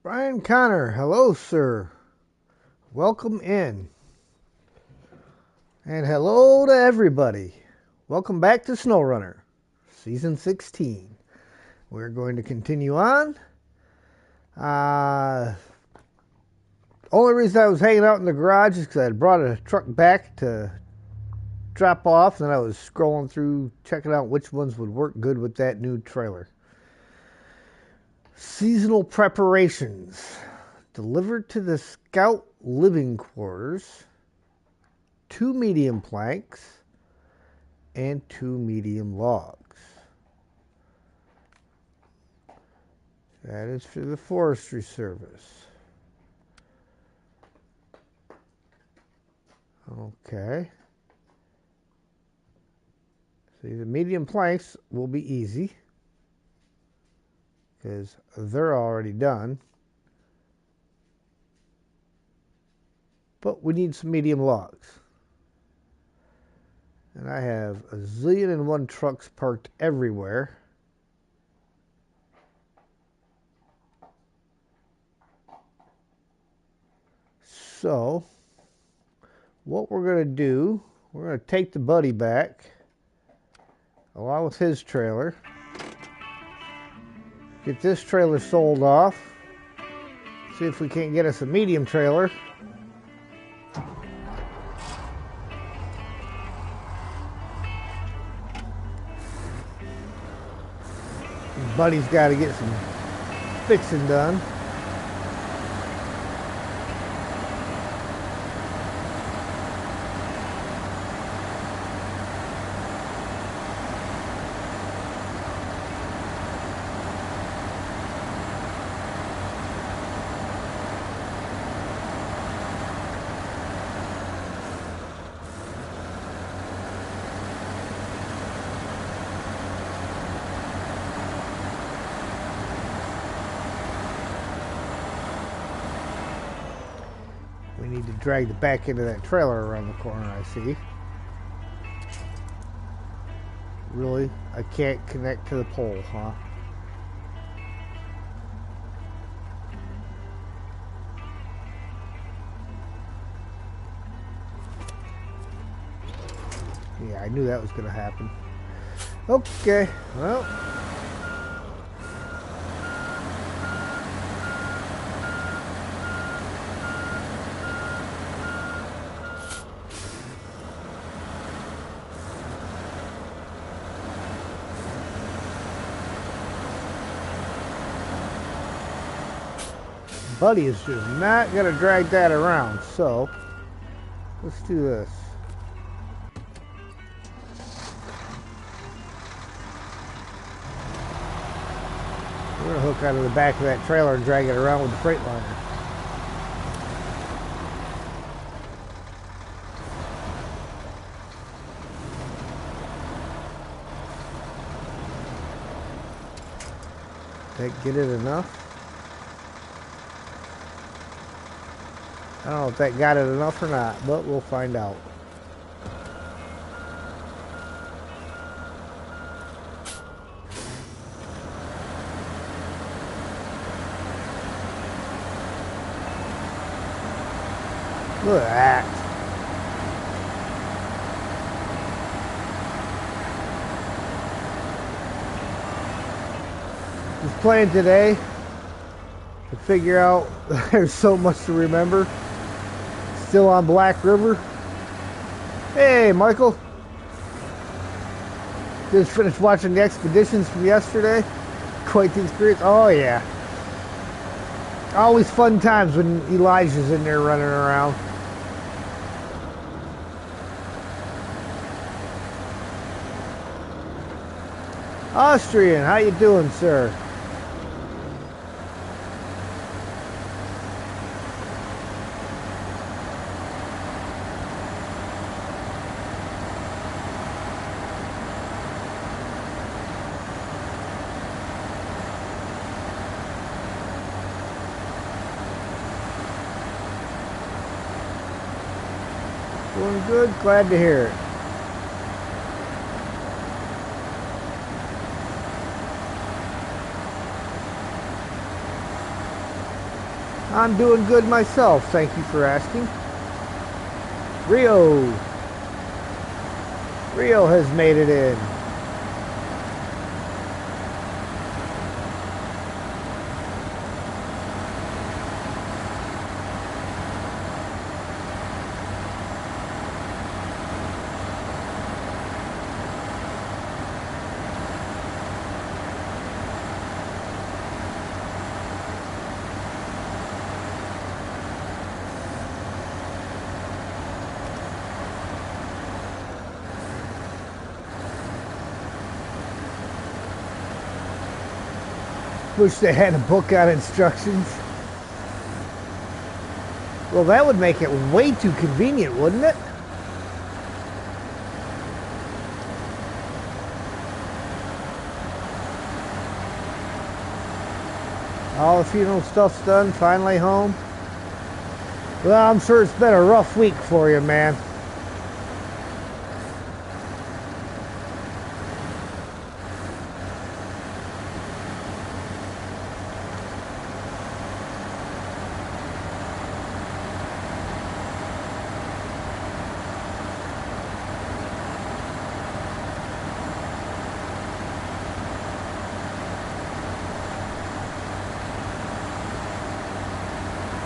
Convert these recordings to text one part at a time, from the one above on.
Brian Connor, hello, sir. Welcome in. And hello to everybody. Welcome back to Snowrunner, Season 16. We're going to continue on. Only reason I was hanging out in the garage is because I had brought a truck back to drop off, and I was scrolling through, checking out which ones would work good with that new trailer. Seasonal preparations. Delivered to the Scout living quarters, 2 medium planks, and 2 medium logs. That is for the Forestry Service. Okay. See, the medium planks will be easy because they're already done. But we need some medium logs. And I have a zillion and one trucks parked everywhere. So, what we're going to do, we're going to take the buddy back, along with his trailer. Get this trailer sold off. See if we can't get us a medium trailer. Buddy's got to get some fixing done. We need to drag the back end of that trailer around the corner, I see. Really? I can't connect to the pole, huh? Yeah, I knew that was going to happen. Okay, well. Buddy is just not going to drag that around, so let's do this. We're going to hook out of the back of that trailer and drag it around with the Freightliner. Did that get it enough? I don't know if that got it enough or not, but we'll find out. Look at that. Just playing today to figure out there's so much to remember. Still on Black River. Hey, Michael. Just finished watching the expeditions from yesterday. Quite the experience. Oh, yeah. Always fun times when Elijah's in there running around. Austrian, how you doing, sir? Doing good, glad to hear it. I'm doing good myself, thank you for asking. Rio has made it in. Wish they had a book on instructions. Well, that would make it way too convenient, wouldn't it? All the funeral stuff's done, finally home. Well, I'm sure it's been a rough week for you, man.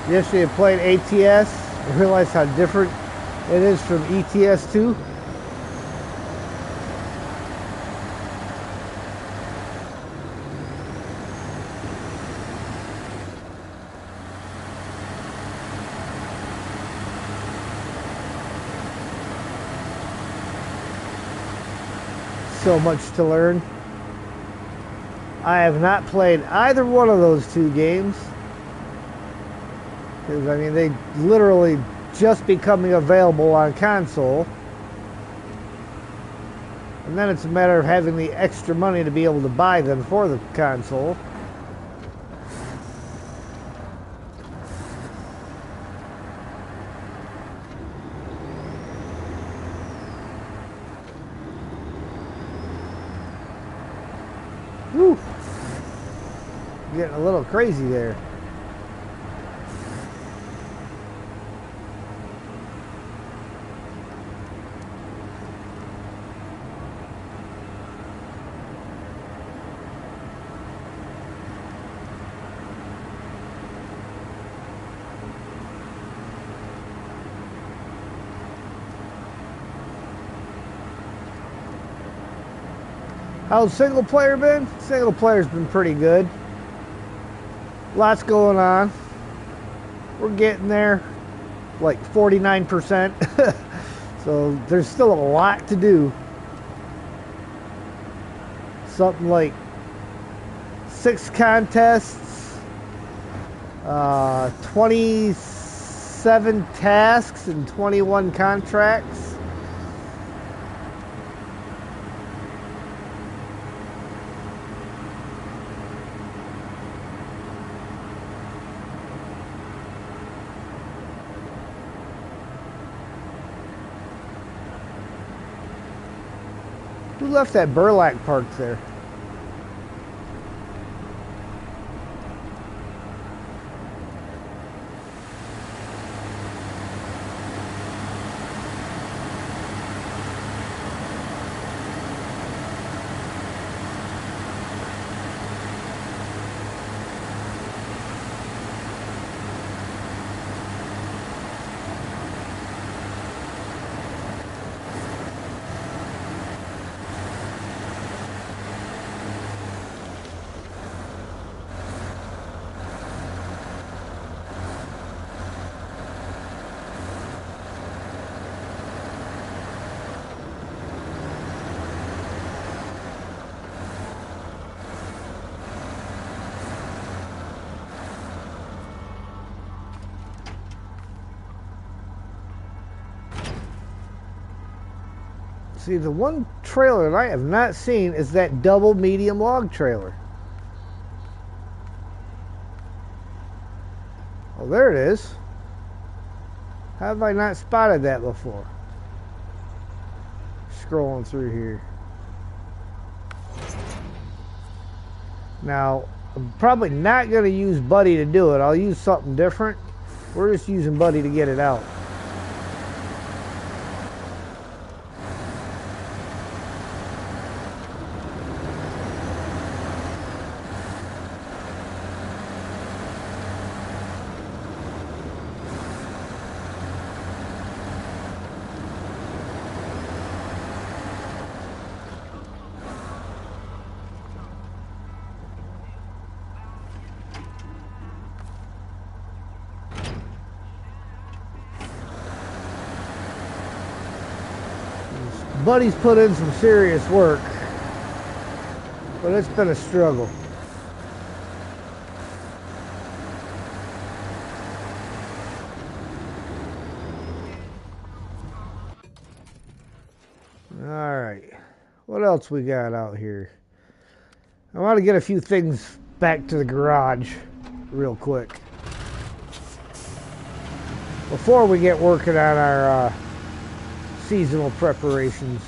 Yesterday I played ATS. I realized how different it is from ETS2. So much to learn. I have not played either one of those two games. Because, I mean, they literally just becoming available on console. And then it's a matter of having the extra money to be able to buy them for the console. Whew. Getting a little crazy there. How's single player been? Single player's been pretty good. Lots going on. We're getting there, like 49%. So there's still a lot to do. Something like 6 contests, 27 tasks, and 21 contracts. Who left that burlap parked there? See, the one trailer that I have not seen is that double medium log trailer. Oh, there it is. How have I not spotted that before? Scrolling through here. Now, I'm probably not going to use Buddy to do it. I'll use something different. We're just using Buddy to get it out. Buddy's put in some serious work, but it's been a struggle. Alright, what else we got out here? I want to get a few things back to the garage real quick before we get working on our seasonal preparations.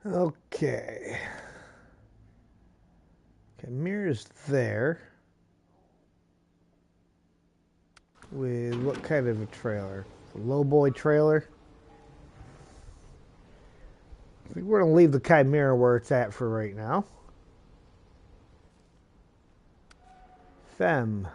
Okay. Okay, mirror's there. With what kind of a trailer? A lowboy trailer? I think we're going to leave the Chimera where it's at for right now. Femme.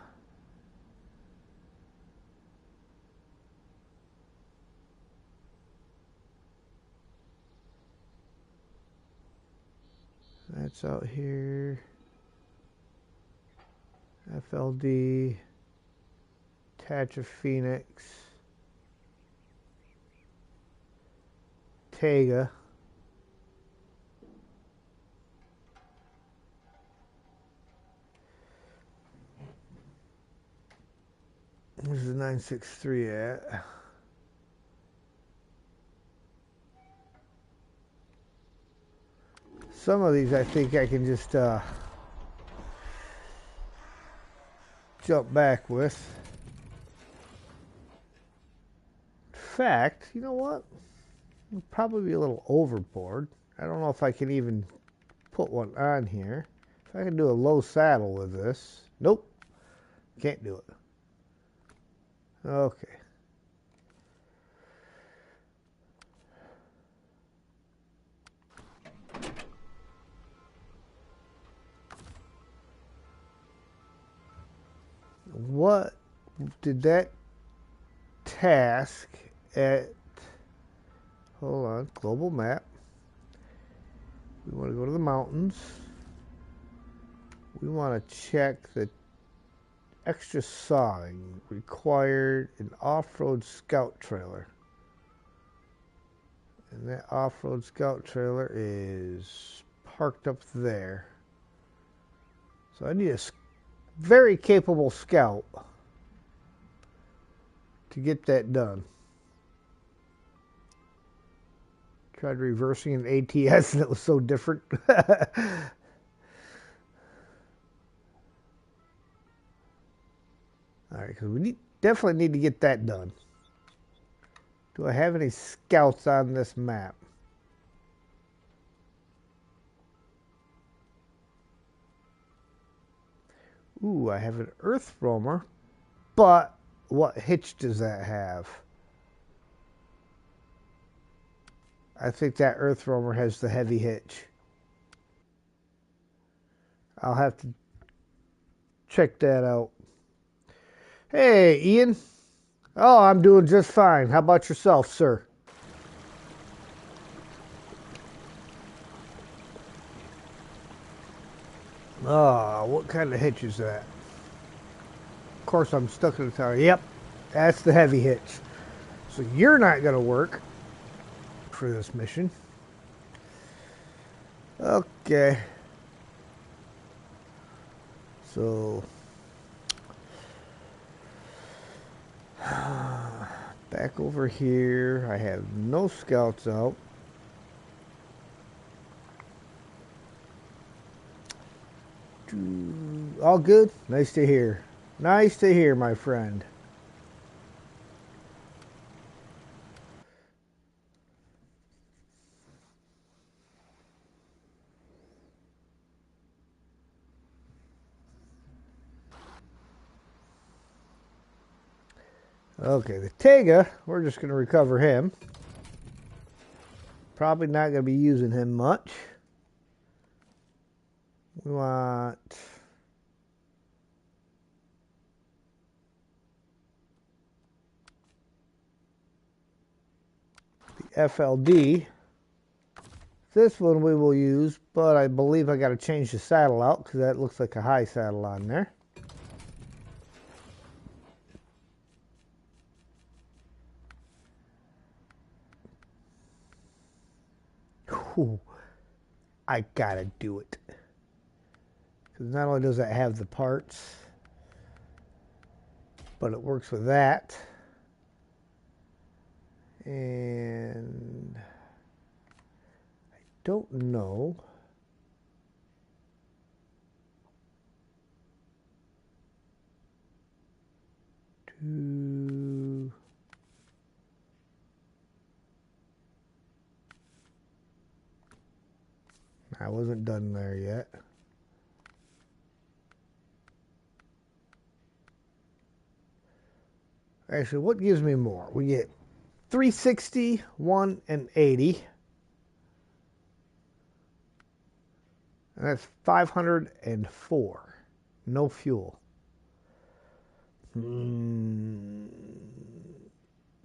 That's out here. FLD. Attach a Phoenix. Tega. Where's the 963 at? Some of these I think I can just jump back with. In fact, you know what? I'll probably be a little overboard. I don't know if I can even put one on here. If I can do a low saddle with this. Nope. Can't do it. Okay. What did that task at, hold on, global map. We want to go to the mountains. We want to check the extra sawing required an off-road scout trailer. And that off-road scout trailer is parked up there. So I need a very capable scout to get that done. Tried reversing an ATS and it was so different. Alright, because we definitely need to get that done. Do I have any scouts on this map? Ooh, I have an earth roamer, but what hitch does that have? I think that earth roamer has the heavy hitch. I'll have to check that out. Hey, Ian. Oh, I'm doing just fine. How about yourself, sir? Oh, what kind of hitch is that? Of course, I'm stuck in the tower. Yep, that's the heavy hitch. So you're not going to work for this mission. Okay. So back over here, I have no scouts out. All good? Nice to hear. Nice to hear, my friend. Okay, the Tega, we're just going to recover him. Probably not going to be using him much. We want the FLD. This one we will use, but I believe I got to change the saddle out because that looks like a high saddle on there. Whew. I gotta do it. Because not only does it have the parts, but it works with that. And I don't know. I wasn't done there yet. Actually, what gives me more? We get 360, 1, and 80. And that's 504. No fuel.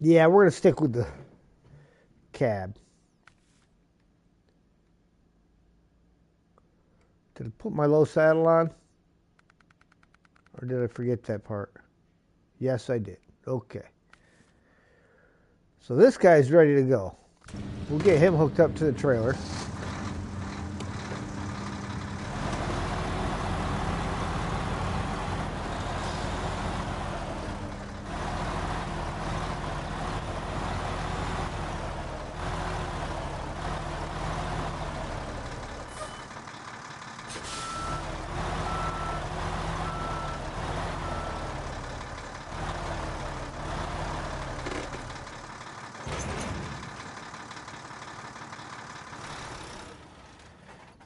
Yeah, we're going to stick with the cab. Did I put my low saddle on? Or did I forget that part? Yes, I did. Okay. So this guy's ready to go. We'll get him hooked up to the trailer.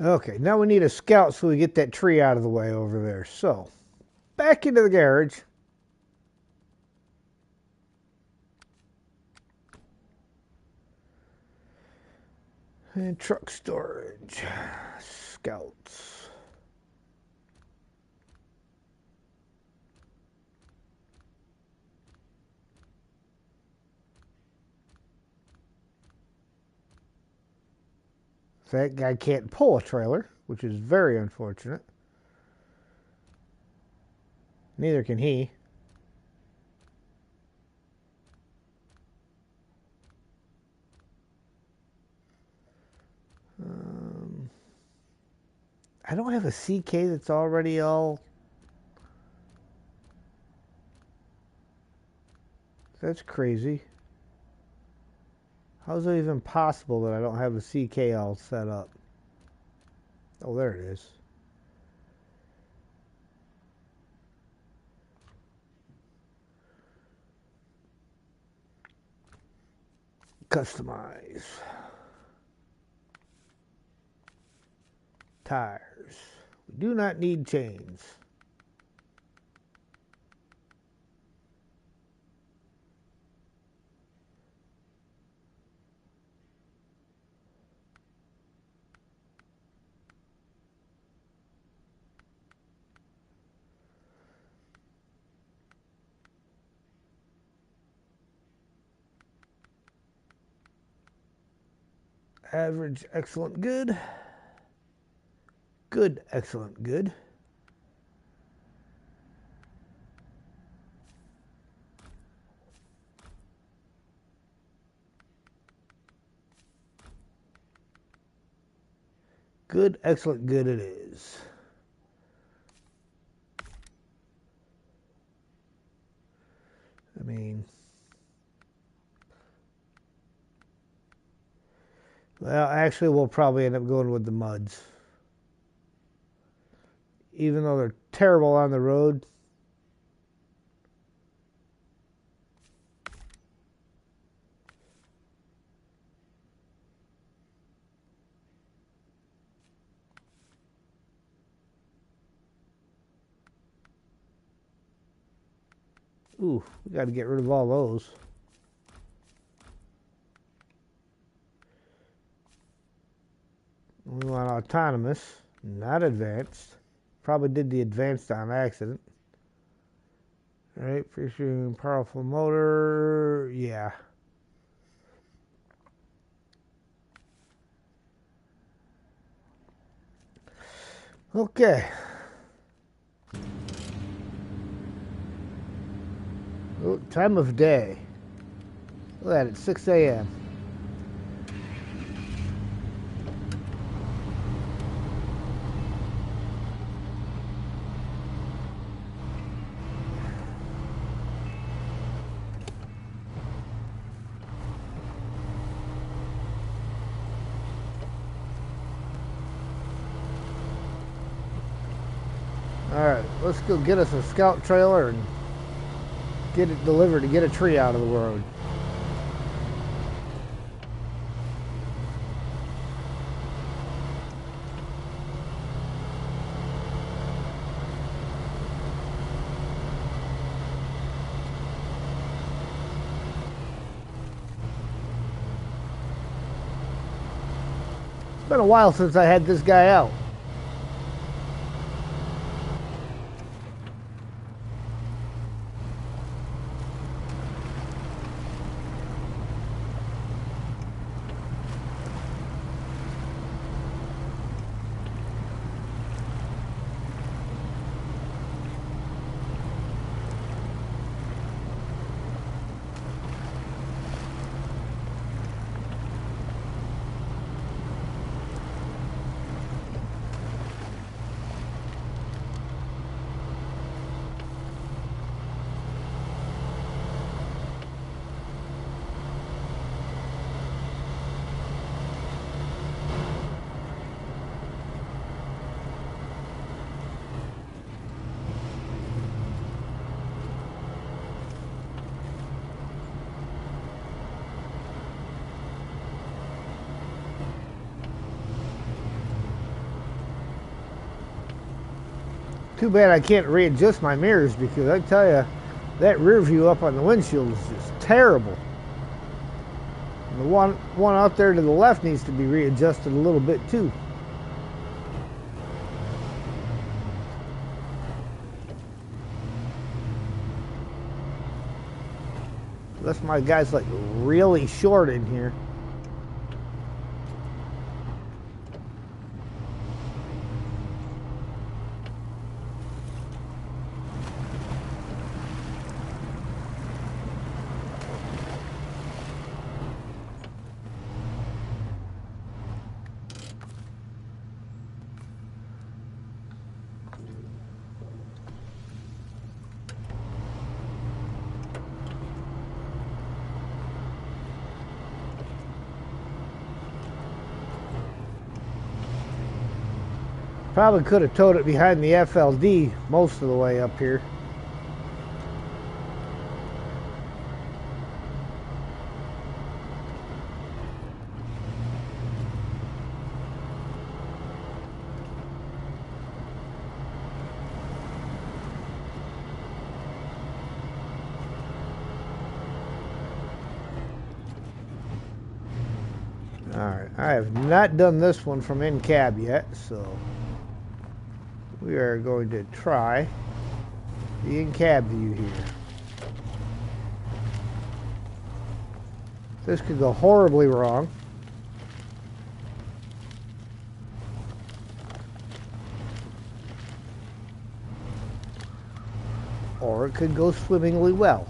Okay, now we need a scout so we get that tree out of the way over there. So, back into the garage. And truck storage. Scouts. That guy can't pull a trailer, which is very unfortunate. Neither can he. I don't have a CK that's already all... That's crazy. How is it even possible that I don't have a CK all set up? Oh, there it is. Customize. Tires. We do not need chains. Average, excellent, good. Good, excellent, good. Good, excellent, good it is. I mean, well, actually, we'll probably end up going with the muds. Even though they're terrible on the road. Ooh, we got to get rid of all those. We want autonomous, not advanced. Probably did the advanced on accident. All right, featuring powerful motor. Yeah. Okay. Oh, time of day. Look at it, 6 a.m. Alright, let's go get us a scout trailer and get it delivered to get a tree out of the road. It's been a while since I had this guy out. Too bad I can't readjust my mirrors because I tell you, that rear view up on the windshield is just terrible. And the one out there to the left needs to be readjusted a little bit too. Unless my guy's like really short in here. Probably could have towed it behind the FLD most of the way up here. Alright, I have not done this one from in cab yet, so we are going to try the in-cab view here. This could go horribly wrong. Or it could go swimmingly well.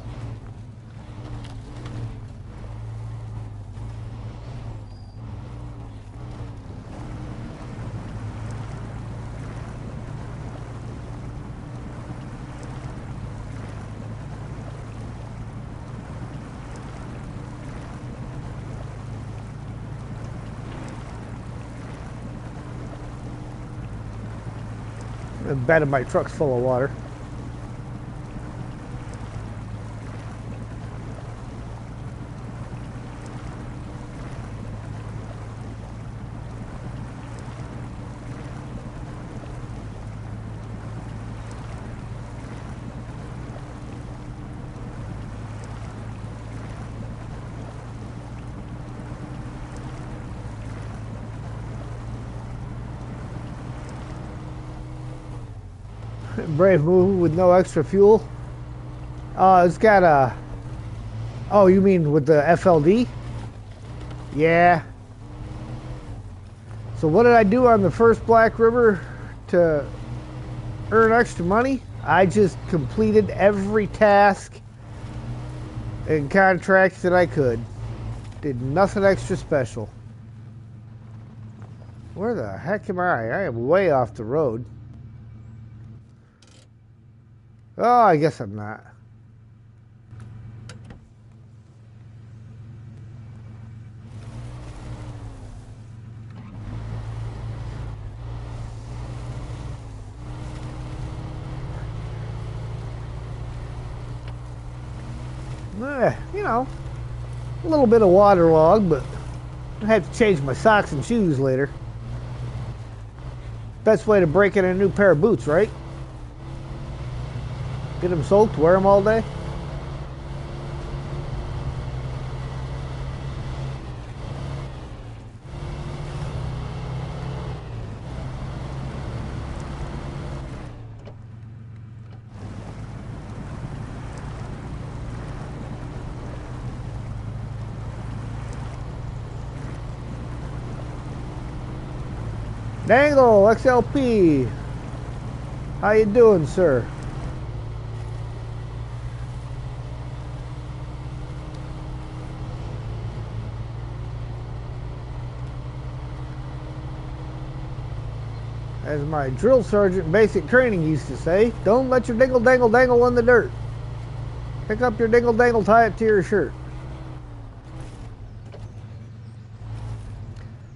The bed of my truck's full of water. Brave move with no extra fuel. It's got a... Oh, you mean with the FLD? Yeah. So what did I do on the first Black River to earn extra money? I just completed every task and contracts that I could. Did nothing extra special. Where the heck am I? I am way off the road. Oh, I guess I'm not. You know, a little bit of waterlog, but I have to change my socks and shoes later. Best way to break in a new pair of boots, right? Get them soaked, wear them all day. Dangle XLP, how you doing, sir? As my drill sergeant basic training used to say, don't let your dingle dangle dangle in the dirt. Pick up your dingle dangle, tie it to your shirt.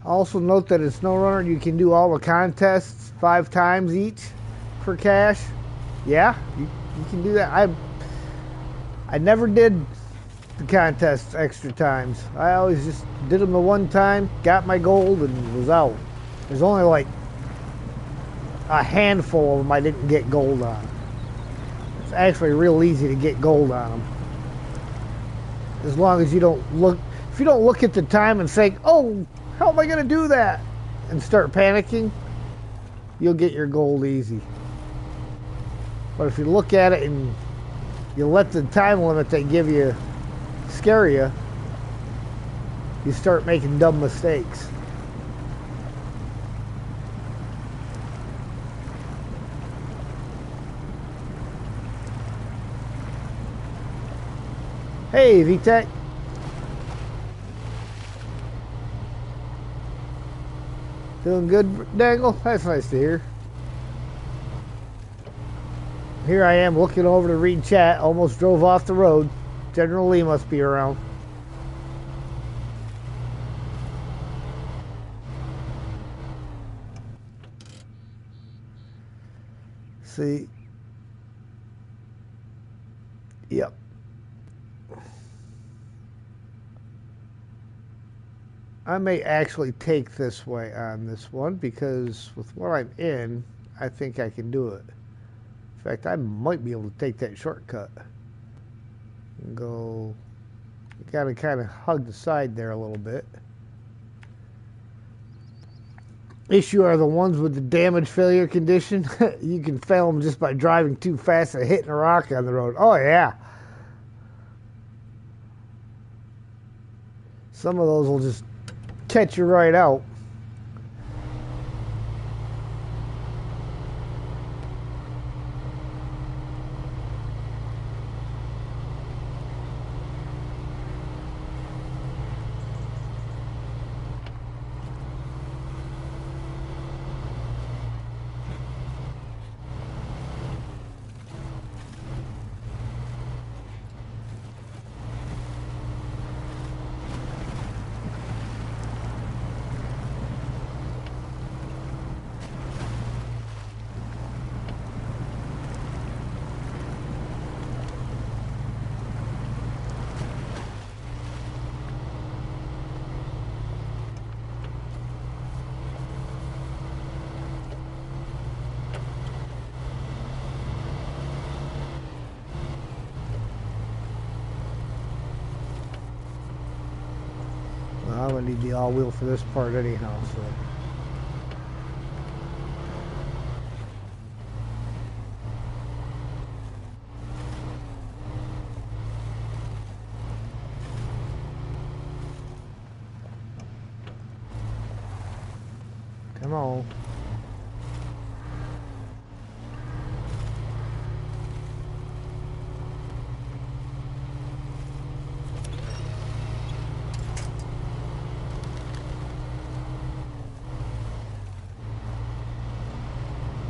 Also note that in Snowrunner you can do all the contests 5 times each for cash. Yeah, you can do that. I never did the contests extra times. I always just did them the one time, got my gold, and was out. There's only like a handful of them I didn't get gold on. It's actually real easy to get gold on them. As long as you don't look, if you don't look at the time and think, oh, how am I going to do that? And start panicking, you'll get your gold easy. But if you look at it and you let the time limit they give you scare you, you start making dumb mistakes. Hey, VTech. Doing good, Dangle? That's nice to hear. Here I am looking over to read chat. Almost drove off the road. General Lee must be around. See. Yep. I may actually take this way on this one because with what I'm in, I think I can do it. In fact, I might be able to take that shortcut. And go, you gotta kind of hug the side there a little bit. Issue are the ones with the damage failure condition. You can fail them just by driving too fast and hitting a rock on the road. Oh yeah. Some of those will just catch you right out. need the all-wheel for this part anyhow, so. Come on.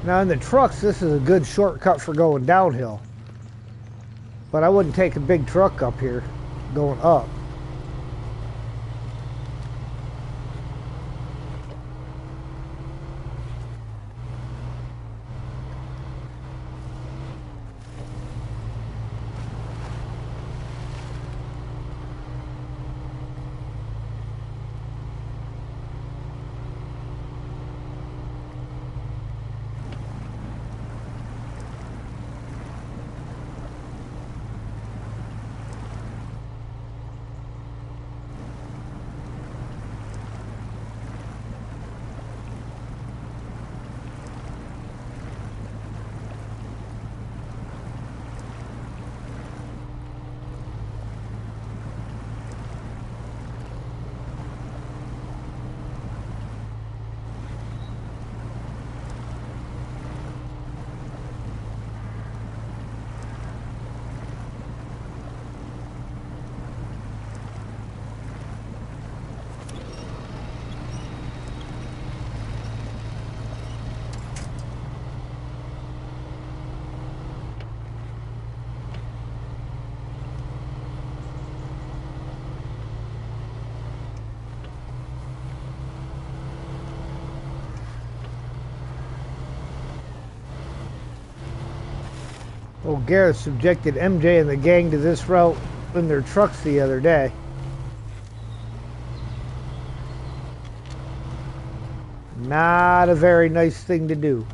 Now in the trucks, this is a good shortcut for going downhill. But I wouldn't take a big truck up here going up. Oh, Gareth subjected MJ and the gang to this route in their trucks the other day. Not a very nice thing to do.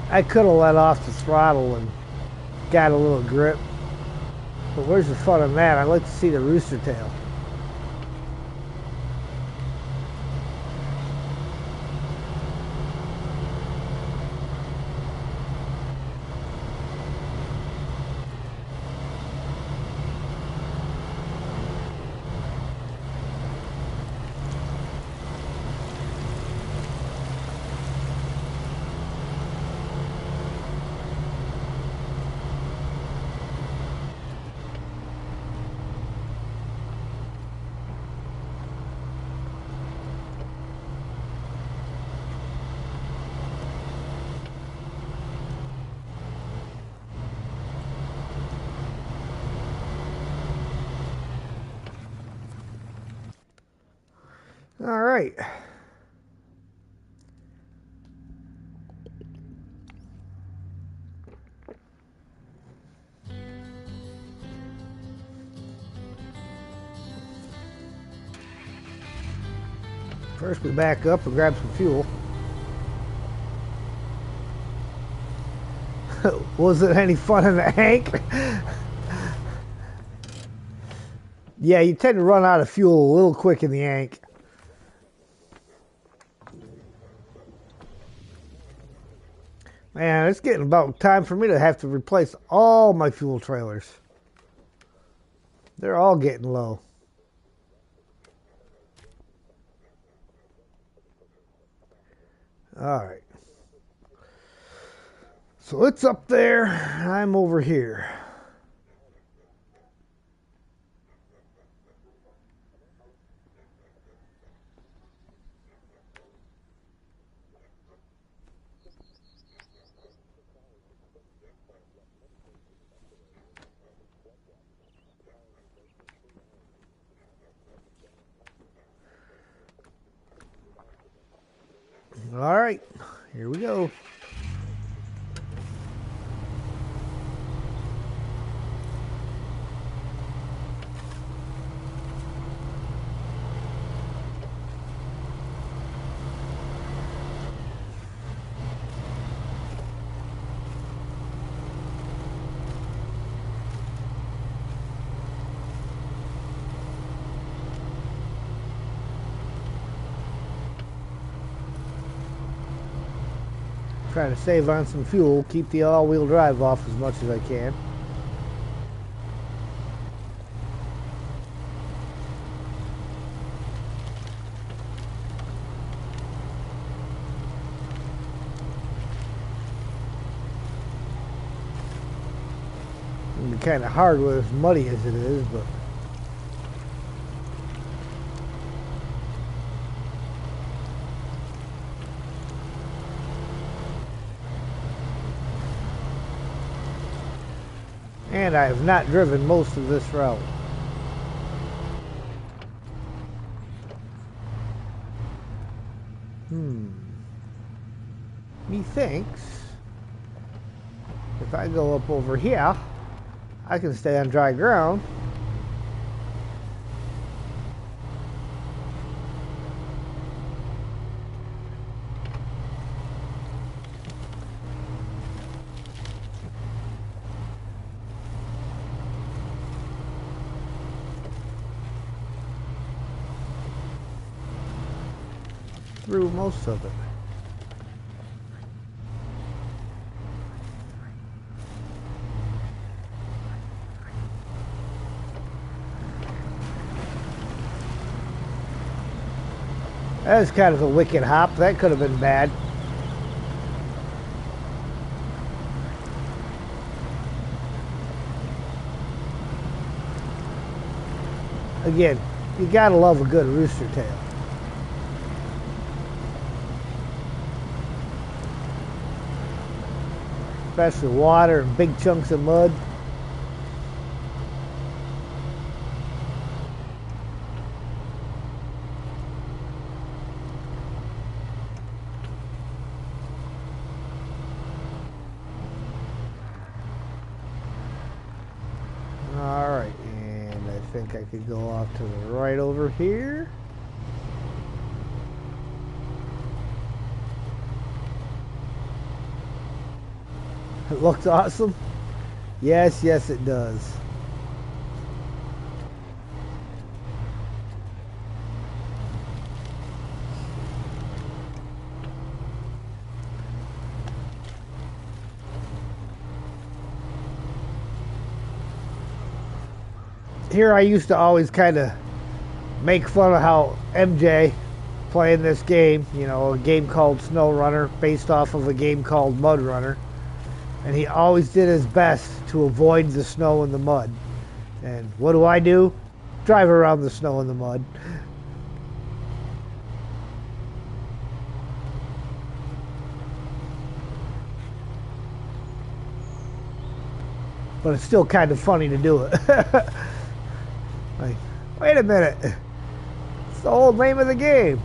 I could have let off the throttle and got a little grip. But where's the fun in that? I'd like to see the rooster tail. All right. First we back up and grab some fuel. Was it any fun in the Hank? Yeah, you tend to run out of fuel a little quick in the Yank. Man, it's getting about time for me to have to replace all my fuel trailers. They're all getting low. All right. So it's up there. I'm over here. All right, here we go. Trying to save on some fuel, keep the all-wheel drive off as much as I can. It'll be kind of hard with as muddy as it is, but and I have not driven most of this route. Methinks if I go up over here, I can stay on dry ground. Through most of it. That was kind of a wicked hop. That could have been bad. Again, you gotta love a good rooster tail. Especially water and big chunks of mud. Alright, and I think I could go off to the right over here. It looks awesome. Yes, yes it does. Here I used to always kind of make fun of how MJ playing this game, you know, a game called Snowrunner based off of a game called Mud Runner. And he always did his best to avoid the snow and the mud. And what do? Drive around the snow and the mud. But it's still kind of funny to do it. Like, wait a minute. It's the whole name of the game.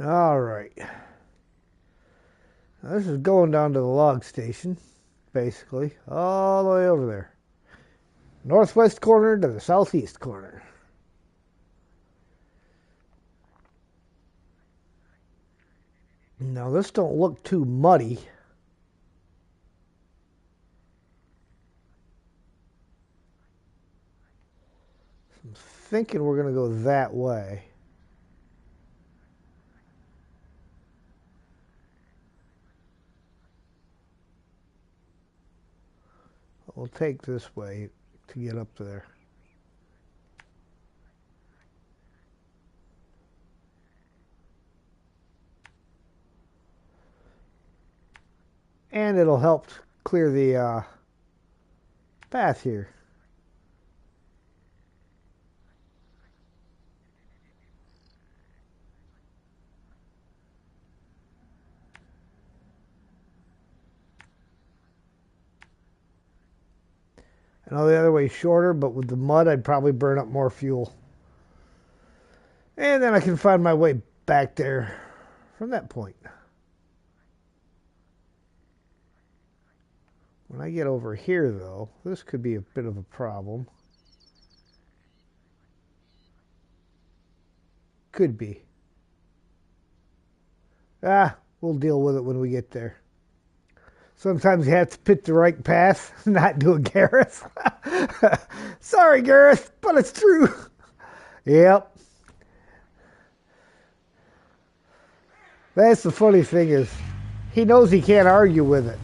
All right. Now this is going down to the log station, basically, all the way over there. Northwest corner to the southeast corner. Now this don't look too muddy. I'm thinking we're going to go that way. We'll take this way to get up there. And it'll help clear the path here. I know the other way is shorter, but with the mud, I'd probably burn up more fuel. And then I can find my way back there from that point. When I get over here, though, this could be a bit of a problem. Could be. We'll deal with it when we get there. Sometimes you have to pick the right path, not do a Gareth. Sorry, Gareth, but it's true. Yep. That's the funny thing is, he knows he can't argue with it.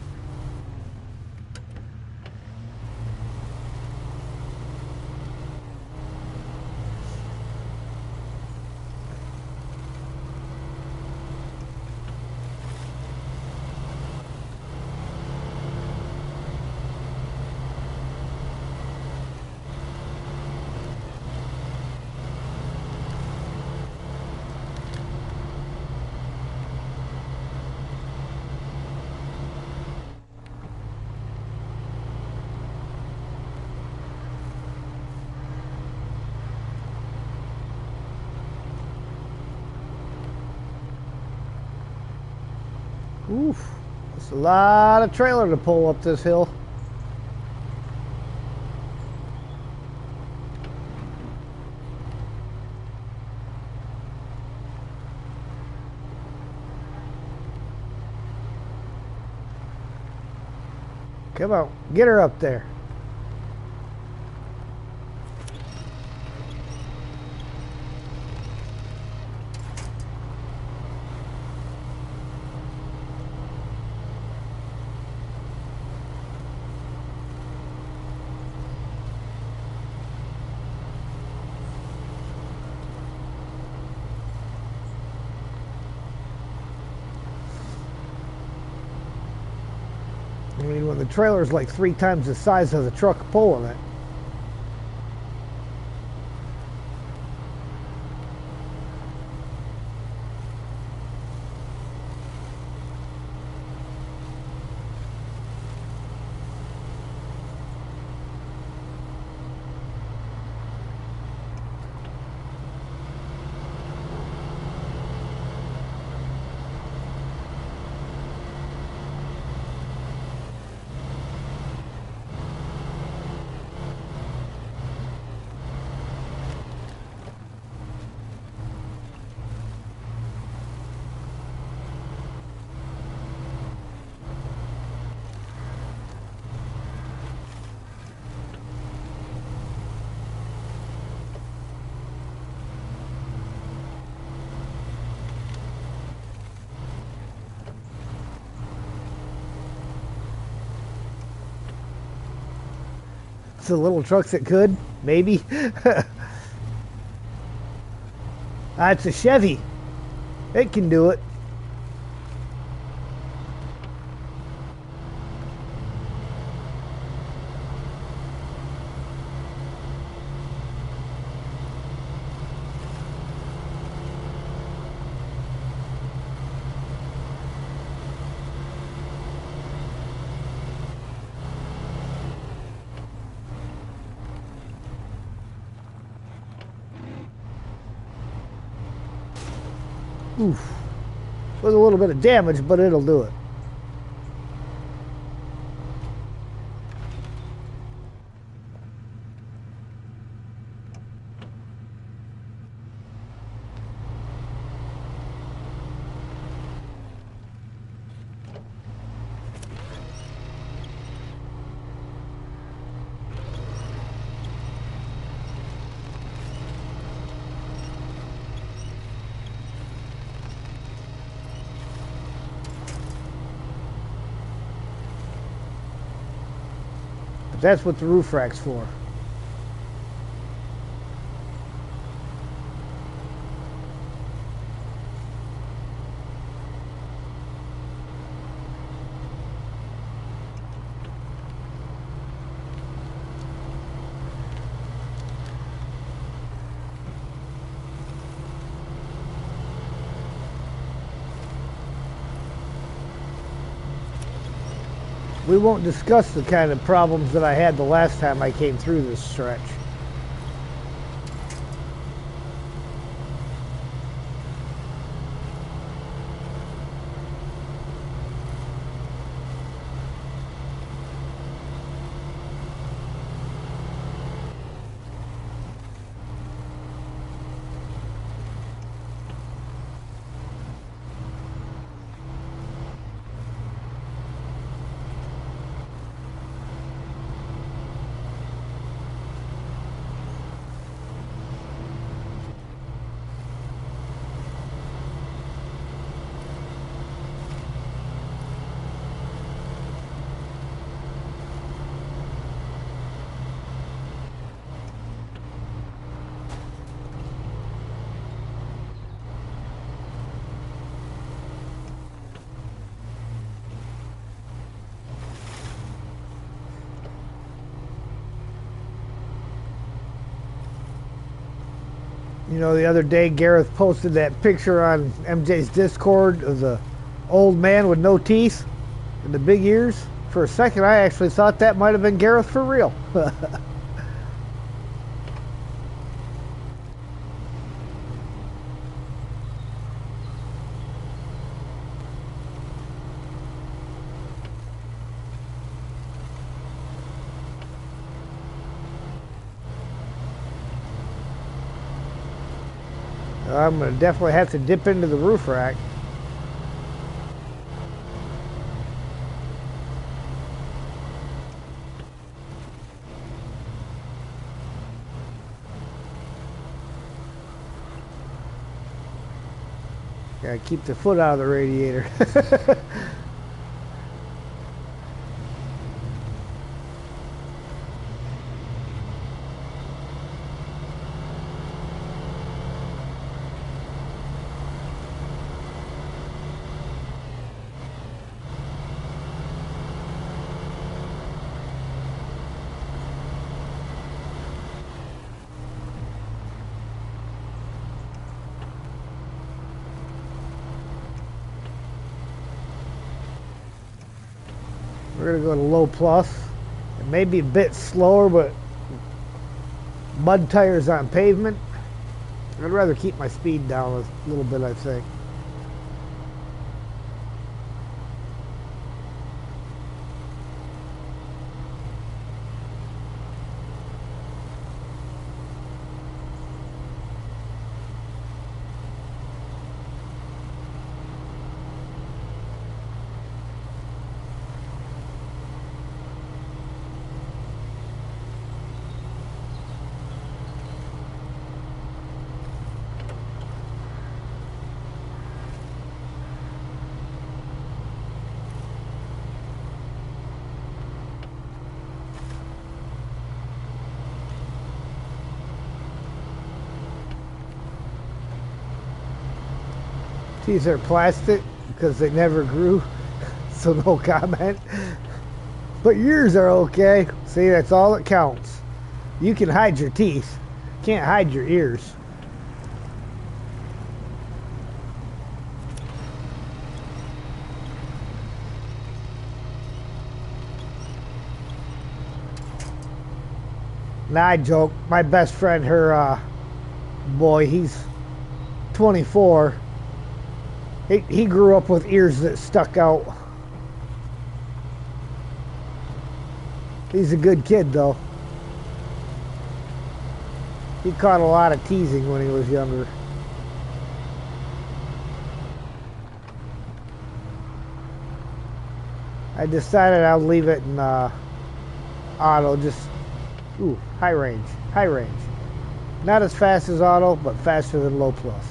Oof, that's a lot of trailer to pull up this hill. Come on, get her up there. I mean, when the trailer's like 3 times the size of the truck pulling it. The little trucks that could, maybe. It's a Chevy. It can do it. Oof. Was a little bit of damage, but it'll do it. But that's what the roof rack's for. We won't discuss the kind of problems that I had the last time I came through this stretch. You know, the other day Gareth posted that picture on MJ's Discord of the old man with no teeth and the big ears. For a second, I actually thought that might have been Gareth for real. I'm going to definitely have to dip into the roof rack. Gotta keep the foot out of the radiator. We're gonna go to low plus. It may be a bit slower, but mud tires on pavement. I'd rather keep my speed down a little bit, I think. These are plastic because they never grew, so no comment. But yours are okay. See, that's all that counts. You can hide your teeth, can't hide your ears. Nah, I joke. My best friend, her boy, he's 24. He grew up with ears that stuck out. He's a good kid, though. He caught a lot of teasing when he was younger. I decided I'll leave it in auto, just, ooh, high range. Not as fast as auto, but faster than low plus.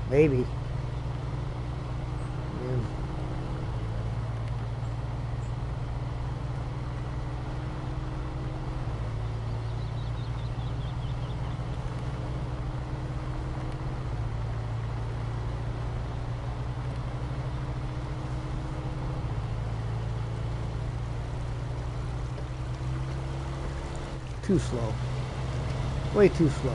Maybe. Too slow. Way too slow.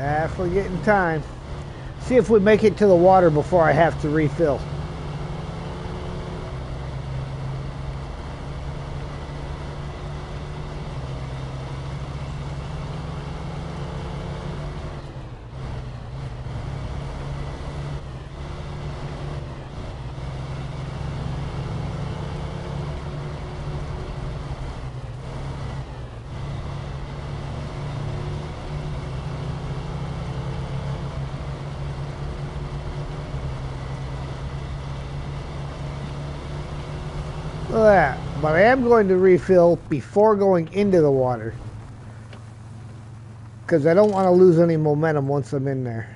If we're getting time. See if we make it to the water before I have to refill. Look at that. But I am going to refill before going into the water, because I don't want to lose any momentum once I'm in there.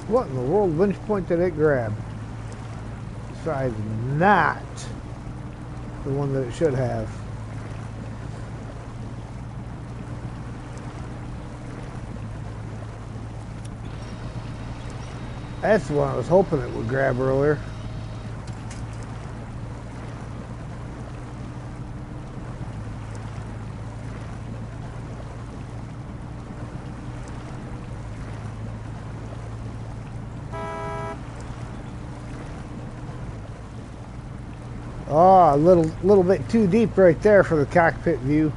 What in the world winch point did it grab? Besides not the one that it should have. That's the one I was hoping it would grab earlier. Oh, a little bit too deep right there for the cockpit view.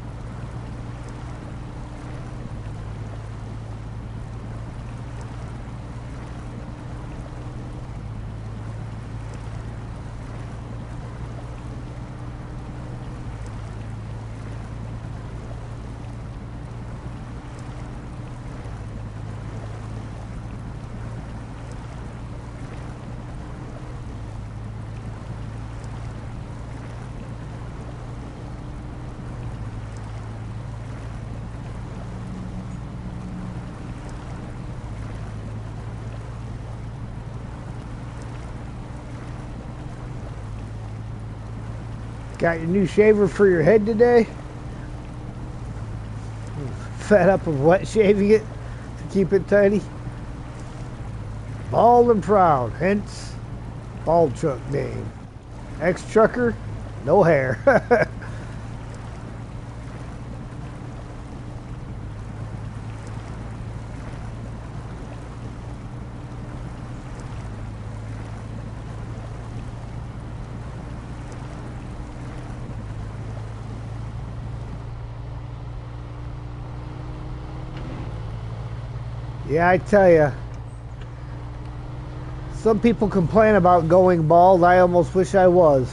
Got your new shaver for your head today? Fed up of wet shaving it to keep it tidy? Bald and proud, hence bald truck name. Ex-trucker, no hair. Yeah, I tell you, some people complain about going bald. I almost wish I was.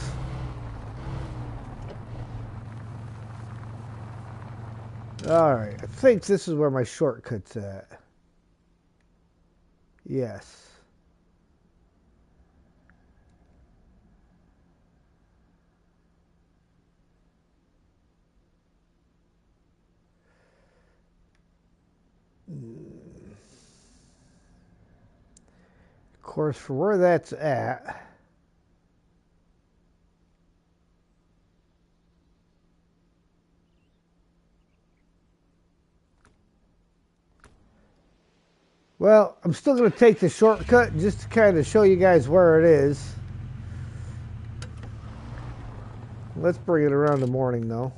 Alright, I think this is where my shortcut's at. Yes. Of course, for where that's at, well, I'm still going to take the shortcut just to kind of show you guys where it is. Let's bring it around the morning, though.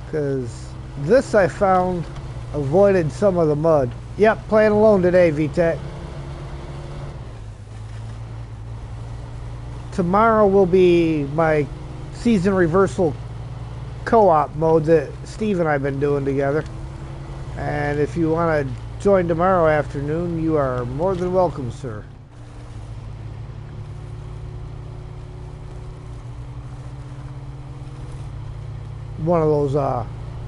Because this, I found, avoided some of the mud. Yep, playing alone today, VTech. Tomorrow will be my season reversal co-op mode that Steve and I have been doing together. And if you want to join tomorrow afternoon, you are more than welcome, sir. One of those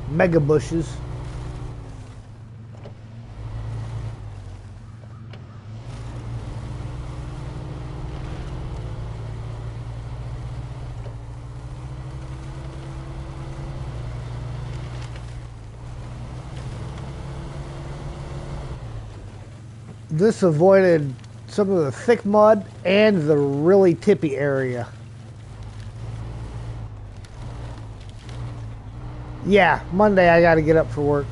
mega bushes. This avoided some of the thick mud and the really tippy area. Yeah, Monday I got to get up for work.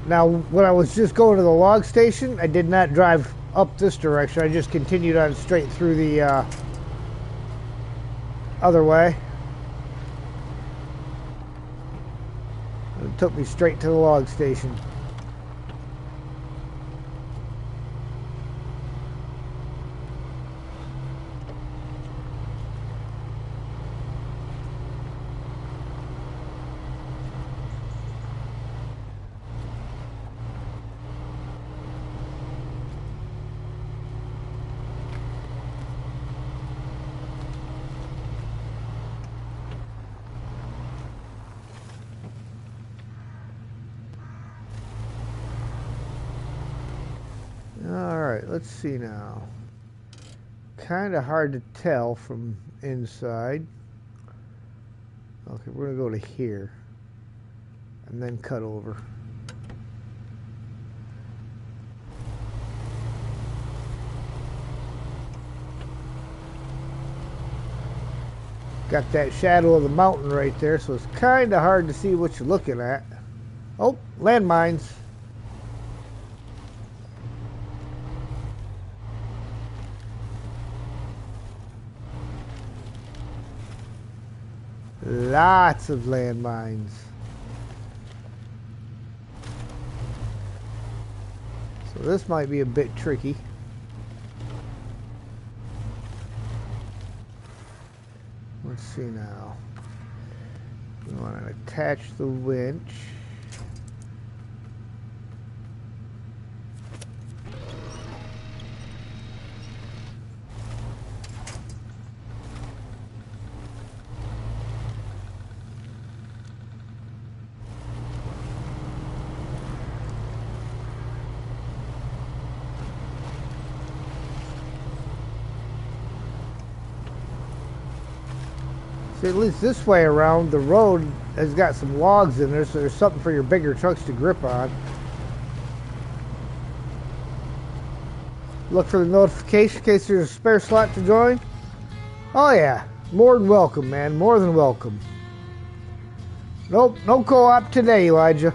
Now, when I was just going to the log station, I did not drive up this direction. I just continued on straight through the other way. It took me straight to the log station. Alright, let's see now. Kind of hard to tell from inside. Okay, we're going to go to here. And then cut over. Got that shadow of the mountain right there, so it's kind of hard to see what you're looking at. Oh, landmines. Lots of landmines. So this might be a bit tricky. Let's see now. We want to attach the winch. At least this way around, the road has got some logs in there, so there's something for your bigger trucks to grip on. Look for the notification in case there's a spare slot to join. Oh yeah, more than welcome, man, more than welcome. Nope, no co-op today, Elijah.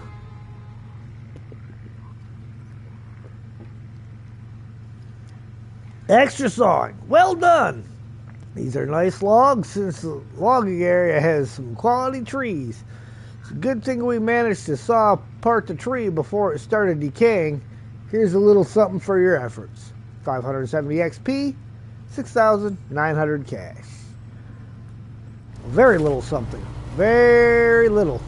Extra sawing, well done. These are nice logs since the logging area has some quality trees. It's a good thing we managed to saw apart the tree before it started decaying. Here's a little something for your efforts. 570 XP, 6,900 cash. Very little something. Very little.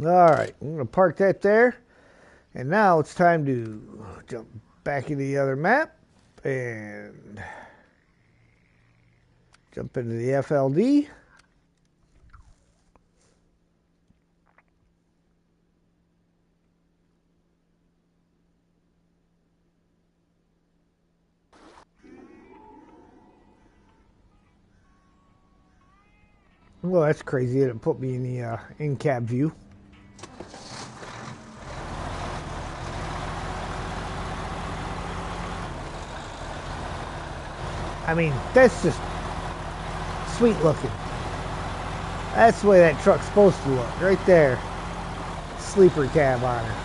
Alright, I'm going to park that there. And now it's time to jump back into the other map and jump into the FLD. Well, that's crazy that it put me in the in-cab view. I mean, that's just sweet looking. That's the way that truck's supposed to look, right there. Sleeper cab on her.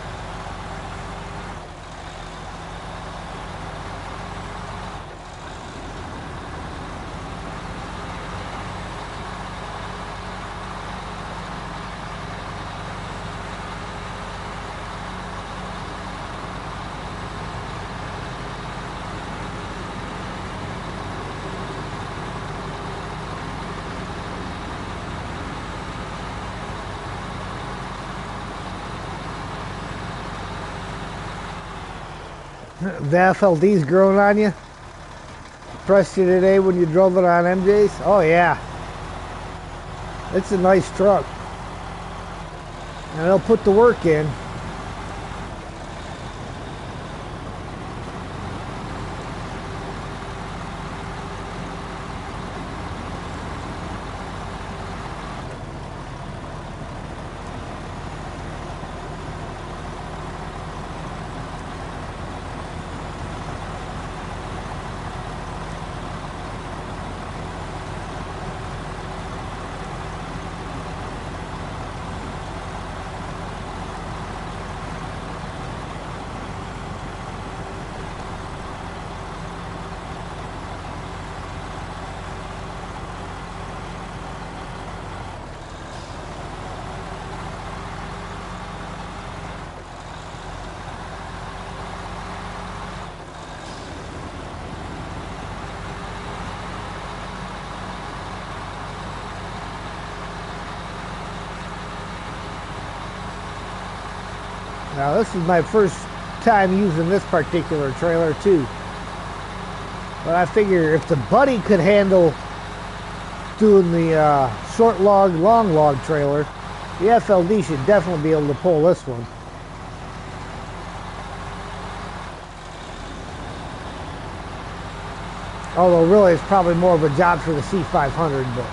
The FLD's growing on you? Pressed you today when you drove it on MJ's? Oh yeah. It's a nice truck. And it'll put the work in. Now this is my first time using this particular trailer too. But I figure if the Buddy could handle doing the short log, long log trailer, the FLD should definitely be able to pull this one. Although really it's probably more of a job for the C500, but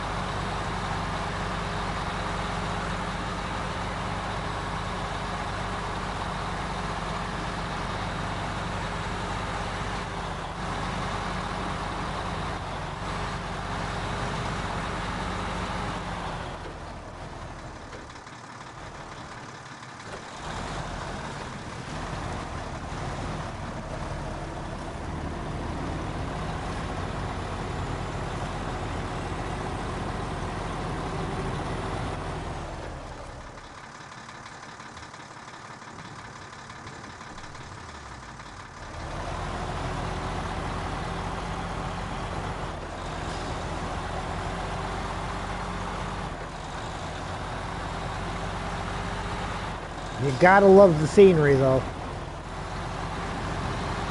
you gotta love the scenery though.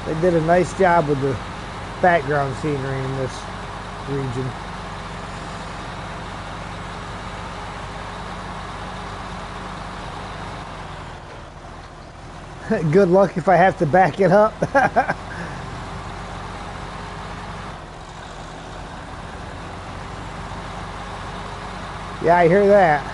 They did a nice job with the background scenery in this region. Good luck if I have to back it up. Yeah, I hear that.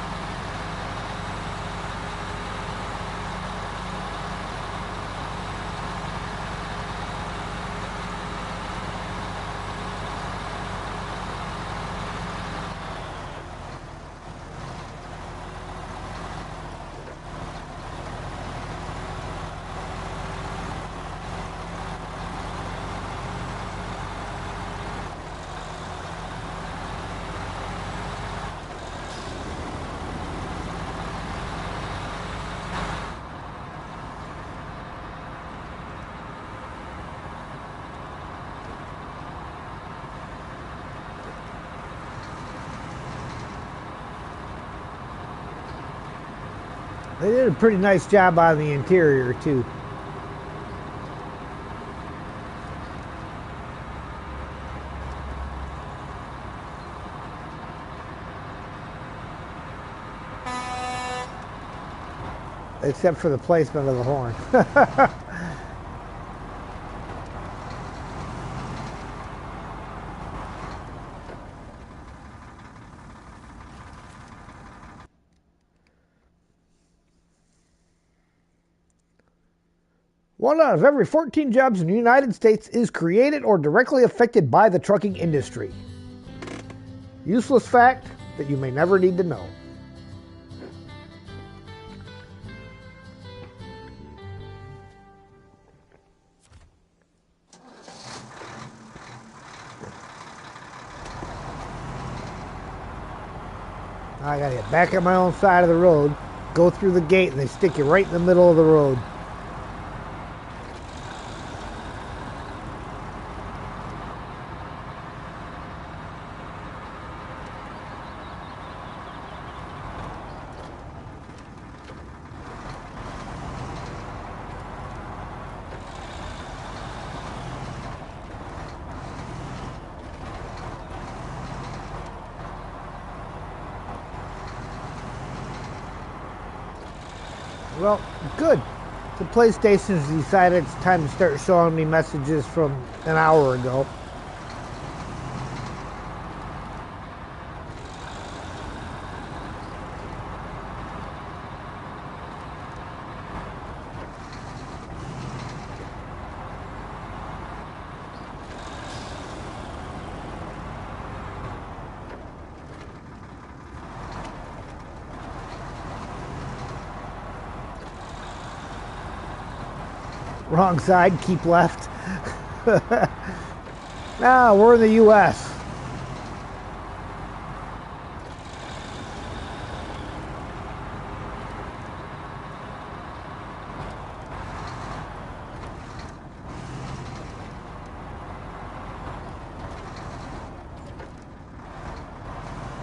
They did a pretty nice job on the interior too. Except for the placement of the horn. One out of every 14 jobs in the United States is created or directly affected by the trucking industry. Useless fact that you may never need to know. I gotta get back on my own side of the road, go through the gate, and they stick you right in the middle of the road. Well, good. The PlayStation's decided it's time to start showing me messages from an hour ago. Wrong side, keep left. Now we're in the U.S.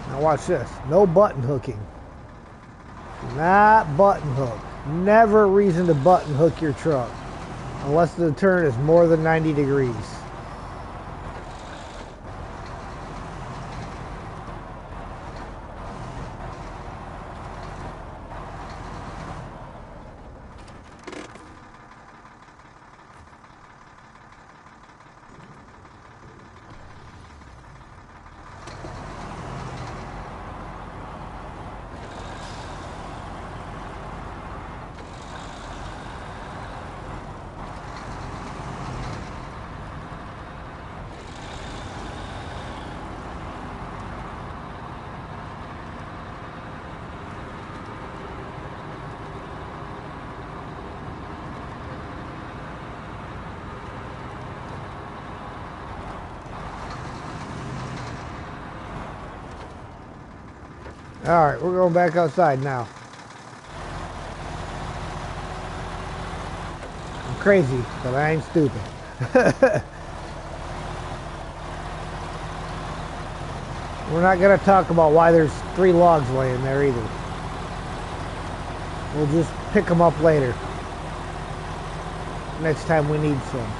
Now watch this. No button hooking. Not button hook. Never a reason to button hook your truck. Unless the turn is more than 90 degrees. Alright, we're going back outside now. I'm crazy, but I ain't stupid. We're not going to talk about why there's 3 logs laying there either. We'll just pick them up later. Next time we need some.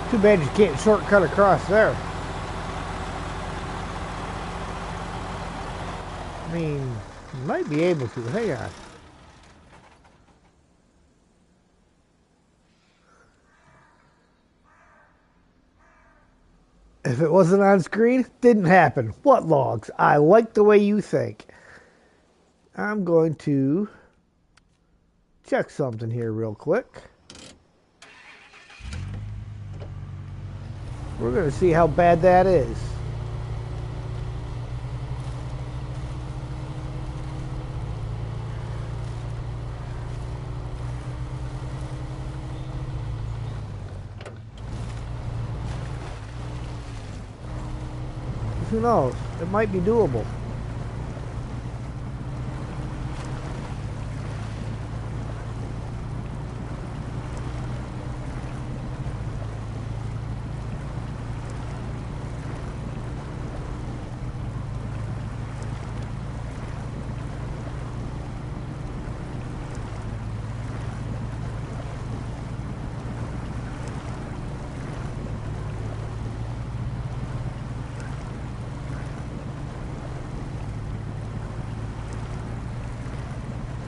Too bad you can't shortcut across there. I mean, you might be able to. Hang on. If it wasn't on screen, didn't happen. What logs? I like the way you think. I'm going to check something here real quick. We're going to see how bad that is. Who knows? It might be doable.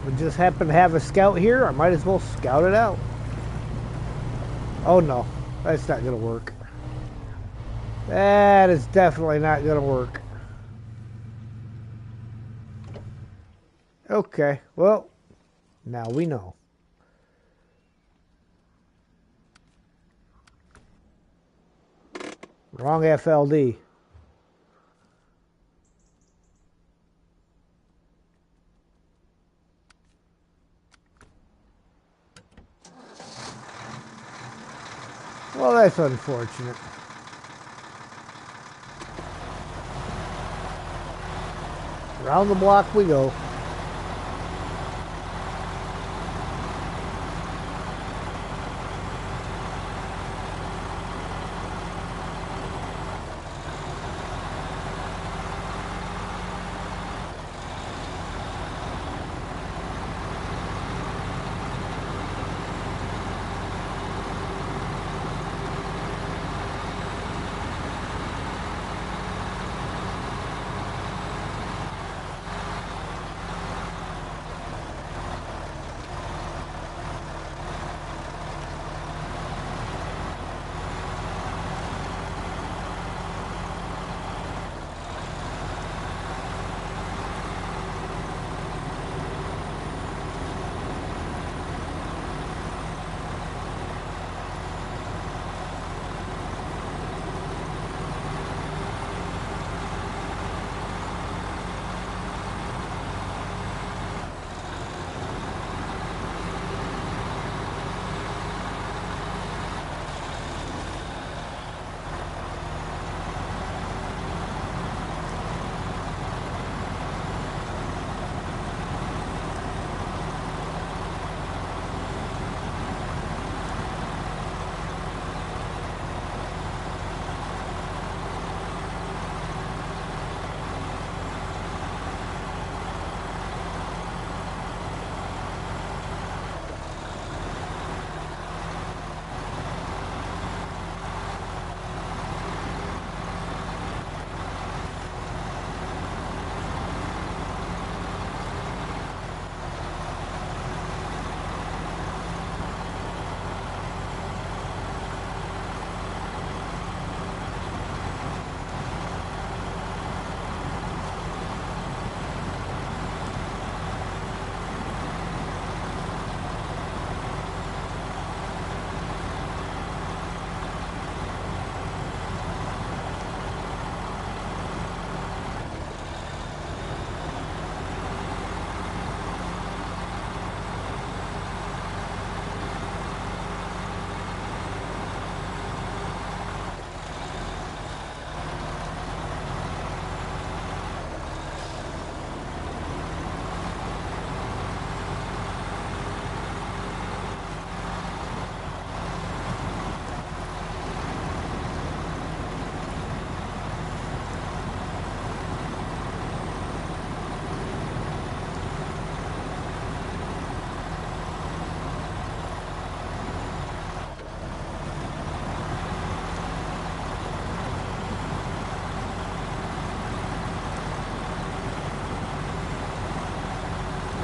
We just happen to have a scout here. I might as well scout it out. Oh no, that's not gonna work. That is definitely not gonna work. Okay, well, now we know. Wrong FLD. Well, that's unfortunate. Around the block we go.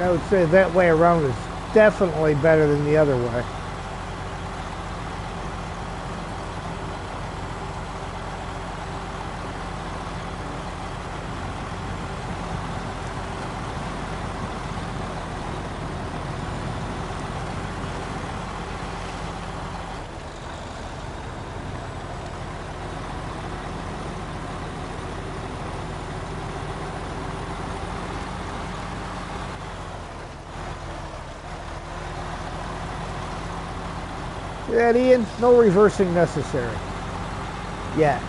I would say that way around is definitely better than the other way. Yeah, Ian, no reversing necessary. Yeah.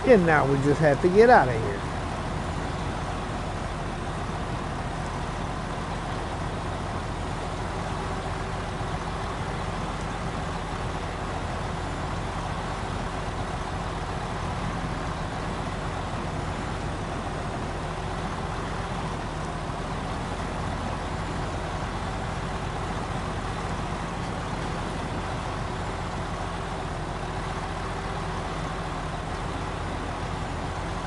And now we just have to get out of here.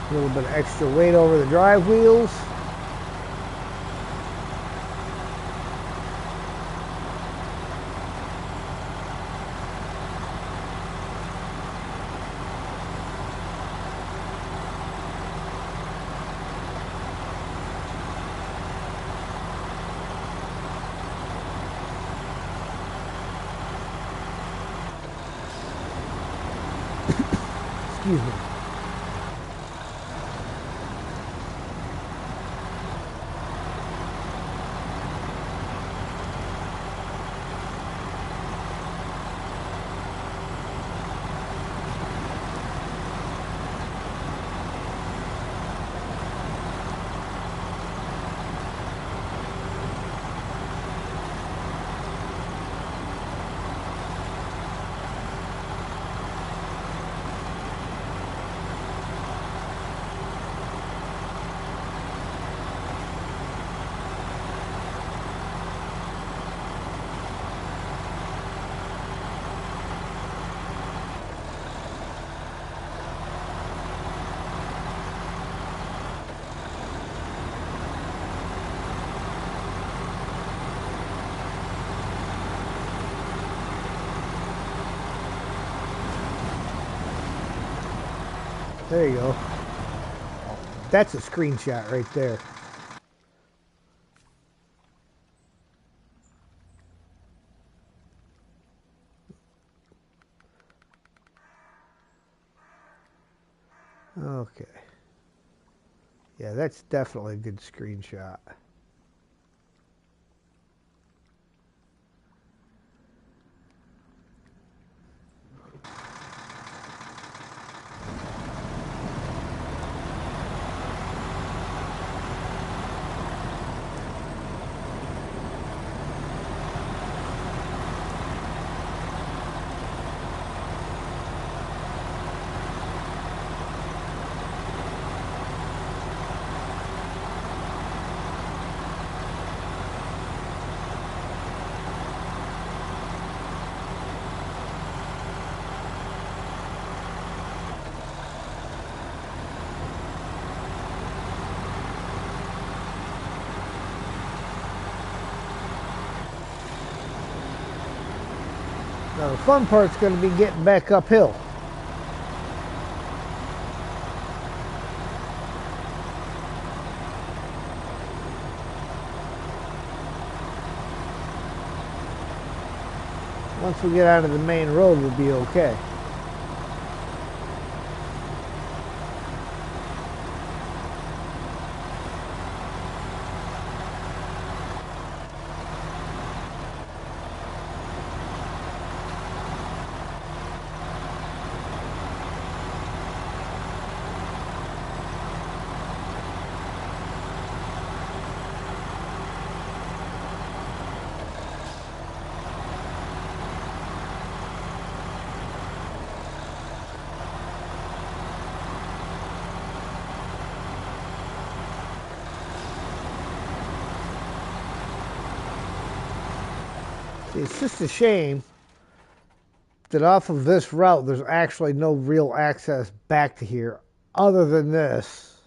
A little bit of extra weight over the drive wheels. Excuse me. There you go. That's a screenshot right there. Okay. Yeah, that's definitely a good screenshot. Now the fun part's going to be getting back uphill. Once we get out of the main road, we'll be okay. It's just a shame that off of this route, there's actually no real access back to here other than this.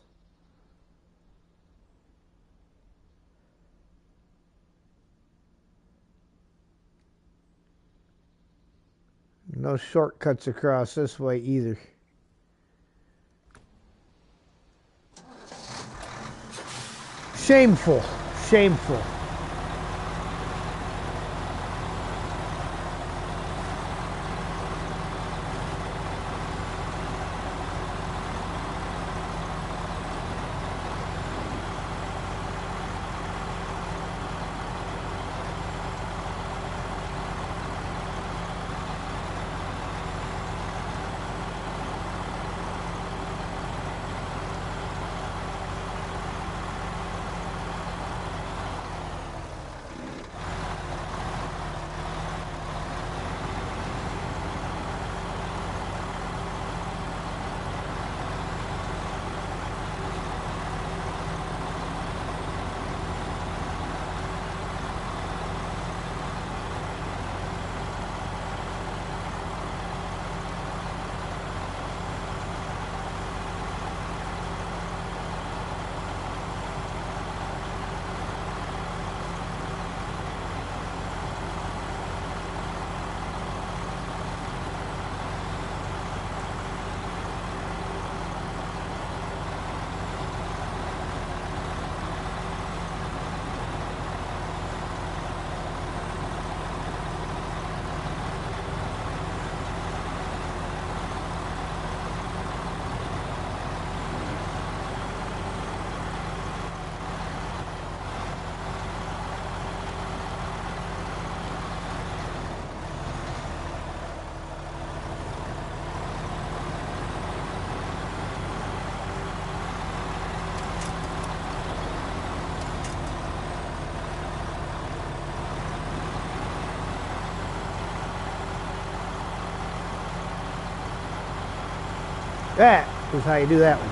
No shortcuts across this way either. Shameful. Shameful. That is how you do that one.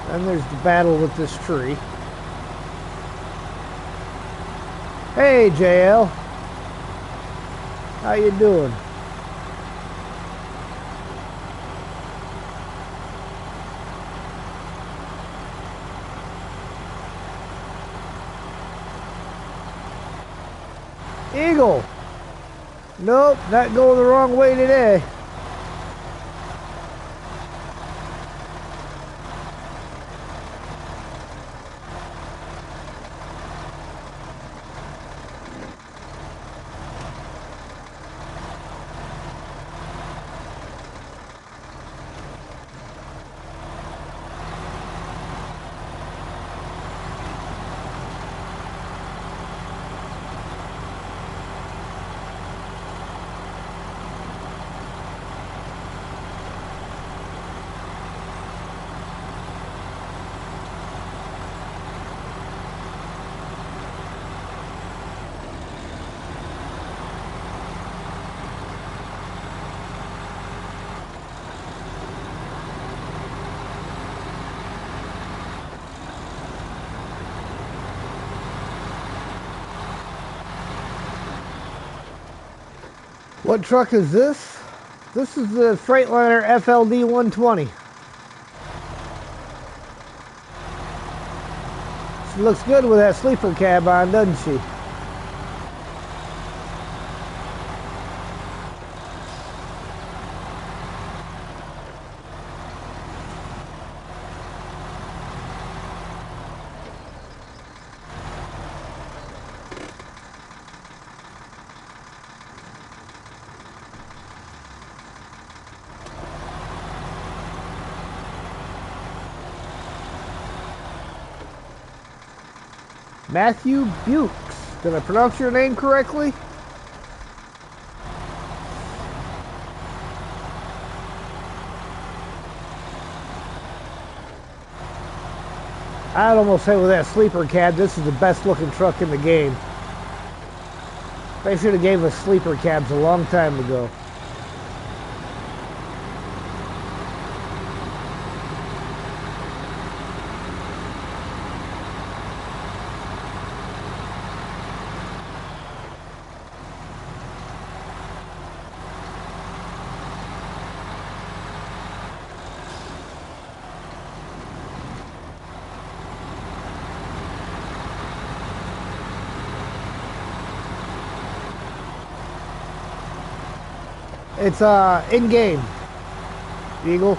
Then there's the battle with this tree. Hey, JL. How you doing? Eagle. Nope, not going the wrong way today. What truck is this? This is the Freightliner FLD 120. She looks good with that sleeper cab on, doesn't she? Matthew Bukes. Did I pronounce your name correctly? I'd almost say with that sleeper cab, this is the best looking truck in the game. They should have gave us sleeper cabs a long time ago. It's in-game, Eagle.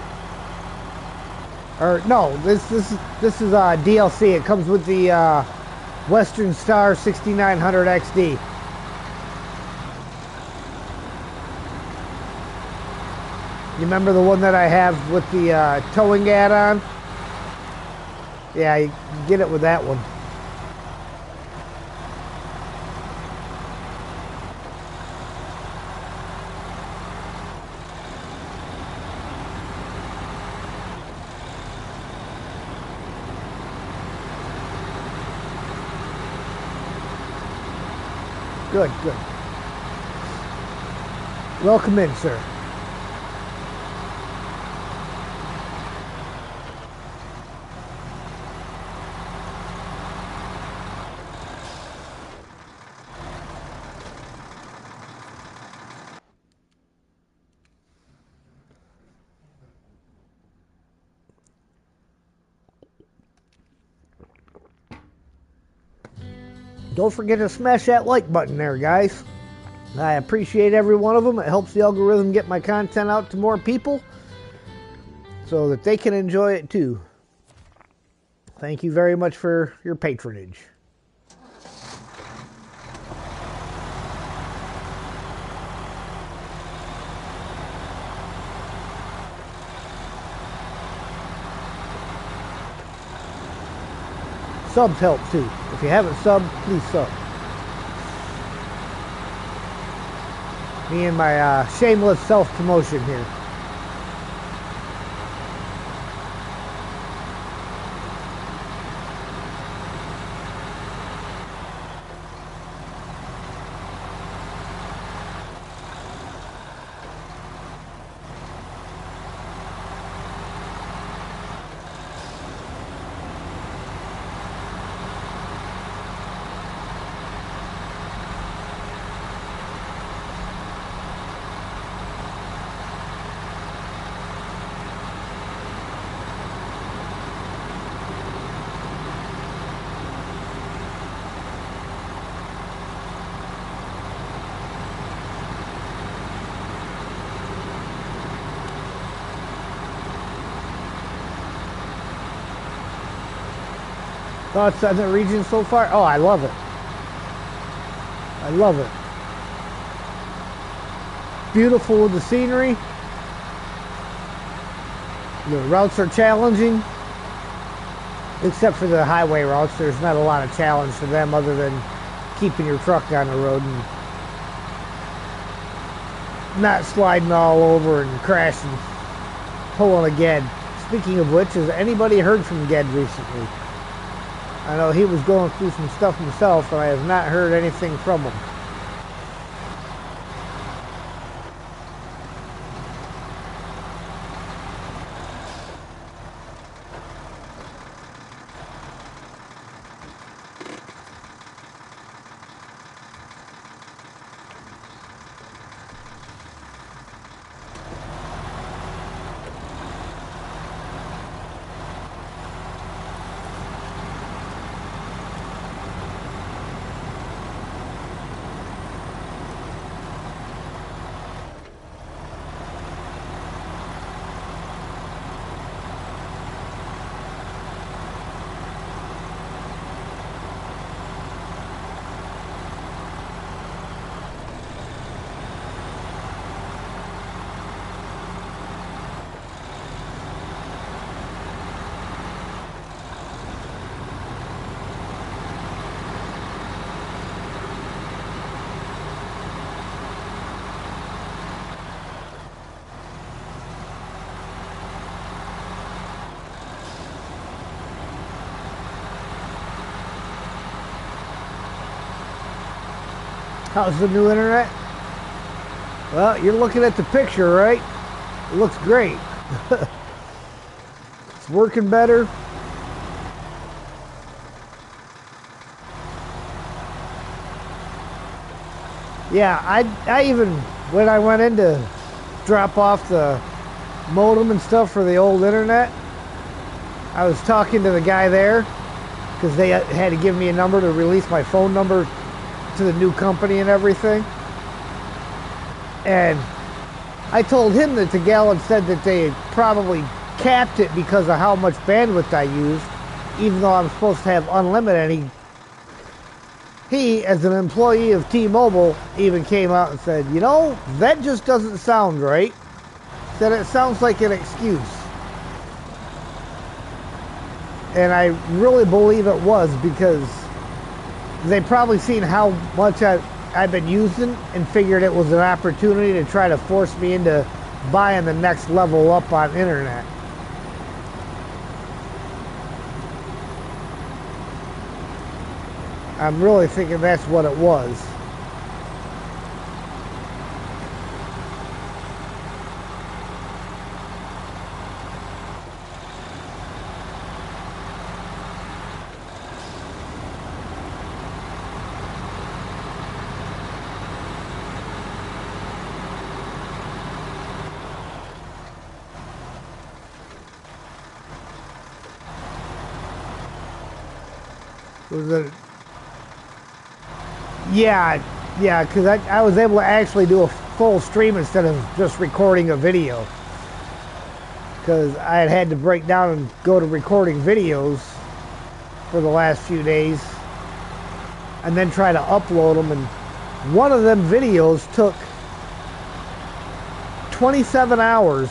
Or no, this is DLC. It comes with the Western Star 6900 XD. You remember the one that I have with the towing add-on? Yeah, you get it with that one. Good, good. Welcome in, sir. Don't forget to smash that like button there, guys. I appreciate every one of them. It helps the algorithm get my content out to more people so that they can enjoy it too. Thank you very much for your patronage. Subs help too. If you haven't subbed, please sub. Me and my shameless self-promotion here. Thoughts on the region so far? Oh, I love it. I love it. Beautiful with the scenery. The routes are challenging. Except for the highway routes, there's not a lot of challenge for them other than keeping your truck on the road and not sliding all over and crashing, pulling a Ged. Speaking of which, has anybody heard from Ged recently? I know he was going through some stuff himself, and I have not heard anything from him. How's the new internet? Well, you're looking at the picture, right? It looks great. It's working better. Yeah, I even, when I went in to drop off the modem and stuff for the old internet, I was talking to the guy there because they had to give me a number to release my phone number to the new company and everything. And I told him that the gal had said that they had probably capped it because of how much bandwidth I used, even though I'm supposed to have unlimited. And he, as an employee of T-Mobile, even came out and said, you know, that just doesn't sound right. Said it sounds like an excuse. And I really believe it was, because they probably seen how much I've been using and figured it was an opportunity to try to force me into buying the next level up on internet. I'm really thinking that's what it was. Was it? Yeah, because I was able to actually do a full stream instead of just recording a video. Because I had to break down and go to recording videos for the last few days and then try to upload them. And one of them videos took 27 hours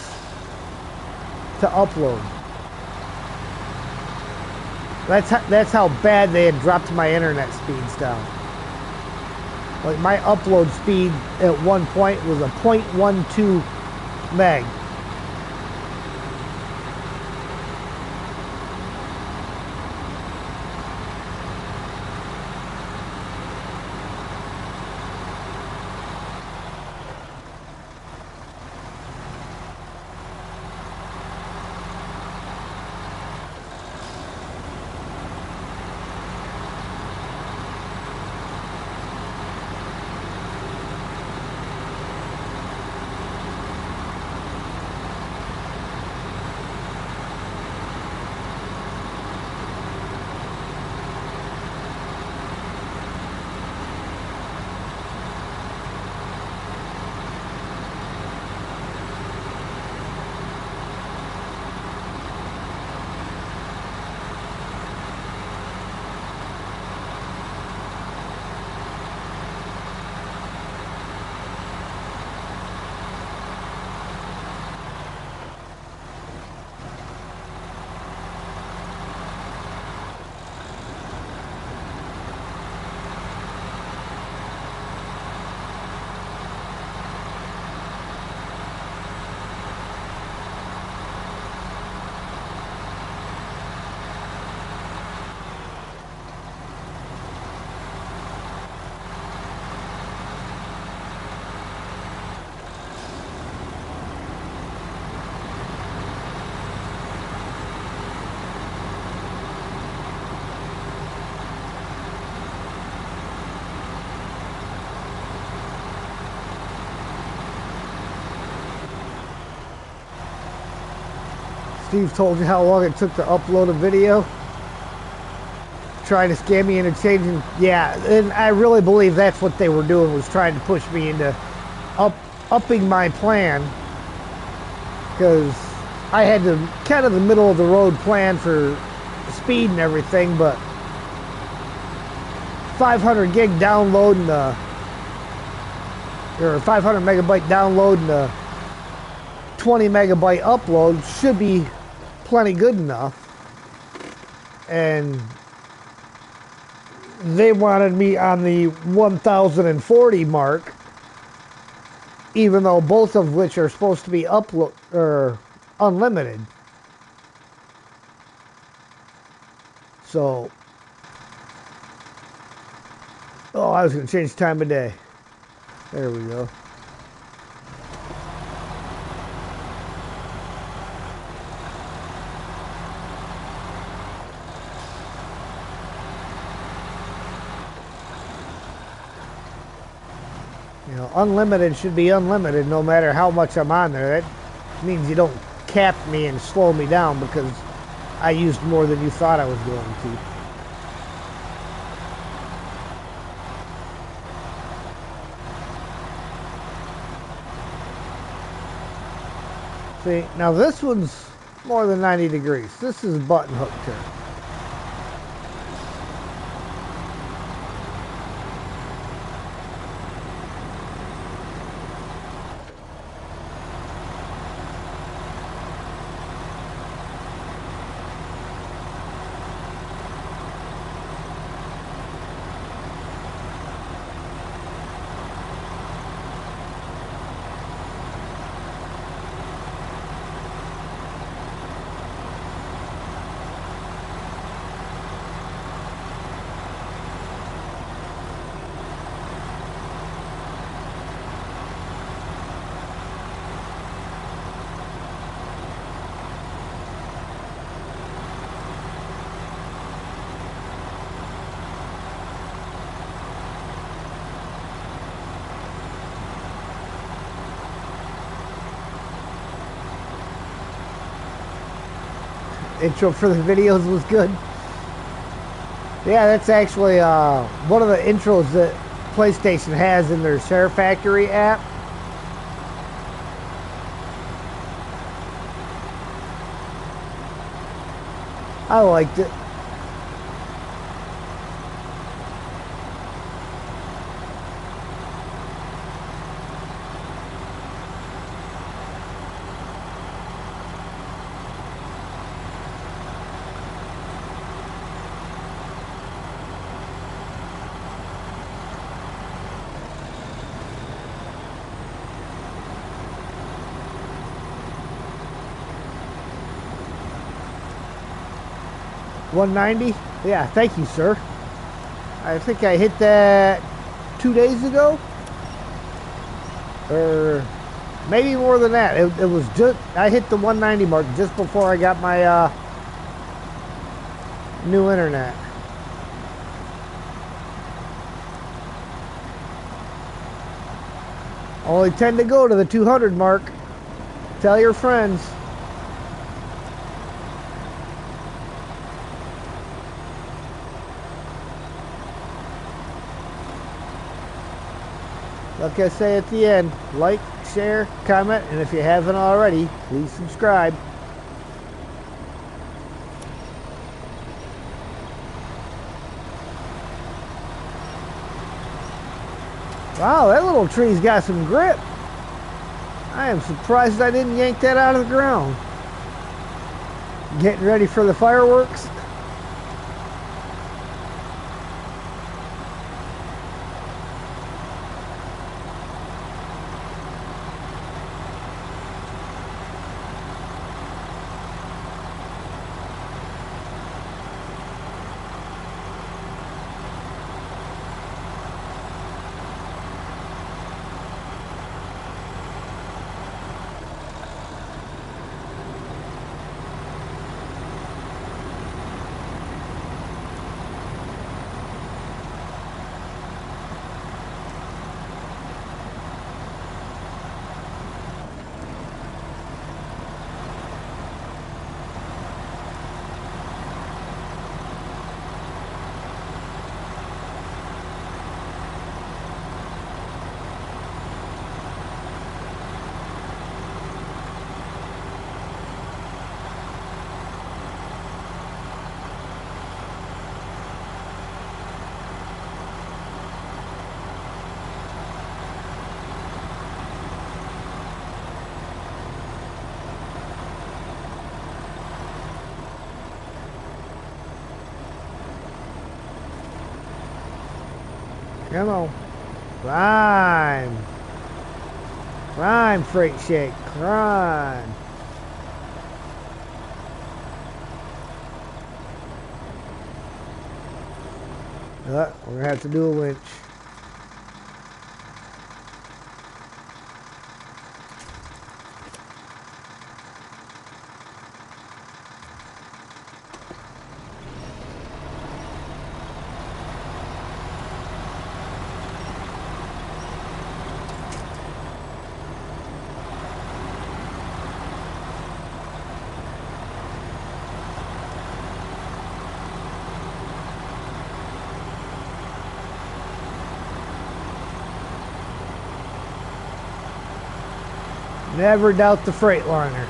to upload. That's how bad they had dropped my internet speeds down. Like my upload speed at one point was a 0.12 meg. Steve told you how long it took to upload a video, trying to scam me into changing. Yeah, and I really believe that's what they were doing, was trying to push me into upping my plan, because I had the kind of the middle of the road plan for speed and everything, but 500 gig download and or 500 megabyte download and a 20 megabyte upload should be plenty good enough. And they wanted me on the 1040 mark, even though both of which are supposed to be upload or unlimited. So, oh, I was going to change time of day. There we go. You know, unlimited should be unlimited no matter how much I'm on there. That means you don't cap me and slow me down because I used more than you thought I was going to. See, now this one's more than 90 degrees. This is button hook turn. Intro for the videos was good. Yeah, that's actually one of the intros that PlayStation has in their Share Factory app. I liked it. $190? Yeah, thank you, sir. I think I hit that 2 days ago, or maybe more than that. It was just, I hit the 190 mark just before I got my new internet. Only 10 to go to the 200 mark. Tell your friends. Like I say at the end, like, share, comment, and if you haven't already, please subscribe. Wow, that little tree's got some grip. I am surprised I didn't yank that out of the ground. Getting ready for the fireworks. Come on. Climb. Climb, Freight Shake. Climb. We're going to have to do a winch. Never doubt the Freightliner.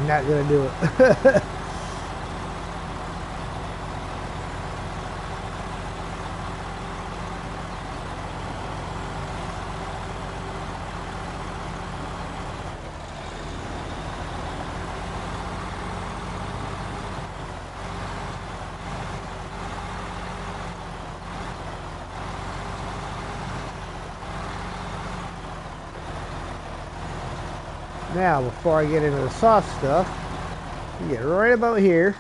Not gonna do it. Now, before I get into the soft stuff, we get right about here.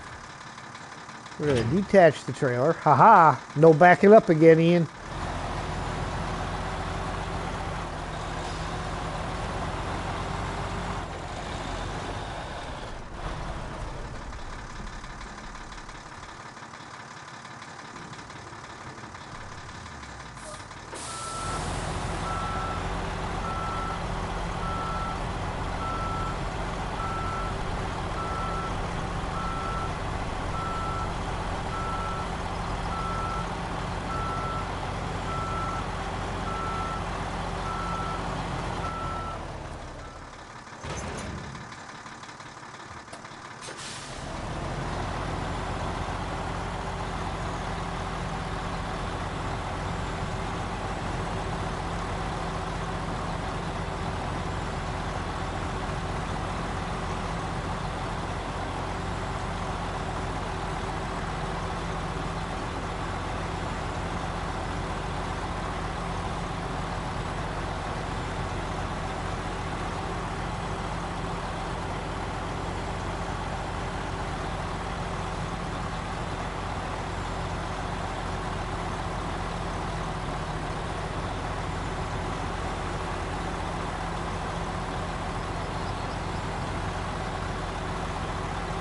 We're going to detach the trailer. Haha! No backing up again, Ian.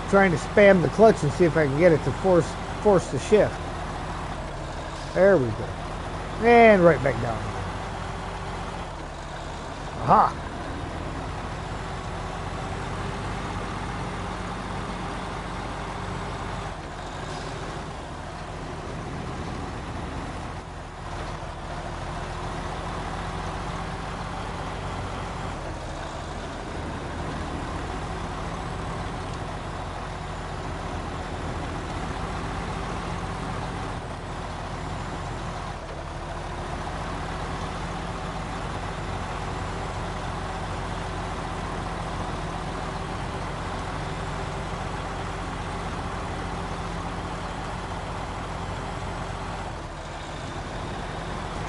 Trying to spam the clutch and see if I can get it to force the shift. There we go. And right back down. Aha!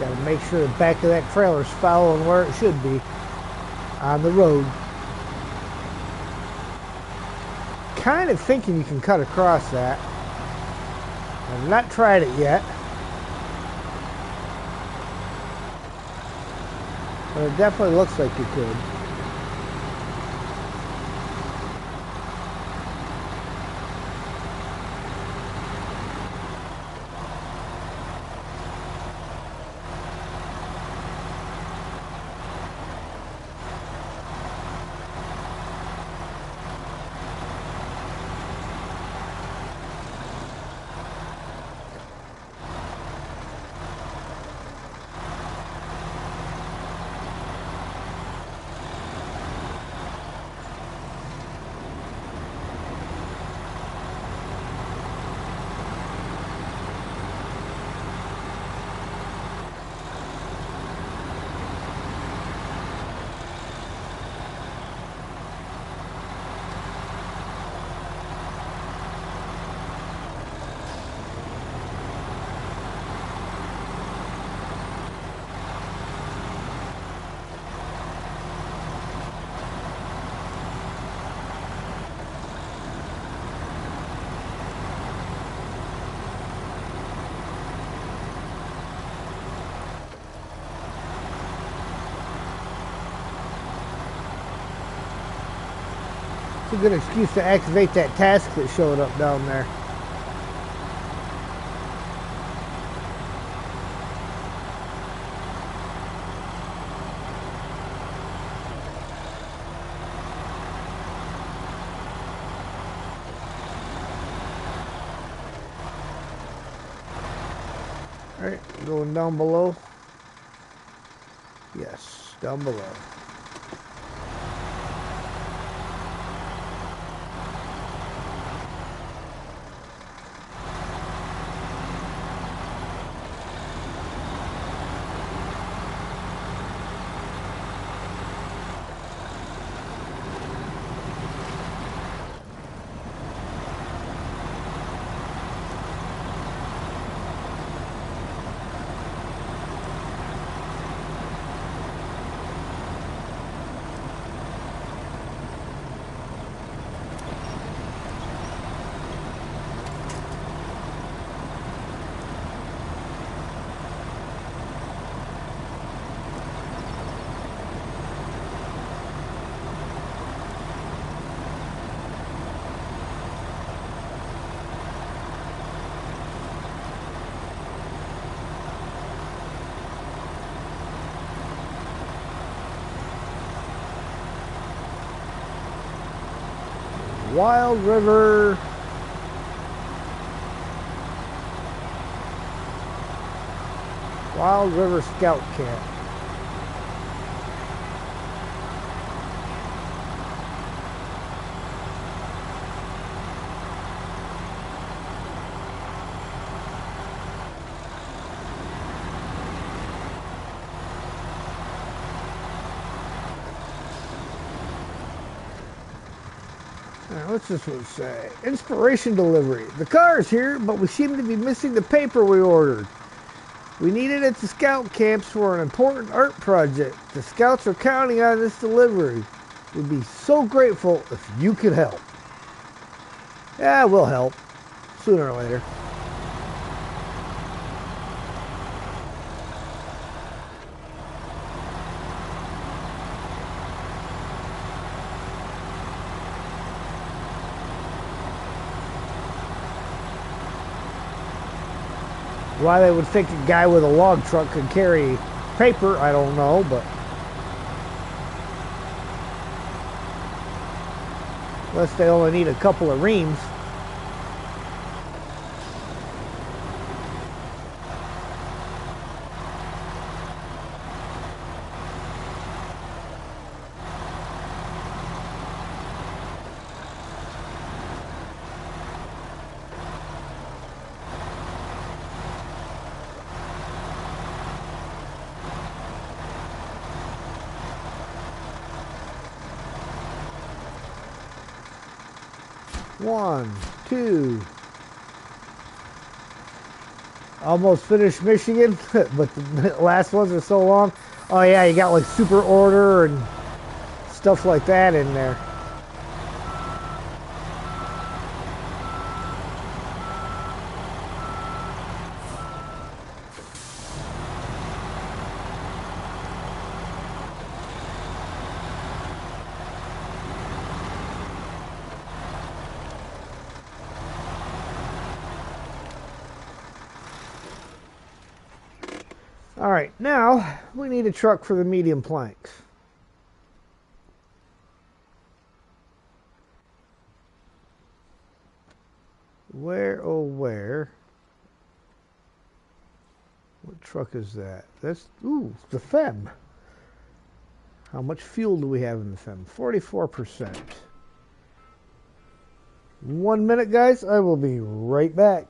Got to make sure the back of that trailer's following where it should be on the road. Kind of thinking you can cut across that. I've not tried it yet, but it definitely looks like you could. a good excuse to activate that task that showed up down there. Alright, going down below. Yes, down below. Wild River. Wild River Scout Camp. Now, what's this one say? Inspiration delivery. The car is here, but we seem to be missing the paper we ordered. We need it at the scout camps for an important art project. The scouts are counting on this delivery. We'd be so grateful if you could help. Yeah, we'll help. Sooner or later. Why they would think a guy with a log truck could carry paper, I don't know, but unless they only need a couple of reams. One, two. Almost finished Michigan, but the last ones are so long. Oh yeah, you got like super order and stuff like that in there. All right, now we need a truck for the medium planks. Where, oh where? What truck is that? That's, ooh, the FEM. How much fuel do we have in the FEM? 44%. 1 minute, guys. I will be right back.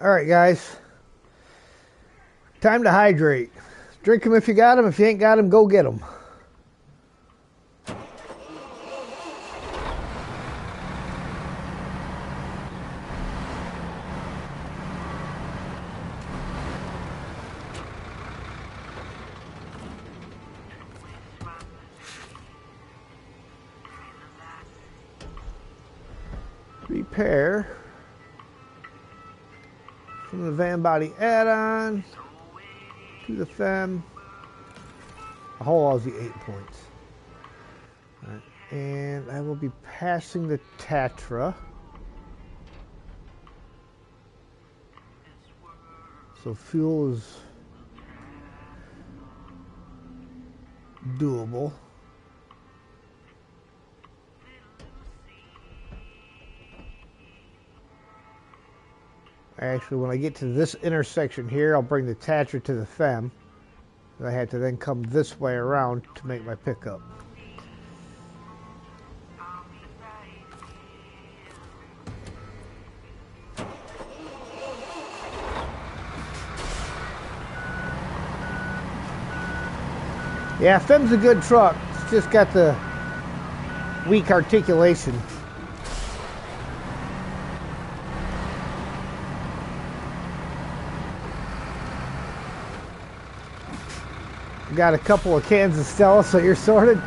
Alright, guys. Time to hydrate. Drink them if you got them. If you ain't got them, go get them. Repair from the van body add-on to the fem. The whole is the 8 points. Right. And I will be passing the Tatra. So fuel is doable. Actually, when I get to this intersection here, I'll bring the Tatra to the fem. I had to then come this way around to make my pickup. Yeah, fem's a good truck. It's just got the weak articulation. Got a couple of cans of Stella, so you're sorted.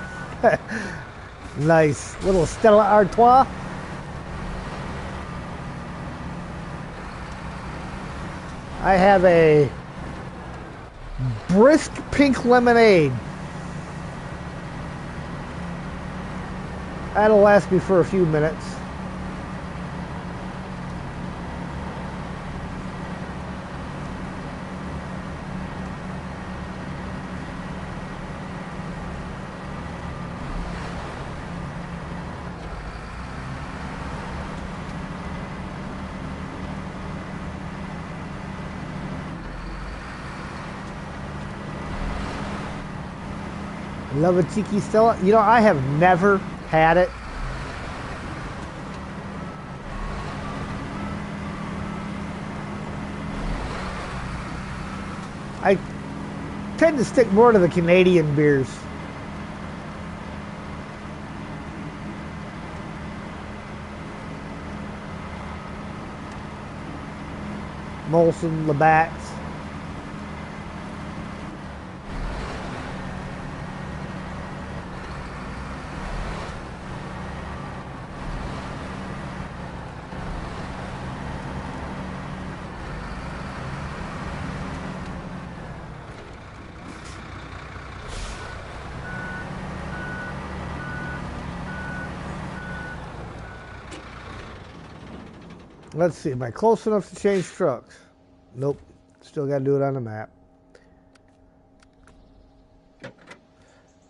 Nice. Little Stella Artois. I have a brisk pink lemonade. That'll last me for a few minutes. Love a Tiki Stella. You know, I have never had it. I tend to stick more to the Canadian beers. Molson, Labatt's. Let's see, am I close enough to change trucks? Nope. Still got to do it on the map.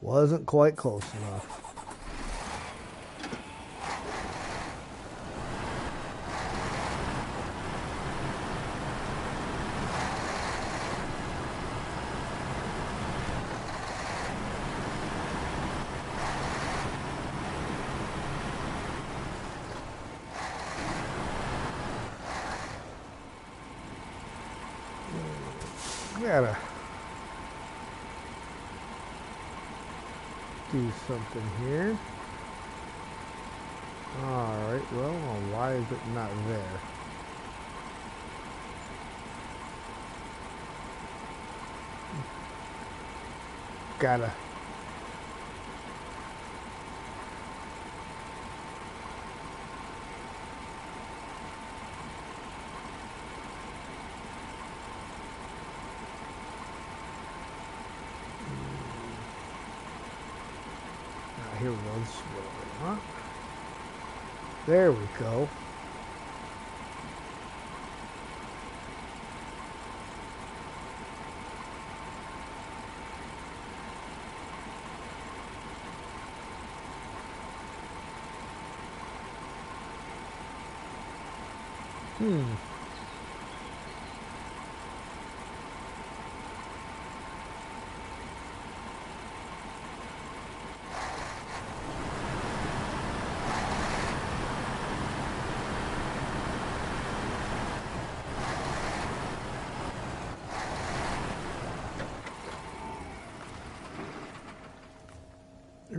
Wasn't quite close enough. Gotta do something here. Alright, well, why is it not there? Gotta. Here we go. Huh? There we go.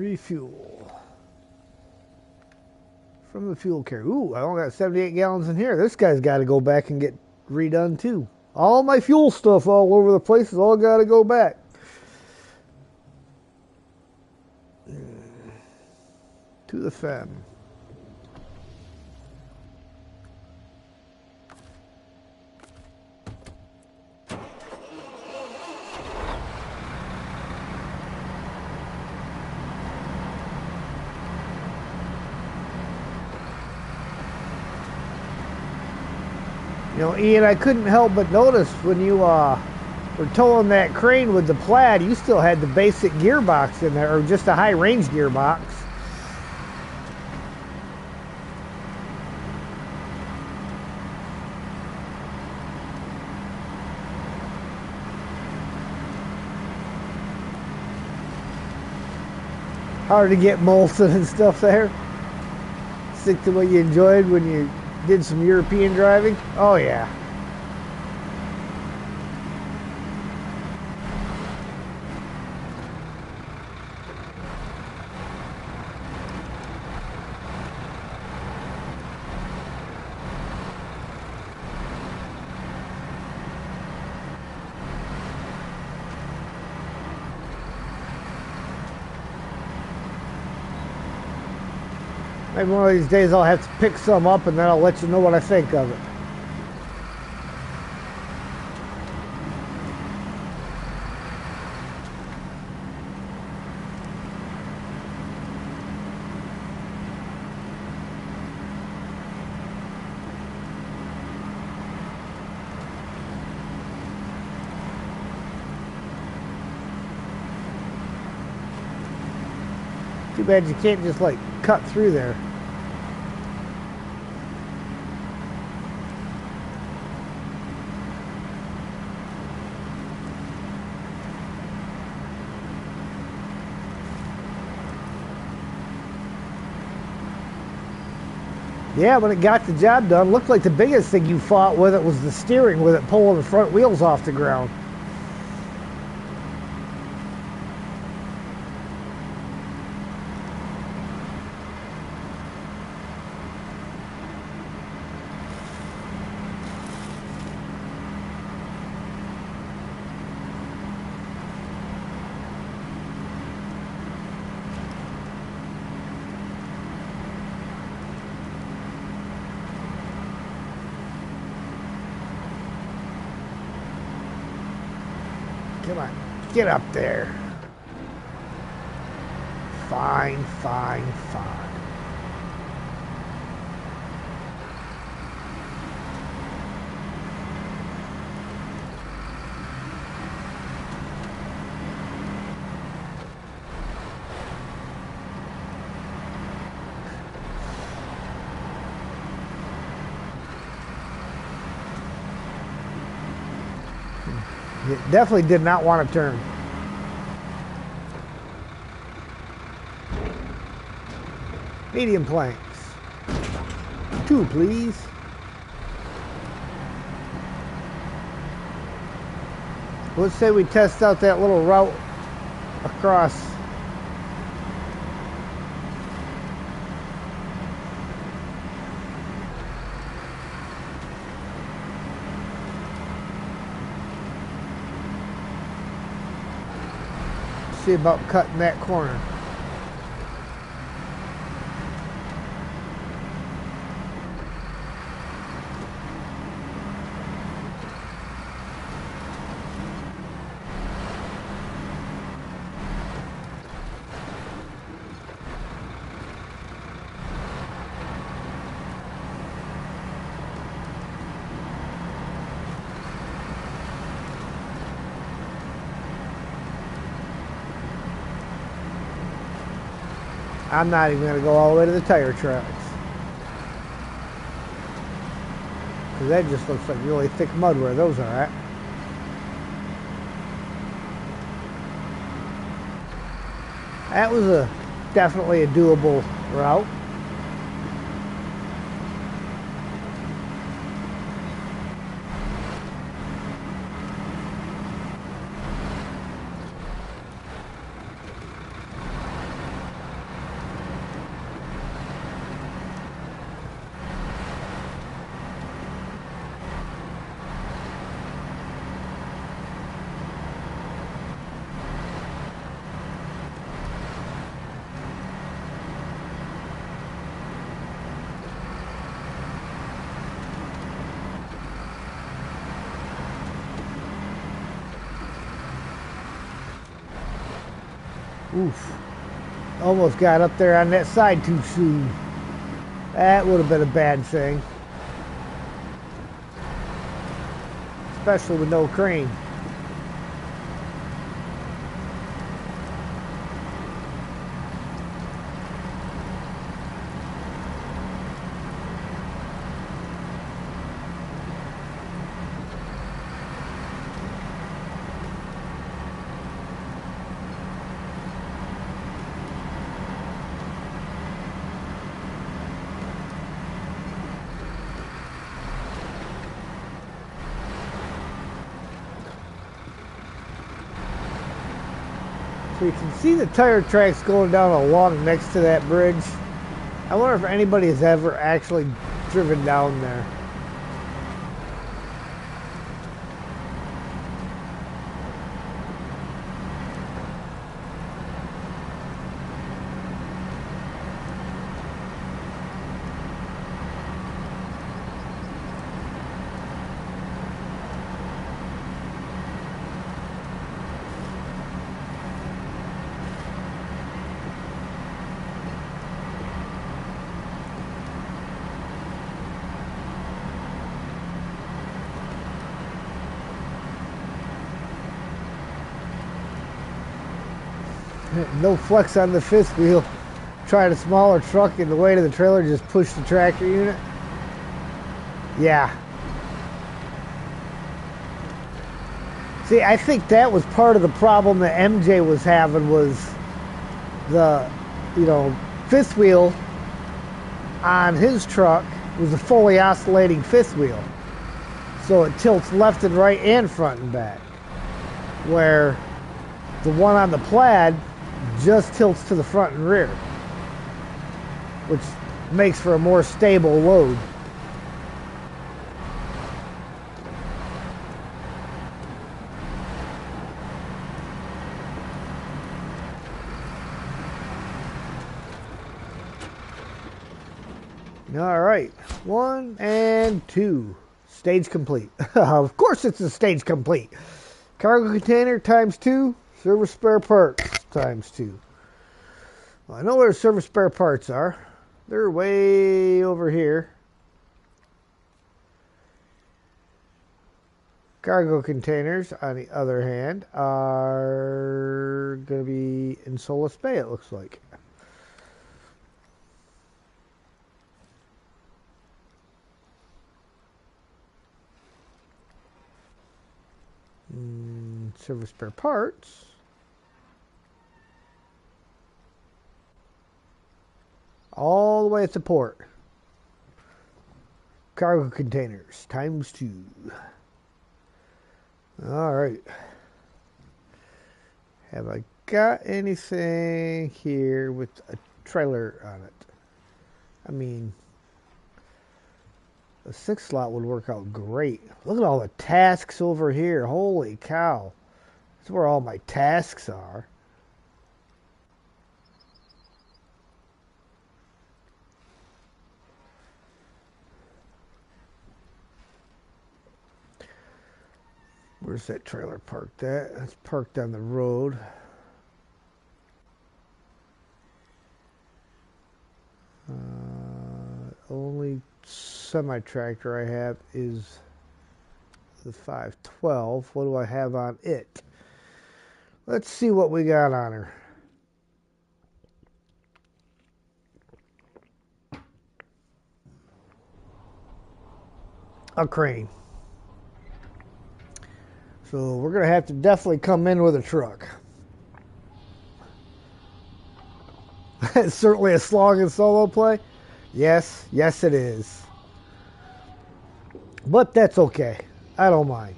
Refuel. From the fuel carrier. Ooh, I only got 78 gallons in here. This guy's got to go back and get redone too. All my fuel stuff all over the place has all got to go back. To the fem. You know, Ian, I couldn't help but notice when you were towing that crane with the plaid, you still had the basic gearbox in there, or just a high-range gearbox. Hard to get Molson and stuff there. Stick to what you enjoyed when you did some European driving. Oh yeah. Maybe one of these days I'll have to pick some up and then I'll let you know what I think of it. Too bad you can't just like cut through there. Yeah, when it got the job done, looked like the biggest thing you fought with it was the steering, with it pulling the front wheels off the ground. Come on, get up there. Fine, fine, fine. It definitely did not want to turn. Medium planks. 2, please. Let's say we test out that little route across. See about cutting that corner. I'm not even going to go all the way to the tire tracks, because that just looks like really thick mud where those are at. That was definitely a doable route. Oof. Almost got up there on that side too soon. That would have been a bad thing. Especially with no crane. So you can see the tire tracks going down along next to that bridge. I wonder if anybody has ever actually driven down there. No flex on the fifth wheel. Tried a smaller truck and the weight of the trailer just pushed the tractor unit. Yeah. See, I think that was part of the problem that MJ was having was the, fifth wheel on his truck was a fully oscillating fifth wheel. So it tilts left and right and front and back. Where the one on the Plaid just tilts to the front and rear, which makes for a more stable load. All right, 1 and 2. Stage complete. Of course it's a stage complete. Cargo container times 2. Service spare parts times 2. Well, I know where the service spare parts are. They're way over here. Cargo containers, on the other hand, are going to be in Solus Bay, it looks like. Service spare parts. All the way at the port. Cargo containers times 2. All right. Have I got anything here with a trailer on it? I mean, a 6 slot would work out great. Look at all the tasks over here. Holy cow. That's where all my tasks are. Where's that trailer parked at? It's parked on the road. Only semi-tractor I have is the 512. What do I have on it? Let's see what we got on her. A crane. So we're going to have to definitely come in with a truck. It's certainly a slog and solo play. Yes, it is. But that's okay. I don't mind.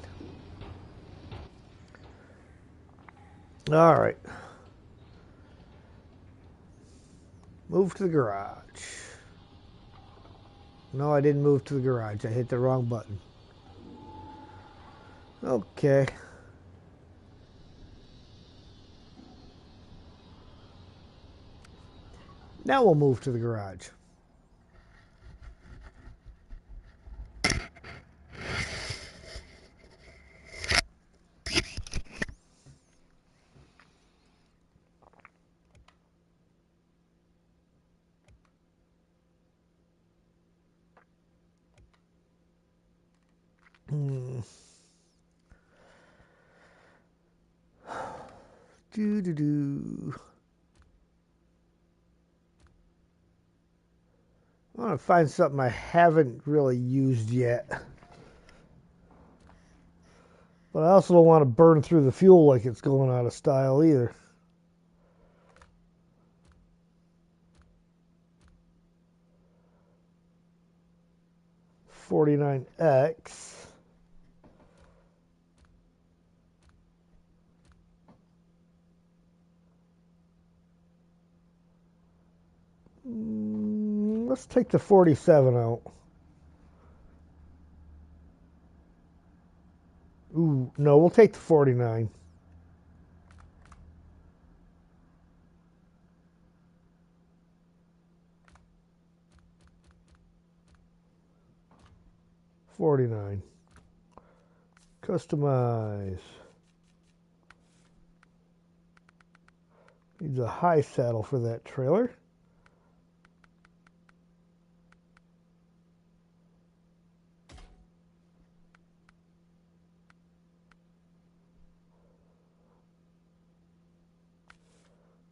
All right. Move to the garage. No, I didn't move to the garage. I hit the wrong button. Okay. Now we'll move to the garage. Do. I want to find something I haven't really used yet. But I also don't want to burn through the fuel like it's going out of style either. $49X. Let's take the 47 out. Ooh, no, we'll take the 49. $49. Customize. Needs a high saddle for that trailer.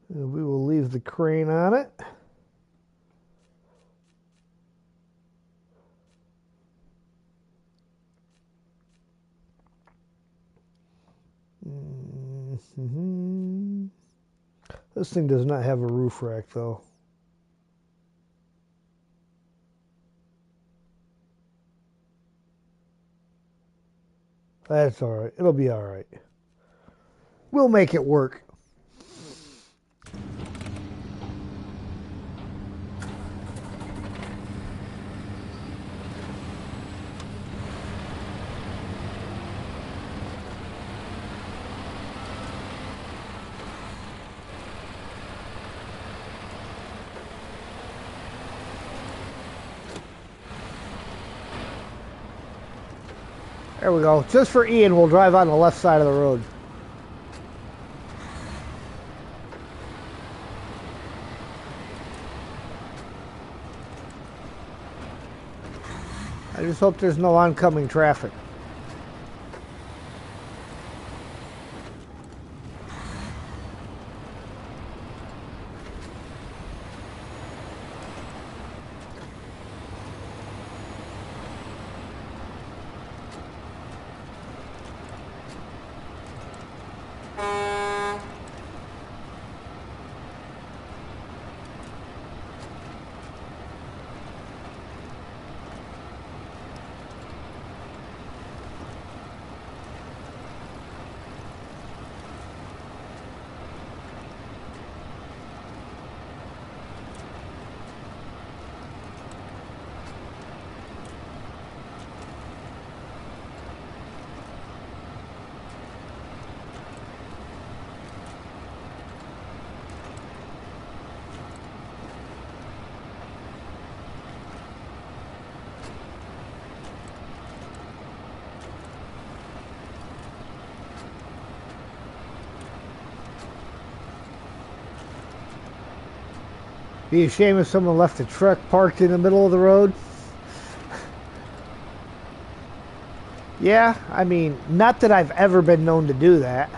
And we will leave the crane on it. This thing does not have a roof rack though. That's alright. It'll be alright. We'll make it work. There we go. Just for Ian, we'll drive on the left side of the road. I just hope there's no oncoming traffic. Be a shame if someone left a truck parked in the middle of the road. Yeah, I mean, not that I've ever been known to do that.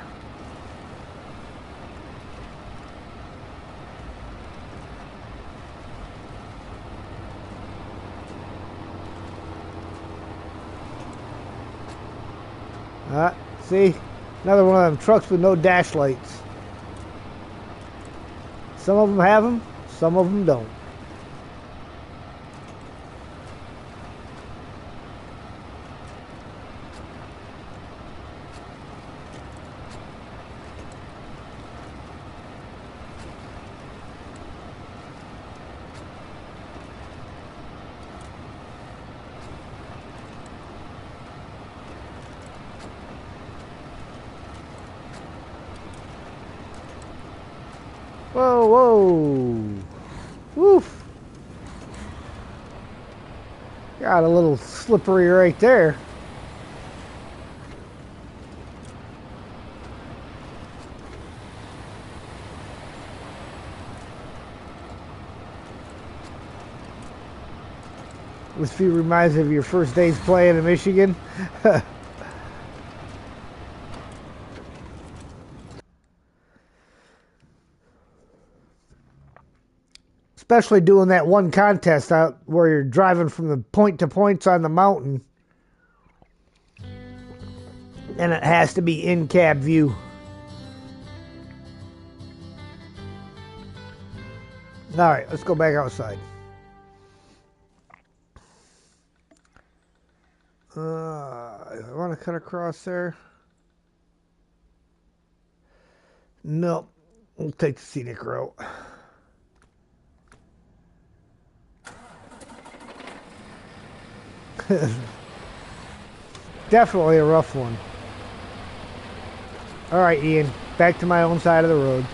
See? Another one of them trucks with no dash lights. Some of them have them, some of them don't. Whoa, whoa. Woof. Got a little slippery right there. This few reminds me of your first days playing in Michigan. Especially doing that one contest out where you're driving from the point to points on the mountain. And it has to be in cab view. Alright, let's go back outside. I want to cut across there. Nope. We'll take the scenic route. Definitely a rough one. Alright, Ian. Back to my own side of the road.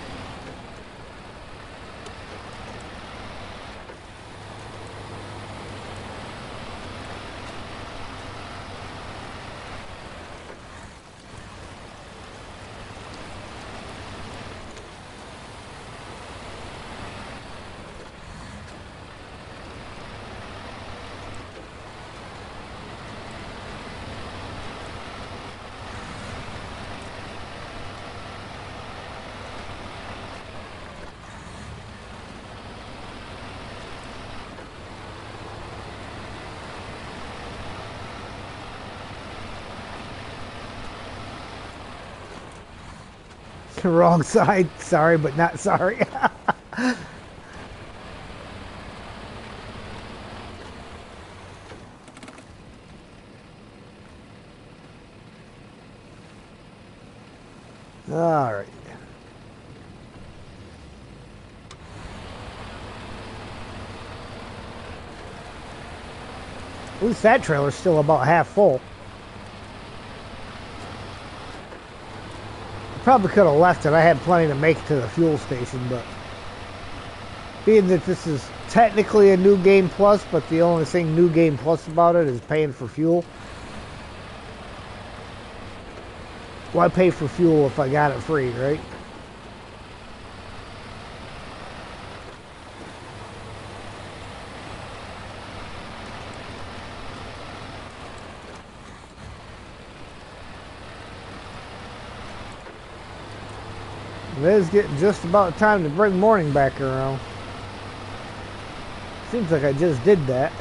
Wrong side. Sorry, but not sorry. All right. At least that trailer's still about half full. Probably could have left it. I had plenty to make it to the fuel station, but being that this is technically a new game plus, but the only thing new game plus about it is paying for fuel. Why pay for fuel if I got it free, right? It is getting just about time to bring morning back around. Seems like I just did that.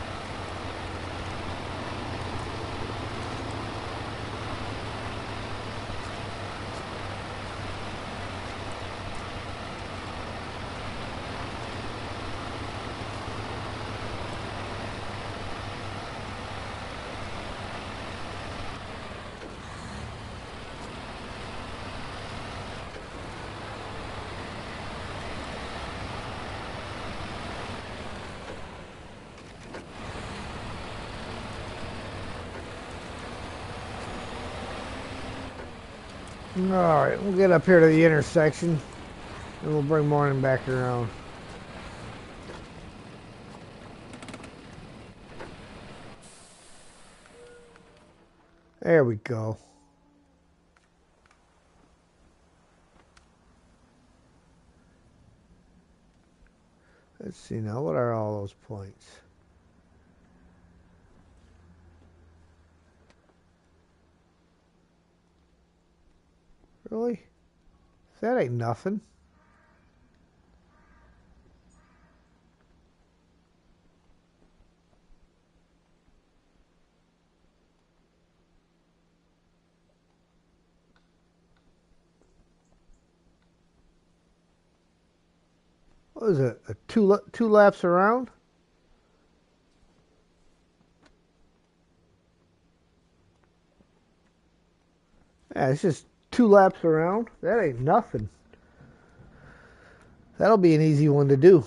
Alright, we'll get up here to the intersection and we'll bring morning back around. There we go. Let's see now, what are all those points? Really? That ain't nothing. What is it? Two laps around? Yeah, it's just 2 laps around. That ain't nothing. That'll be an easy one to do.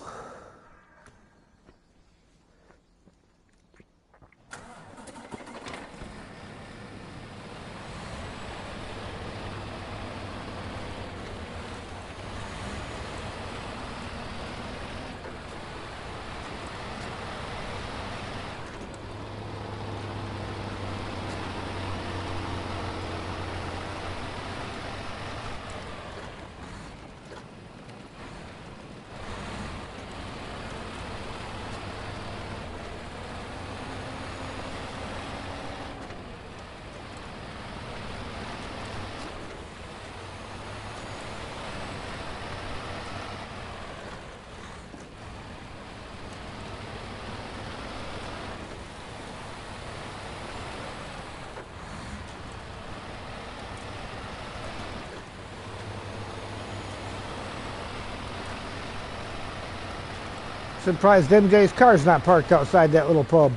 Surprised MJ's car's not parked outside that little pub.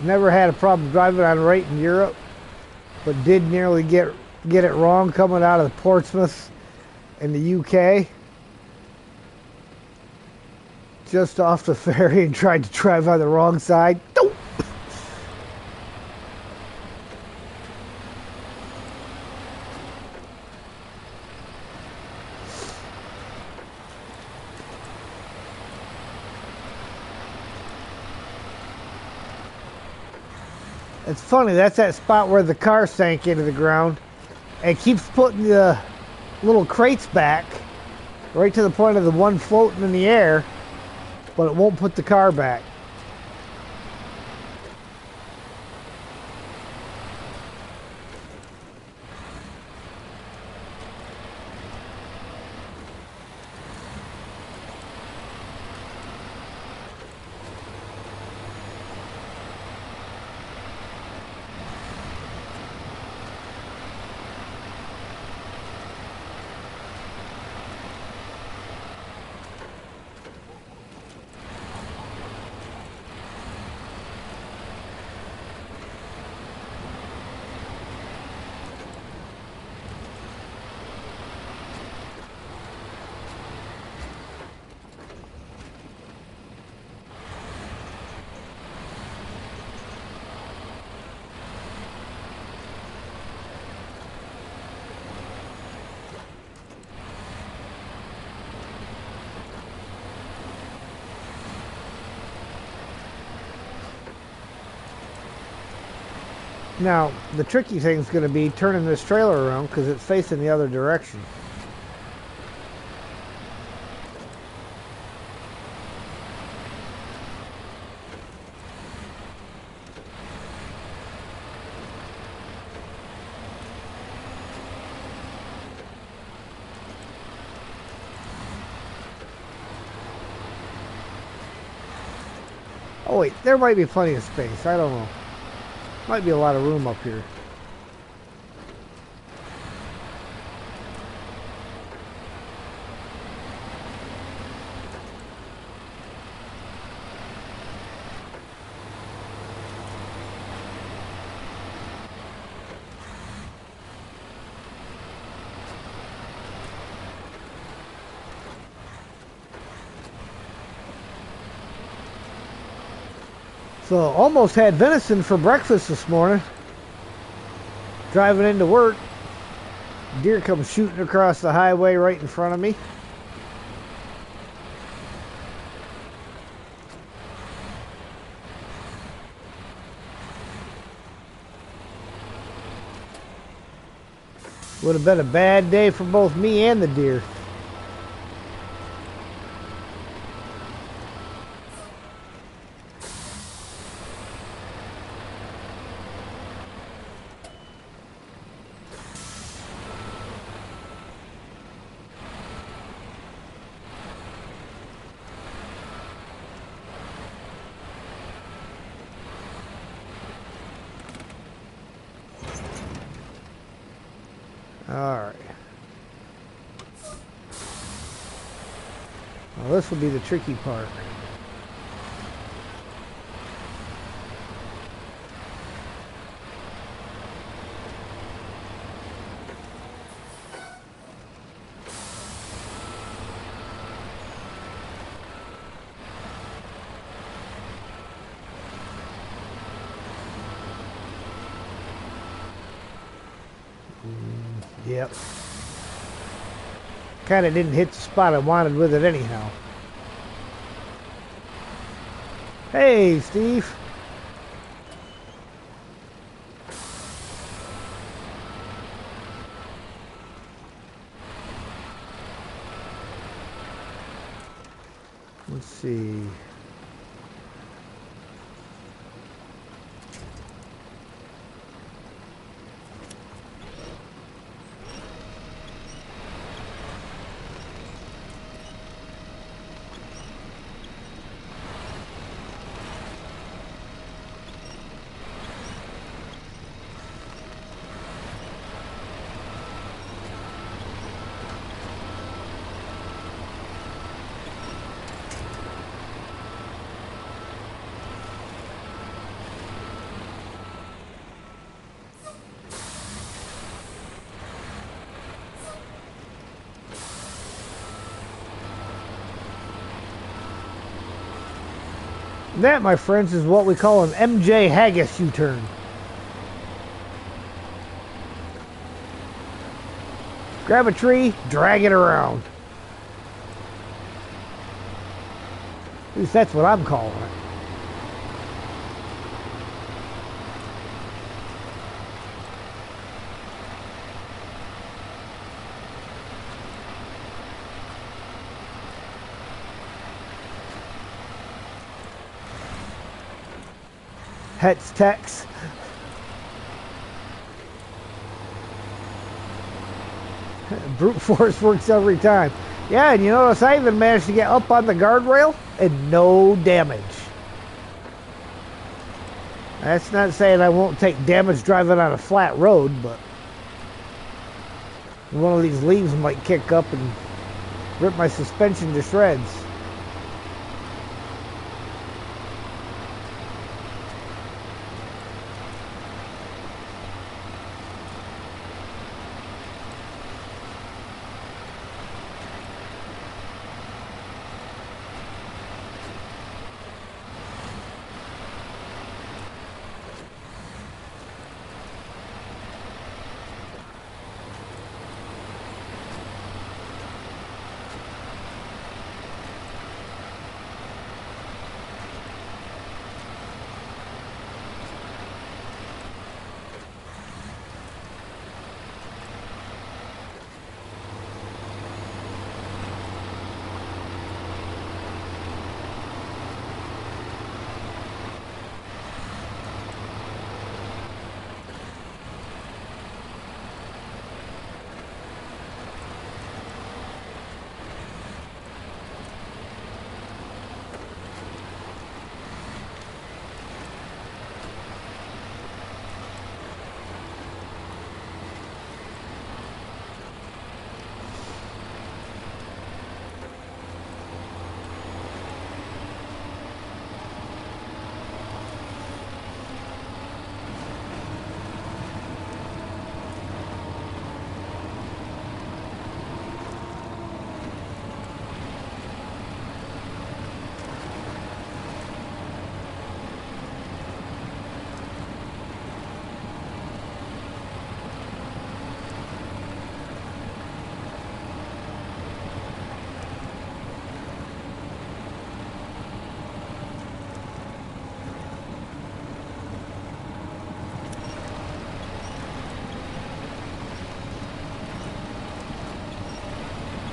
Never had a problem driving on right in Europe, but did nearly get it wrong coming out of Portsmouth in the UK. Just off the ferry and tried to drive on the wrong side. Nope. It's funny, that's that spot where the car sank into the ground. It keeps putting the little crates back right to the point of the one floating in the air, but it won't put the car back. Now, the tricky thing is going to be turning this trailer around because it's facing the other direction. Oh wait, there might be plenty of space. I don't know. Might be a lot of room up here. So almost had venison for breakfast this morning. Driving into work, deer comes shooting across the highway right in front of me. Would have been a bad day for both me and the deer. Alright. Well, this will be the tricky part. Yep. Kind of didn't hit the spot I wanted with it anyhow. Hey, Steve. Let's see. That, my friends, is what we call an MJ Haggis U-turn. Grab a tree, drag it around. At least that's what I'm calling it. Het's Tex. Brute force works every time. Yeah, and you notice I even managed to get up on the guardrail and no damage. That's not saying I won't take damage driving on a flat road, but one of these leaves might kick up and rip my suspension to shreds.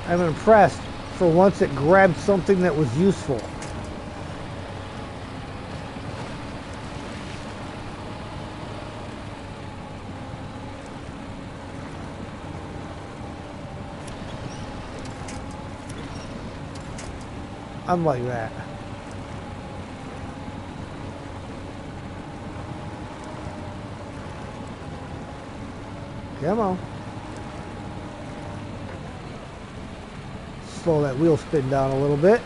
I'm impressed. For once it grabbed something that was useful. I'm like that. Come on. Slow that wheel spin down a little bit.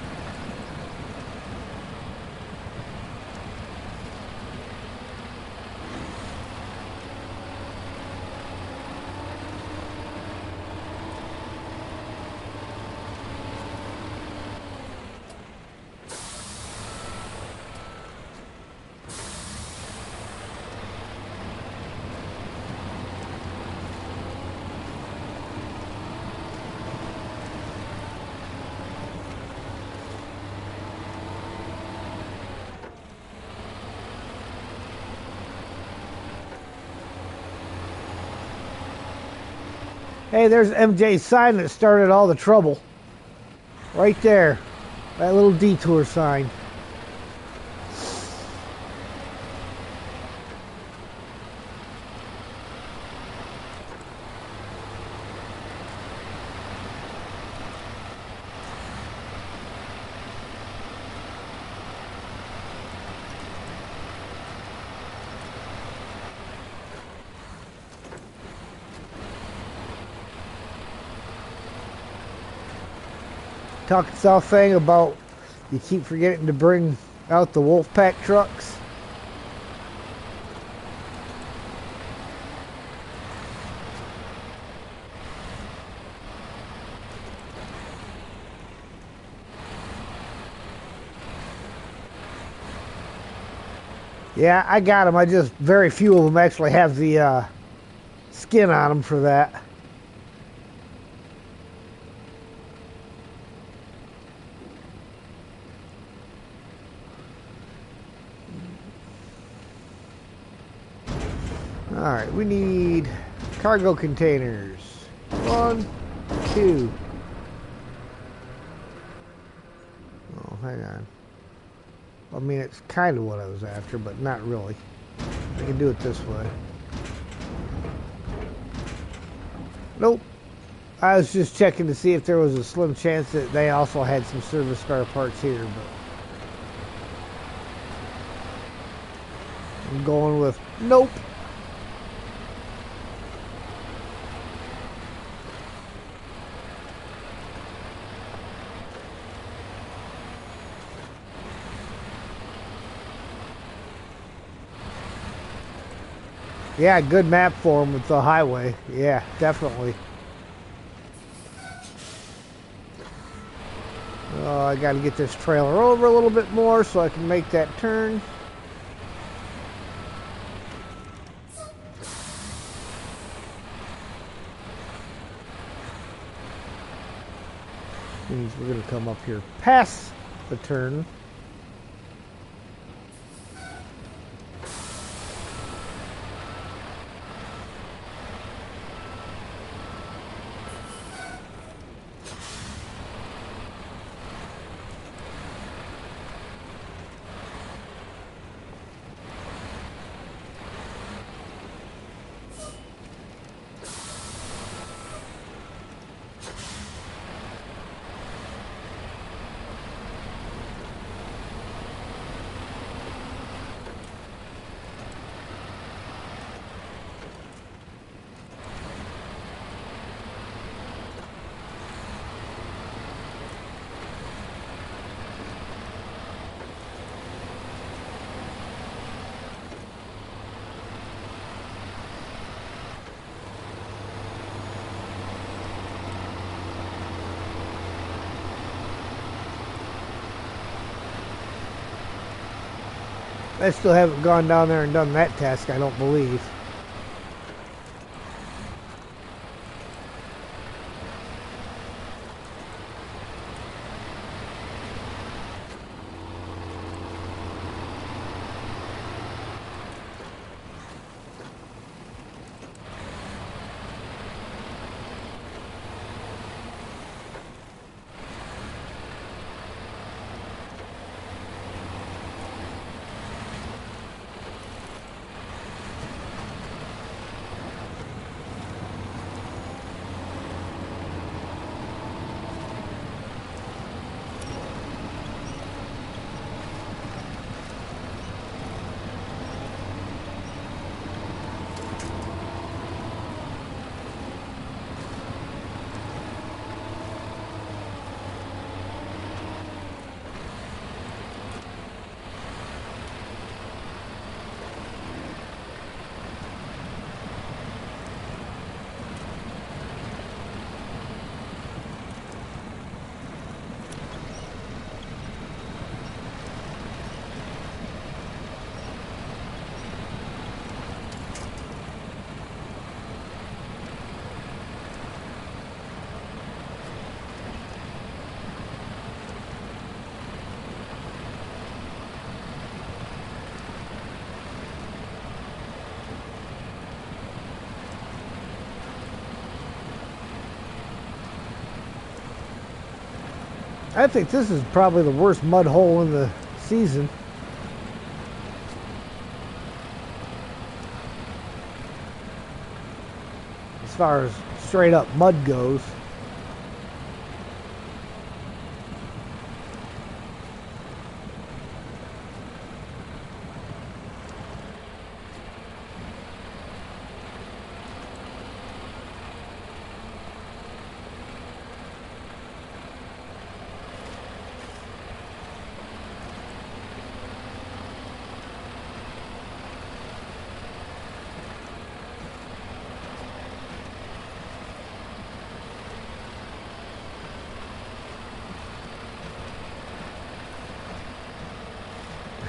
Hey, there's MJ's sign that started all the trouble. Right there. That little detour sign. Talking South thing about you keep forgetting to bring out the Wolfpack trucks. Yeah, I got them. I just, very few of them actually have the skin on them for that. Alright, we need cargo containers. 1, 2. Oh, hang on. I mean, it's kind of what I was after, but not really. I can do it this way. Nope. I was just checking to see if there was a slim chance that they also had some service spare parts here, but I'm going with nope. Yeah, good map for them with the highway. Yeah, definitely. Oh, I got to get this trailer over a little bit more so I can make that turn. Means we're going to come up here past the turn. I still haven't gone down there and done that task, I don't believe. I think this is probably the worst mud hole in the season. As far as straight up mud goes.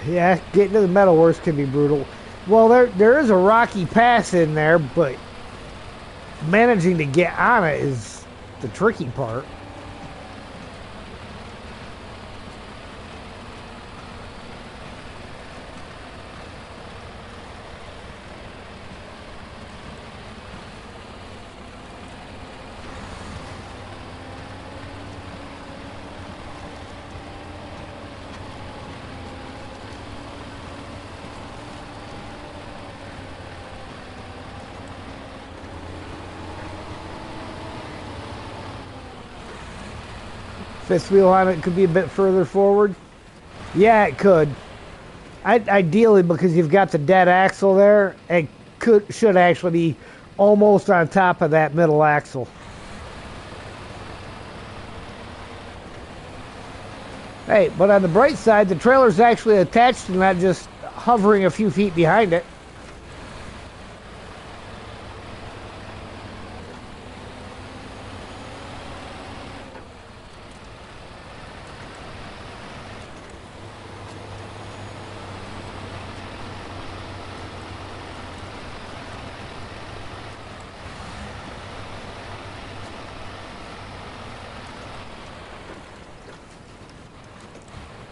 Yeah, getting to the metalworks can be brutal. Well, there is a rocky pass in there, but managing to get on it is the tricky part. Fifth wheel on it could be a bit further forward. Yeah, it could. Ideally, because you've got the dead axle there, it should actually be almost on top of that middle axle. Hey, but on the bright side, the trailer's actually attached and not just hovering a few feet behind it.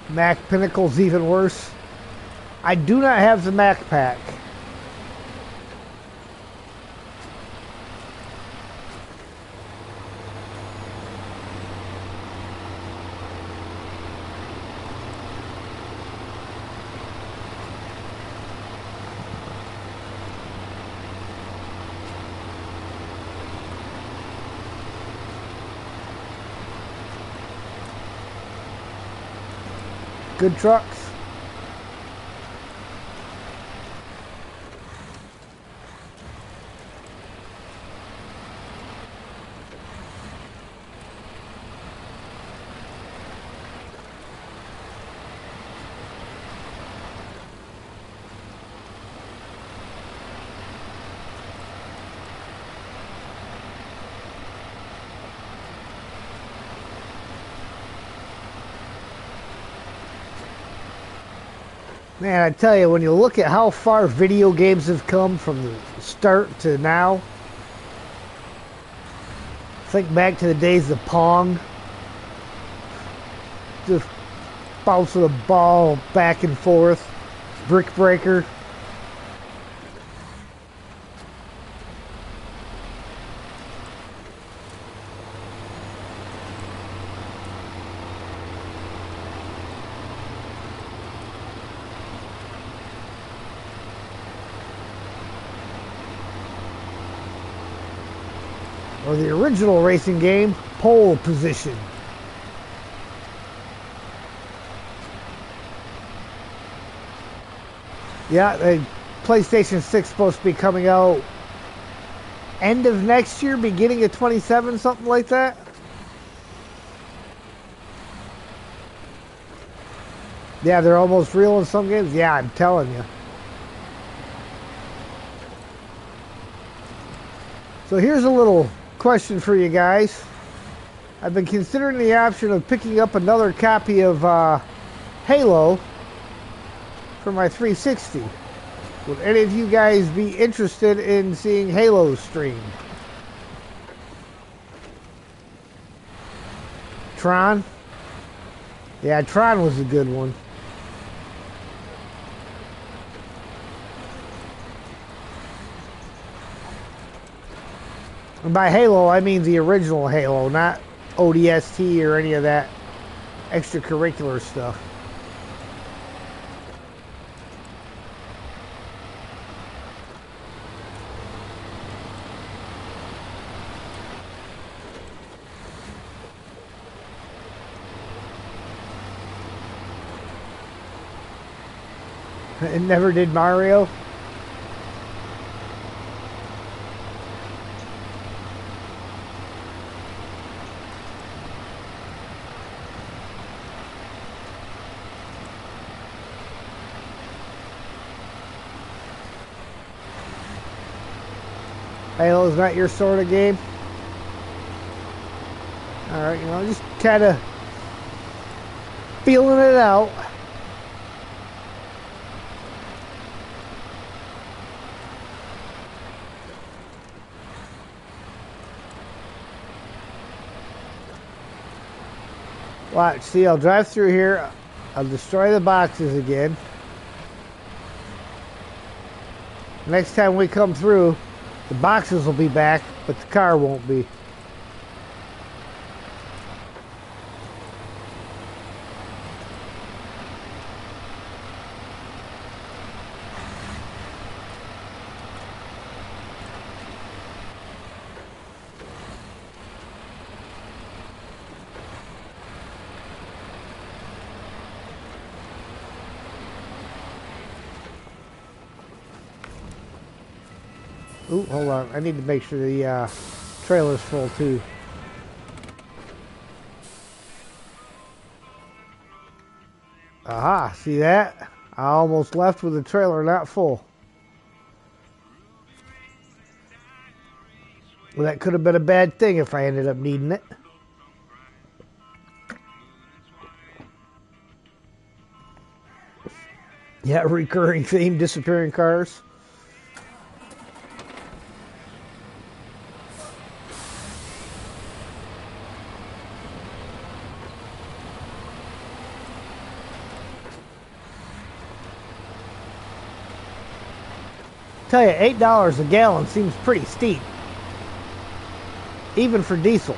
Mac Pinnacle's even worse. I do not have the Mac Pack. Good trucks. Man, I tell you, when you look at how far video games have come from the start to now, think back to the days of Pong. Just bouncing a ball back and forth. Brick Breaker. Or the original racing game, Pole Position. Yeah, the PlayStation 6 supposed to be coming out end of next year, beginning of 27, something like that. Yeah, they're almost real in some games. Yeah, I'm telling you. So here's a little question for you guys. I've been considering the option of picking up another copy of Halo for my 360. Would any of you guys be interested in seeing Halo stream? Tron? Yeah, Tron was a good one. And by Halo, I mean the original Halo, not ODST or any of that extracurricular stuff. It never did Mario. Halo's not your sort of game? Alright, just kind of feeling it out. Watch, see, I'll drive through here. I'll destroy the boxes again. Next time we come through, the boxes will be back, but the car won't be. Ooh, hold on. I need to make sure the trailer's full too. Aha, see that? I almost left with the trailer not full. Well, that could have been a bad thing if I ended up needing it. Yeah, recurring theme, disappearing cars. Tell you, $8 a gallon seems pretty steep, even for diesel.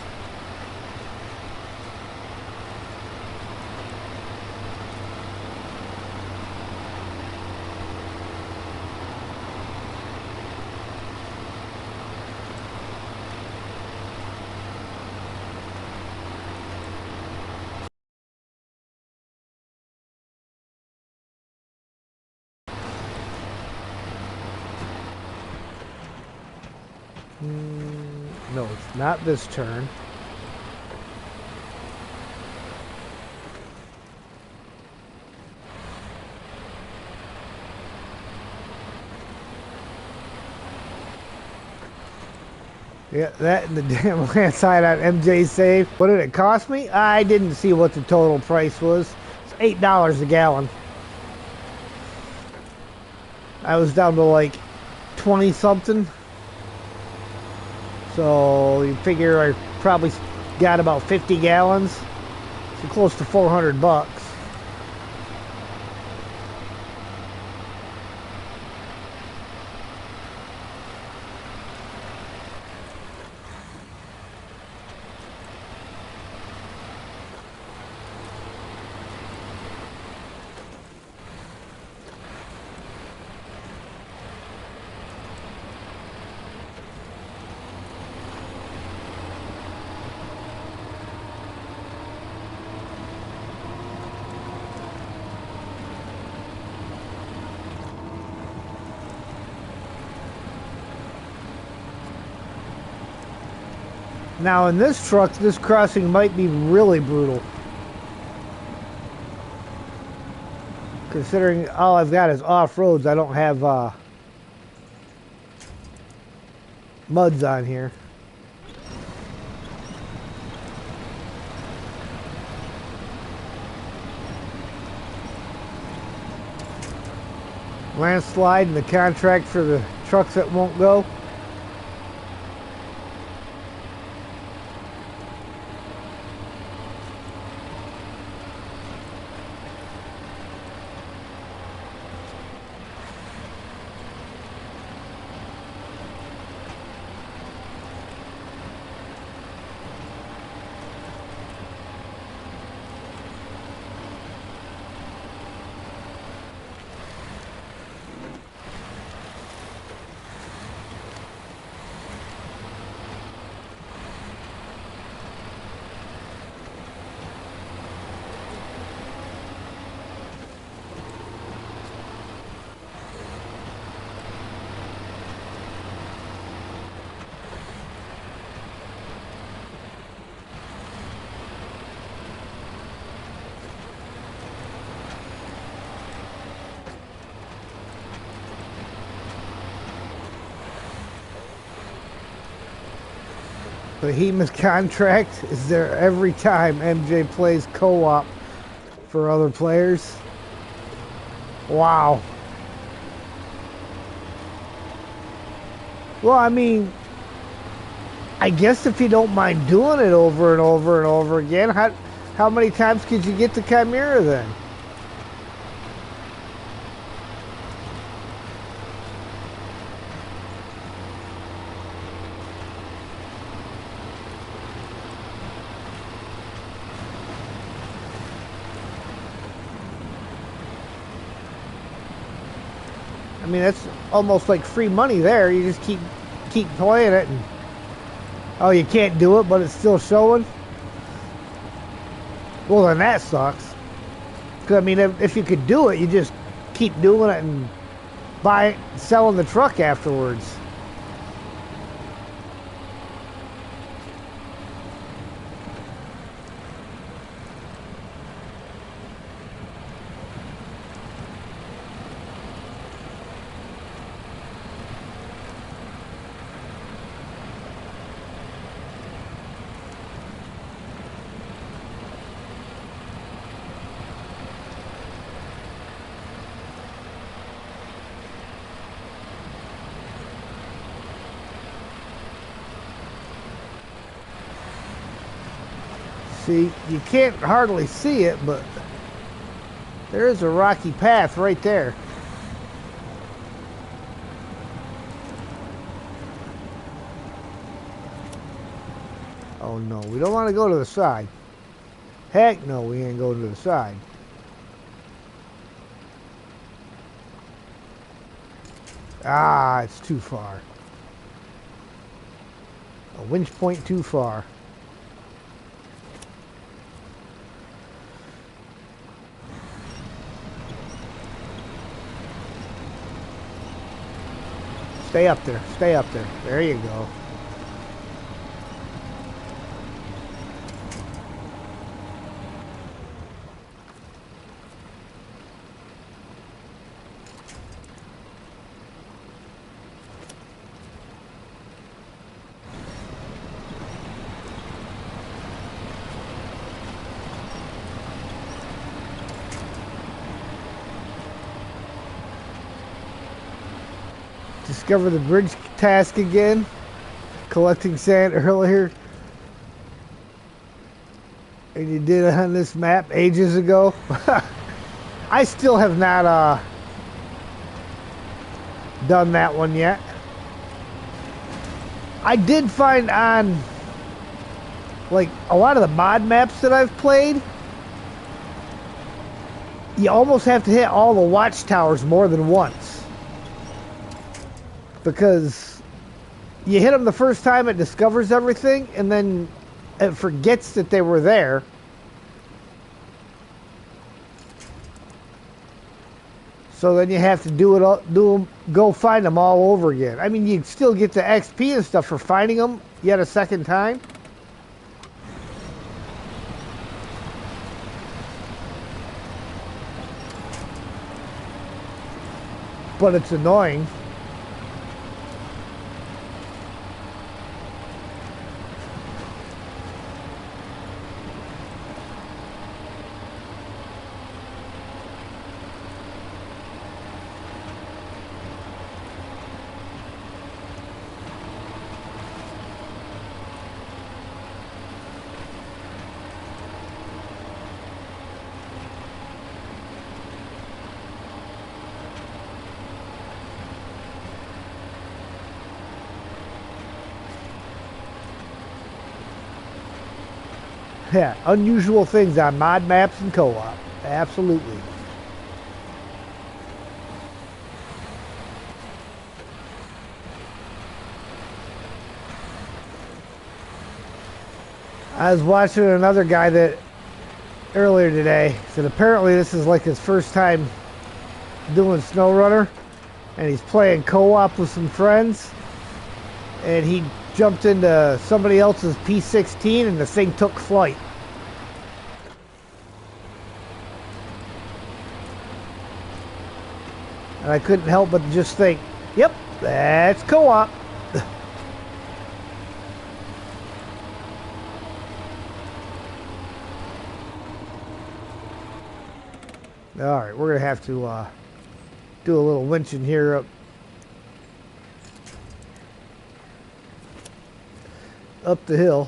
No, it's not this turn. Yeah, that and the damn landslide on MJ's save. What did it cost me? I didn't see what the total price was. It's $8 a gallon. I was down to like 20 something. So you figure I probably got about 50 gallons. So close to 400 bucks. Now in this truck, this crossing might be really brutal. Considering all I've got is off-roads, I don't have muds on here. Landslide and the contract for the trucks that won't go. Behemoth contract is there every time MJ plays co-op for other players. Wow. Well, I mean, I guess if you don't mind doing it over and over and over again, how How many times could you get the Chimera then? I mean, that's almost like free money there. You just keep playing it, and oh, you can't do it, but it's still showing. Well, then that sucks. Cause I mean, if you could do it, you just keep doing it and selling the truck afterwards. See, you can't hardly see it, but there is a rocky path right there. Oh no, we don't want to go to the side. Heck no, we ain't going to the side. Ah, it's too far. A winch point too far. Stay up there. Stay up there. There you go. Discover the bridge task again. Collecting sand earlier. And you did it on this map ages ago. I still have not done that one yet. I did find on like a lot of the mod maps that I've played, you almost have to hit all the watchtowers more than once. Because you hit them the first time, it discovers everything, and then it forgets that they were there. So then you have to go find them all over again. I mean, you still get the XP and stuff for finding them yet a second time. But it's annoying. Yeah, unusual things on mod maps and co-op. Absolutely. I was watching another guy that earlier today said apparently this is like his first time doing Snowrunner, and he's playing co-op with some friends, and he jumped into somebody else's P16 and the thing took flight. And I couldn't help but just think, yep, that's co-op. Alright, we're going to have to do a little winching here up the hill.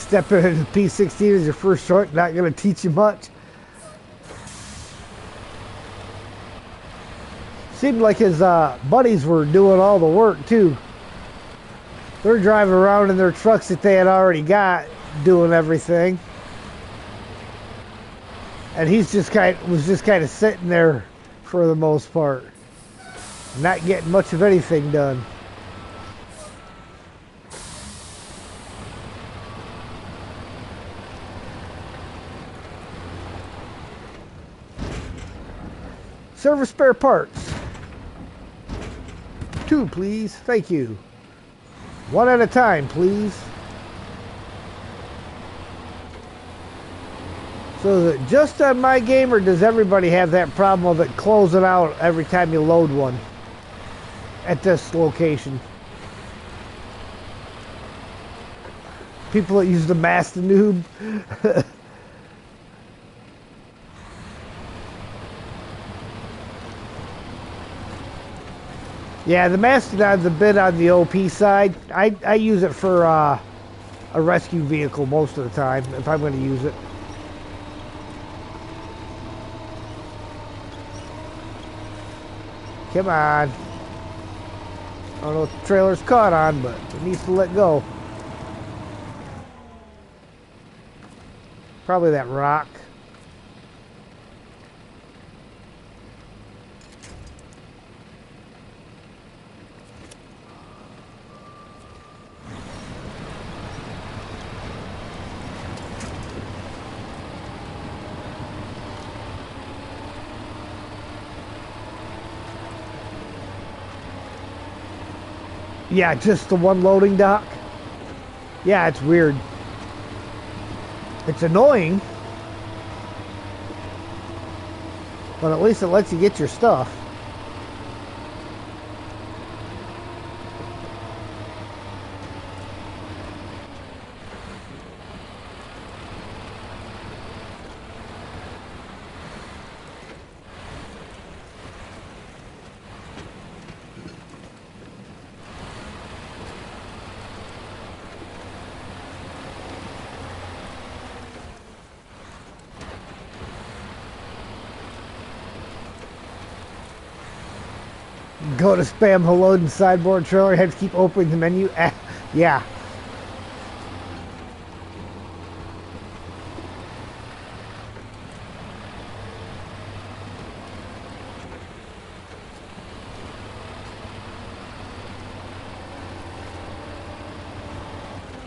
step into the P16 as your first truck, not going to teach you much. Seemed like his buddies were doing all the work too. They're driving around in their trucks that they had already got, doing everything, and he's just was just kind of sitting there for the most part, not getting much of anything done. Service spare parts. 2, please. Thank you. 1 at a time, please. So is it just on my game, or does everybody have that problem of it closing out every time you load one at this location? People that use the Mastodoob. Yeah, the Mastodon's a bit on the OP side. I use it for a rescue vehicle most of the time, if I'm going to use it. Come on. I don't know what the trailer's caught on, but it needs to let go. Probably that rock. Yeah, just the one loading dock. Yeah, it's weird. It's annoying, but at least it lets you get your stuff. Go to spam the loading sideboard trailer, have to keep opening the menu. Yeah.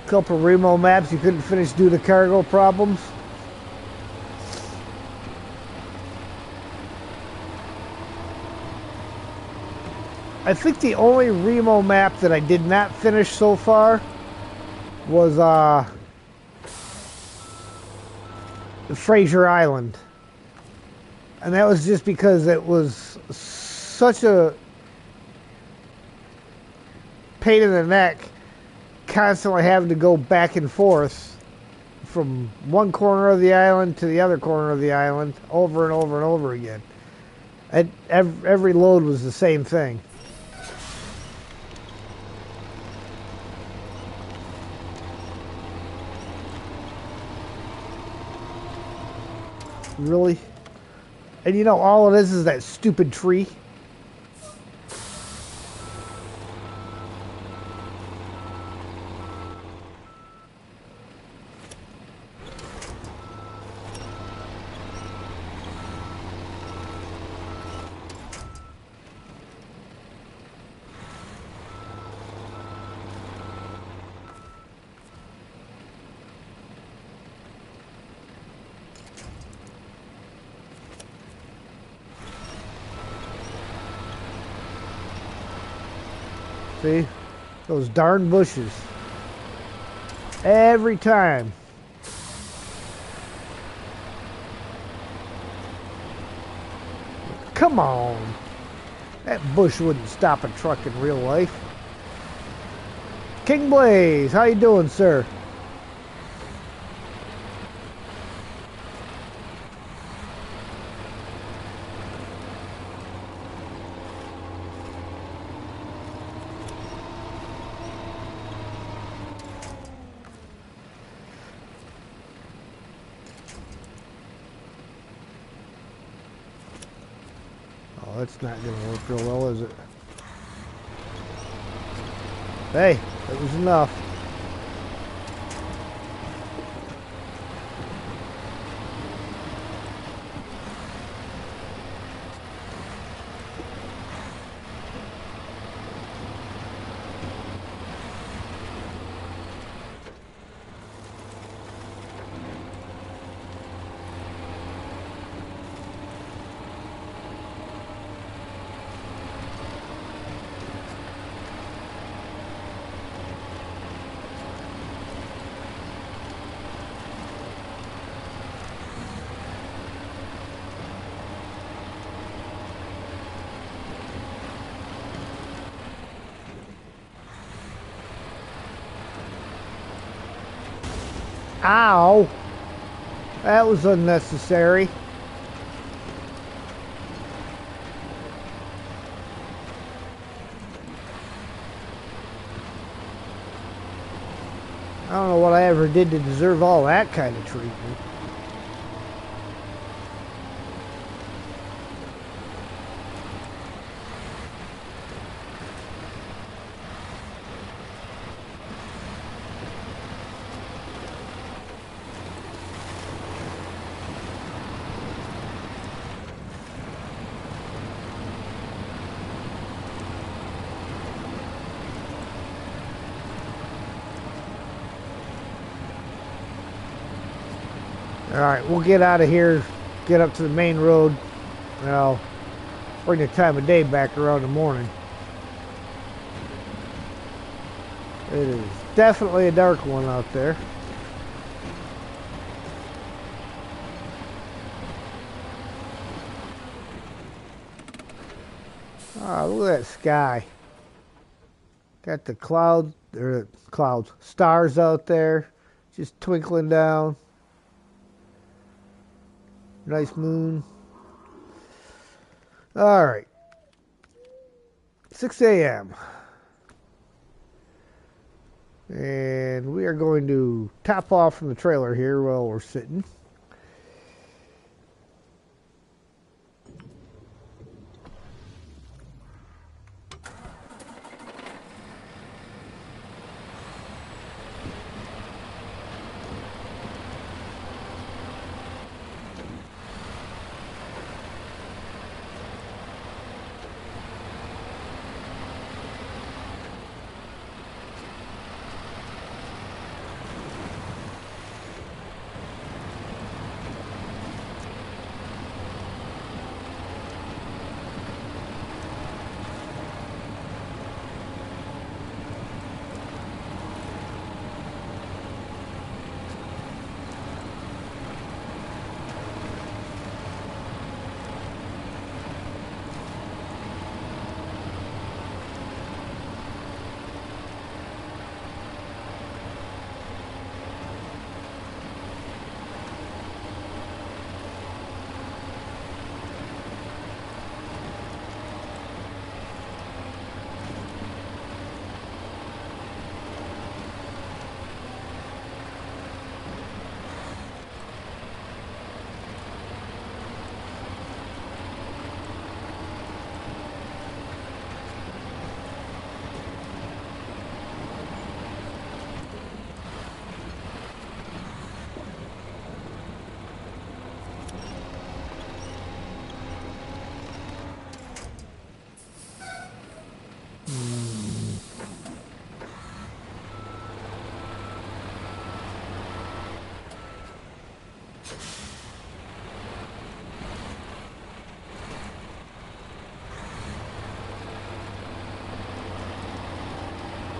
Couple Remo maps you couldn't finish due to cargo problems. I think the only Remo map that I did not finish so far was Fraser Island. And that was just because it was such a pain in the neck constantly having to go back and forth from one corner of the island to the other corner of the island over and over and over again. And every load was the same thing. Really? And you know, all it is that stupid tree. See? Those darn bushes. Every time. Come on. That bush wouldn't stop a truck in real life. King Blaze, how you doing, sir? Oh, that's not going to work real well, is it? Hey, that was enough. Ow! That was unnecessary. I don't know what I ever did to deserve all that kind of treatment. Alright, we'll get out of here, get up to the main road, and I'll bring the time of day back around the morning. It is definitely a dark one out there. Ah, look at that sky. Got the stars out there, just twinkling down. Nice moon. Alright. 6 a.m. And we are going to top off from the trailer here while we're sitting.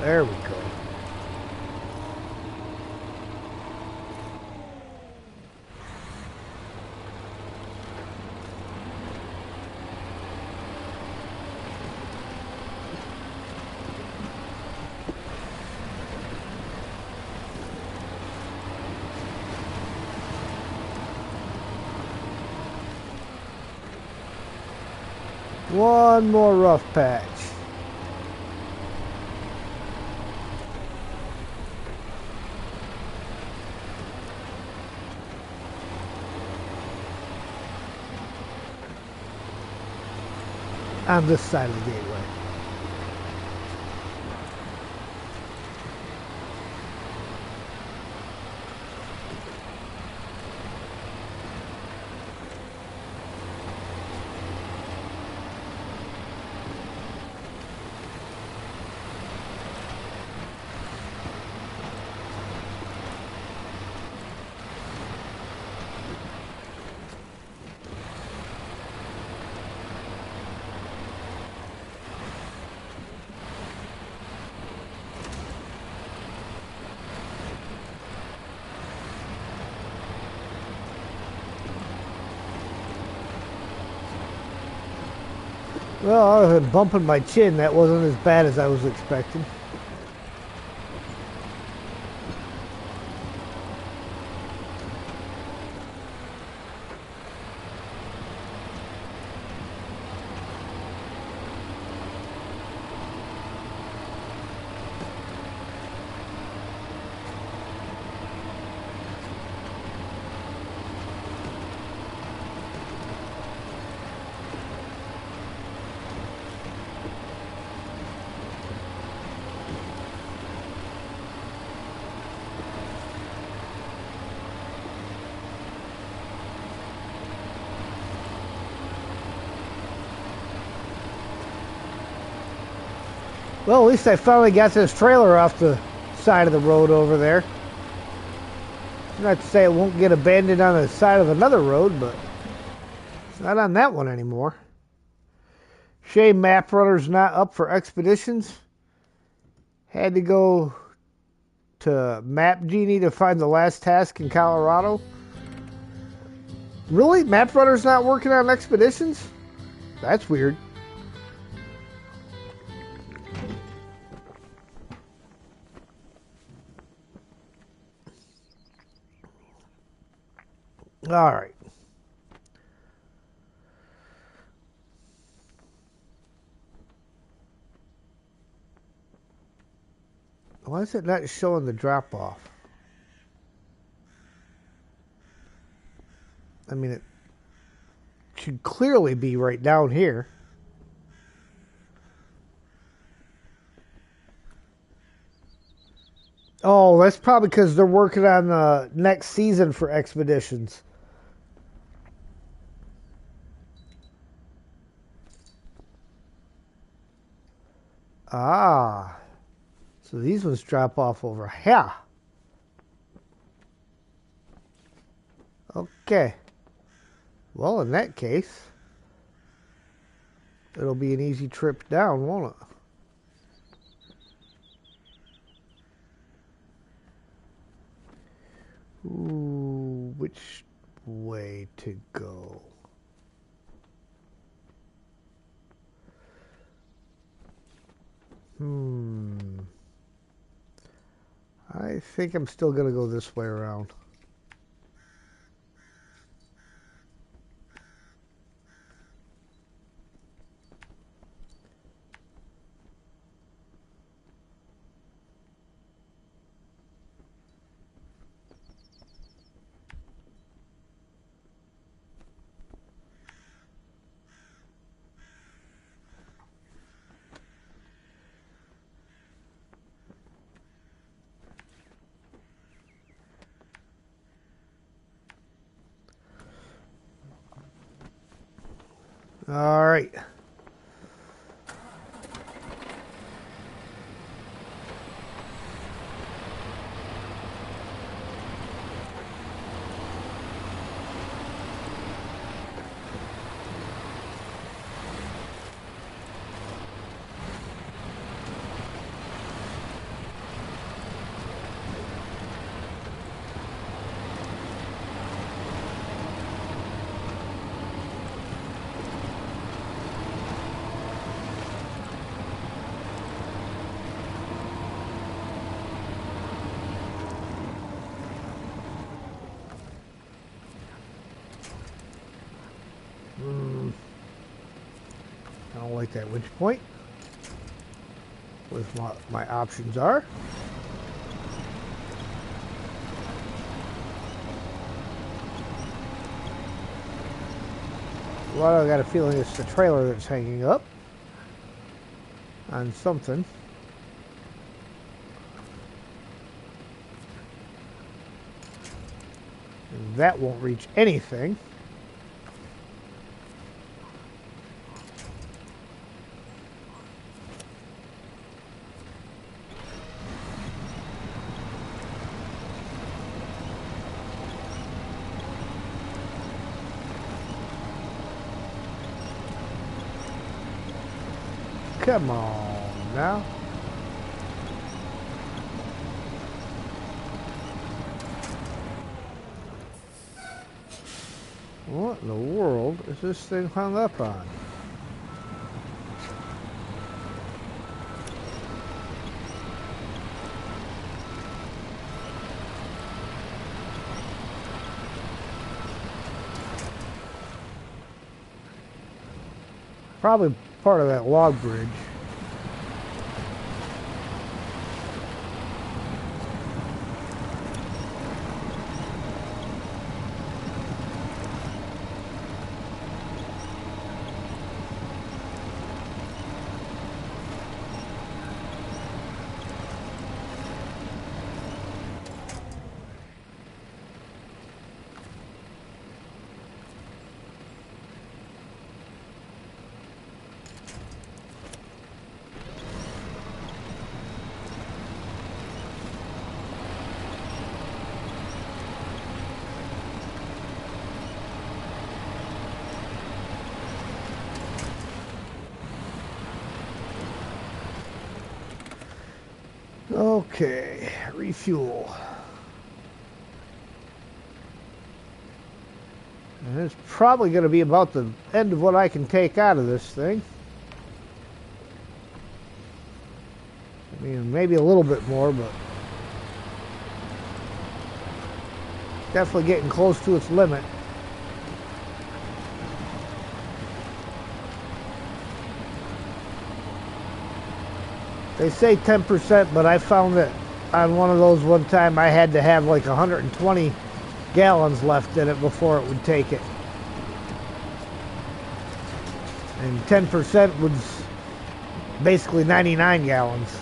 There we go. One more rough patch. on this side of the gateway. Well, other than bumping my chin, that wasn't as bad as I was expecting. Well, at least I finally got this trailer off the side of the road over there. Not to say it won't get abandoned on the side of another road, but it's not on that one anymore. Shame Map Runner's not up for expeditions. Had to go to Map Genie to find the last task in Colorado. Really? Map Runner's not working on expeditions? That's weird. All right. Why is it not showing the drop off? I mean, it should clearly be right down here. Oh, that's probably because they're working on the next season for expeditions. Ah, so these ones drop off over here. Okay. Well, in that case, it'll be an easy trip down, won't it? Ooh, which way to go? I think I'm still going to go this way around. All right. I don't like that winch point. What my options are. Well, I got a feeling it's the trailer that's hanging up. on something. And that won't reach anything. Come on now. What in the world is this thing hung up on? Probably part of that log bridge. Okay, refuel. And it's probably going to be about the end of what I can take out of this thing. I mean, maybe a little bit more, but definitely getting close to its limit. They say 10%, but I found that on one of those one time I had to have like 120 gallons left in it before it would take it. And 10% was basically 99 gallons.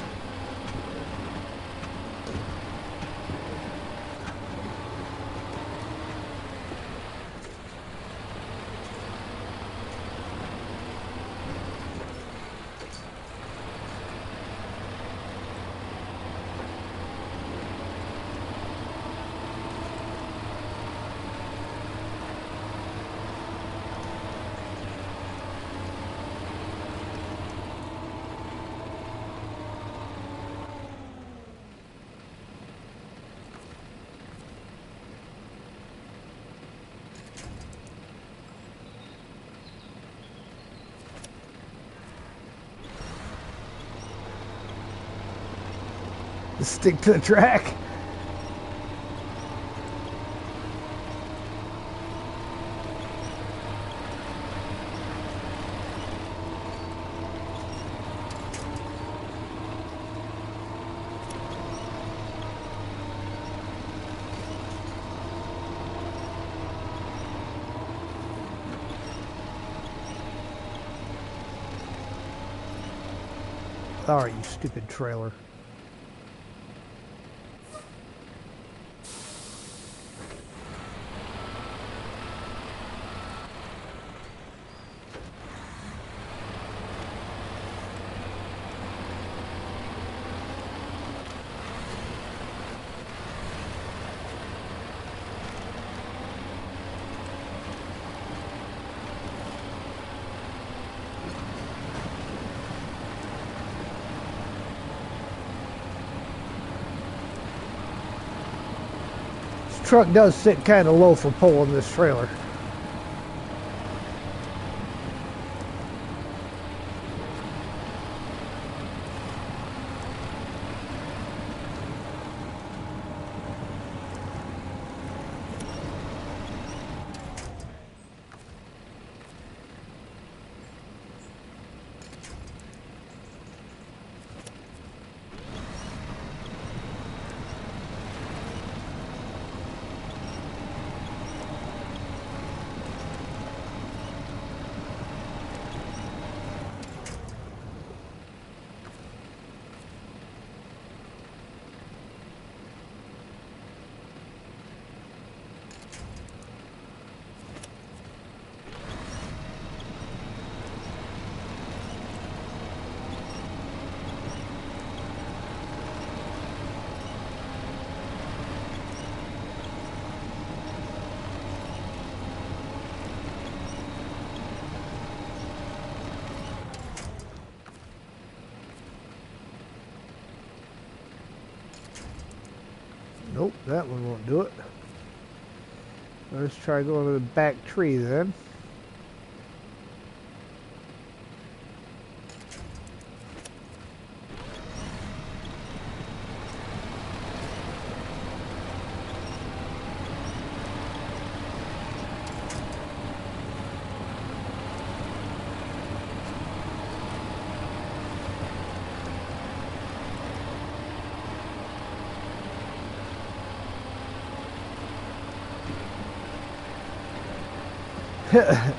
Stick to the track. All right, you stupid trailer. Truck does sit kind of low for pulling this trailer. Nope, that one won't do it. Let's try going to the back tree then.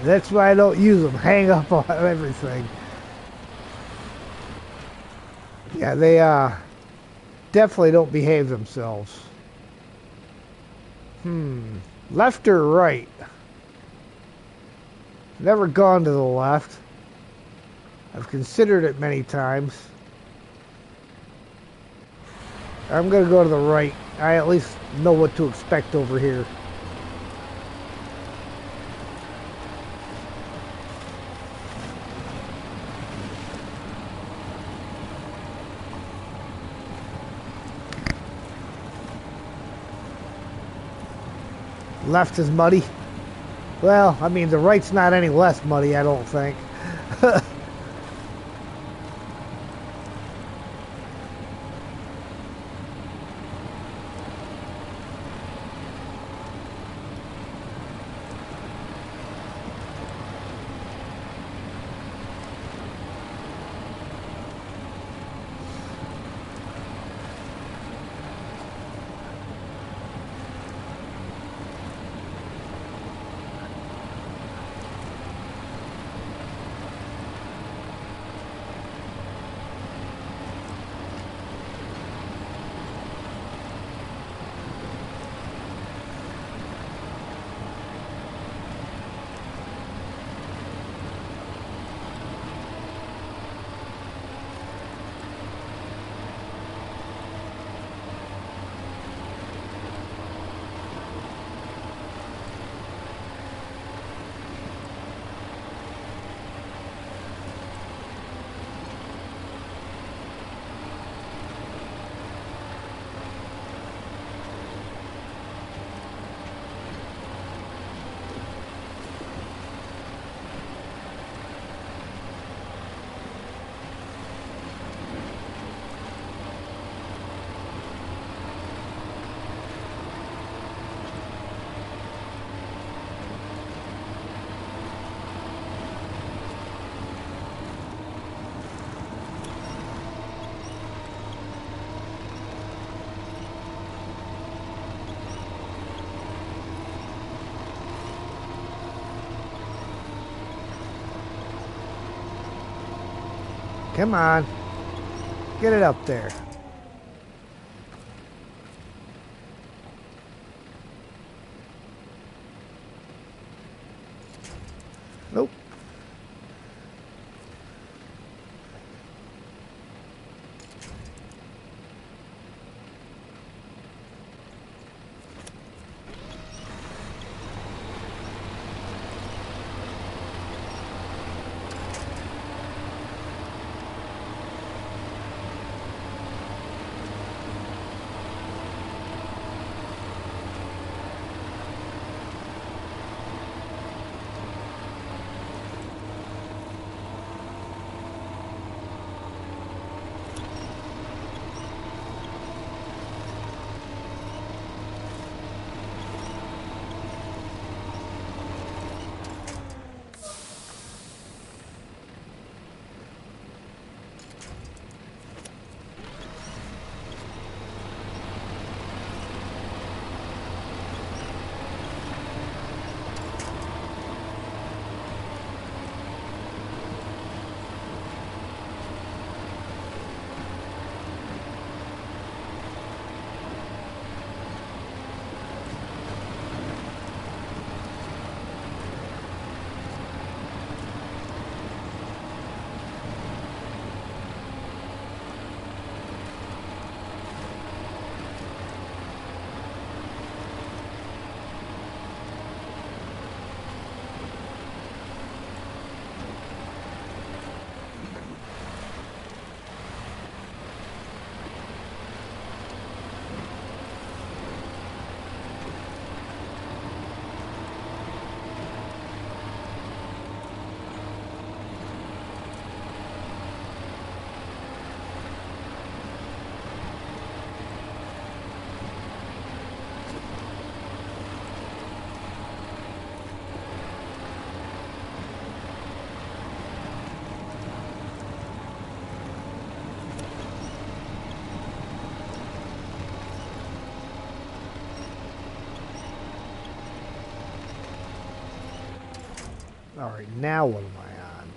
That's why I don't use them. Hang up on everything. Yeah, they definitely don't behave themselves. Left or right? Never gone to the left. I've considered it many times. I'm gonna go to the right. I at least know what to expect over here. Left is muddy. Well, I mean, the right's not any less muddy, I don't think. Come on. Get it up there. Nope. Alright, now what am I on?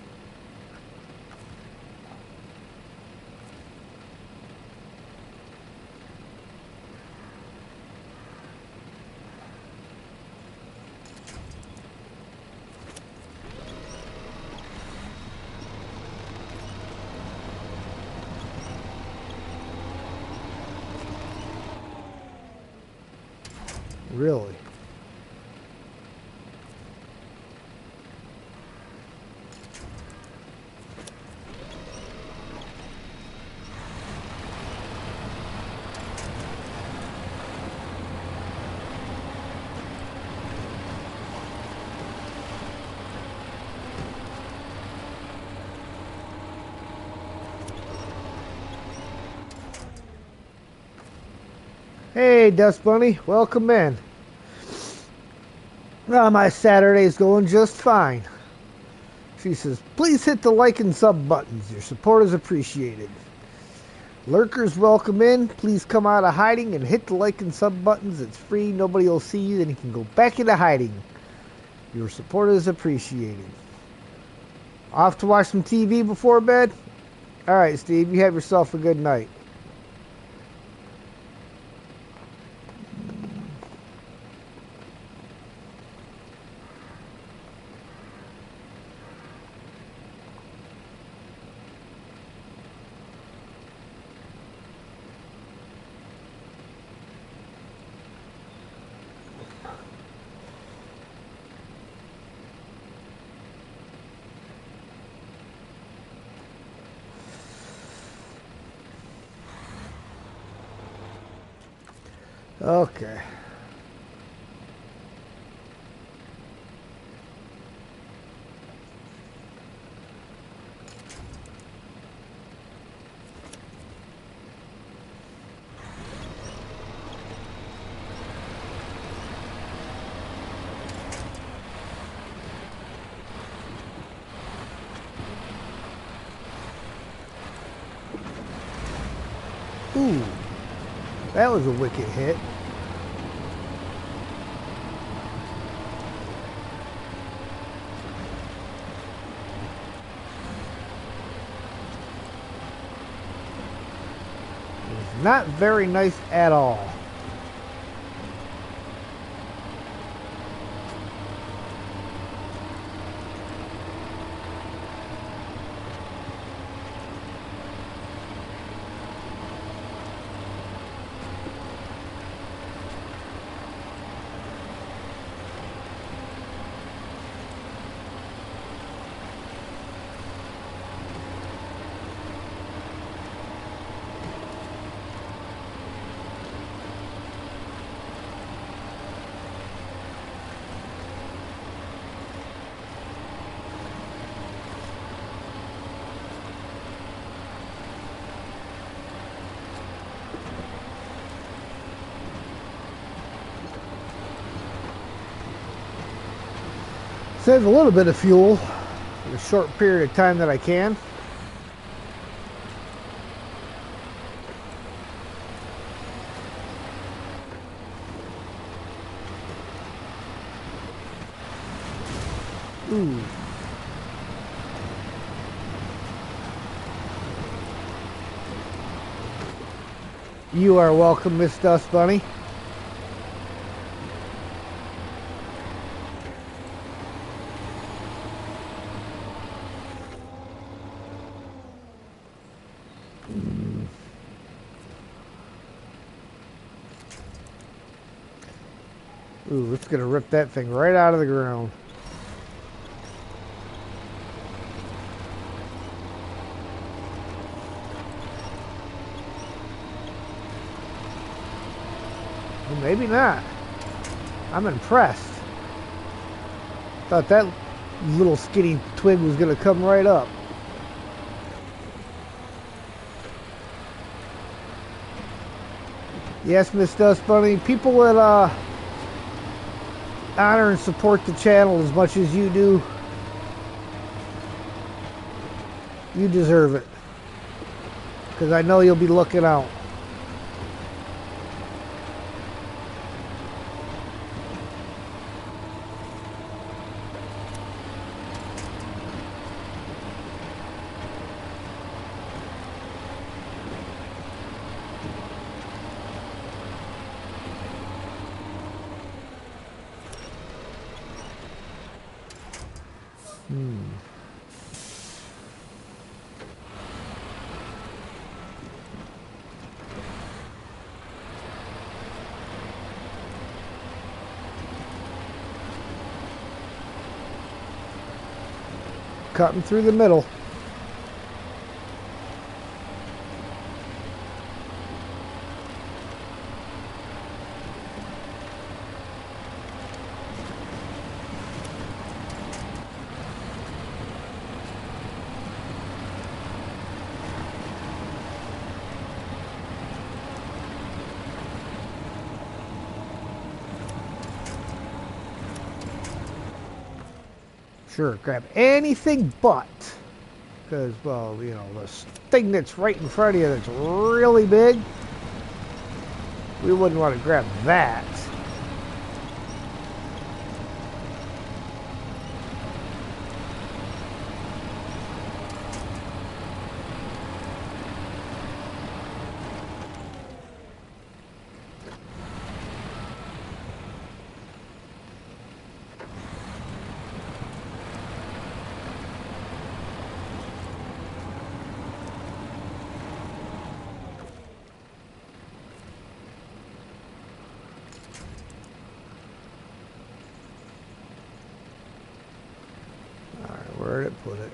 Really? Hey, Dust Bunny, welcome in. My Saturday's going just fine. She says, please hit the like and sub buttons. Your support is appreciated. Lurkers, welcome in. Please come out of hiding and hit the like and sub buttons. It's free. Nobody will see you. Then you can go back into hiding. Your support is appreciated. Off to watch some TV before bed? All right, Steve, you have yourself a good night. Okay. Ooh, that was a wicked hit. Not very nice at all. Save a little bit of fuel in a short period of time that I can. Ooh. You are welcome, Miss Dust Bunny. Ooh, it's gonna rip that thing right out of the ground. Well, maybe not. I'm impressed. Thought that little skinny twig was gonna come right up. Yes, Miss Dust Bunny. People that honor and support the channel as much as you do, you deserve it. Because I know you'll be looking out. cutting through the middle. Sure, grab anything but, because, well, you know, this thing that's right in front of you that's really big, we wouldn't want to grab that. Where'd it put it?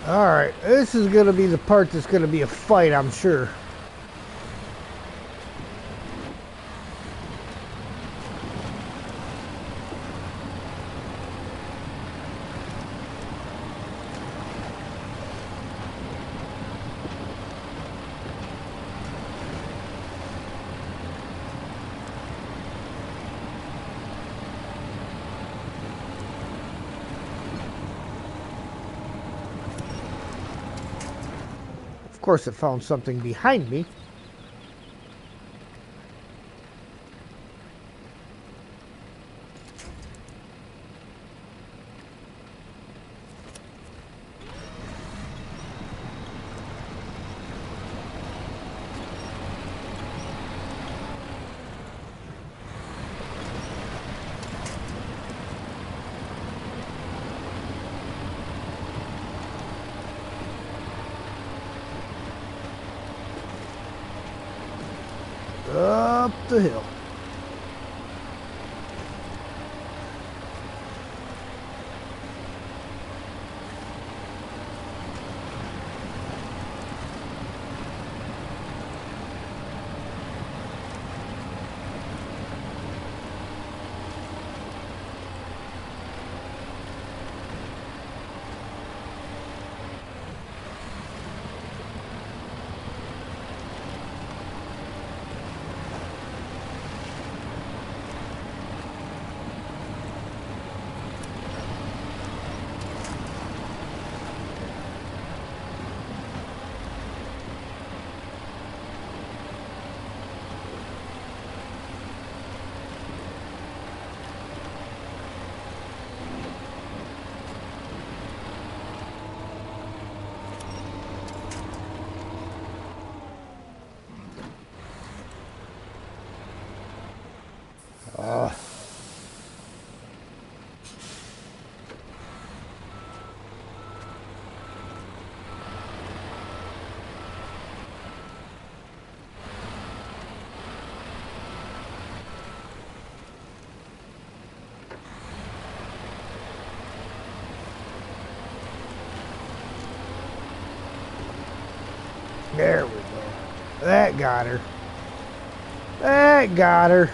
Alright, this is going to be the part that's going to be a fight, I'm sure. Of course, it found something behind me. Up the hill. There we go. That got her. That got her.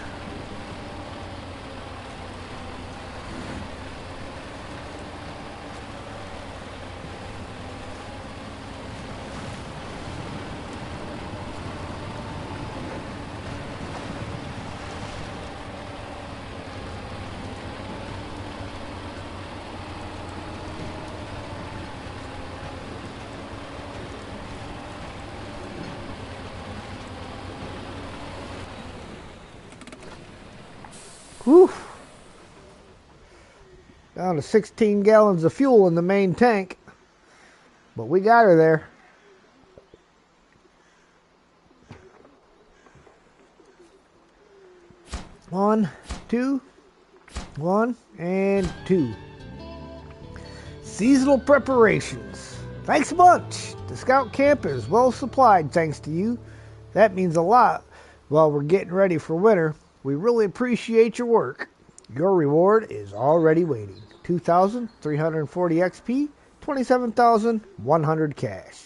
Whew. Down to 16 gallons of fuel in the main tank. But we got her there. One, two, one, and two. Seasonal preparations. Thanks a bunch. The scout camp is well supplied thanks to you. That means a lot while we're getting ready for winter. We really appreciate your work. Your reward is already waiting. 2,340 XP, 27,100 cash.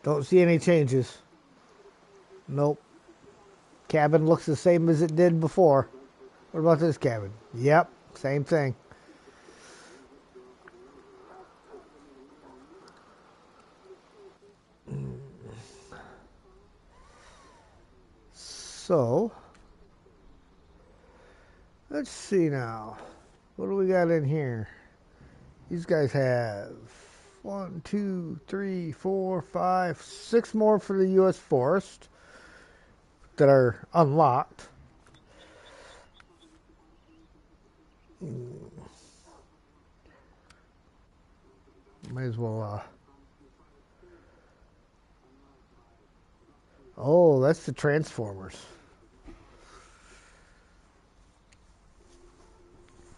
Don't see any changes. Nope. Cabin looks the same as it did before. What about this cabin? Yep, same thing. So, let's see now. What do we got in here? These guys have 1, 2, 3, 4, 5, 6 more for the U.S. Forest that are unlocked. Might as well. Oh, that's the Transformers.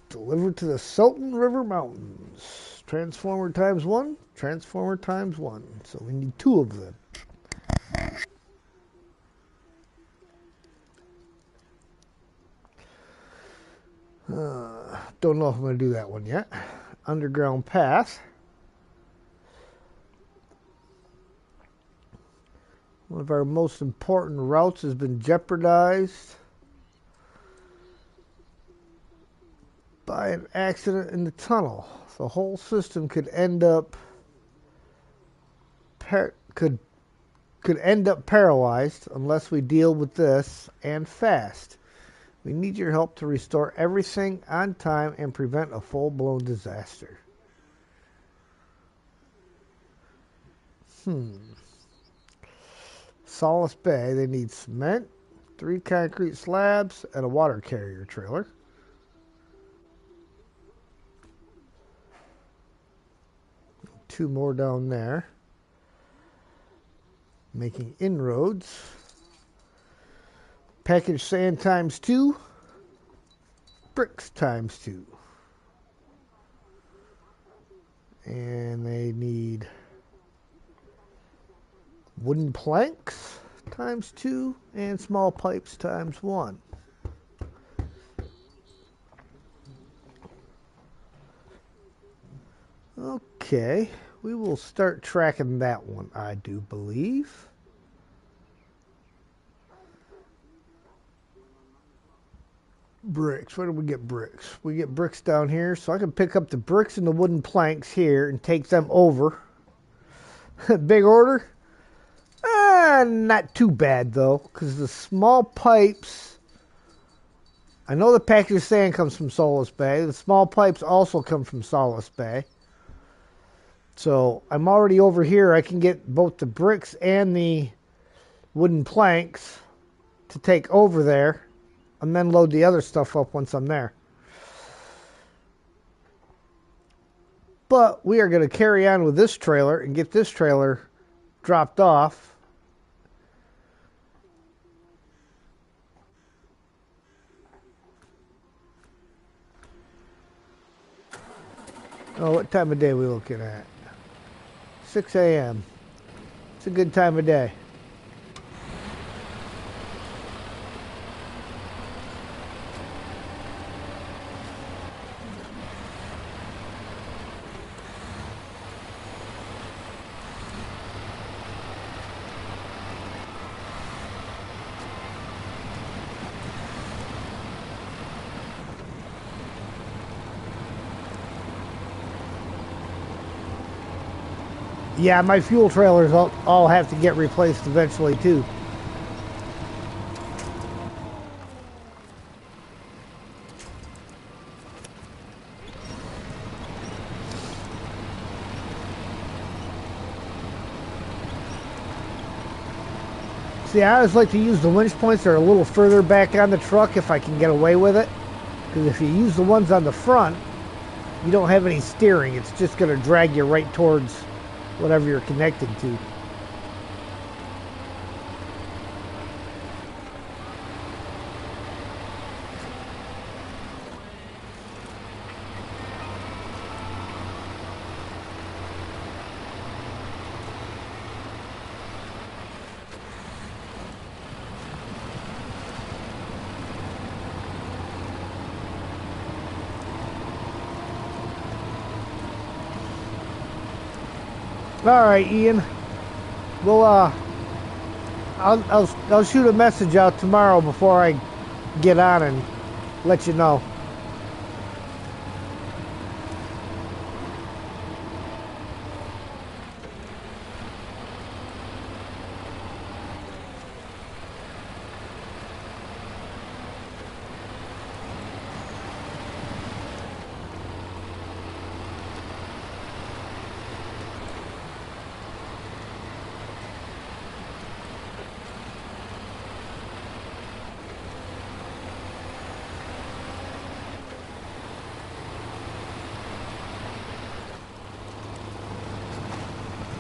Delivered to the Sultan River Mountains. Transformer times 1, Transformer times 1. So we need 2 of them. Don't know if I'm going to do that one yet. Underground path. One of our most important routes has been jeopardized by an accident in the tunnel. The whole system could end up paralyzed unless we deal with this, and fast. We need your help to restore everything on time and prevent a full-blown disaster. Solace Bay, they need cement, 3 concrete slabs, and a water carrier trailer. Two more down there. Making inroads. Package sand times 2. Bricks times 2. And they need wooden planks times 2 and small pipes times 1. Okay, we will start tracking that one, I do believe. Bricks, where do we get bricks? We get bricks down here, so I can pick up the bricks and the wooden planks here and take them over. Big order? Not too bad though, because the small pipes, I know the package of sand comes from Solace Bay. The small pipes also come from Solace Bay. So I'm already over here. I can get both the bricks and the wooden planks to take over there and then load the other stuff up once I'm there. But we are going to carry on with this trailer and get this trailer dropped off. Oh, what time of day are we looking at? 6 a.m. It's a good time of day. Yeah, my fuel trailers all have to get replaced eventually too. See, I always like to use the winch points that are a little further back on the truck if I can get away with it. Because if you use the ones on the front, you don't have any steering. It's just going to drag you right towards whatever you're connected to. All right, Ian. Well, I'll shoot a message out tomorrow before I get on and let you know.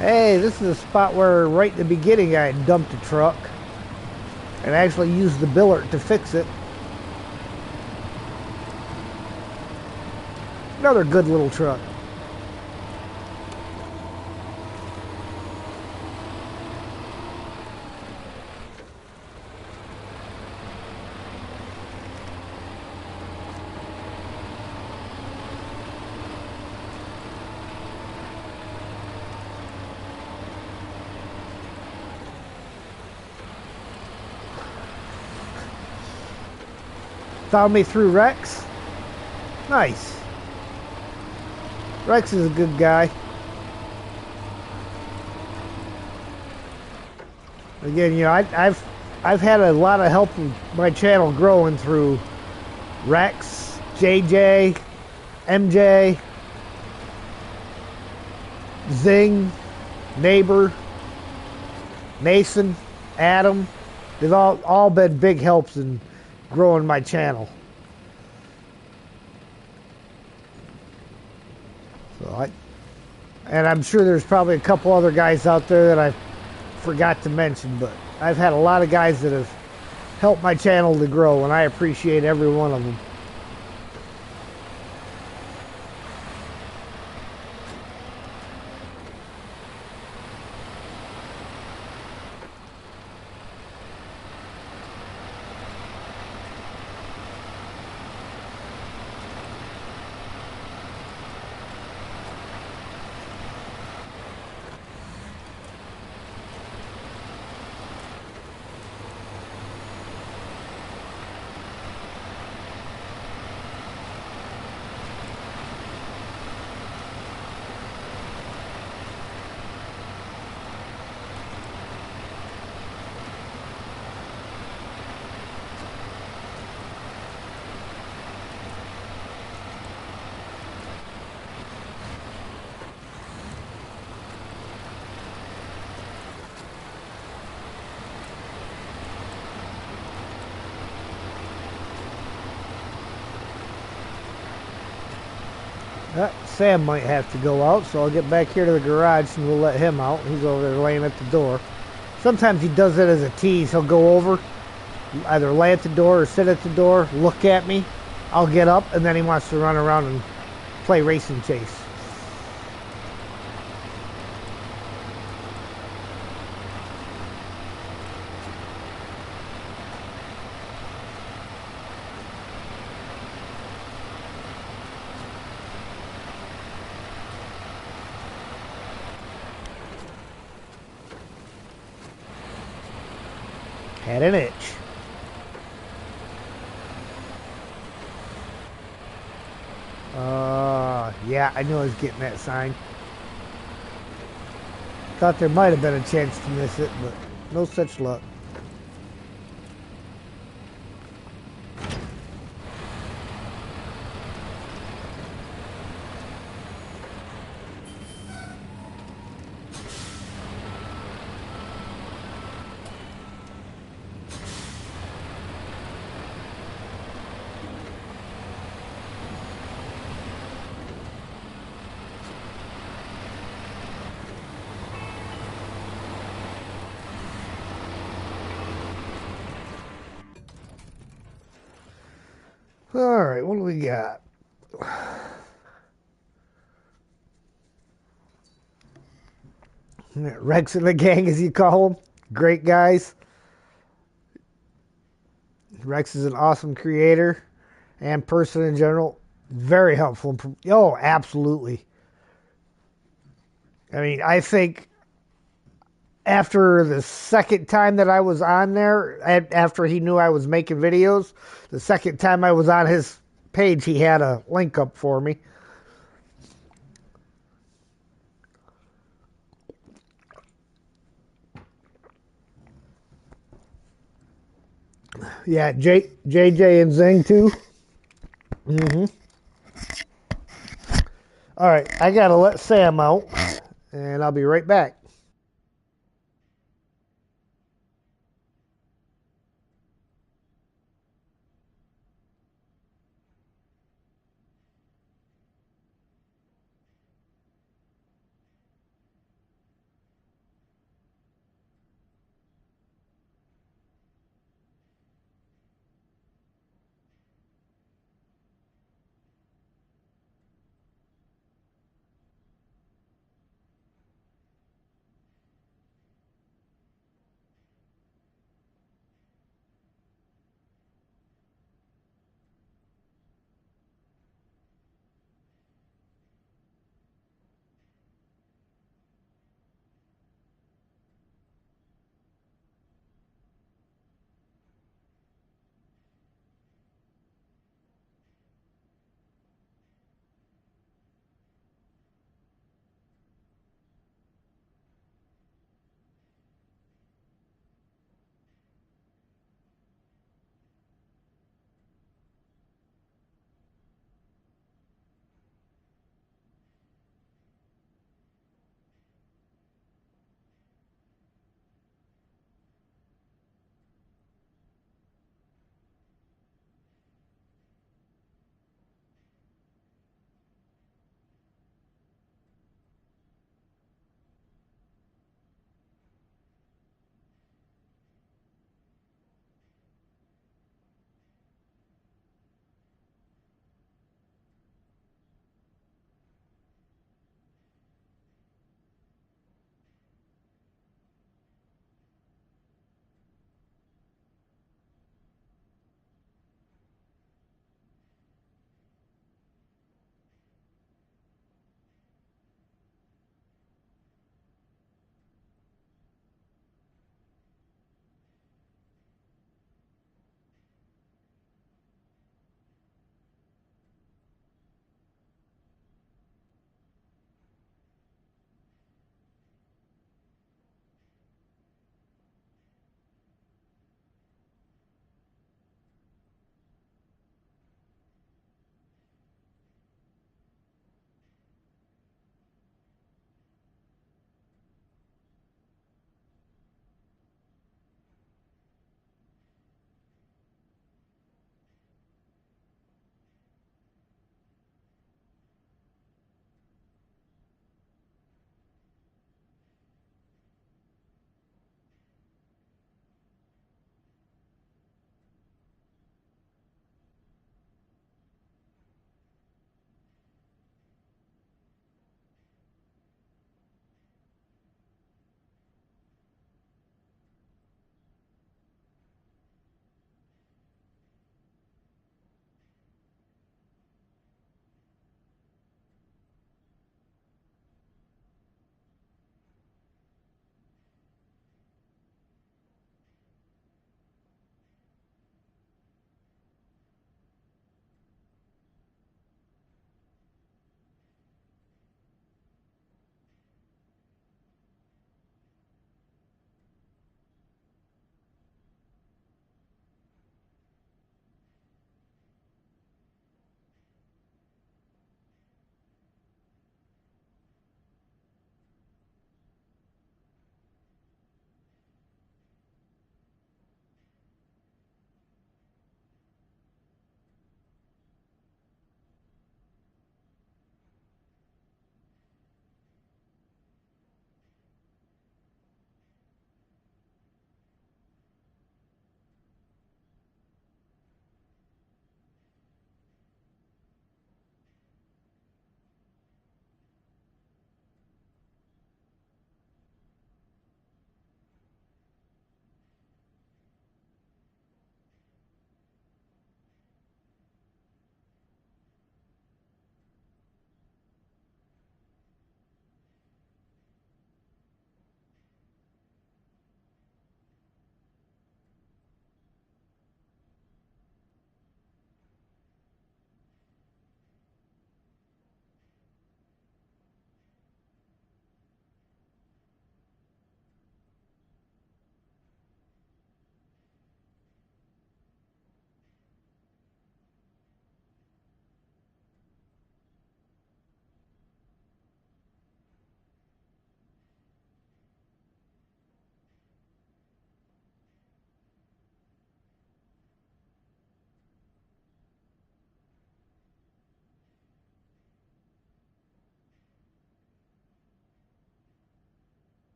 Hey, this is a spot where right in the beginning I had dumped a truck and actually used the billet to fix it. Another good little truck. Found me through Rex. Nice. Rex is a good guy. Again, you know, I've had a lot of help with my channel growing through Rex, JJ, MJ, Zing, Neighbor, Mason, Adam. They've all been big helps in growing my channel. And I'm sure there's probably a couple other guys out there that I forgot to mention, but I've had a lot of guys that have helped my channel to grow, and I appreciate every one of them. Sam might have to go out, so I'll get back here to the garage and we'll let him out. He's over there laying at the door. Sometimes he does it as a tease. He'll go over, either lay at the door or sit at the door, look at me. I'll get up, and then he wants to run around and play racing chase. Had an itch. Yeah, I knew I was getting that sign. Thought there might have been a chance to miss it, but no such luck. All right, what do we got? Rex and the gang, as you call them. Great guys. Rex is an awesome creator and person in general. Very helpful. Oh, absolutely. I mean, I think after the second time that I was on there, after he knew I was making videos, the second time I was on his page, he had a link up for me. Yeah, JJ and Zing too. Mm-hmm. All right, I gotta let Sam out, and I'll be right back.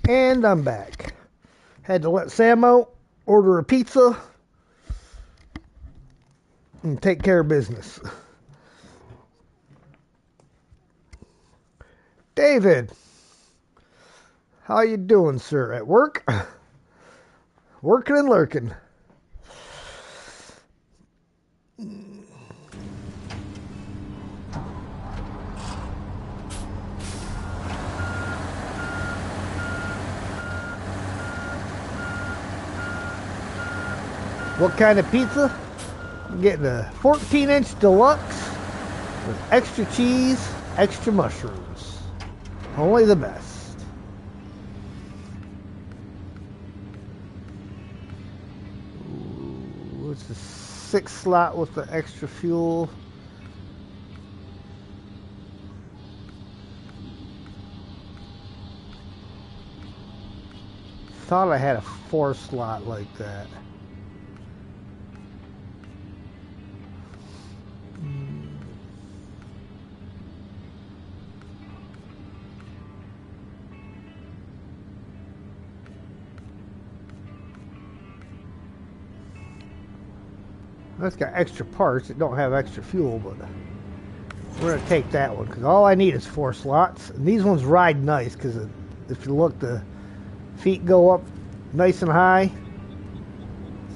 And I'm back. Had to let Sam out, order a pizza, and take care of business. David, how you doing, sir? At work? Working and lurking. What kind of pizza? I'm getting a 14-inch deluxe with extra cheese, extra mushrooms. Only the best. Ooh, it's a 6 slot with the extra fuel. Thought I had a 4 slot like that. That's got extra parts. It don't have extra fuel, but we're gonna take that one because all I need is 4 slots. And these ones ride nice because if you look, the feet go up nice and high,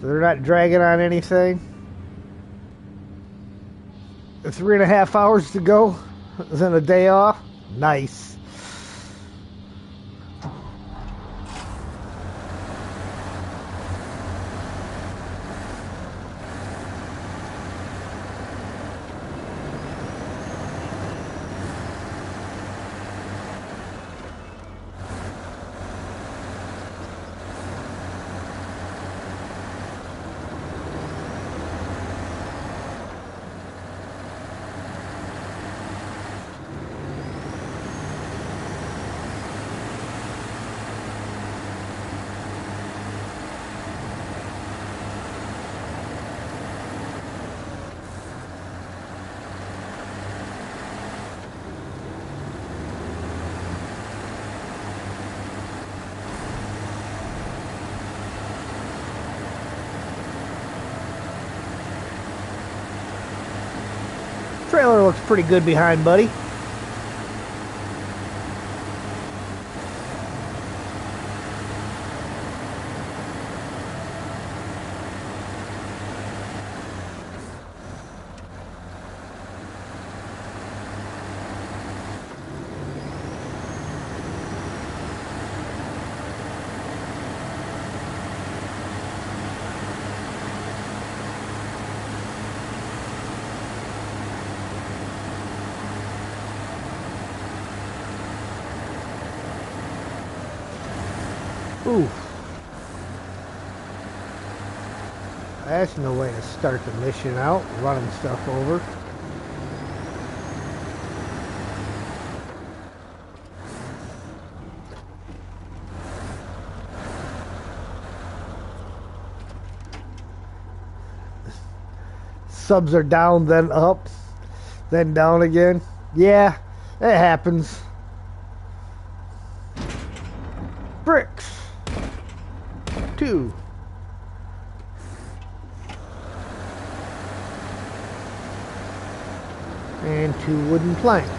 so they're not dragging on anything. 3.5 hours to go, then a day off. Nice. Trailer looks pretty good behind, buddy. Ooh. That's no way to start the mission out, running stuff over. Subs are down, then up, then down again. Yeah, it happens. Bricks. 2. And 2 wooden planks.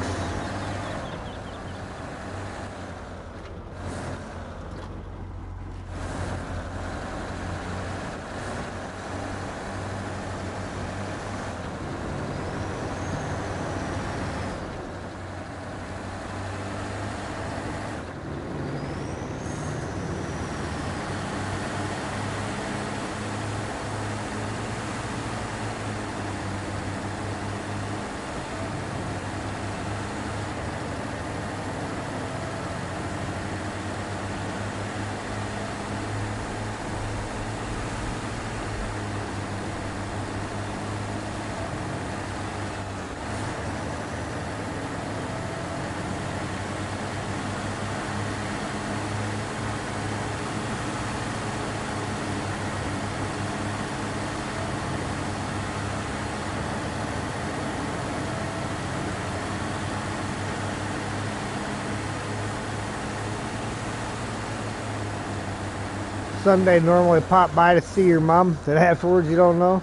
Sunday normally pop by to see your mom, then afterwards you don't know?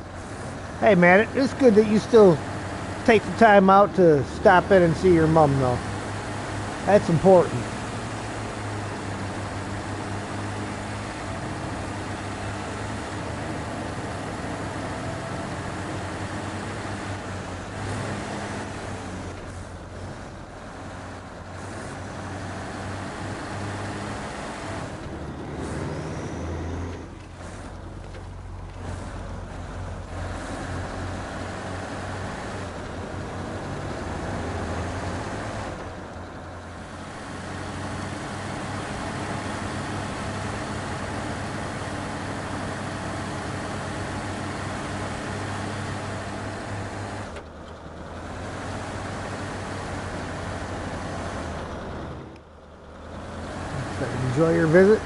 Hey man, it's good that you still take the time out to stop in and see your mom though. That's important. Enjoy your visit.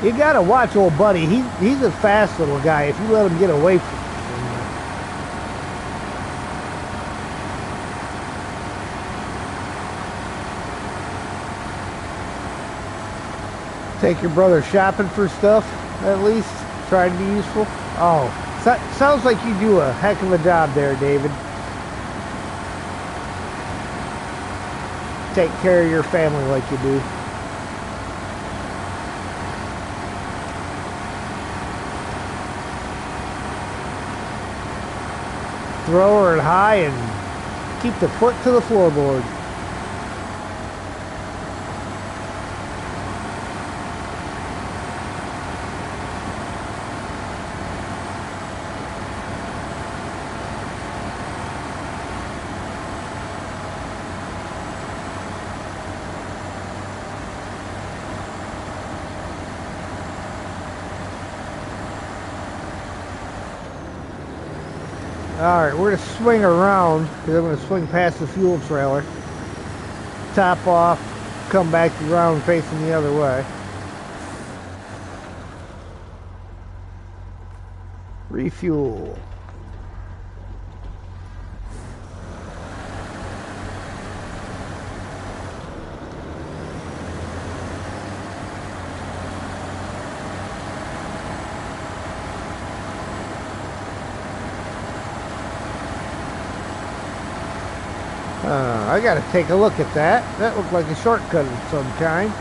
You gotta watch old buddy. He's a fast little guy. If you let him get away from you. Take your brother shopping for stuff, at least. Try to be useful. Oh, sounds like you do a heck of a job there, David. Take care of your family like you do. Throw her high and keep the foot to the floorboard. Alright, we're going to swing around, because I'm going to swing past the fuel trailer, top off, come back around facing the other way. Refuel. I gotta take a look at that. That looked like a shortcut of some kind.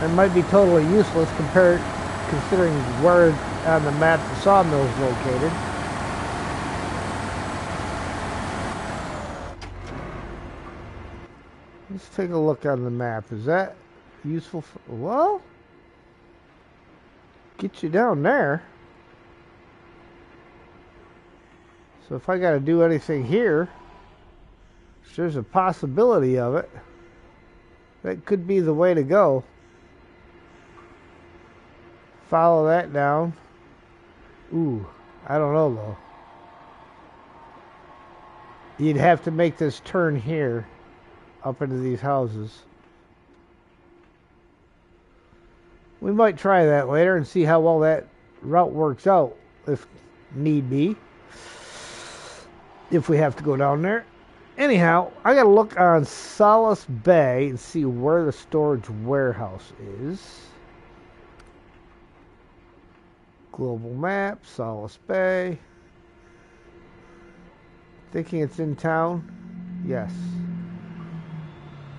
It might be totally useless considering where on the map the sawmill is located. Let's take a look on the map. Is that useful for... Well, get you down there. So if I got to do anything here, there's a possibility of it. That could be the way to go. Follow that down. Ooh, I don't know though. You'd have to make this turn here up into these houses. We might try that later and see how well that route works out, if need be. If we have to go down there. Anyhow, I gotta look on Solace Bay and see where the storage warehouse is. Global map, Solace Bay. Thinking it's in town? Yes.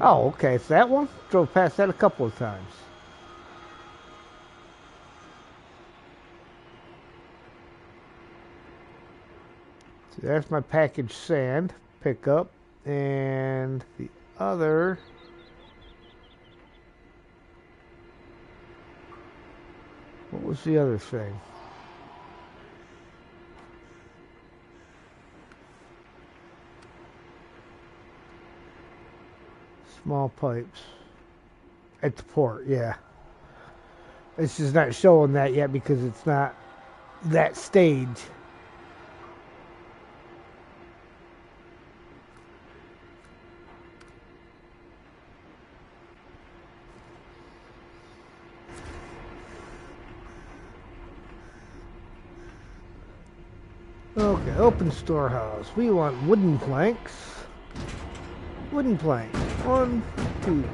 Oh, okay, it's that one? Drove past that a couple of times. So that's my packaged sand pickup. And the other... What was the other thing? Small pipes. At the port, yeah. It's just not showing that yet because it's not that stage. Okay, open storehouse. We want wooden planks. Wooden planks. 1, 2.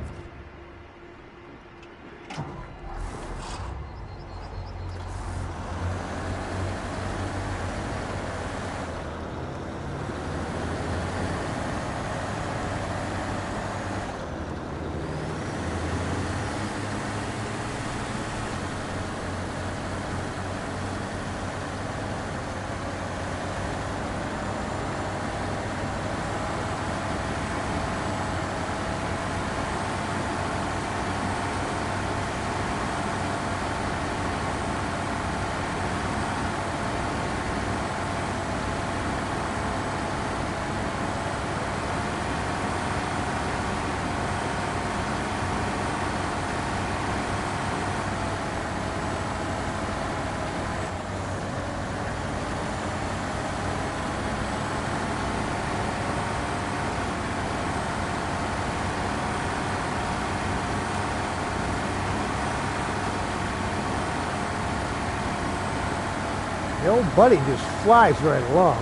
The old buddy just flies right along.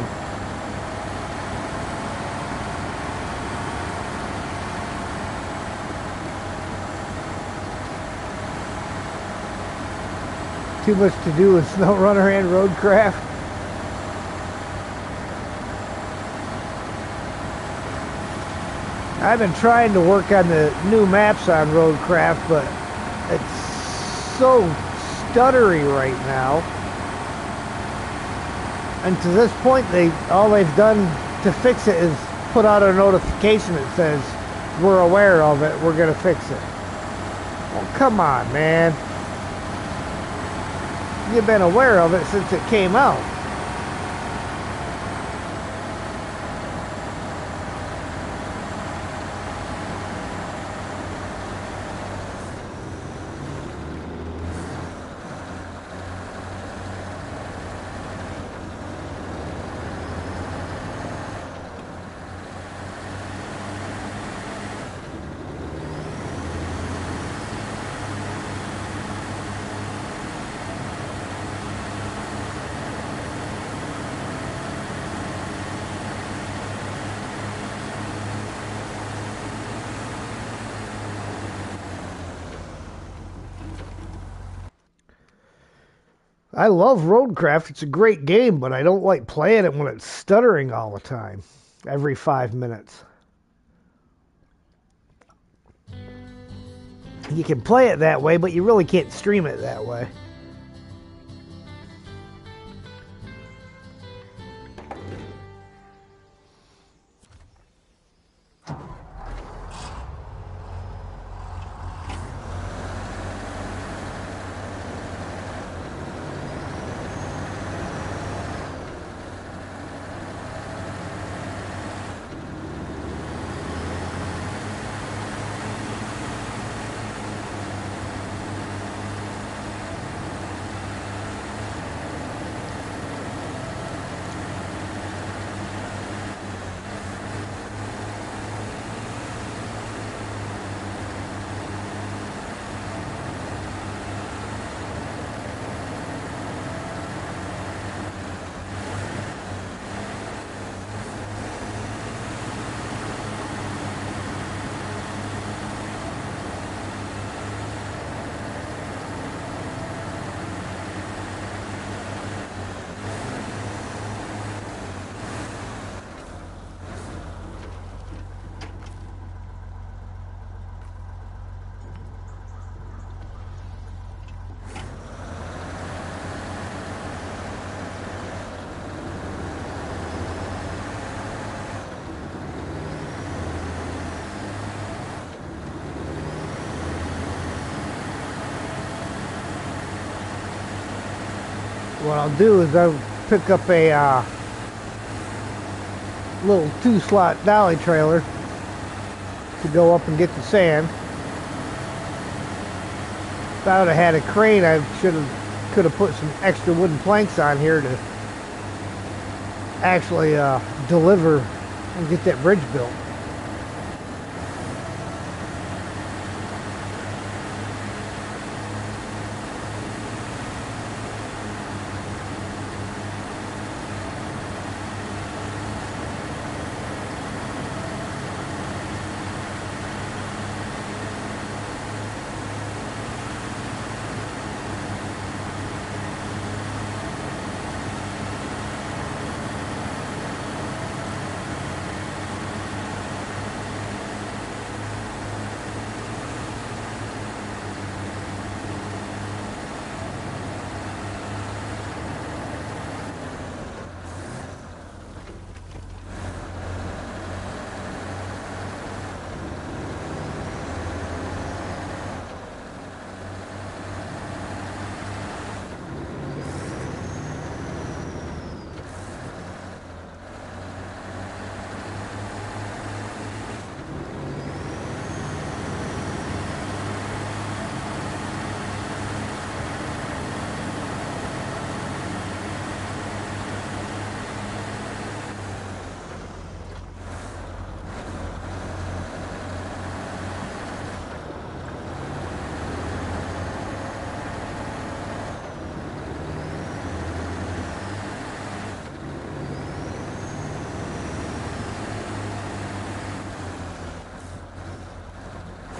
Too much to do with Snowrunner and Roadcraft. I've been trying to work on the new maps on Roadcraft, but it's so stuttery right now. And to this point, all they've done to fix it is put out a notification that says, we're aware of it, we're going to fix it. Well, come on, man. You've been aware of it since it came out. I love Roadcraft. It's a great game, but I don't like playing it when it's stuttering all the time, every 5 minutes. You can play it that way, but you really can't stream it that way. what I'll do is I'll pick up a little 2-slot dolly trailer to go up and get the sand. If I would have had a crane, I could have put some extra wooden planks on here to actually deliver and get that bridge built.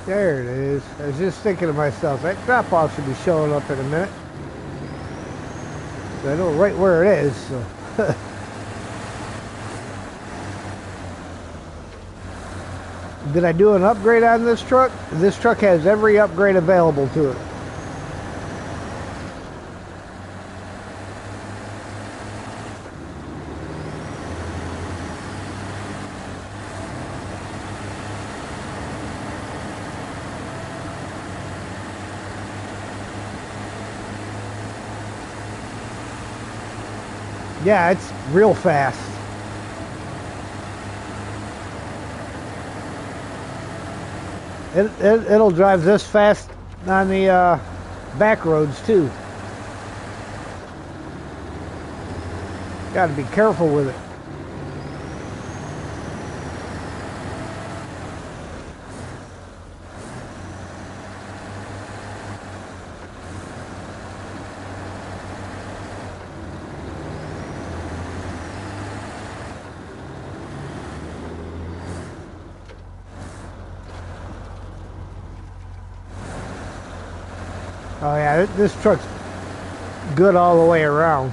There it is. I was just thinking to myself, that drop-off should be showing up in a minute. So I know right where it is. So. Did I do an upgrade on this truck? This truck has every upgrade available to it. Yeah, it's real fast. It'll drive this fast on the back roads too. Got to be careful with it. Oh yeah, this truck's good all the way around.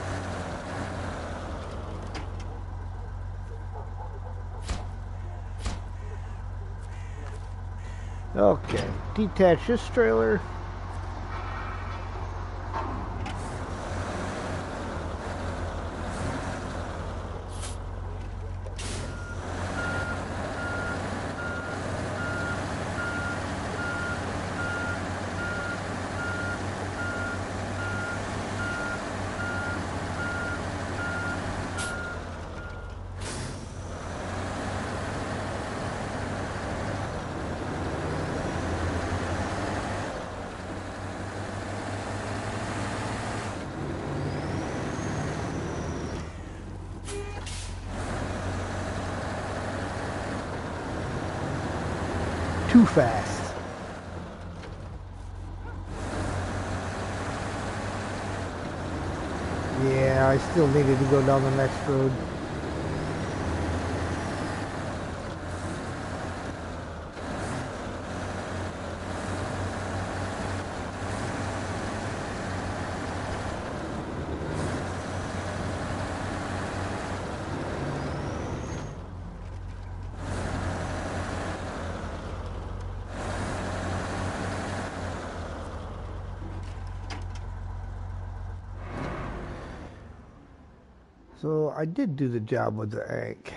Okay, detach this trailer. Too fast. Yeah, I still needed to go down the next road. So I did do the job with the egg.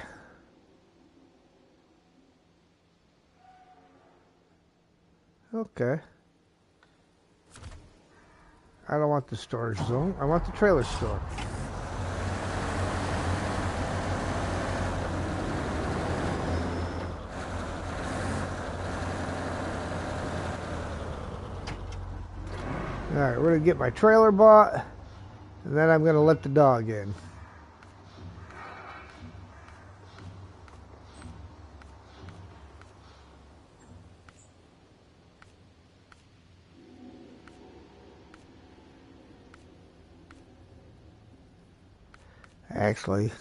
Okay. I don't want the storage zone. I want the trailer store. Alright, we're going to get my trailer bought, and then I'm going to let the dog in. Actually,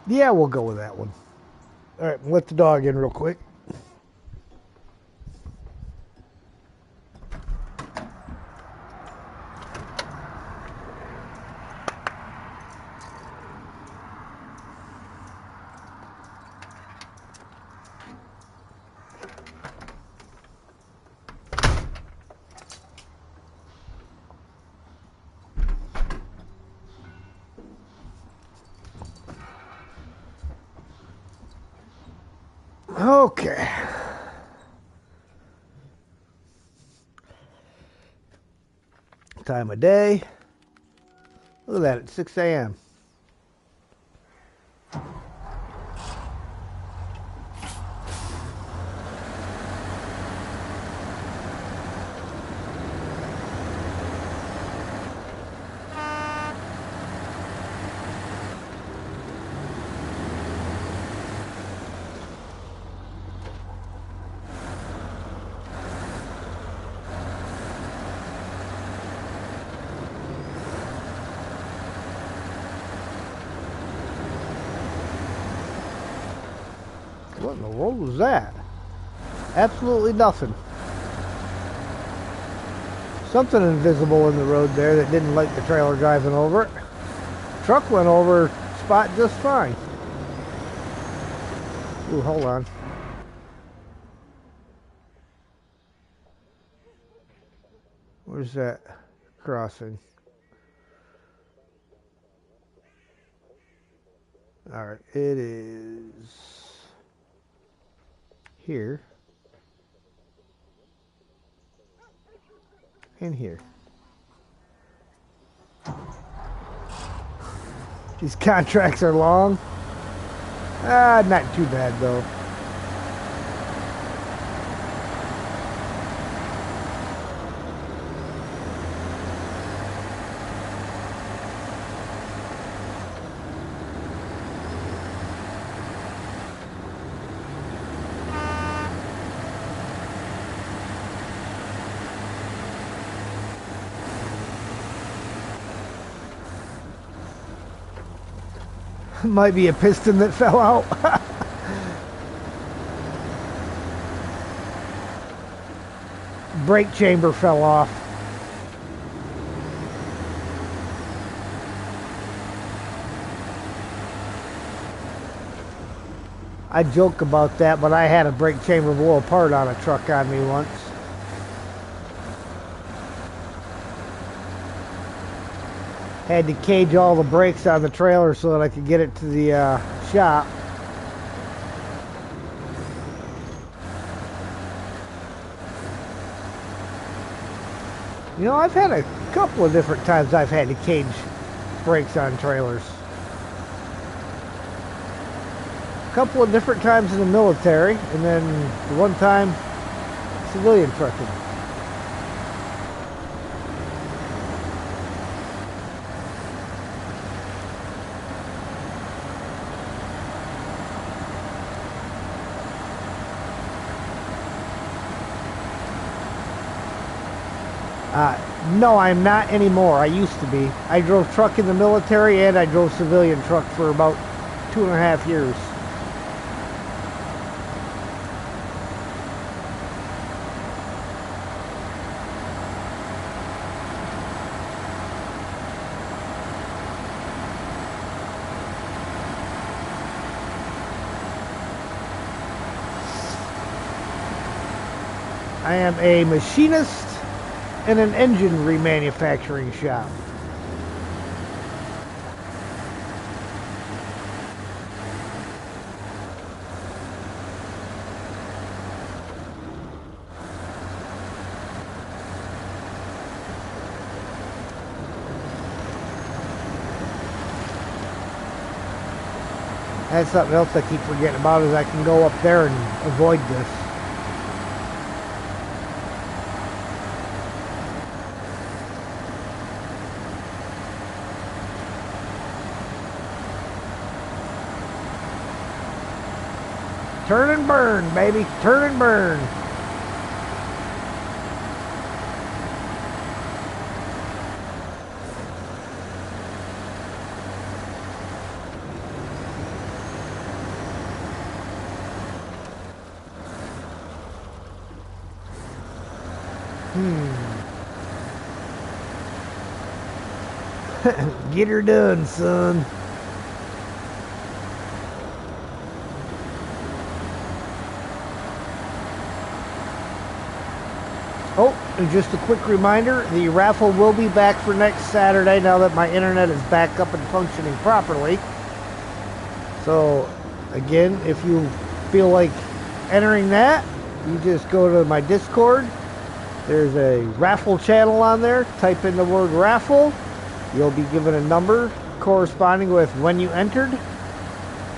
yeah, we'll go with that one. Alright, let the dog in real quick. Okay. Time of day. Look at that, it's 6 a.m. What in the world was that? Absolutely nothing. Something invisible in the road there that didn't like the trailer driving over it. Truck went over spot just fine. Ooh, hold on. Where's that crossing? Alright, it is here and here. These contracts are long. Not too bad though. Might be a piston that fell out. Brake chamber fell off. I joke about that, but I had a brake chamber blow apart on a truck on me once. Had to cage all the brakes on the trailer so that I could get it to the shop. You know, I've had a couple of different times I've had to cage brakes on trailers. A couple of different times in the military, and then one time civilian trucking. No, I'm not anymore. I used to be. I drove truck in the military and I drove civilian truck for about 2.5 years. I am a machinist in an engine remanufacturing shop. That's something else I keep forgetting about, is I can go up there and avoid this. Turn and burn, baby. Turn and burn. Get her done, son. Oh, and just a quick reminder, the raffle will be back for next Saturday now that my internet is back up and functioning properly. So, again, if you feel like entering that, you just go to my Discord. There's a raffle channel on there. Type in the word raffle. You'll be given a number corresponding with when you entered.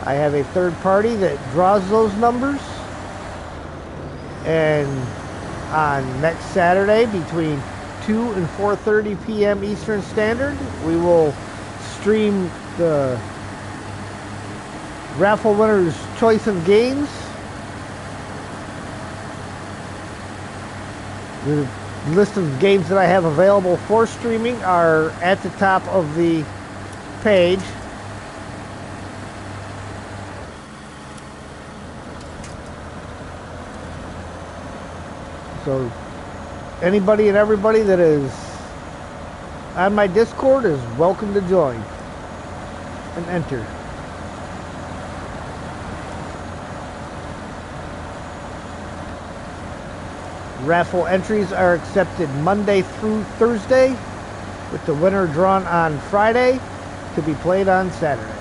I have a third party that draws those numbers. And on next Saturday between 2 and 4:30 p.m. Eastern Standard, we will stream the raffle winner's choice of games. The list of games that I have available for streaming are at the top of the page. So anybody and everybody that is on my Discord is welcome to join and enter. Raffle entries are accepted Monday through Thursday, with the winner drawn on Friday to be played on Saturday.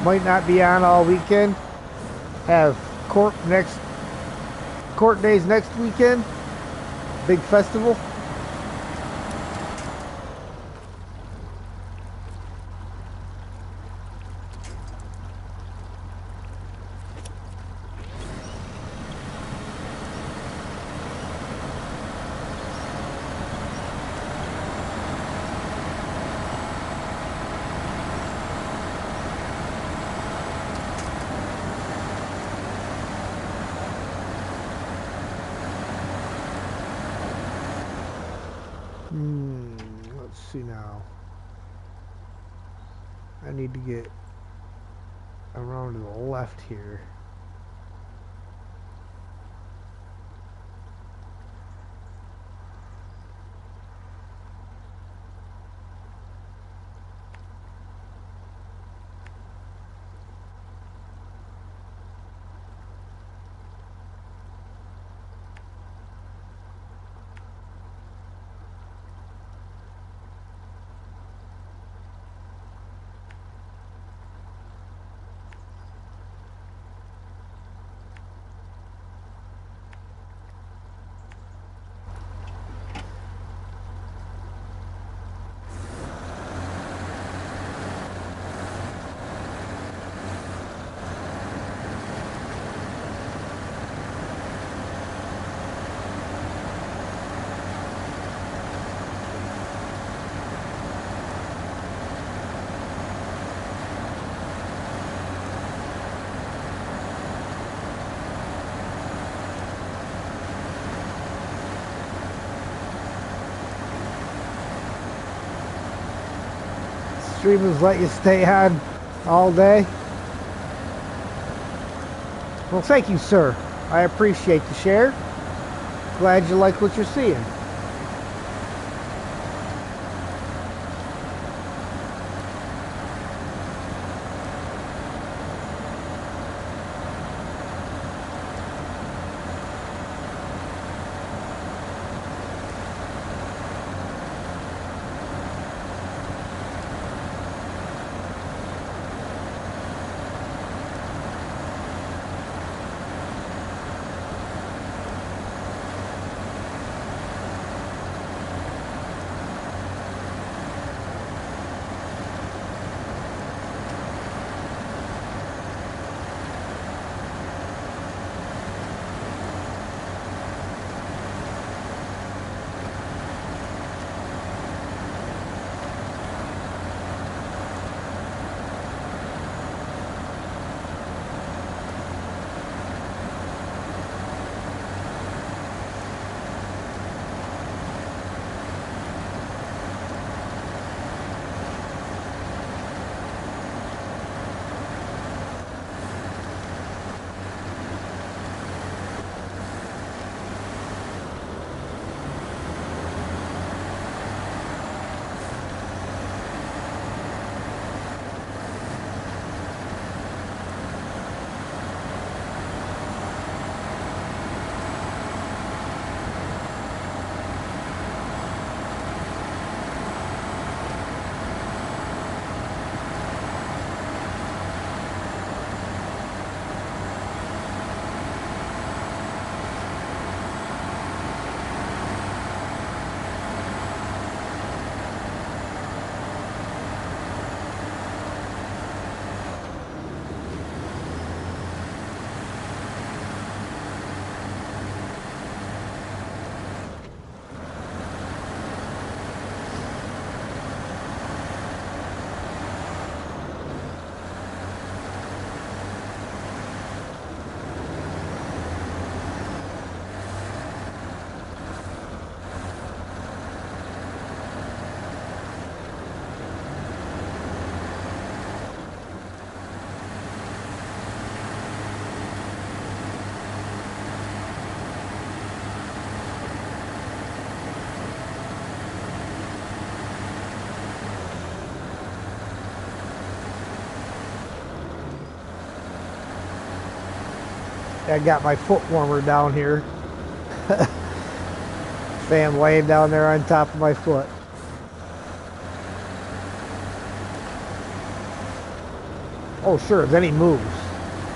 Might not be on all weekend. Have court days next weekend. Big festival. Let's see now. I need to get around to the left here. streamers let you stay on all day? Well, thank you, sir. I appreciate the share. Glad you like what you're seeing. I got my foot warmer down here. Fan laying down there on top of my foot. Oh, sure, then he moves.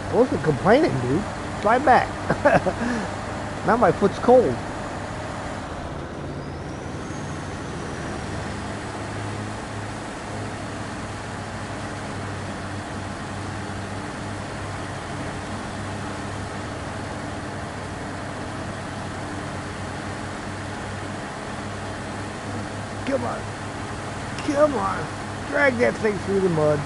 I wasn't complaining, dude. Slide back. Now my foot's cold. Come on. Come on. Drag that thing through the mud.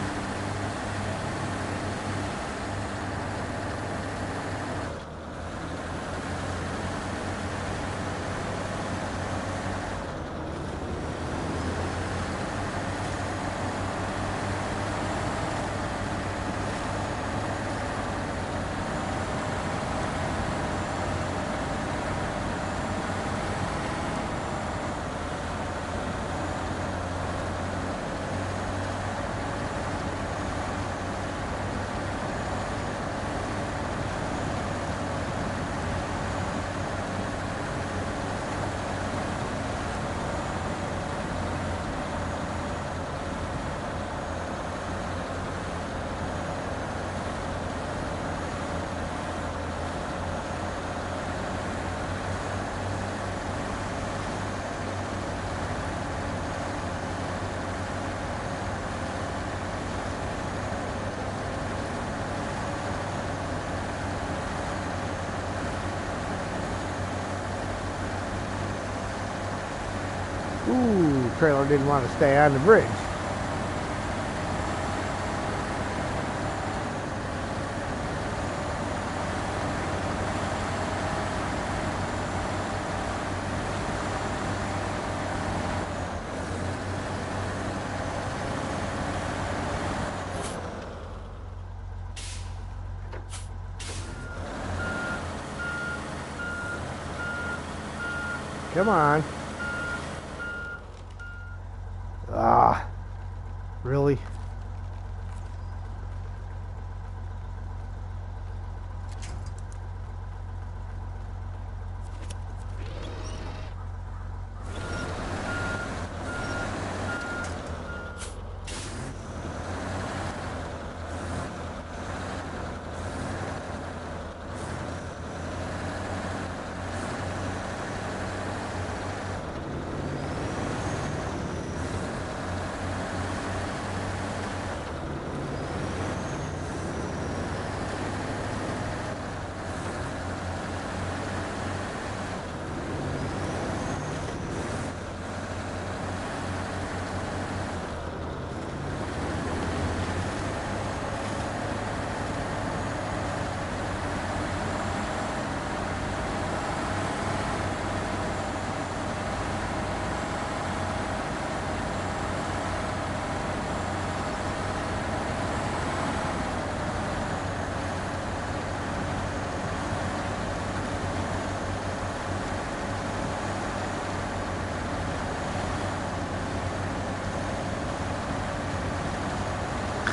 Ooh, trailer didn't want to stay on the bridge. Come on. Ah, really?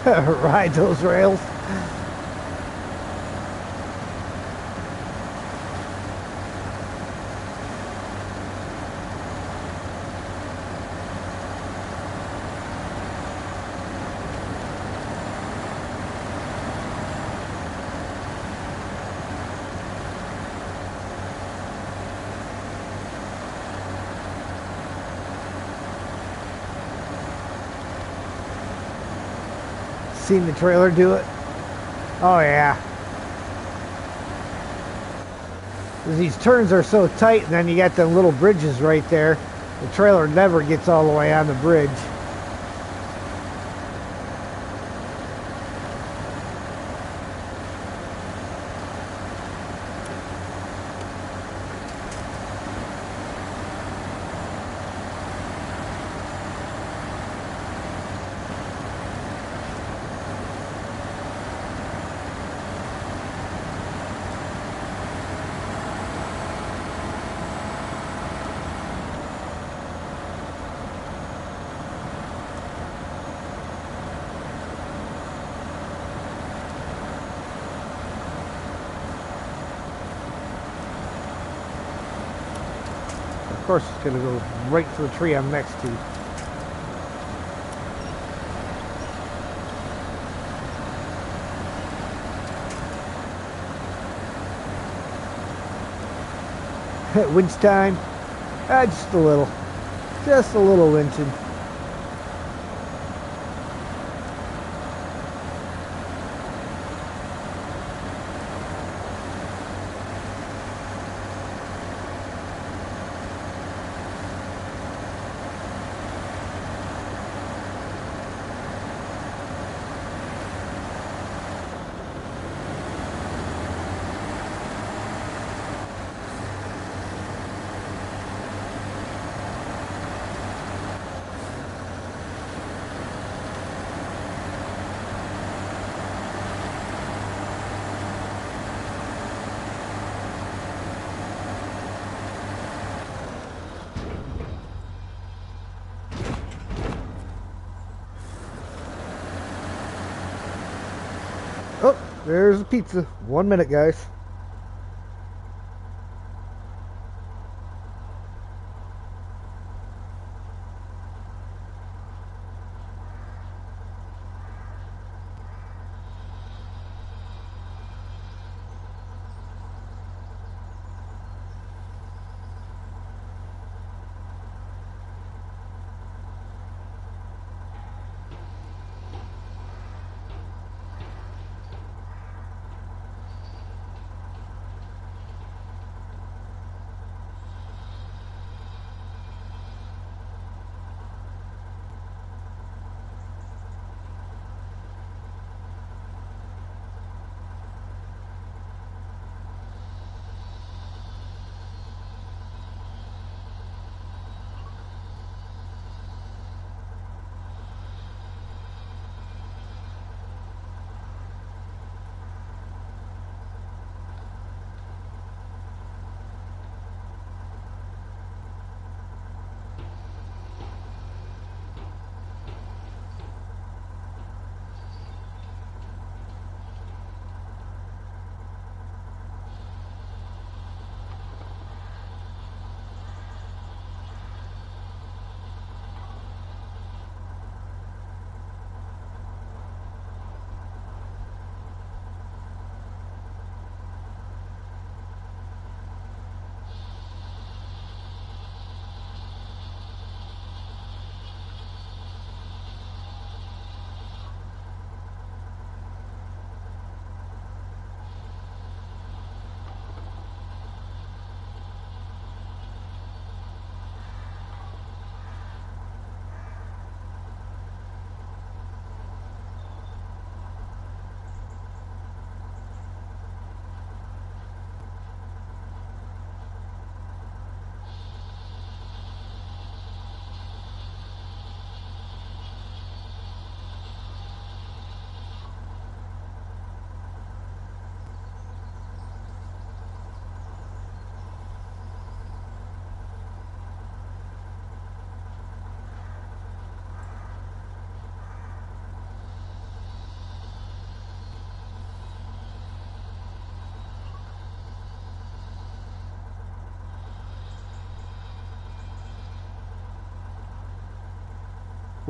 Ride those rails. Seen the trailer do it? Oh yeah. These turns are so tight, and then you got the little bridges right there. The trailer never gets all the way on the bridge. Of course, it's going to go right for the tree I'm next to. Winch time? Just a little. Just a little winching. Oh, there's the pizza. 1 minute, guys.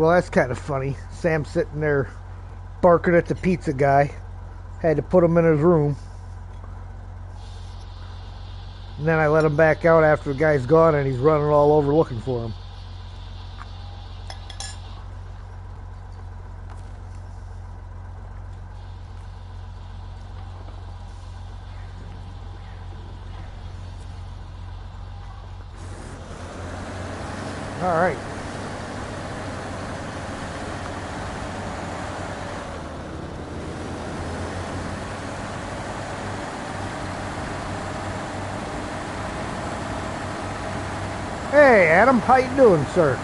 Well, that's kind of funny. Sam's sitting there barking at the pizza guy. Had to put him in his room. And then I let him back out after the guy's gone and he's running all over looking for him. All right. Hey, Adam, how you doing, sir?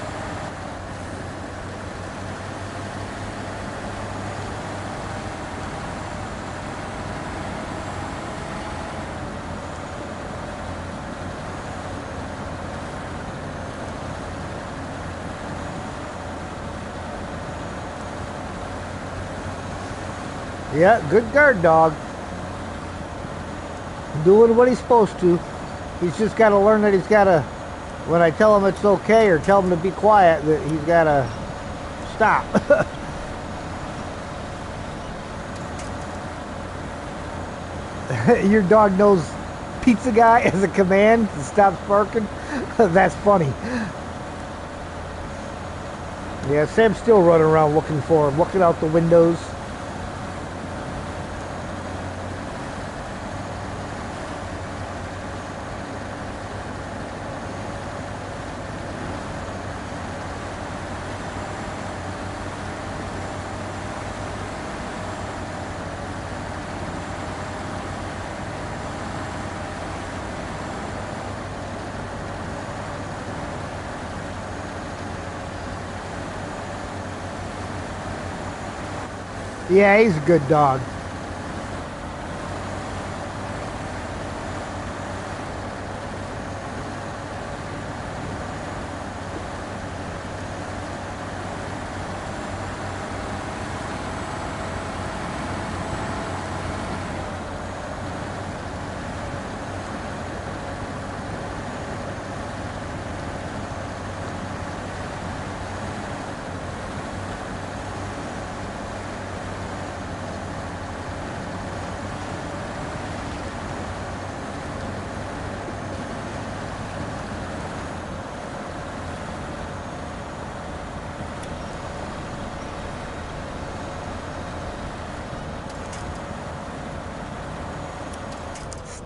Yeah, good guard dog. Doing what he's supposed to. He's just got to learn that he's got to, when I tell him it's okay or tell him to be quiet, that he's got to stop. Your dog knows pizza guy as a command and stops barking. That's funny. Yeah, Sam's still running around looking for him, looking out the windows. Yeah, he's a good dog.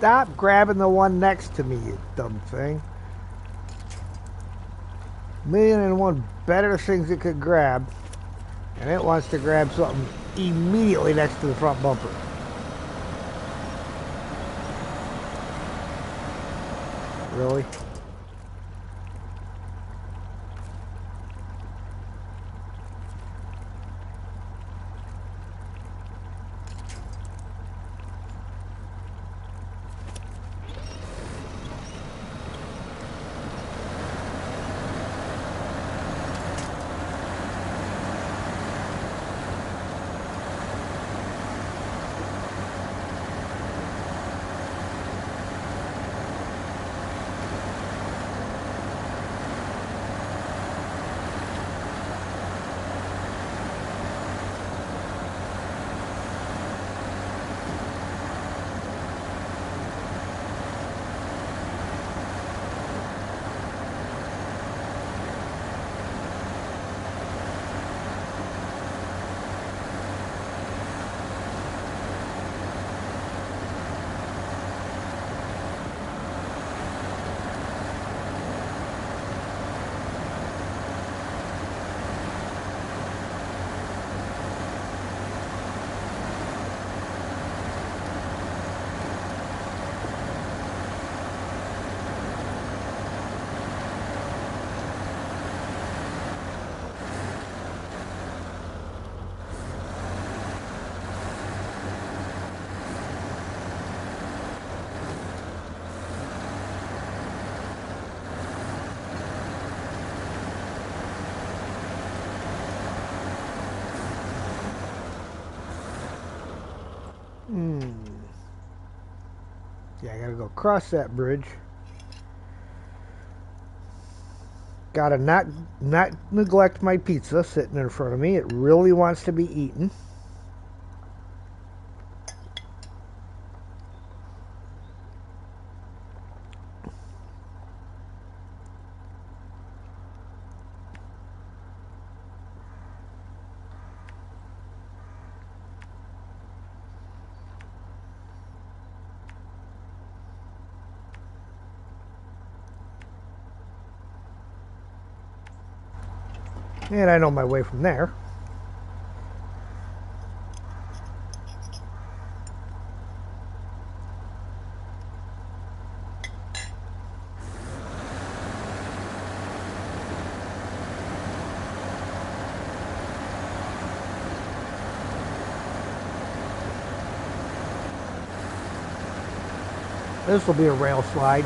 Stop grabbing the one next to me, you dumb thing. Million and one better things it could grab, and it wants to grab something immediately next to the front bumper. Really? Yeah, I gotta go across that bridge. Gotta not neglect my pizza sitting in front of me. It really wants to be eaten. And I know my way from there. This will be a rail slide.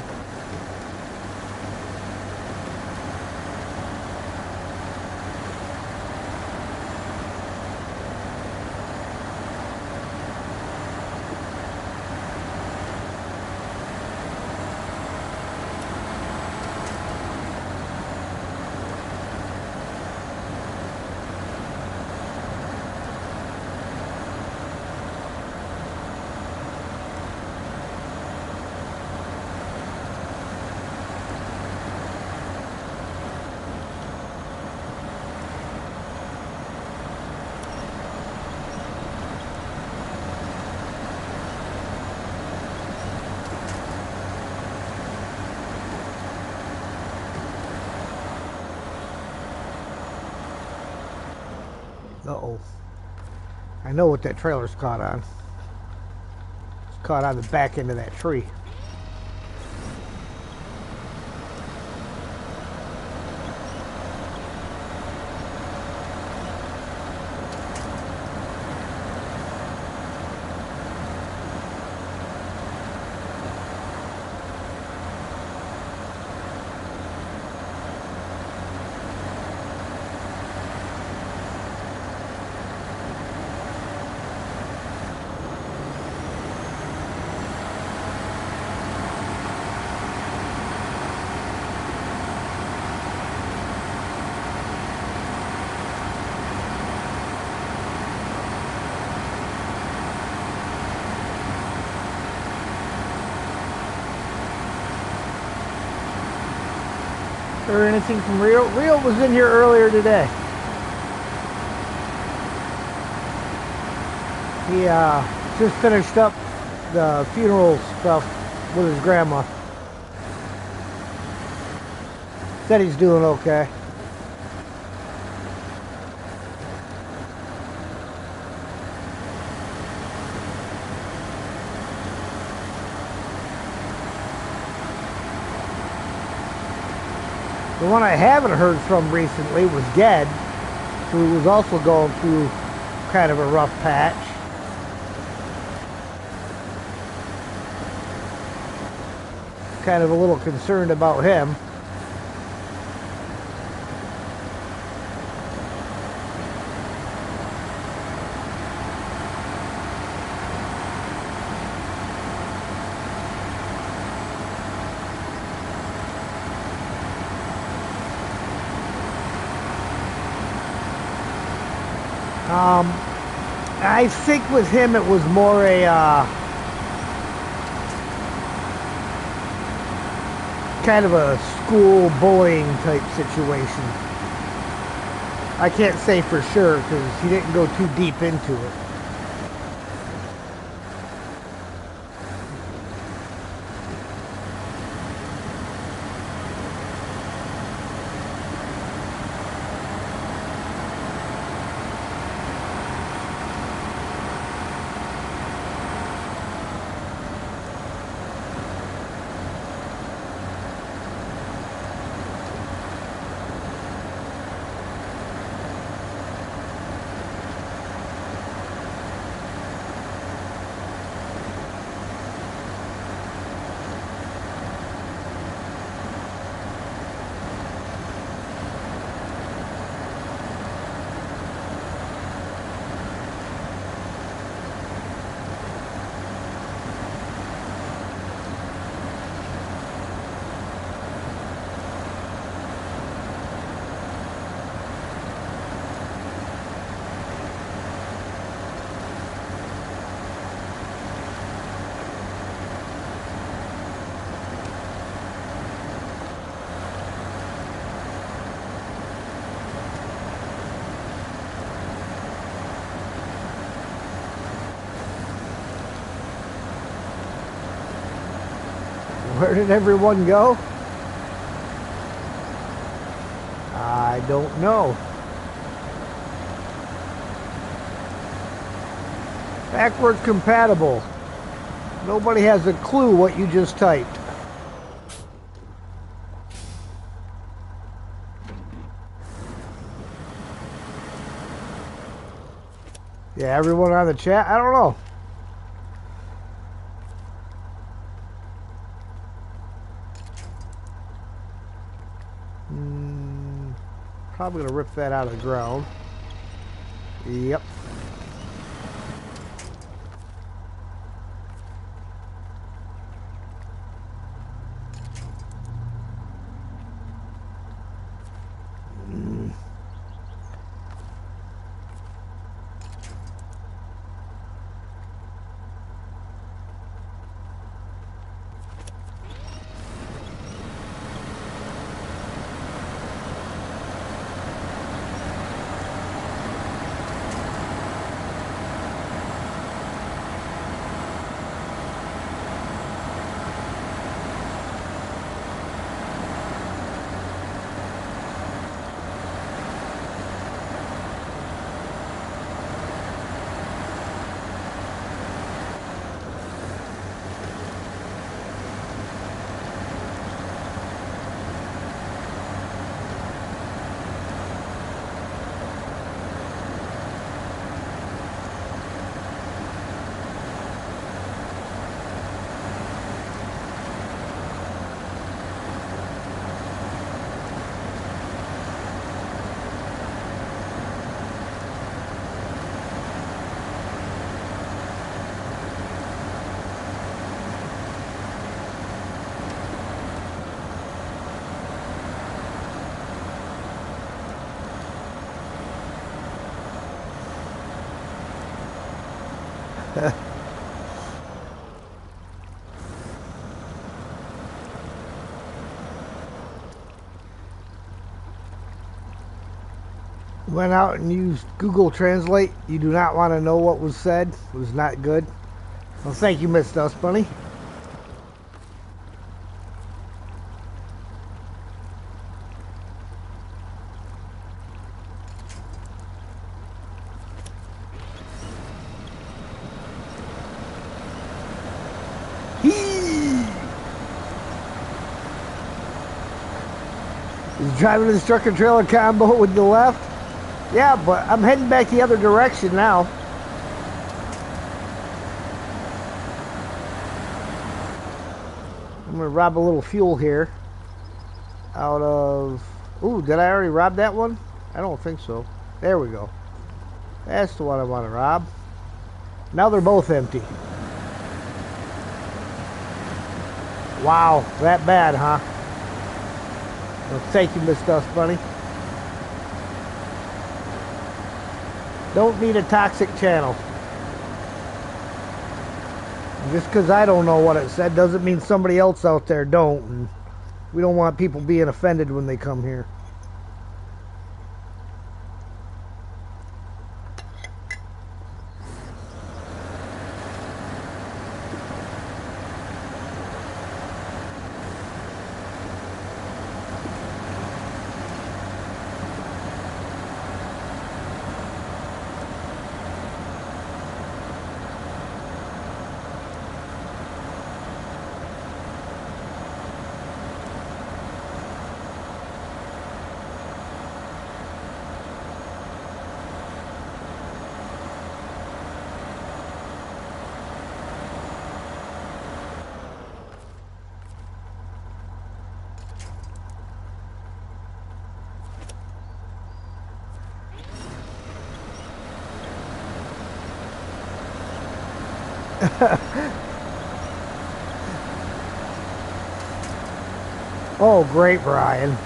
Uh-oh. I know what that trailer's caught on. It's caught on the back end of that tree. Or anything from Rio? Rio was in here earlier today. He just finished up the funeral stuff with his grandma. Said he's doing okay. The one I haven't heard from recently was Ged, who was also going through kind of a rough patch. Kind of a little concerned about him. I think with him it was more a kind of a school bullying type situation. I can't say for sure because he didn't go too deep into it. Where did everyone go? I don't know. Backwards compatible. Nobody has a clue what you just typed. Yeah, everyone on the chat? I don't know. Probably gonna rip that out of the ground. Yep. Went out and used Google Translate. You do not want to know what was said. It was not good. Well, thank you, Miss Dust Bunny. He's driving this truck and trailer combo with the left. Yeah, but I'm heading back the other direction now. I'm gonna rob a little fuel here. Out of... Ooh, did I already rob that one? I don't think so. There we go. That's the one I want to rob. Now they're both empty. Wow, that bad, huh? Well, thank you, Miss Dust Bunny. Don't need a toxic channel. Just because I don't know what it said doesn't mean somebody else out there don't. And we don't want people being offended when they come here. Oh, great, Brian.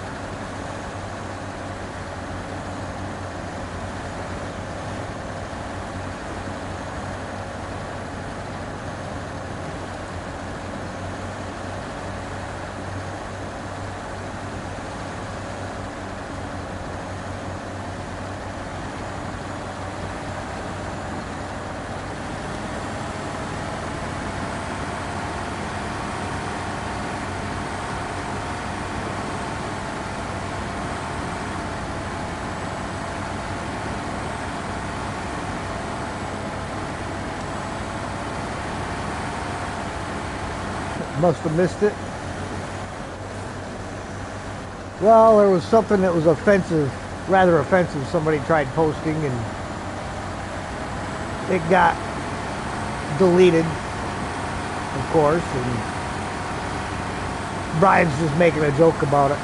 Must have missed it. Well, there was something that was offensive, rather offensive, somebody tried posting, and it got deleted, of course, and Brian's just making a joke about it.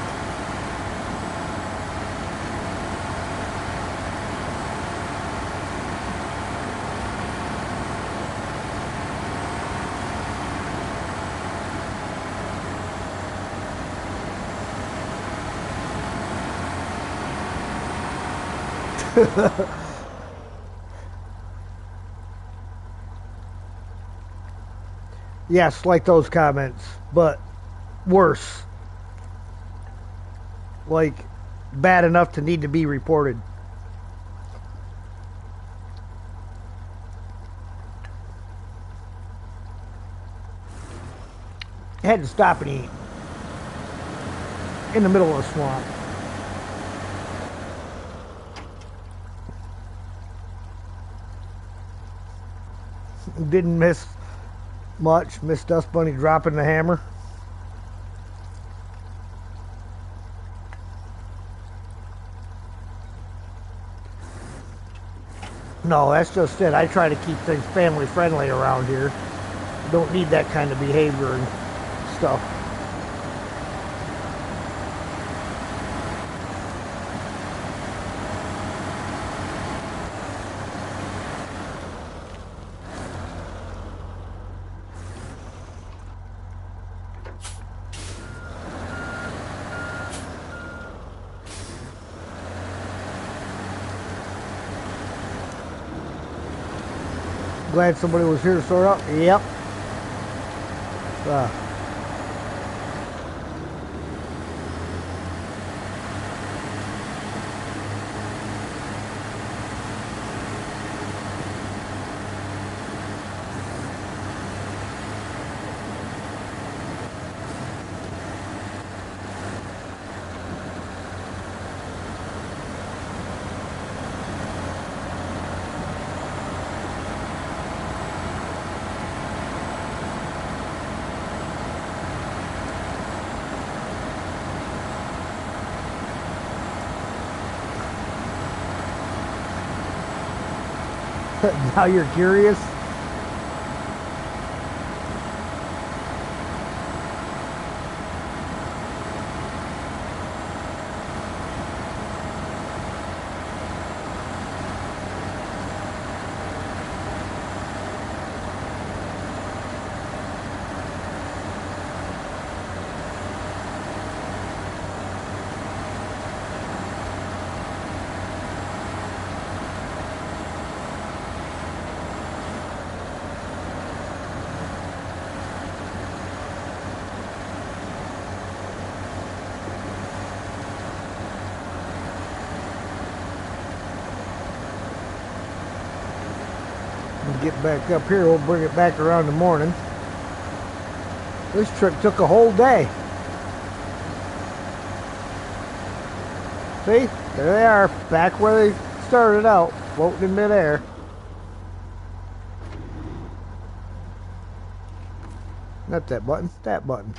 Yes, like those comments, but worse. Like, bad enough to need to be reported. I had to stop and eat in the middle of a swamp. Didn't miss much. Missed Dust Bunny dropping the hammer. No, that's just it. I try to keep things family friendly around here. Don't need that kind of behavior and stuff. Glad somebody was here to sort out. Yep. Now you're curious? Get back up here, we'll bring it back around the morning. This trip took a whole day. See, there they are, back where they started out, floating in midair. Not that button, that button.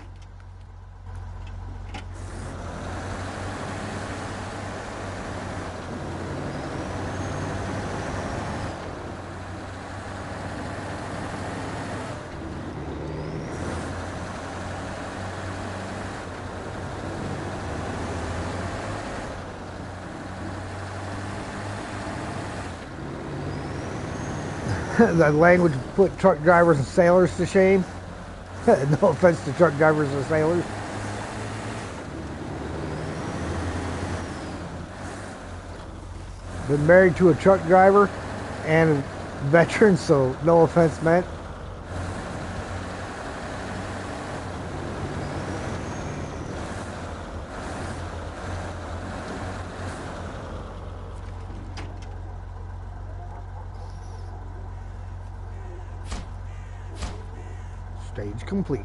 The language put truck drivers and sailors to shame. No offense to truck drivers and sailors. Been married to a truck driver and a veteran, so no offense meant. Stage complete.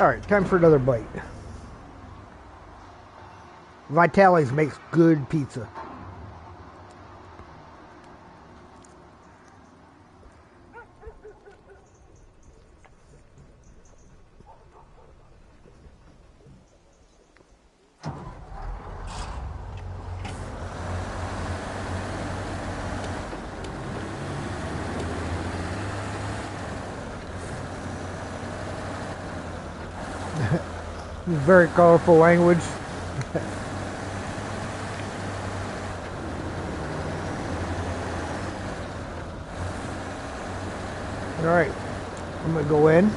Alright, time for another bite. Vitale's makes good pizza. Very colorful language. Alright, I'm going to go in.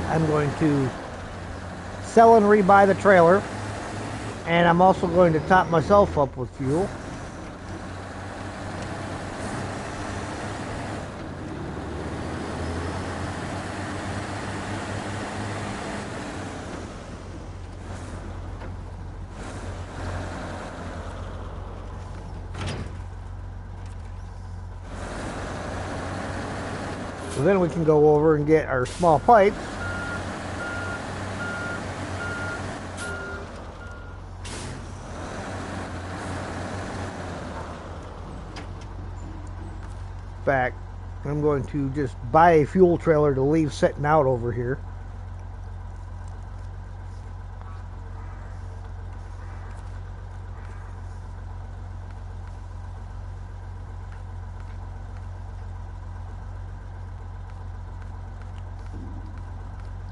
I'm going to sell and rebuy the trailer. And I'm also going to top myself up with fuel. So then we can go over and get our small pipes. Back. I'm going to just buy a fuel trailer to leave sitting out over here.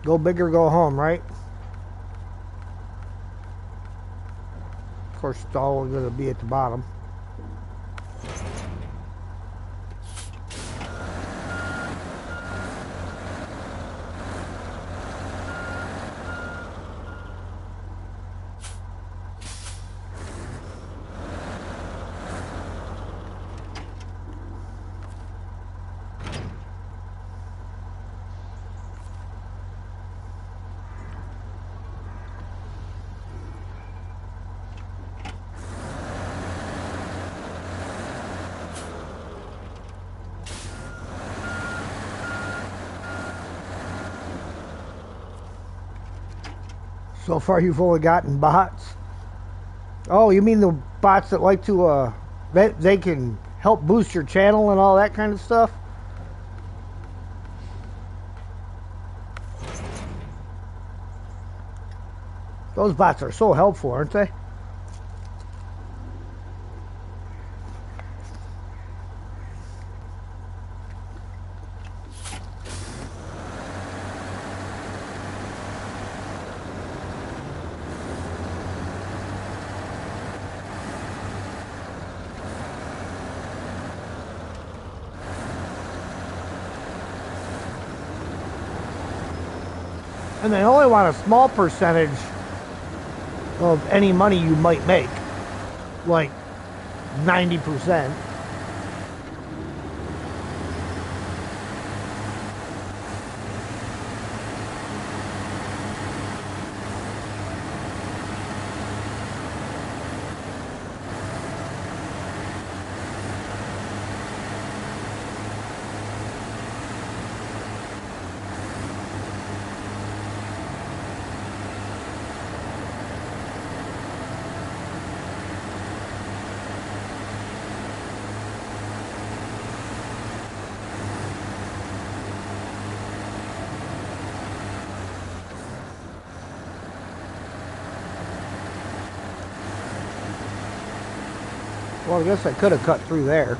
Go big or go home, right? Of course, it's all going to be at the bottom. So far you've only gotten bots? Oh, you mean the bots that like to, they can help boost your channel and all that kind of stuff? Those bots are so helpful, aren't they? And they only want a small percentage of any money you might make, like 90%. Well, I guess I could have cut through there.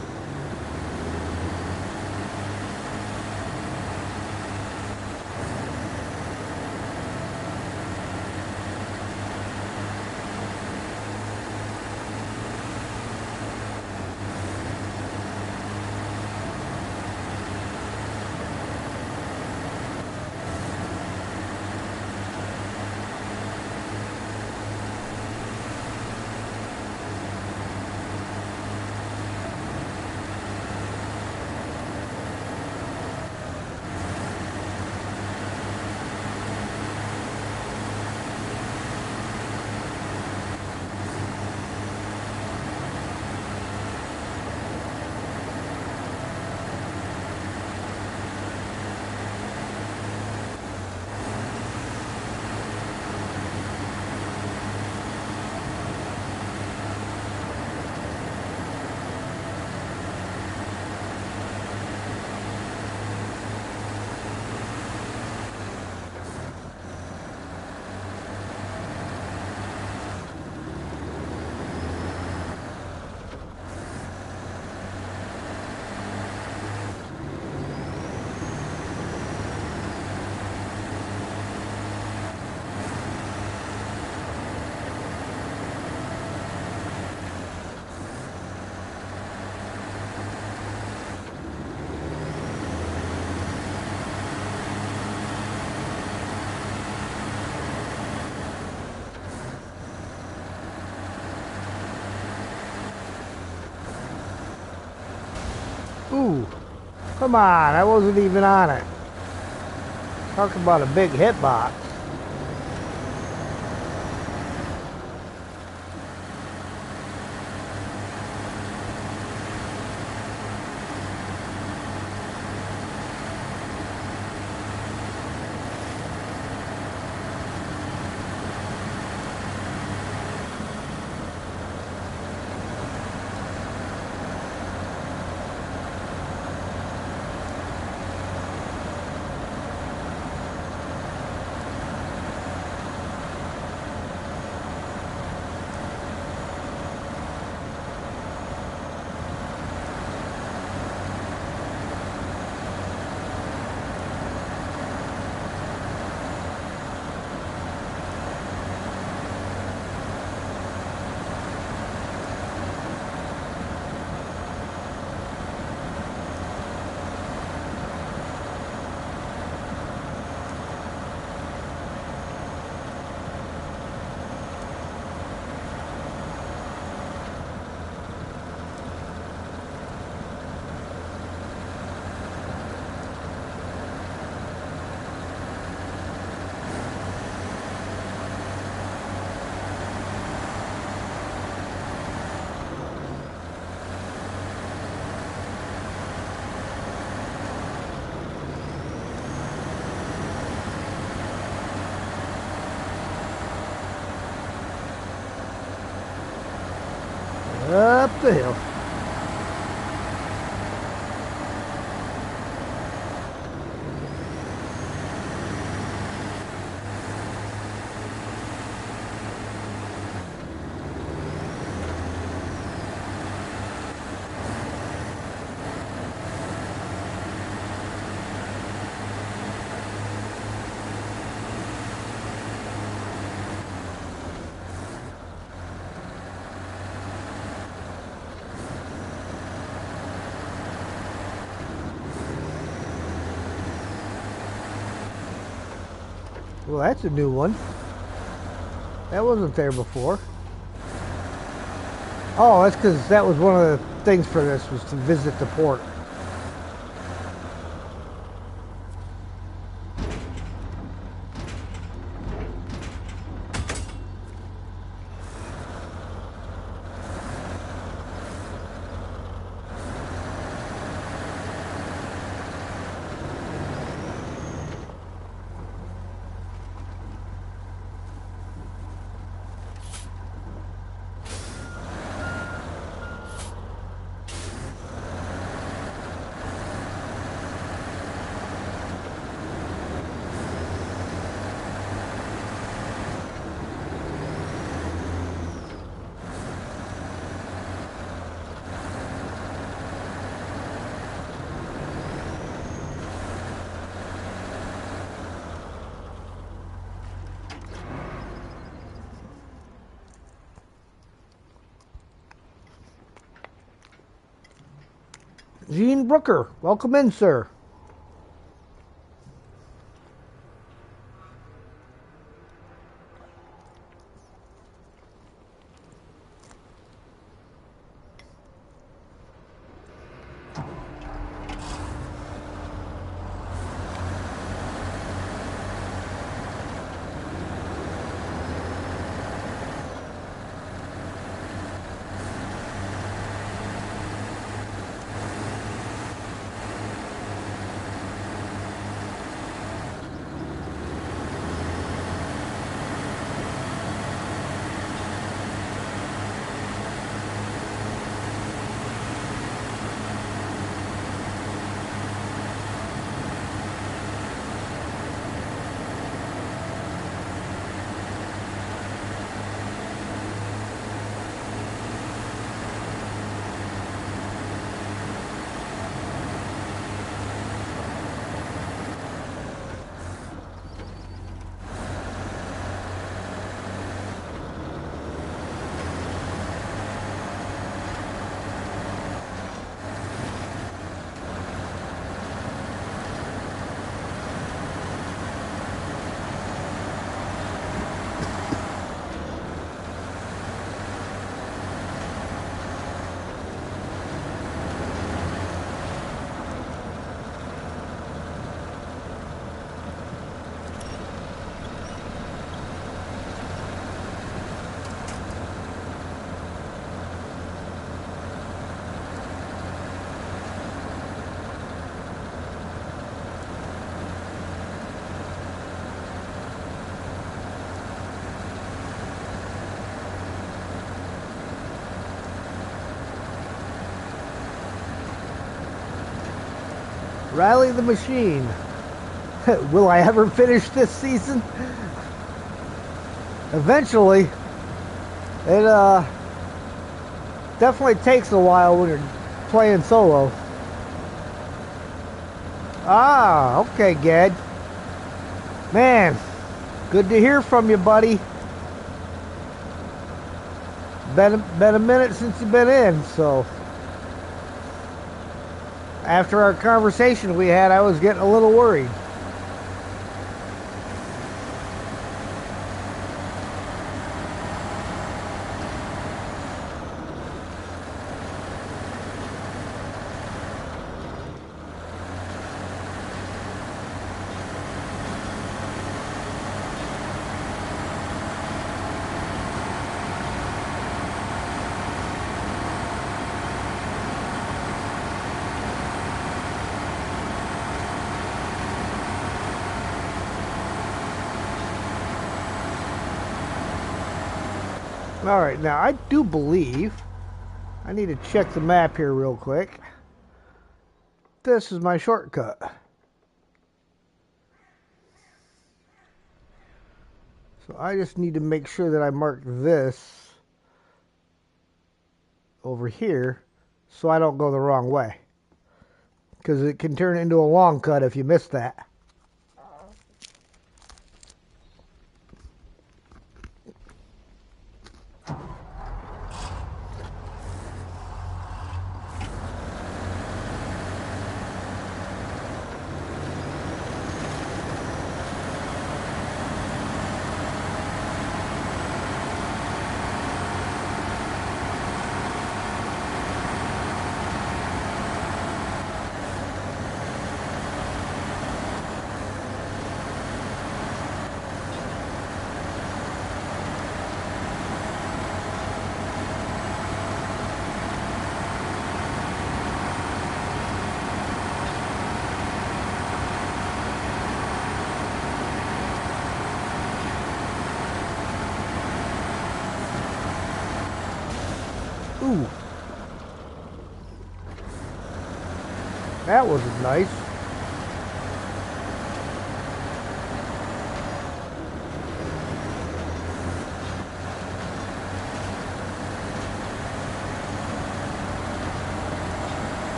Ooh, come on, I wasn't even on it. Talk about a big hitbox. Up the hill. Well, that's a new one. That wasn't there before. Oh, that's because that was one of the things for this, was to visit the port. Gene Brooker, welcome in, sir. Riley the Machine. Will I ever finish this season? Eventually. It definitely takes a while when you're playing solo. Ah, okay, Gad. Man, good to hear from you, buddy. Been a minute since you've been in, so after our conversation we had, I was getting a little worried. Alright, now I do believe I need to check the map here real quick. This is my shortcut. So I just need to make sure that I mark this over here so I don't go the wrong way. Because it can turn into a long cut if you miss that. Ooh. That was nice.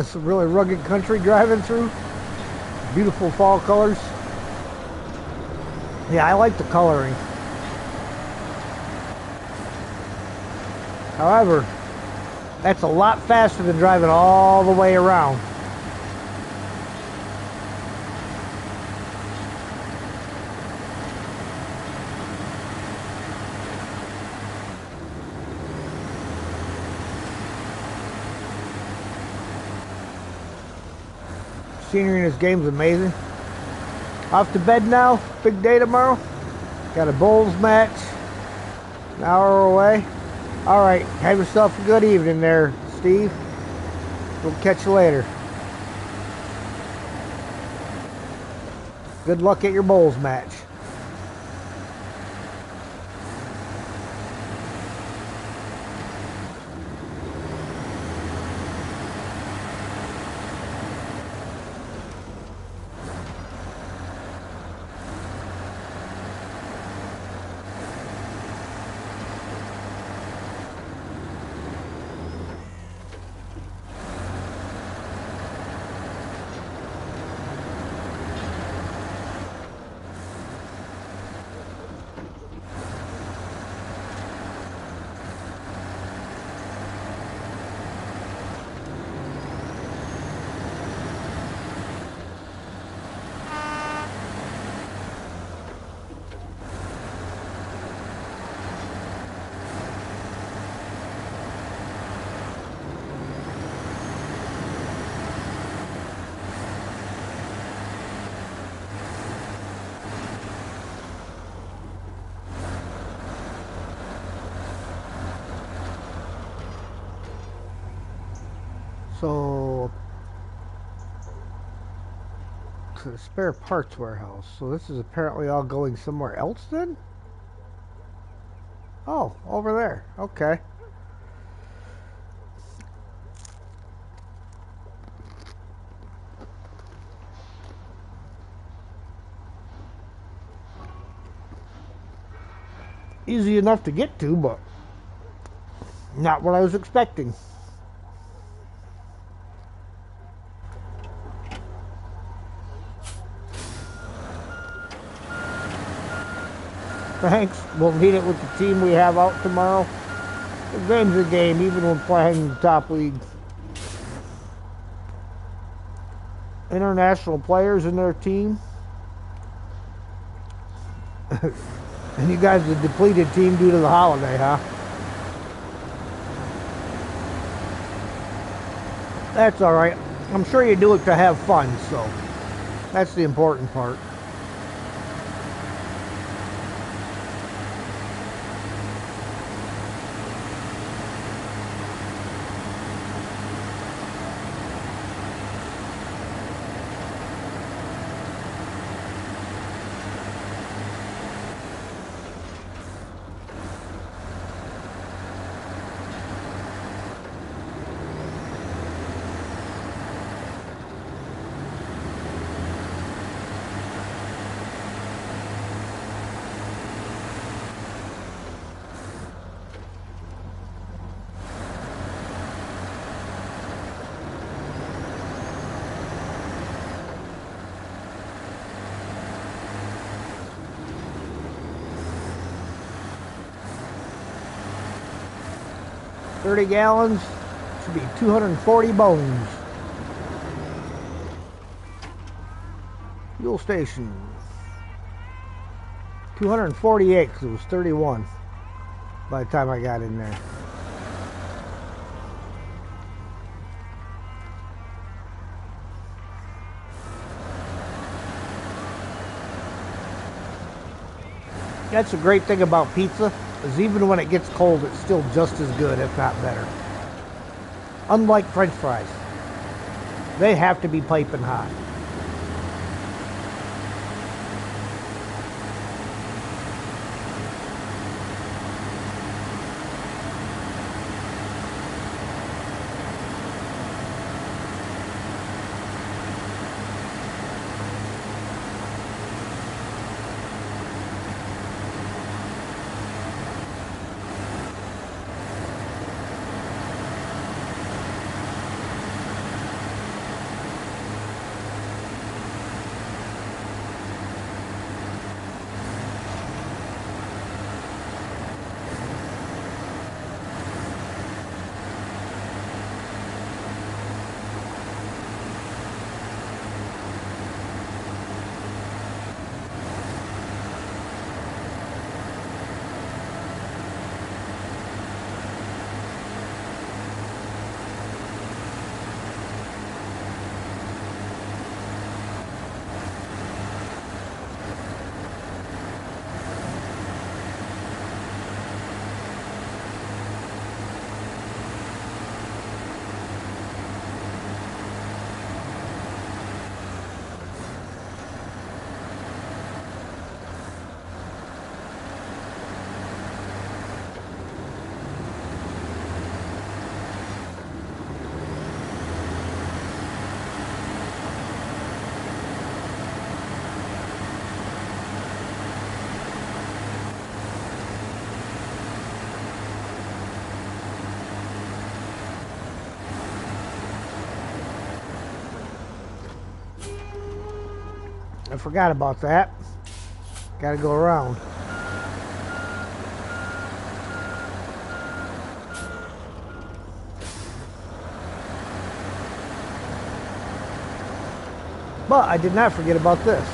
Some really rugged country driving through. Beautiful fall colors. Yeah, I like the coloring. However, that's a lot faster than driving all the way around. Scenery in this game is amazing. Off to bed now. Big day tomorrow. Got a bowls match. An hour away. Alright, have yourself a good evening there, Steve. We'll catch you later. Good luck at your bowls match. So, to the spare parts warehouse. So this is apparently all going somewhere else then? Oh, over there. Okay. Easy enough to get to, but not what I was expecting. Thanks. We'll need it with the team we have out tomorrow. The game's a game, even when playing the top league. International players in their team. And you guys are the depleted team due to the holiday, huh? That's alright. I'm sure you do it to have fun, so that's the important part. $30 gallons should be 240 bones. Fuel station. 248 because it was 31 by the time I got in there. That's a great thing about pizza, is even when it gets cold, it's still just as good, if not better. Unlike French fries. They have to be piping hot. I forgot about that. Gotta go around. But I did not forget about this.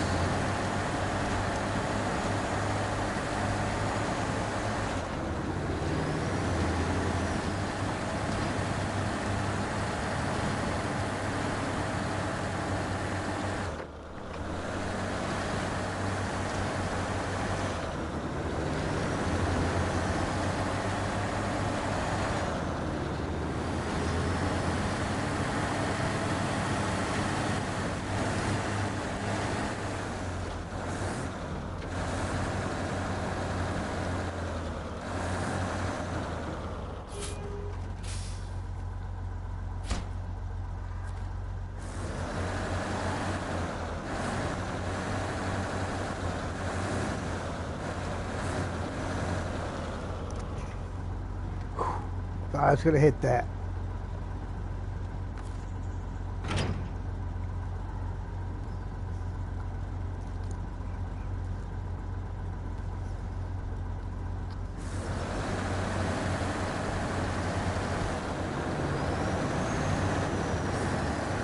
I was going to hit that.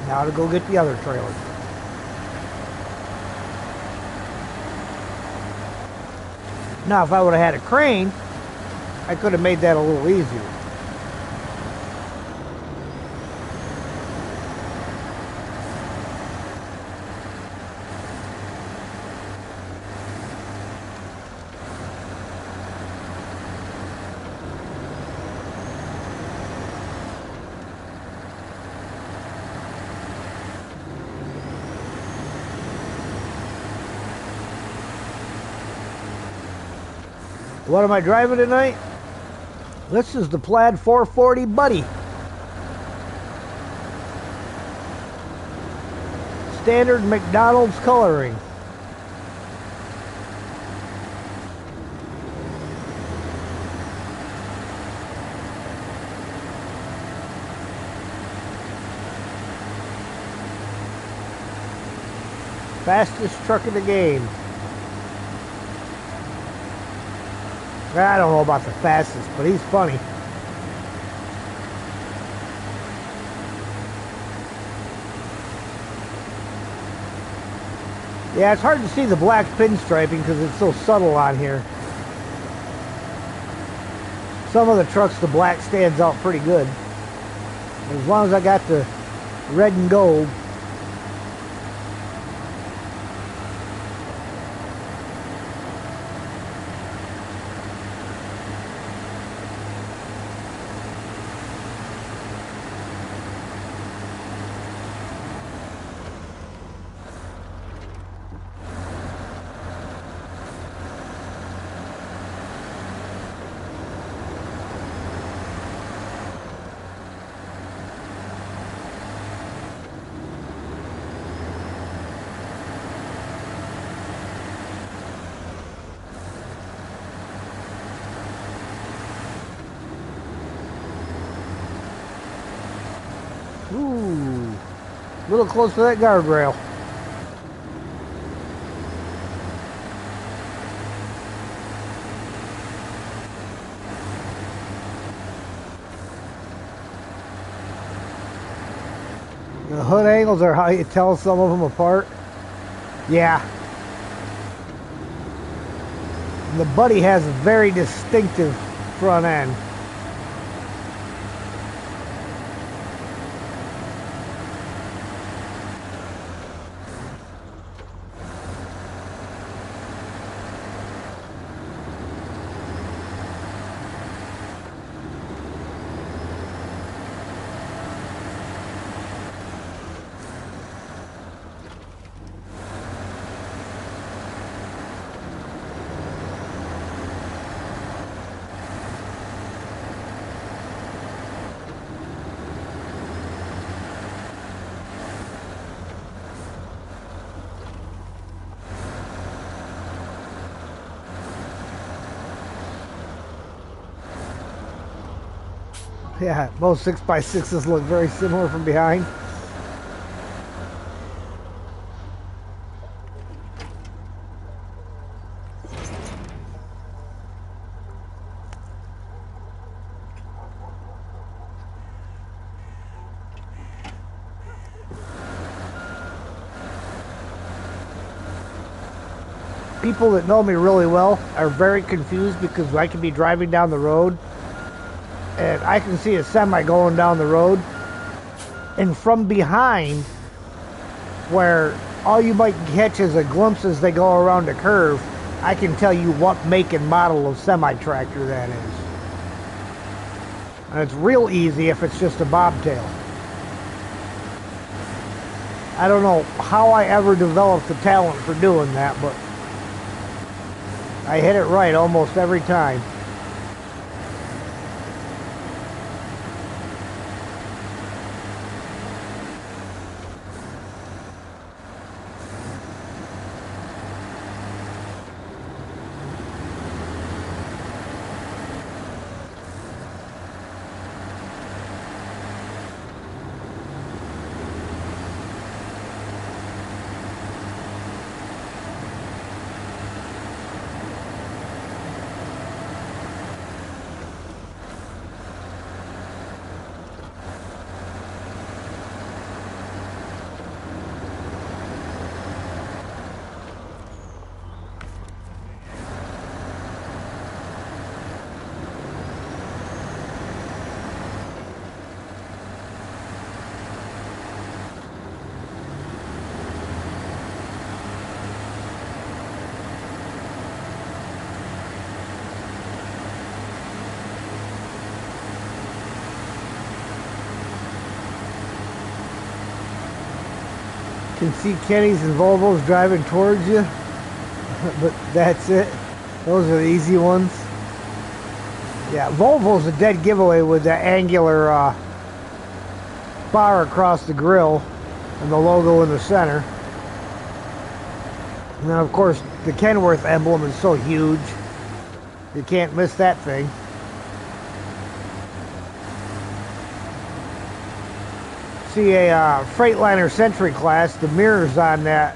Now to go get the other trailer. Now if I would have had a crane, I could have made that a little easier. What am I driving tonight? This is the Plaid 440 Buddy. Standard McDonald's coloring. Fastest truck in the game. I don't know about the fastest, but he's funny. Yeah, it's hard to see the black pinstriping because it's so subtle on here. Some of the trucks, the black stands out pretty good. As long as I got the red and gold. Ooh, a little close to that guardrail. The hood angles are how you tell some of them apart. Yeah. The Buddy has a very distinctive front end. Yeah, most 6x6s look very similar from behind. People that know me really well are very confused because I can be driving down the road and I can see a semi going down the road, and from behind, where all you might catch is a glimpse as they go around a curve, I can tell you what make and model of semi-tractor that is. And it's real easy if it's just a bobtail. I don't know how I ever developed the talent for doing that, but I hit it right almost every time. Can see Kennys and Volvos driving towards you, but that's it. Those are the easy ones. Yeah, Volvo's a dead giveaway with the angular bar across the grill and the logo in the center. And then, of course, the Kenworth emblem is so huge, you can't miss that thing. See a Freightliner Century class, the mirrors on that,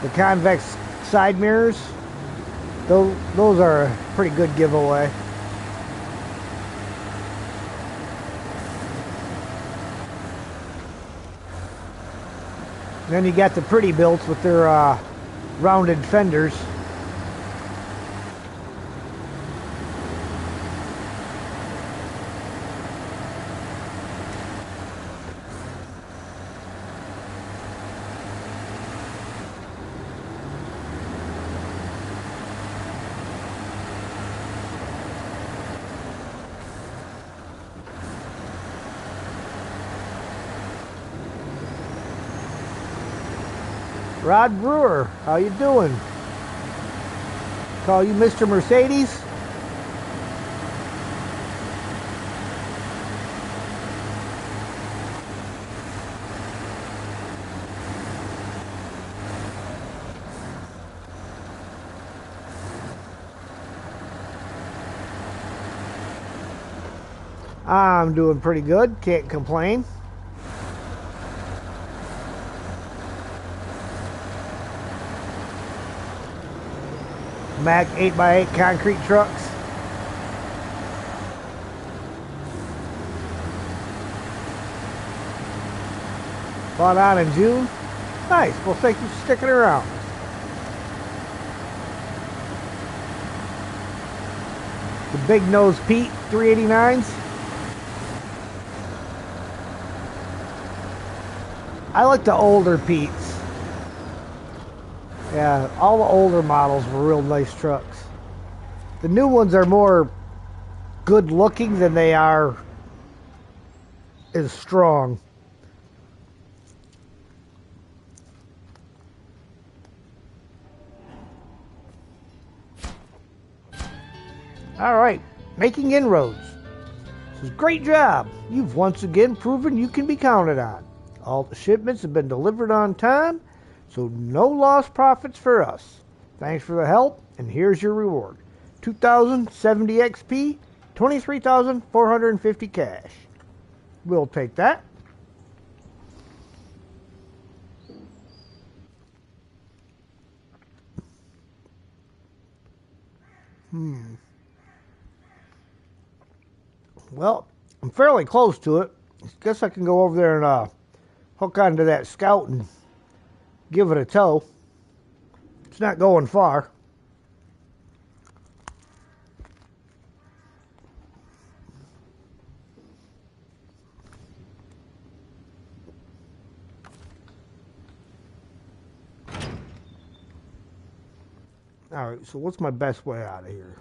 the convex side mirrors, those are a pretty good giveaway. Then you got the pretty builds with their rounded fenders. Rod Brewer, how you doing? Call you Mr. Mercedes? I'm doing pretty good, can't complain. Mack 8x8 concrete trucks. Bought on in June. Nice. Well, thank you for sticking around. The Big Nose Pete 389s. I like the older Petes. Yeah, all the older models were real nice trucks. The new ones are more good looking than they are as strong. All right, making inroads. This is a great job. You've once again proven you can be counted on. All the shipments have been delivered on time, so no lost profits for us. Thanks for the help, and here's your reward. 2,070 XP, 23,450 cash. We'll take that. Well, I'm fairly close to it. Guess I can go over there and hook onto that Scout and give it a tow. It's not going far. All right, so what's my best way out of here?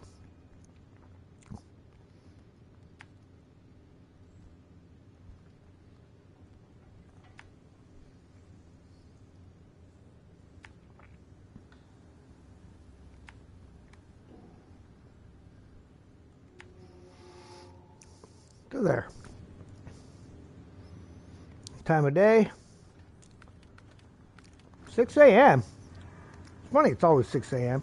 Go there. Time of day, 6 a.m. It's funny, it's always 6 a.m.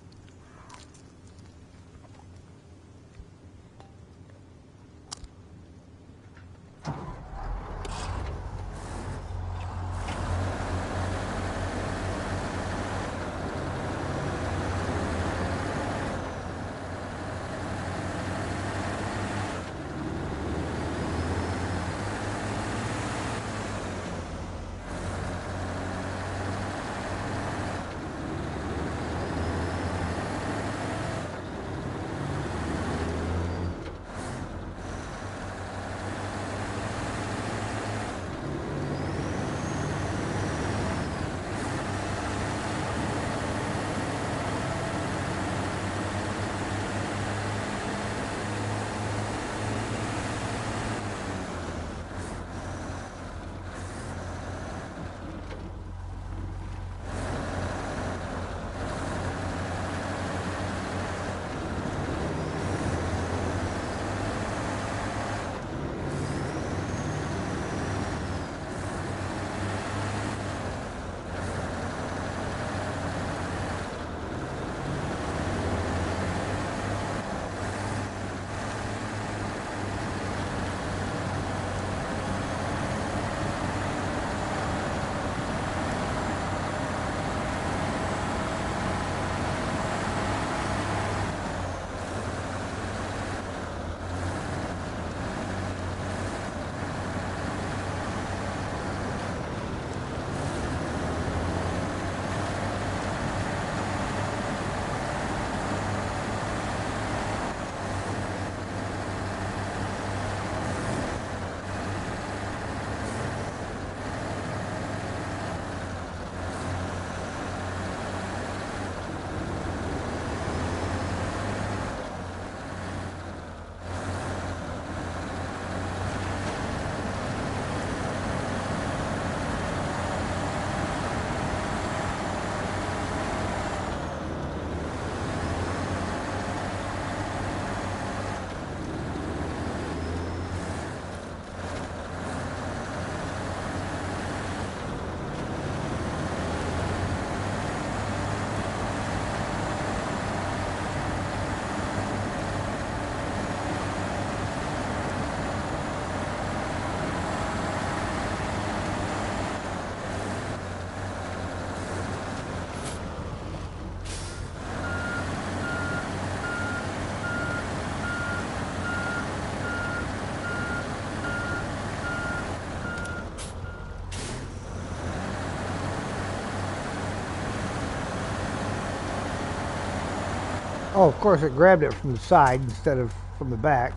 Oh, of course it grabbed it from the side instead of from the back.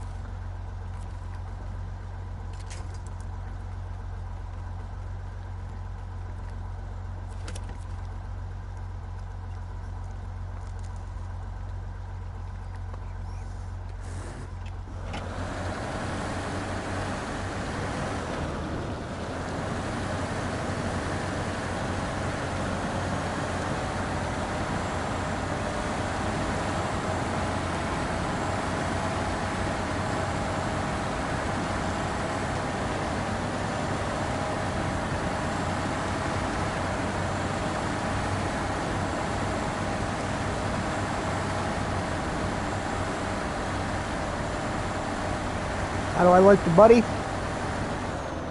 How do I like the Buddy?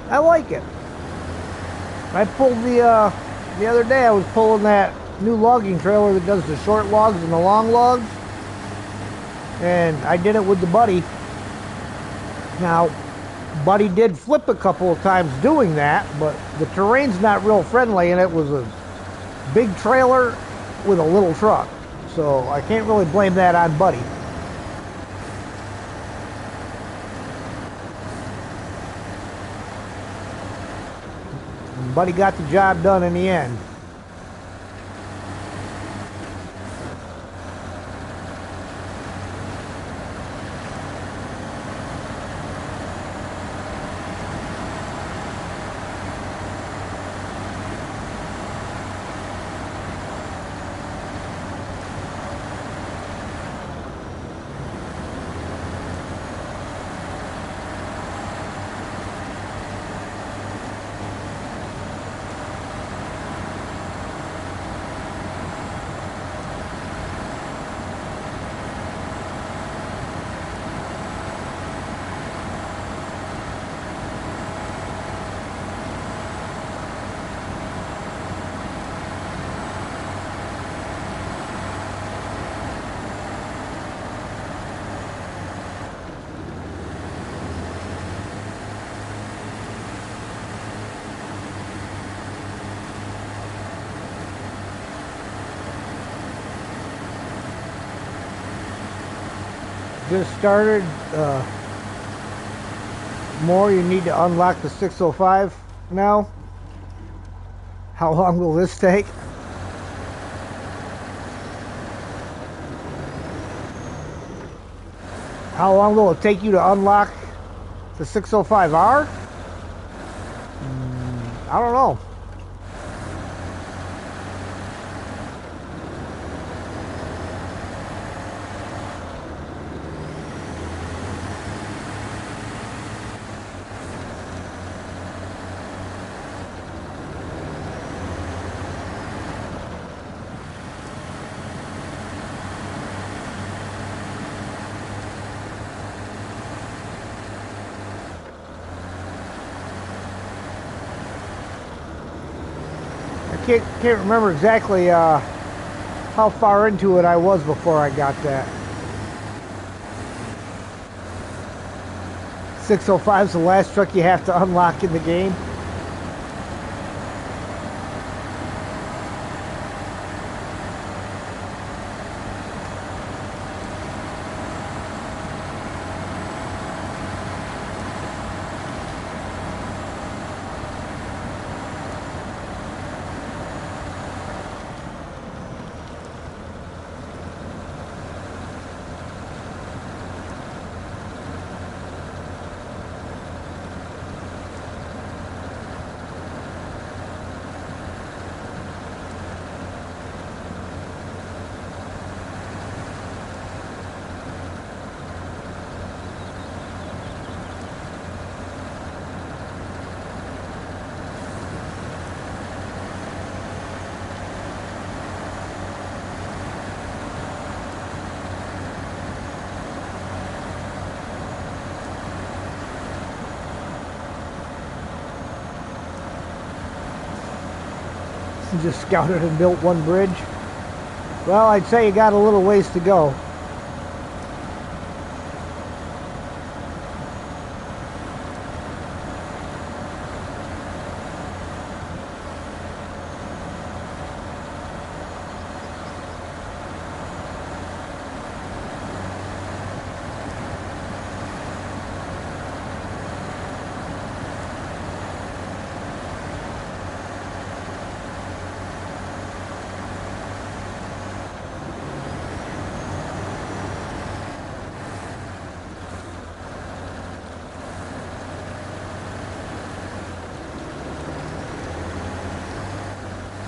I like it. I pulled the other day. I was pulling that new logging trailer that does the short logs and the long logs, and I did it with the Buddy. Now, Buddy did flip a couple of times doing that, but the terrain's not real friendly, and it was a big trailer with a little truck, so I can't really blame that on Buddy. Buddy got the job done in the end. Just started. More, you need to unlock the 605 now. How long will this take? How long will it take you to unlock the 605R? I don't know. Can't remember exactly how far into it I was before I got that. 605 is the last truck you have to unlock in the game. Just scouted and built one bridge. Well, I'd say you got a little ways to go.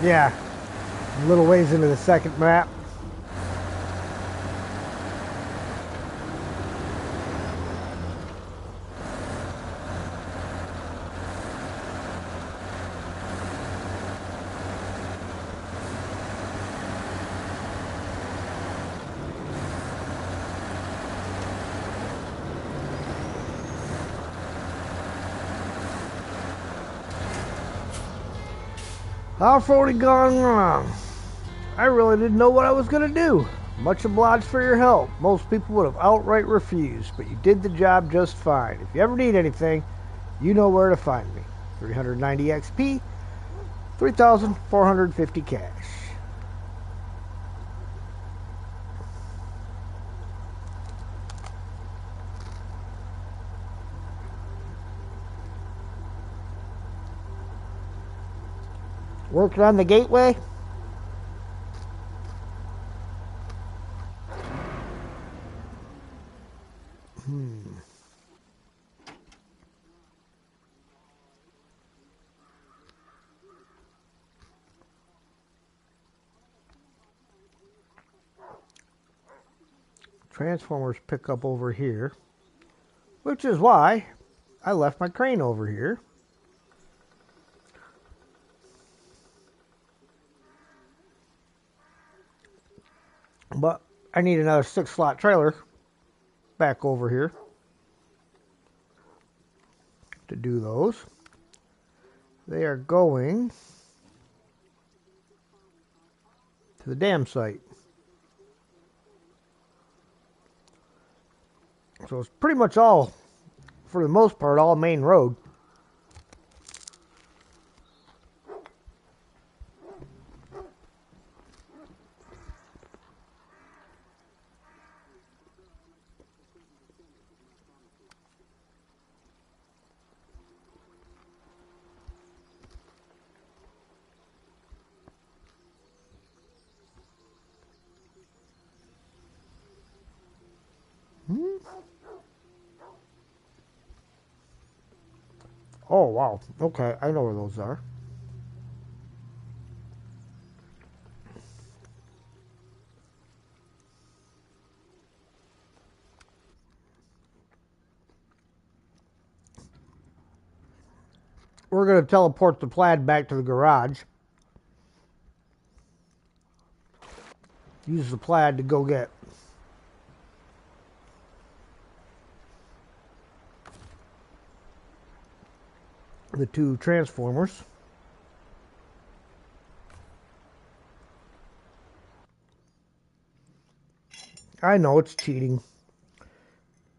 Yeah, a little ways into the second map. Off-roading gone wrong. I really didn't know what I was going to do. Much obliged for your help. Most people would have outright refused, but you did the job just fine. If you ever need anything, you know where to find me. 390 XP, 3,450 cash. Working on the gateway? Transformers pick up over here, which is why I left my crane over here. But I need another 6-slot trailer back over here to do those. They are going to the dam site. So it's pretty much all, for the most part, all main road. Oh, wow. Okay, I know where those are. We're going to teleport the plaid back to the garage. Use the plaid to go get the 2 transformers. I know it's cheating,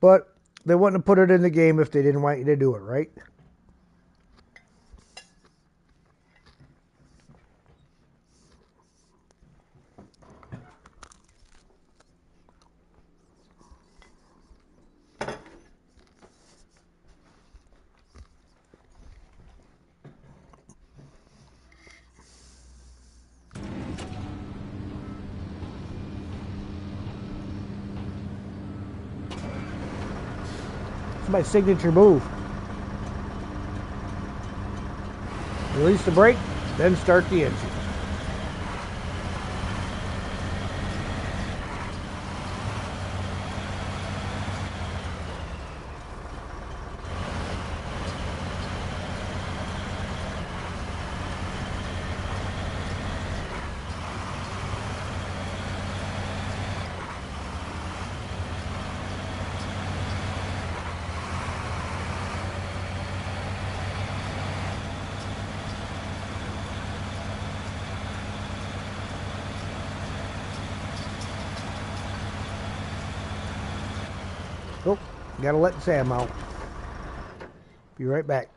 but they wouldn't have put it in the game if they didn't want you to do it, right? It's my signature move. Release the brake, then start the engine. Oh, gotta let Sam out. Be right back.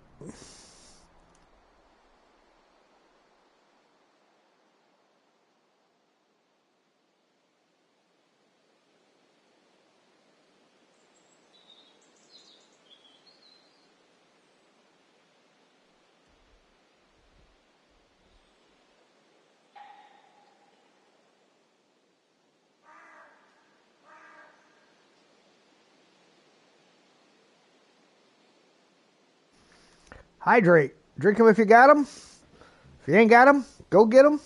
Hydrate. Drink them if you got them. If you ain't got them, Go get them.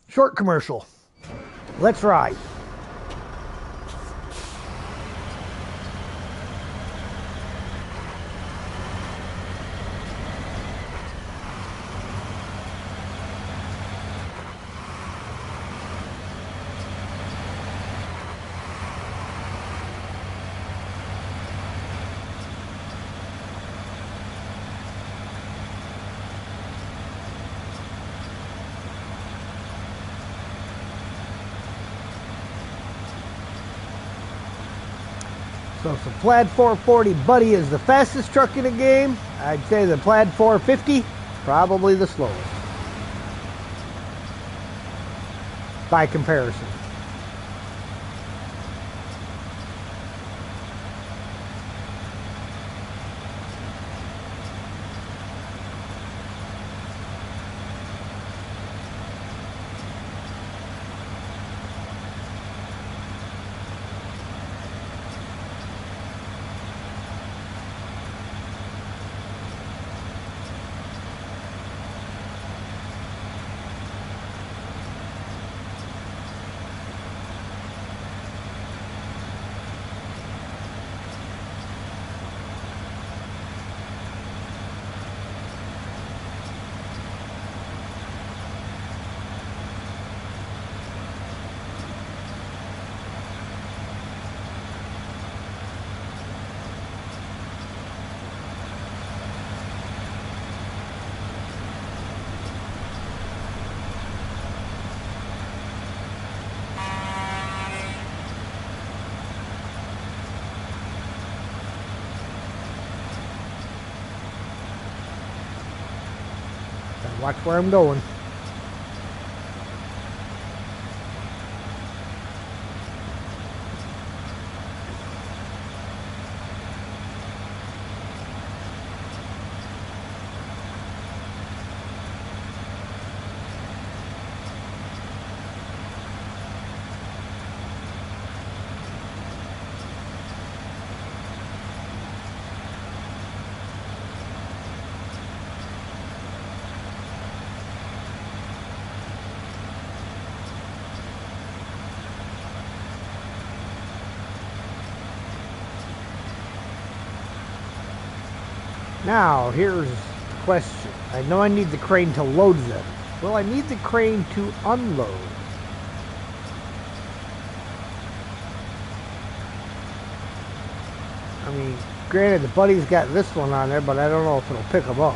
Short commercial. Let's ride. So if the Plaid 440 Buddy is the fastest truck in the game, I'd say the Plaid 450, probably the slowest. By comparison. Watch where I'm going. Now, here's the question. I know I need the crane to load them. Well, I need the crane to unload. I mean, granted, the Buddy's got this one on there, but I don't know if it'll pick them up.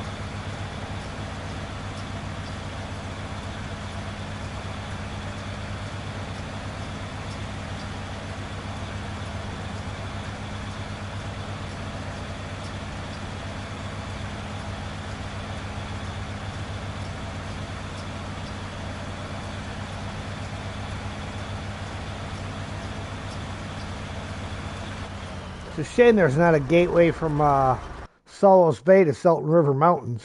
It's a shame there's not a gateway from Solos Bay to Salton River Mountains.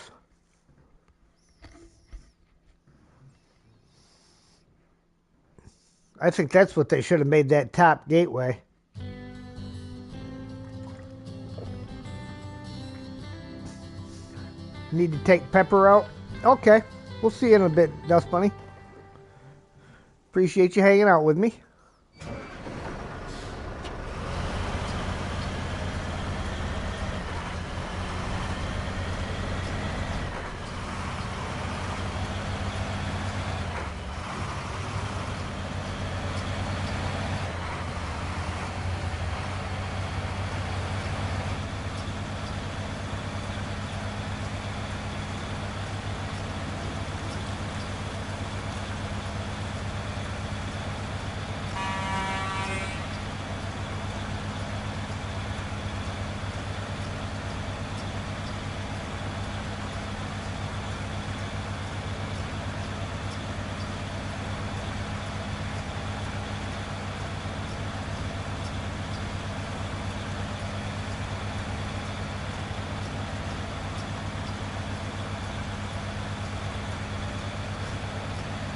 I think that's what they should have made that top gateway. Need to take Pepper out? Okay. We'll see you in a bit, Dust Bunny. Appreciate you hanging out with me.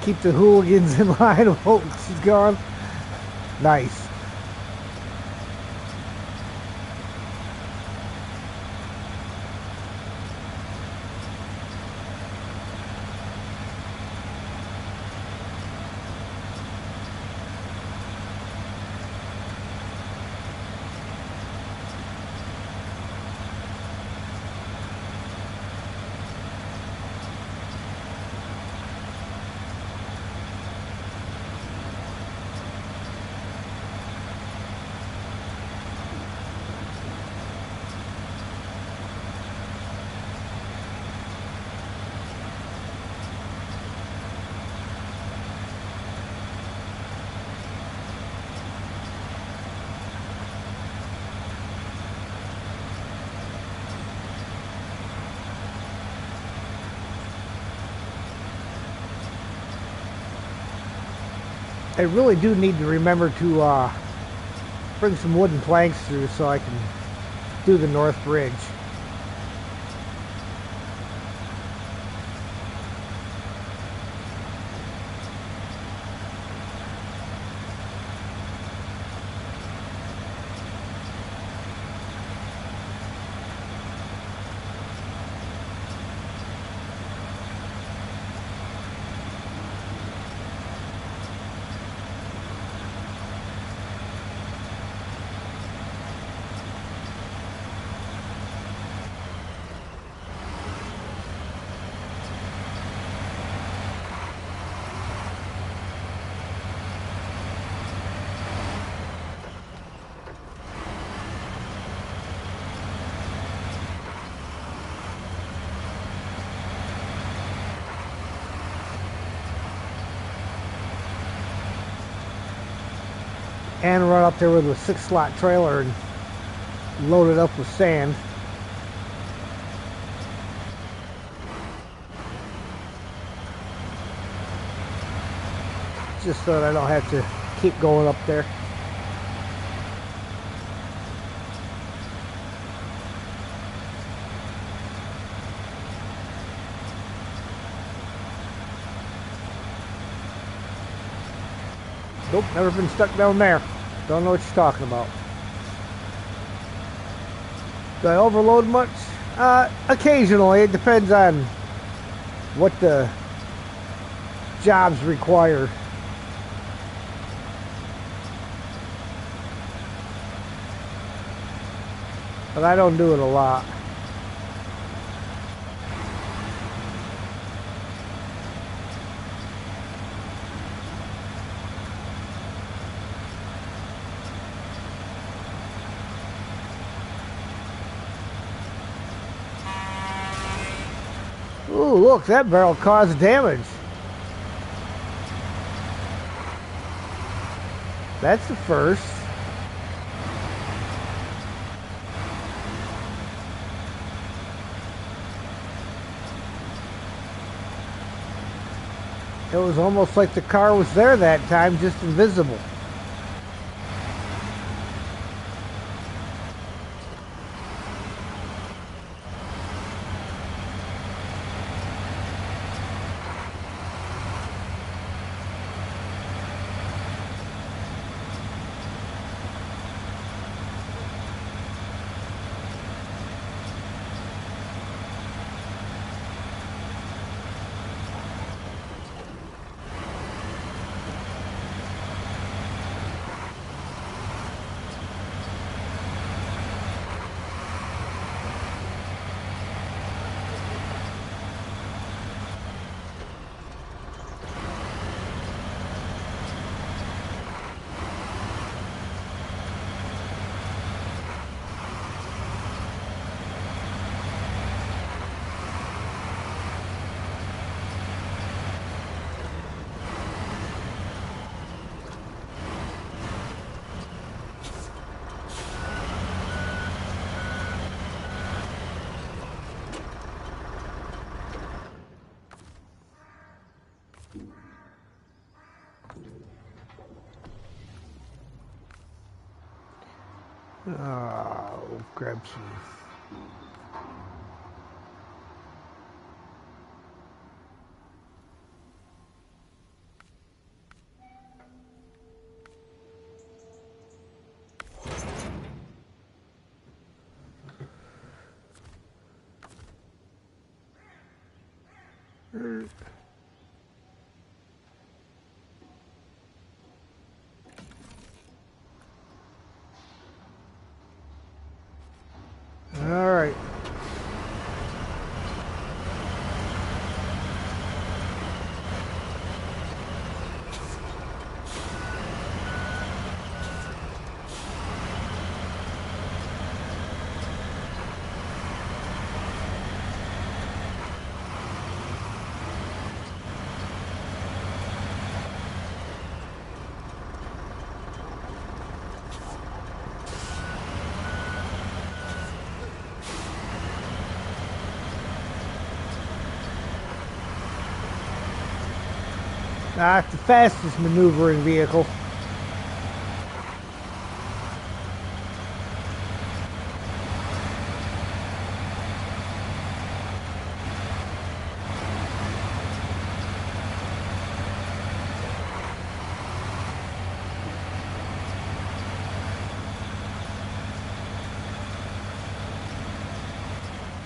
Keep the hooligans in line while she's gone. Nice. I really do need to remember to bring some wooden planks through so I can do the north bridge. And run up there with a 6-slot trailer and load it up with sand. Just so that I don't have to keep going up there. Nope, never been stuck down there. Don't know what you're talking about. Do I overload much? Occasionally. It depends on what the jobs require. But I don't do it a lot. Ooh, look, that barrel caused damage. That's the first. It was almost like the car was there that time, just invisible. We'll grab some. All right. It's the fastest maneuvering vehicle.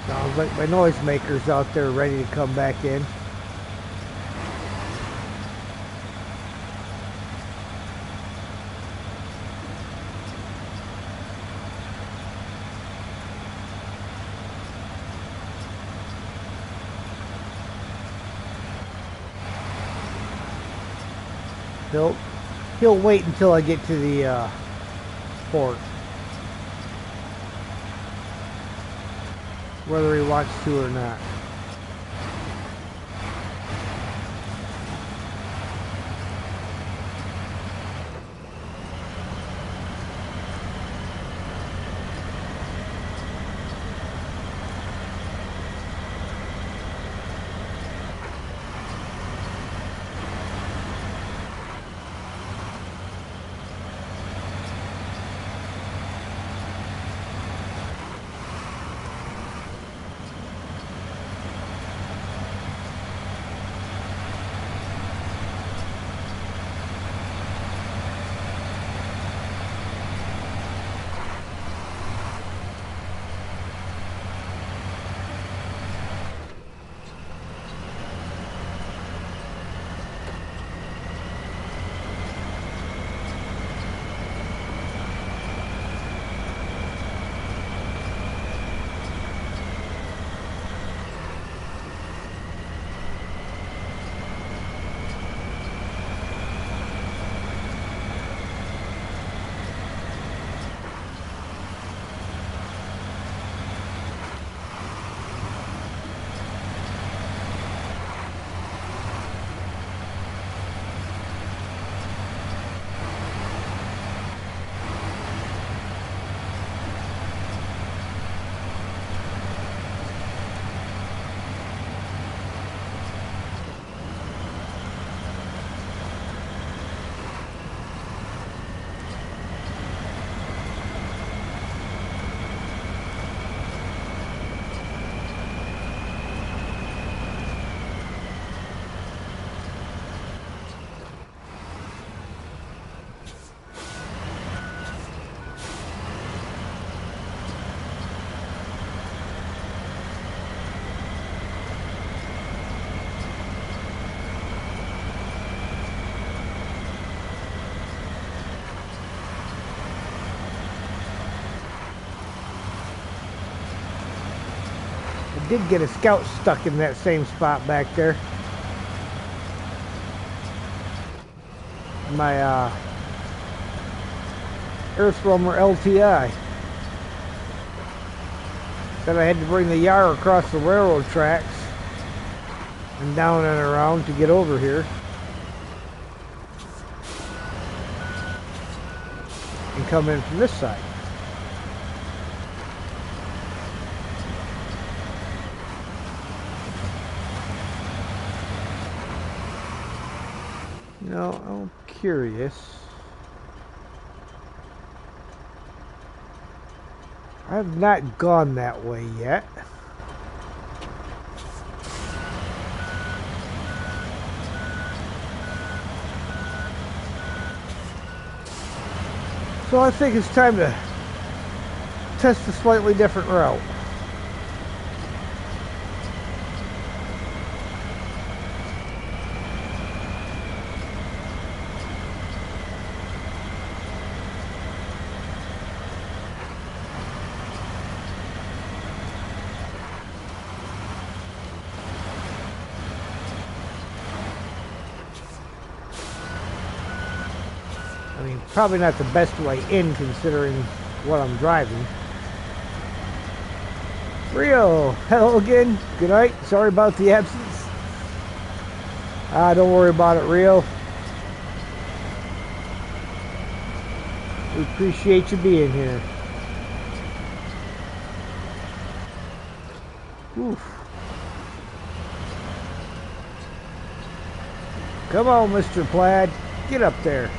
Sounds like my noisemaker's out there ready to come back in. He'll wait until I get to the port, whether he wants to or not. Did get a scout stuck in that same spot back there. My Earth Roamer LTI. Said I had to bring the Yar across the railroad tracks and down and around to get over here. And come in from this side. Now, I'm curious. I've not gone that way yet. So I think it's time to test a slightly different route. I mean, probably not the best way in considering what I'm driving. Rio, hello again. Good night. Sorry about the absence. Don't worry about it, Rio. We appreciate you being here. Oof. Come on, Mr. Plaid. Get up there.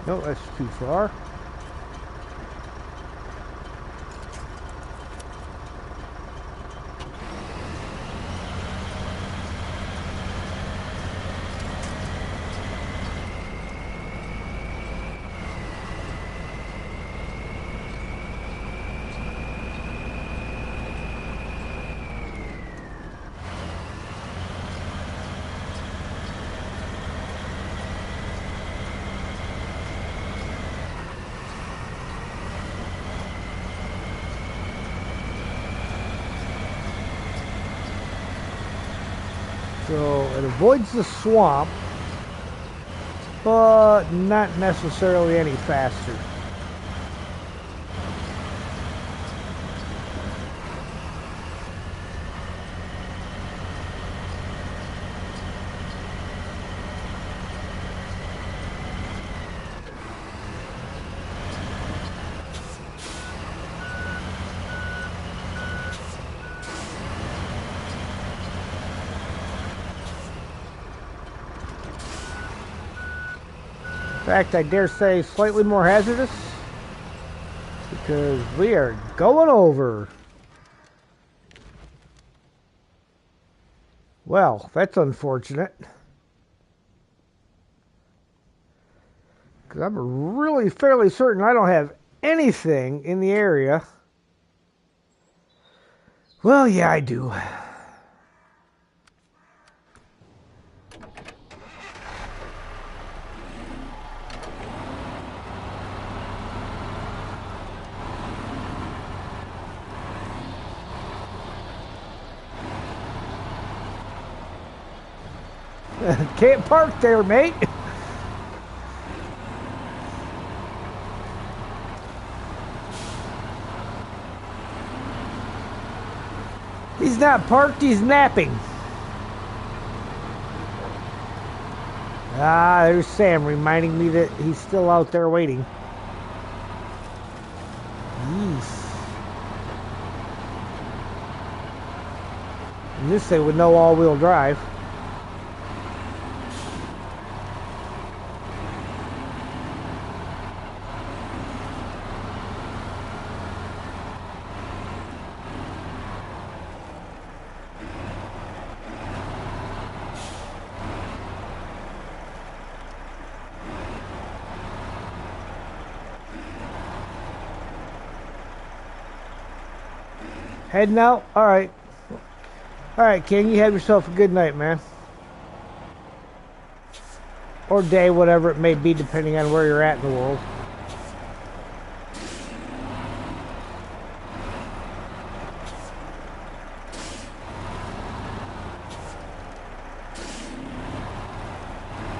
No, that's too far. So it avoids the swamp, but not necessarily any faster. In fact, I dare say slightly more hazardous, because we are going over. Well, that's unfortunate, because I'm really fairly certain I don't have anything in the area. Well, yeah, I do. Can't park there, mate. He's not parked, he's napping. Ah, there's Sam reminding me that he's still out there waiting. Yeesh. And this thing with no all-wheel drive. Heading out? Alright. Alright, King, you have yourself a good night, man. Or day, whatever it may be, depending on where you're at in the world.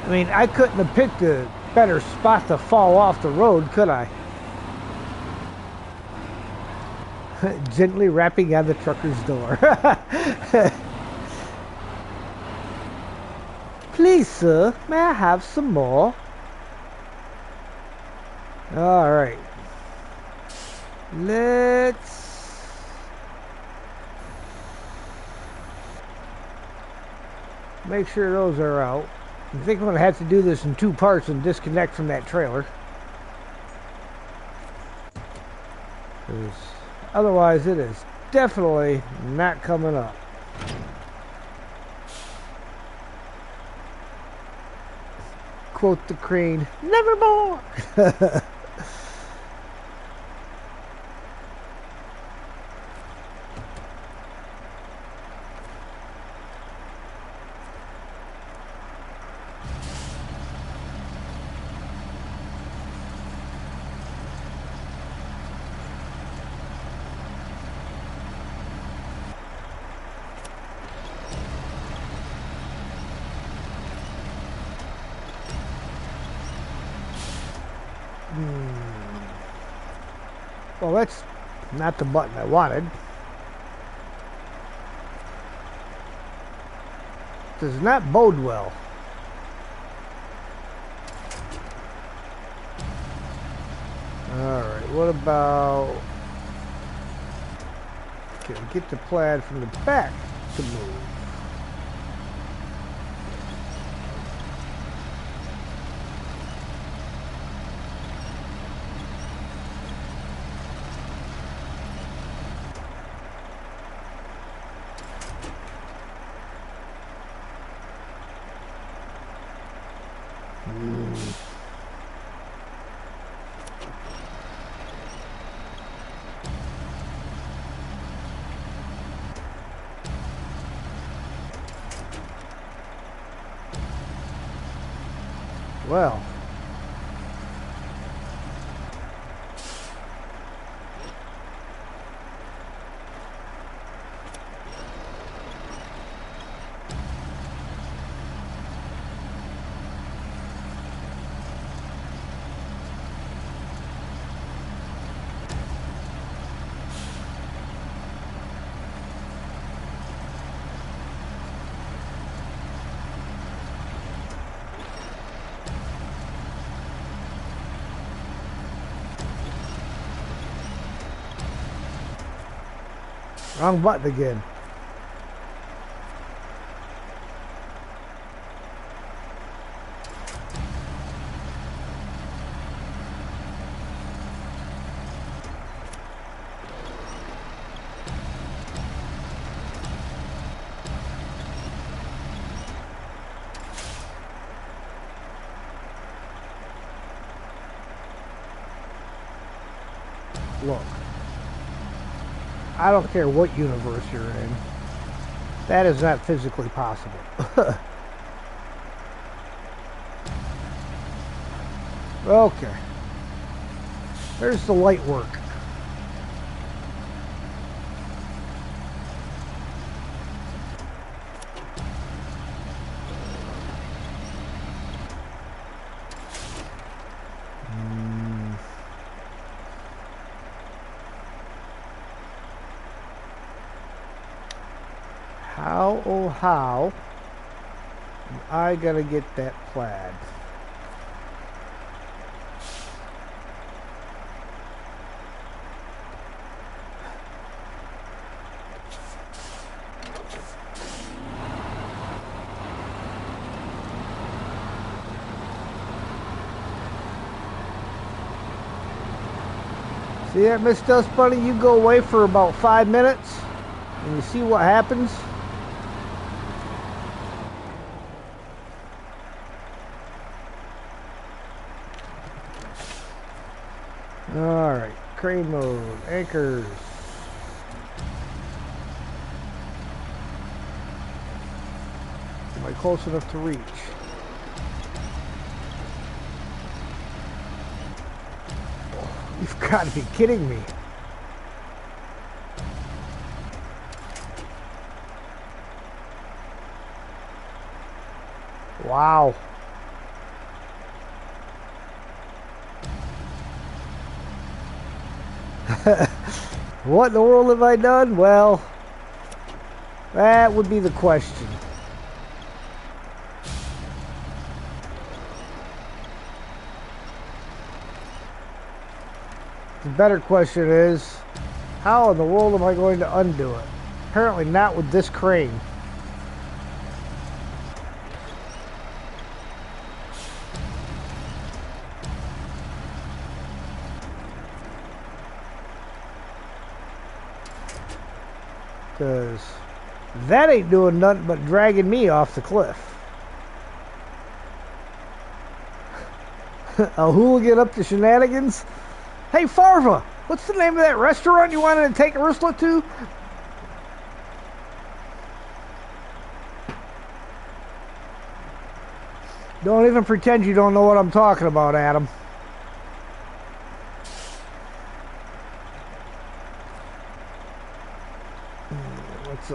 I mean, I couldn't have picked a better spot to fall off the road, could I? Gently rapping on the trucker's door. Please, sir, may I have some more? Alright. Let's... make sure those are out. I think I'm going to have to do this in 2 parts and disconnect from that trailer. Otherwise, it is definitely not coming up. Quote the crane, nevermore! Well, that's not the button I wanted. does not bode well. Alright, what about... Can we get the plaid from the back to move? Well, wrong button again. Look, I don't care what universe you're in. That is not physically possible. Okay. There's the light work. How, oh how, am I gotta get that plaid? See that, Miss Dust Bunny? You go away for about 5 minutes and you see what happens. Alright, crane mode, anchors. Am I close enough to reach? You've got to be kidding me. Wow. What in the world have I done? Well, that would be the question. The better question is, how in the world am I going to undo it? Apparently not with this crane. Because that ain't doing nothing but dragging me off the cliff. A hooligan up to shenanigans? Hey Farva, what's the name of that restaurant you wanted to take Ursula to? Don't even pretend you don't know what I'm talking about, Adam. Let's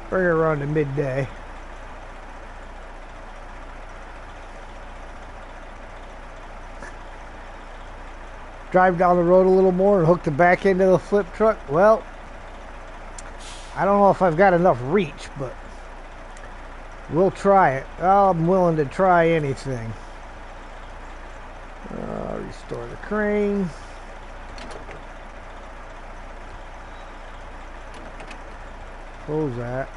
bring her around to midday. Drive down the road a little more and hook the back end of the flip truck. Well, I don't know if I've got enough reach, but we'll try it. I'm willing to try anything. Restore the crane. Close that.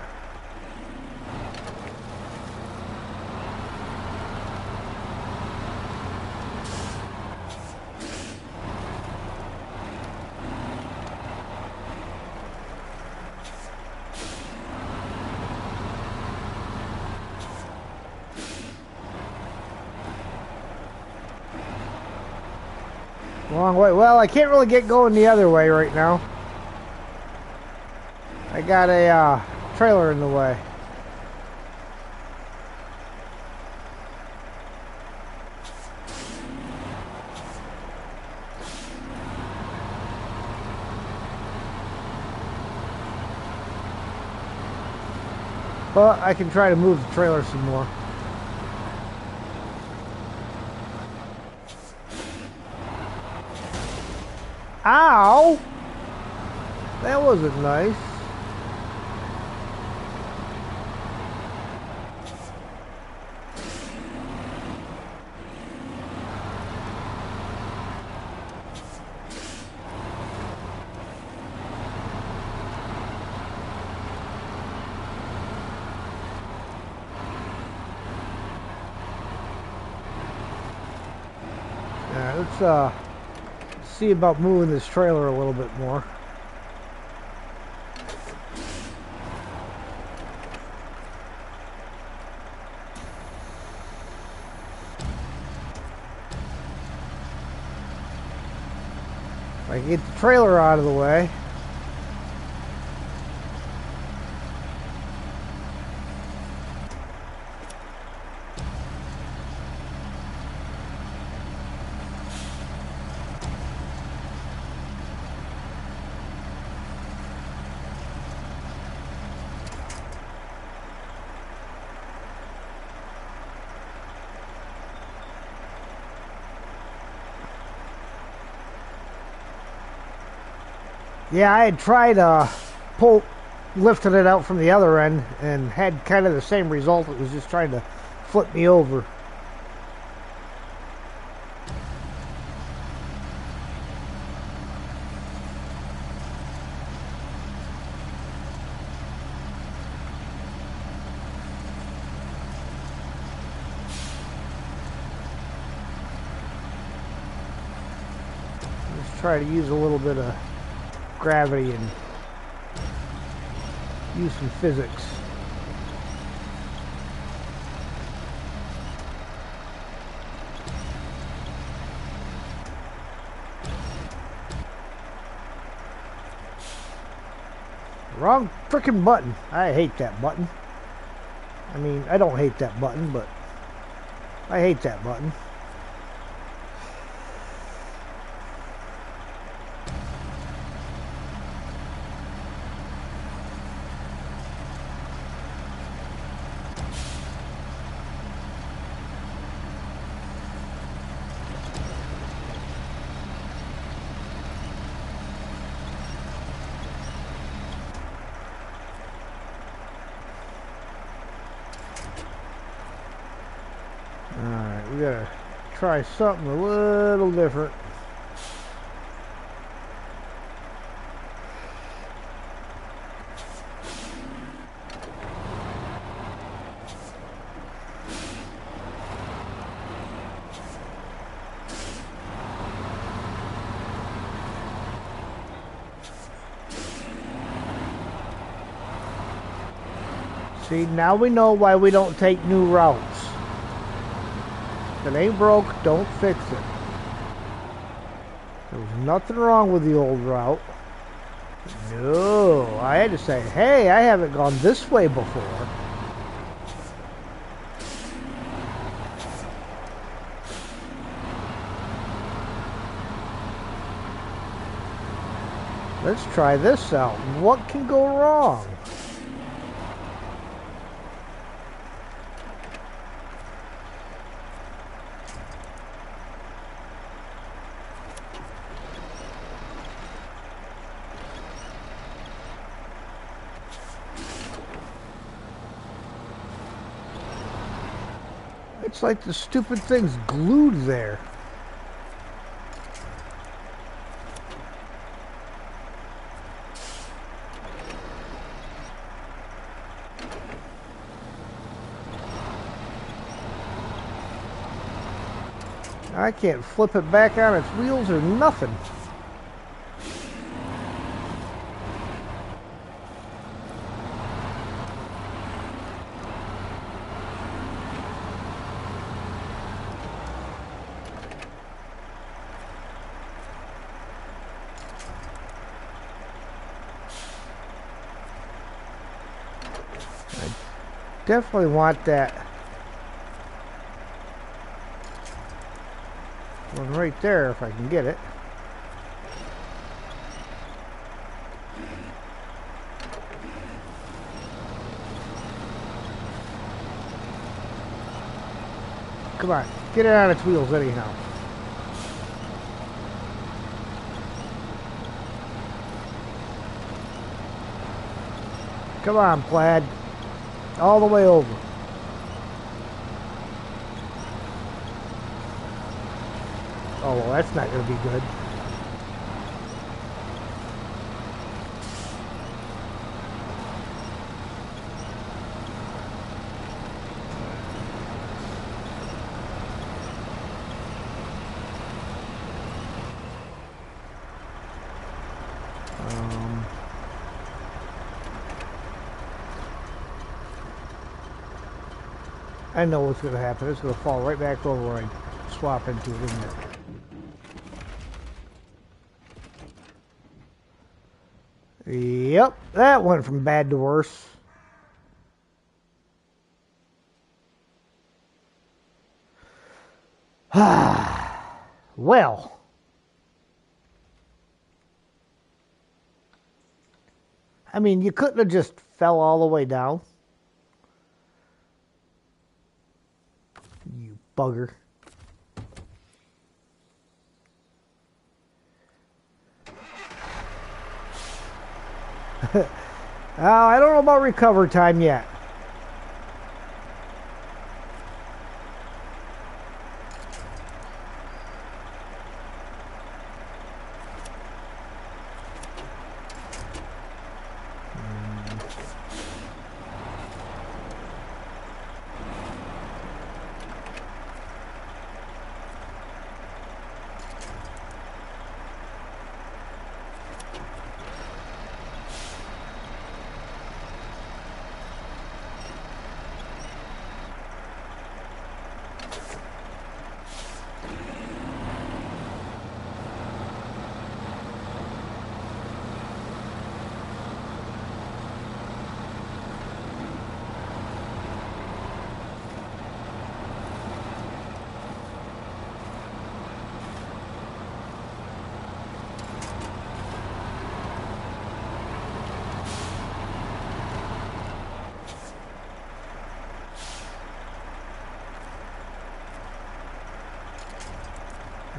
Long way. Well, I can't really get going the other way right now. I got a trailer in the way. But I can try to move the trailer some more. Ow! That wasn't nice. Let's see about moving this trailer a little bit more. If I can get the trailer out of the way. Yeah, I had tried lifting it out from the other end and had kind of the same result. It was just trying to flip me over. Let's try to use a little bit of gravity and use some physics. Wrong frickin' button. I hate that button. I mean, I don't hate that button, but I hate that button. Alright, we gotta try something a little different. See, now we know why we don't take new routes. If it ain't broke, don't fix it. There was nothing wrong with the old route. No, I had to say, hey, I haven't gone this way before. Let's try this out. What can go wrong? It's like the stupid thing's glued there. I can't flip it back on its wheels or nothing. Definitely want that one right there if I can get it. Come on, get it on its wheels anyhow. Come on, Plaid. All the way over. Oh, well, that's not going to be good. I know what's going to happen. It's going to fall right back over where I swap into it, isn't it? Yep, that went from bad to worse. Well. I mean, you couldn't have just fell all the way down. You bugger. I don't know about recover time yet.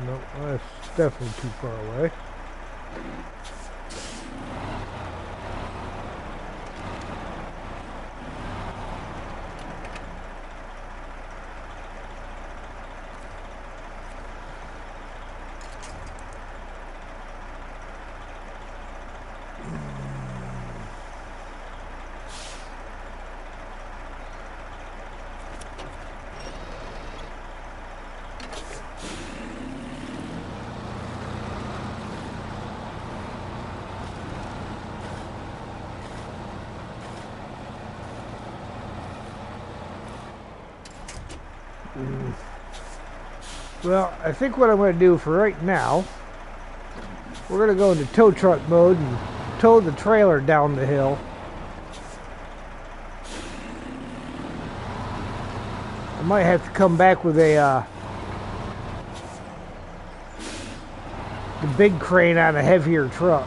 No, that's definitely too far away. Well, I think what I'm going to do for right now, we're going to go into tow truck mode and tow the trailer down the hill. I might have to come back with the big crane on a heavier truck.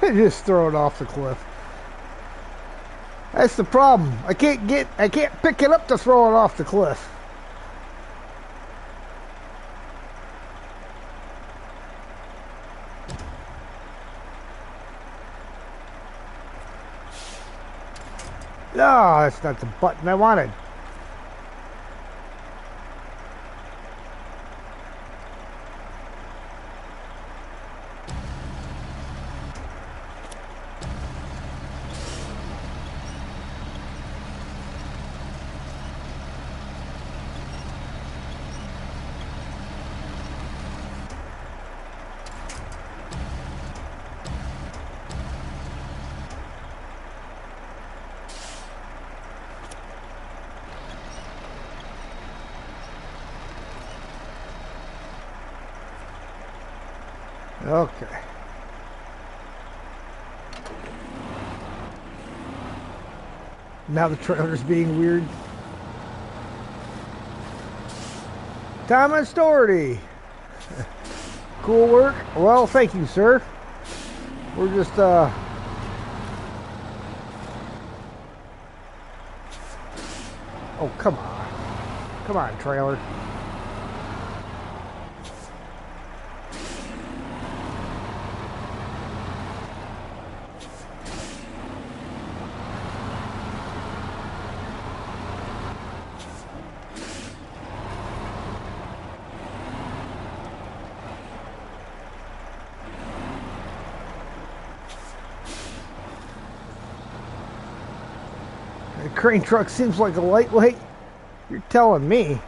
Just throw it off the cliff. That's the problem. I can't pick it up to throw it off the cliff. No, that's not the button I wanted. Okay. Now the trailer's being weird. Thomas Doherty. Cool work. Well, thank you, sir. We're just, Oh, come on. Come on, trailer. The crane truck seems like a lightweight. You're telling me.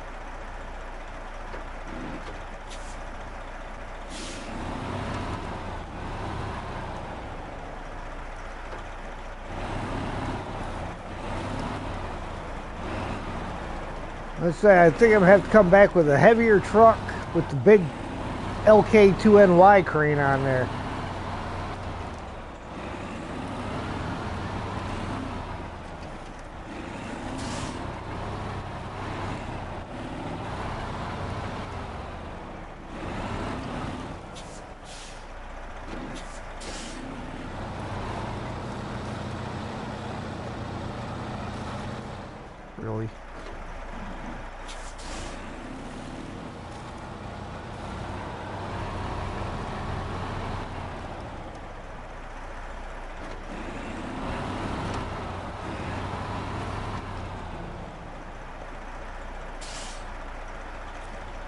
Let's say I think I'm gonna have to come back with a heavier truck with the big LK2NY crane on there. Really?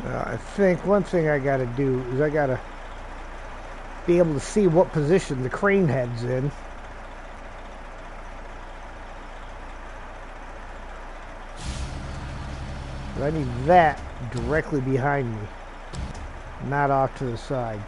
I think one thing I gotta do is I gotta be able to see what position the crane head's in. But I need that directly behind me, not off to the side.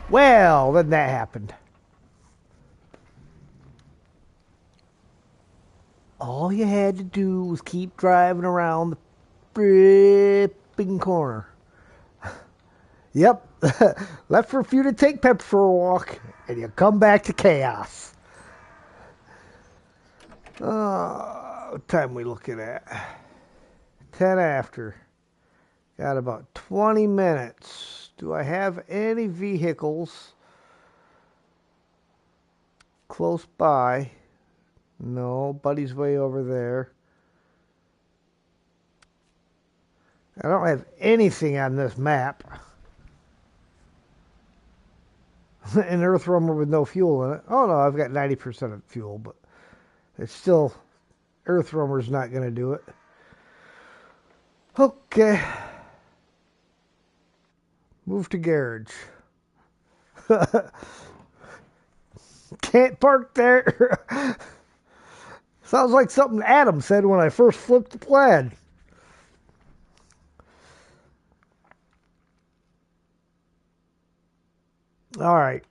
Well, then that happened. All you had to do was keep driving around the fripping corner. Yep. Left for a few to take Pepper for a walk, and you come back to chaos. What time we looking at? 10 after. Got about 20 minutes. Do I have any vehicles close by? No, Buddy's way over there. I don't have anything on this map. An earth rummer with no fuel in it. Oh no, I've got 90% of fuel, but it's still, earth rummer's not going to do it. Okay. Move to garage. Can't park there. Sounds like something Adam said when I first flipped the plaid. All right.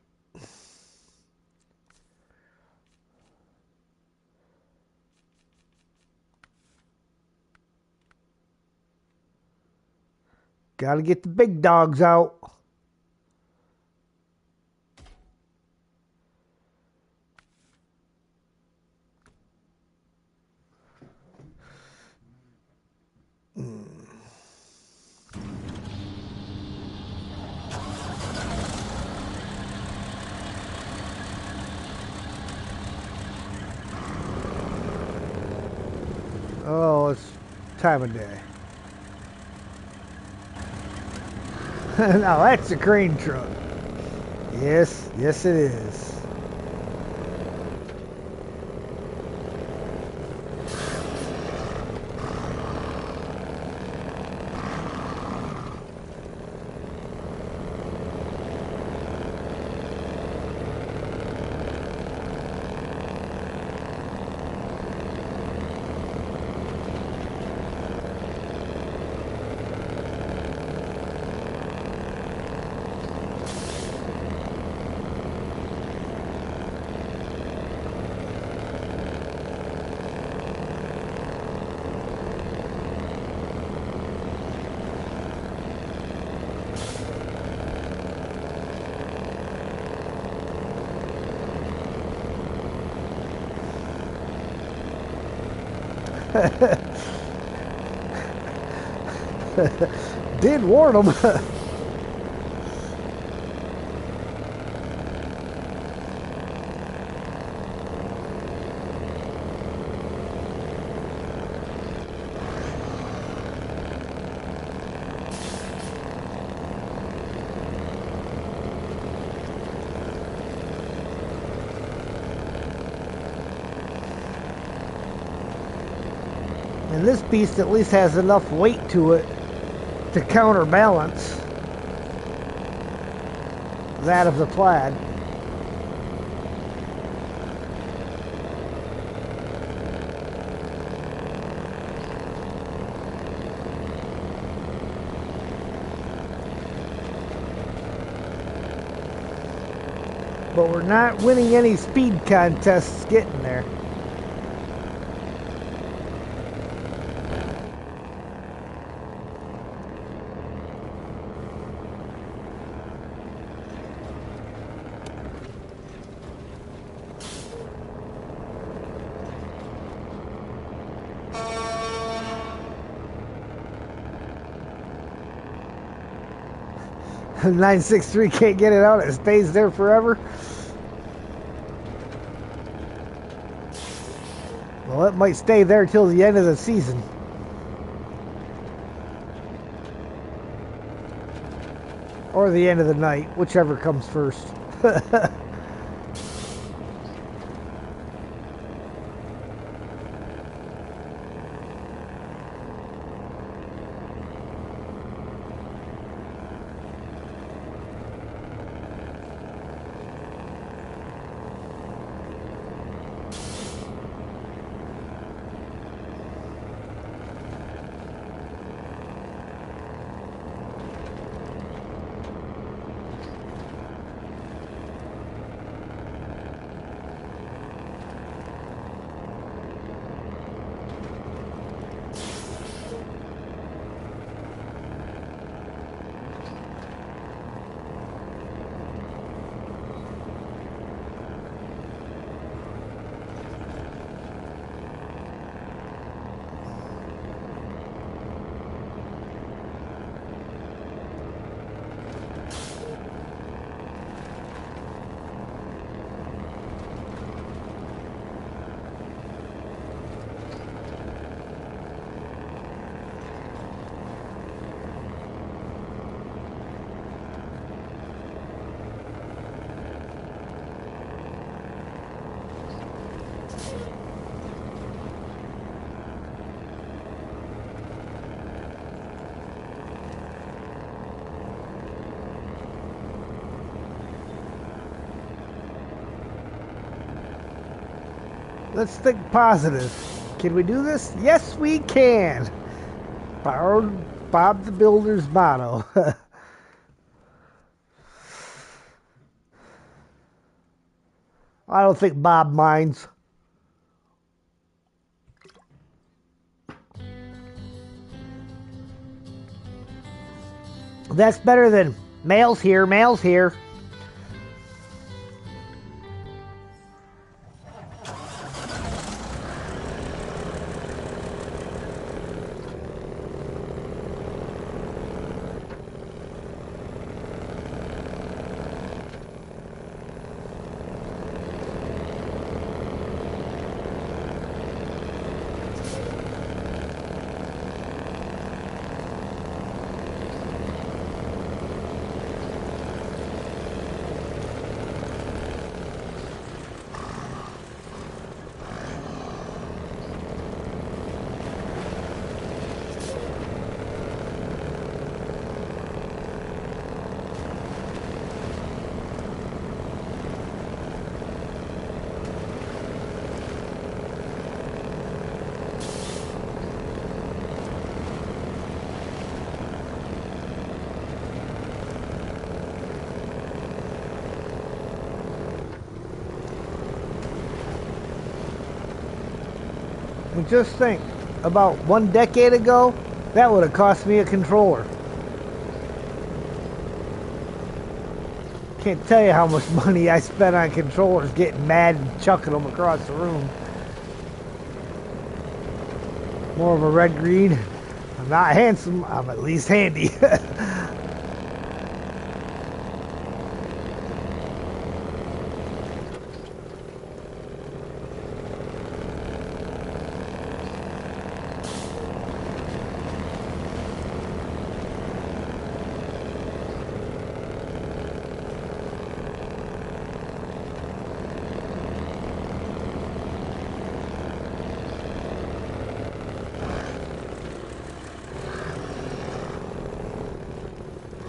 Got to get the big dogs out. Oh, it's time of day. Now that's a crane truck. Yes, yes it is. Did warn them. And this beast at least has enough weight to it to counterbalance that of the Plaid. But we're not winning any speed contests getting there. The 963 can't get it out, it stays there forever. Well, it might stay there till the end of the season. Or the end of the night, whichever comes first. Let's think positive. Can we do this? Yes, we can. Borrowed Bob the Builder's motto. I don't think Bob minds. That's better than mail's here, mail's here. And just think, about 1 decade ago, that would have cost me a controller. Can't tell you how much money I spent on controllers, getting mad and chucking them across the room. More of a red-green. I'm not handsome, I'm at least handy.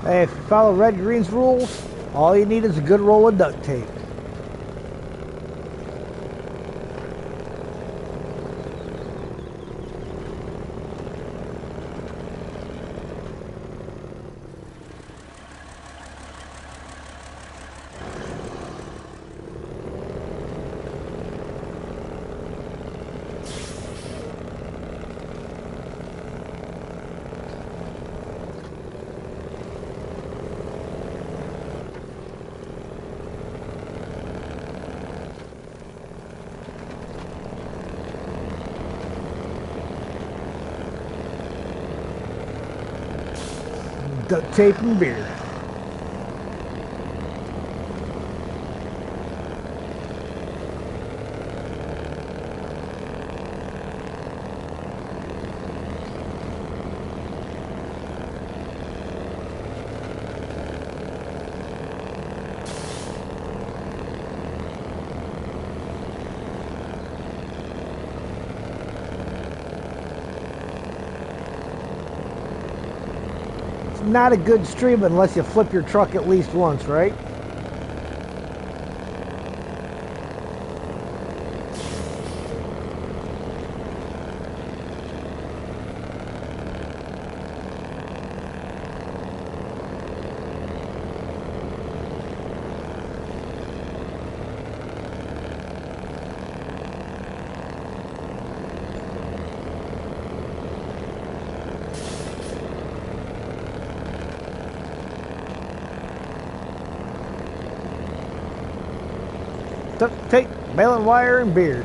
Hey, if you follow Red Green's rules, all you need is a good roll of duct tape. Duct tape and beer. Not a good stream unless you flip your truck at least once, right? Duct tape, baling wire, and beer.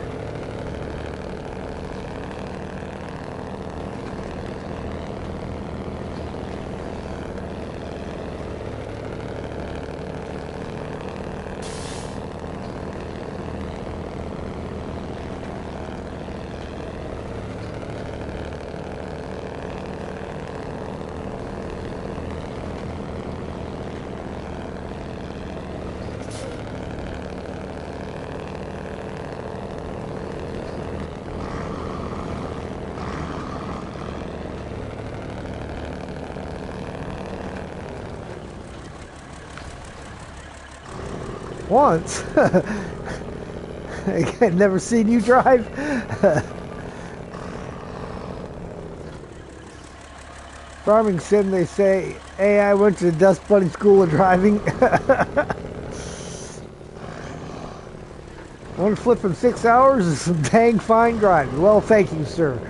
Once. I've never seen you drive. Farming sim, they say, hey, I went to the Dust Bunny School of Driving. One flip in 6 hours is some dang fine driving. Well, thank you, sir.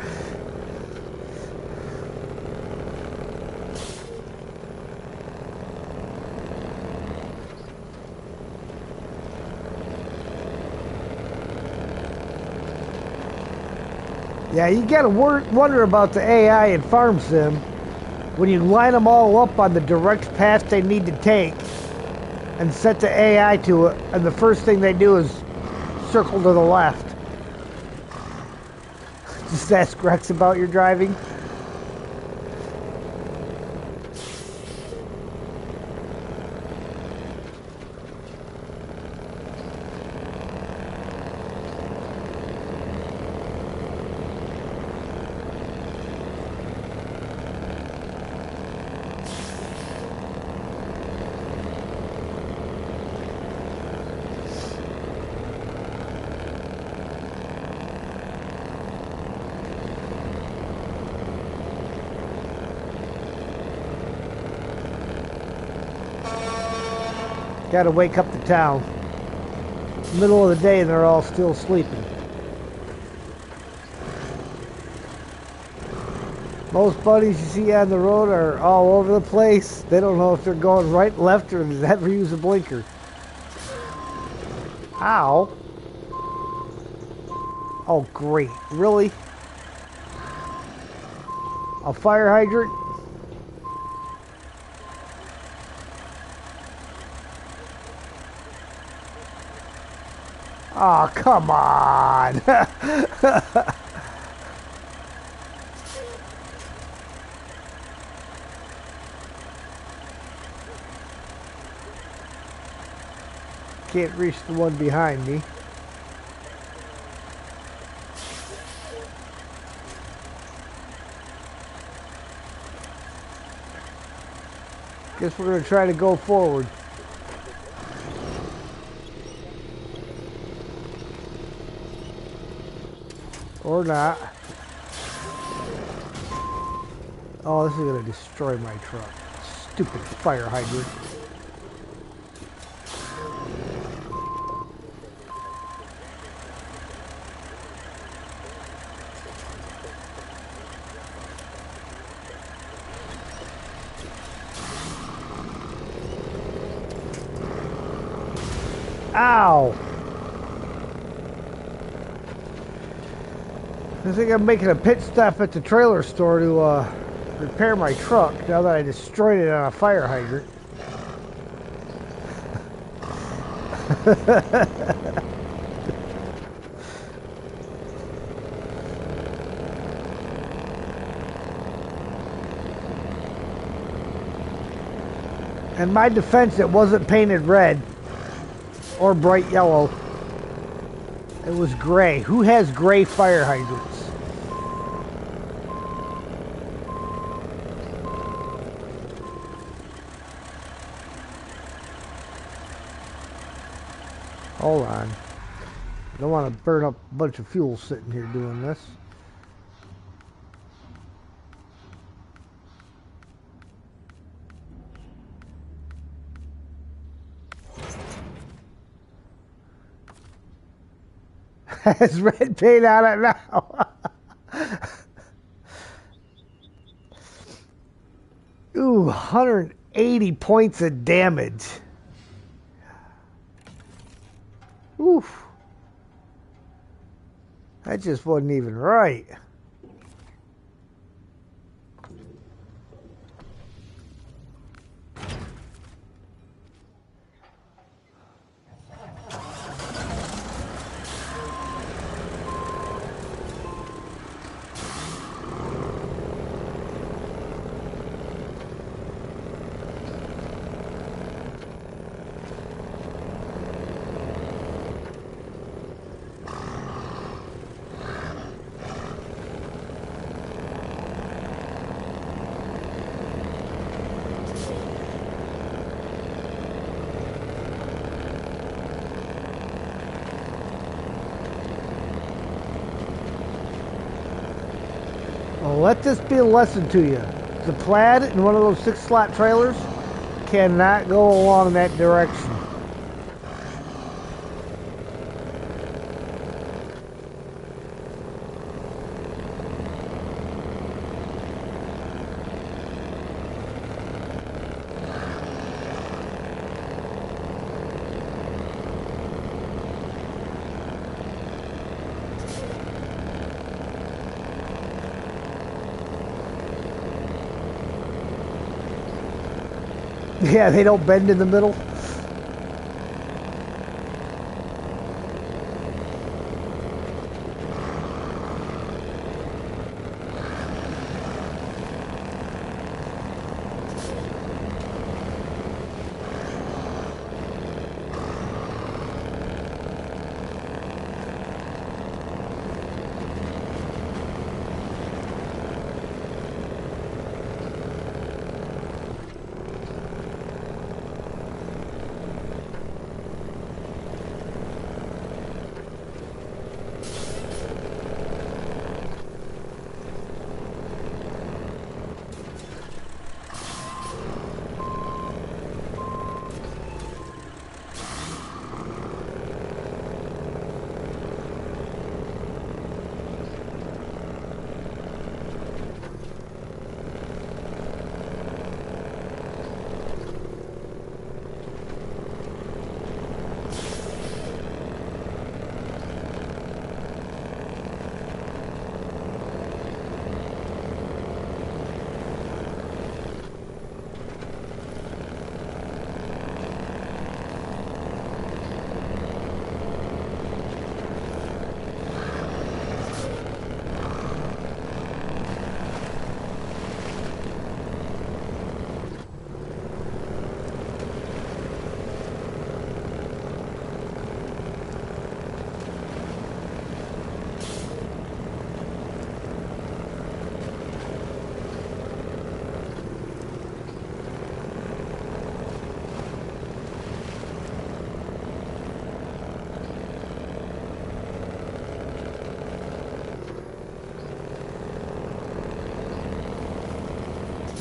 Yeah, you gotta wonder about the AI in Farm Sim. When you line them all up on the direct path they need to take and set the AI to it, and the first thing they do is circle to the left. Just ask Rex about your driving. Gotta wake up the town. Middle of the day and they're all still sleeping. Most buddies you see on the road are all over the place. They don't know if they're going right, left, or never use a blinker. Ow. Oh, great. Really? A fire hydrant? Oh, come on. Can't reach the one behind me. Guess we're going to try to go forward. Or not. Oh, this is going to destroy my truck. Stupid fire hydrant. Ow! I think I'm making a pit stop at the trailer store to repair my truck now that I destroyed it on a fire hydrant. In my defense, it wasn't painted red or bright yellow. It was gray. Who has gray fire hydrants? Hold on. I don't want to burn up a bunch of fuel sitting here doing this. Has red paint on it now. Ooh, 180 points of damage. Oof. That just wasn't even right. Well, let this be a lesson to you. The Plaid in one of those 6-slot trailers cannot go along that direction. Yeah, they don't bend in the middle.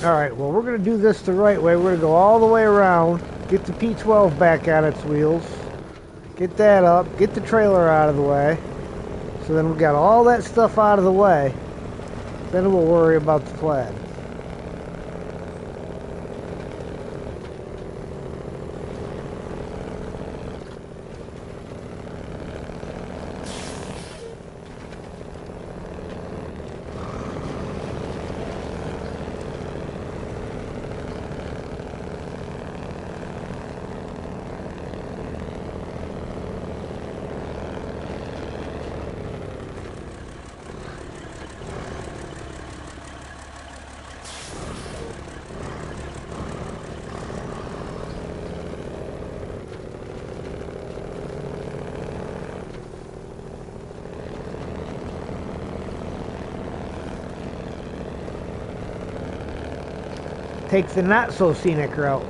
Alright, well we're going to do this the right way. We're going to go all the way around, get the P12 back on its wheels, get that up, get the trailer out of the way. So then we got all that stuff out of the way. Then we'll worry about the plaid. Take the not so scenic route.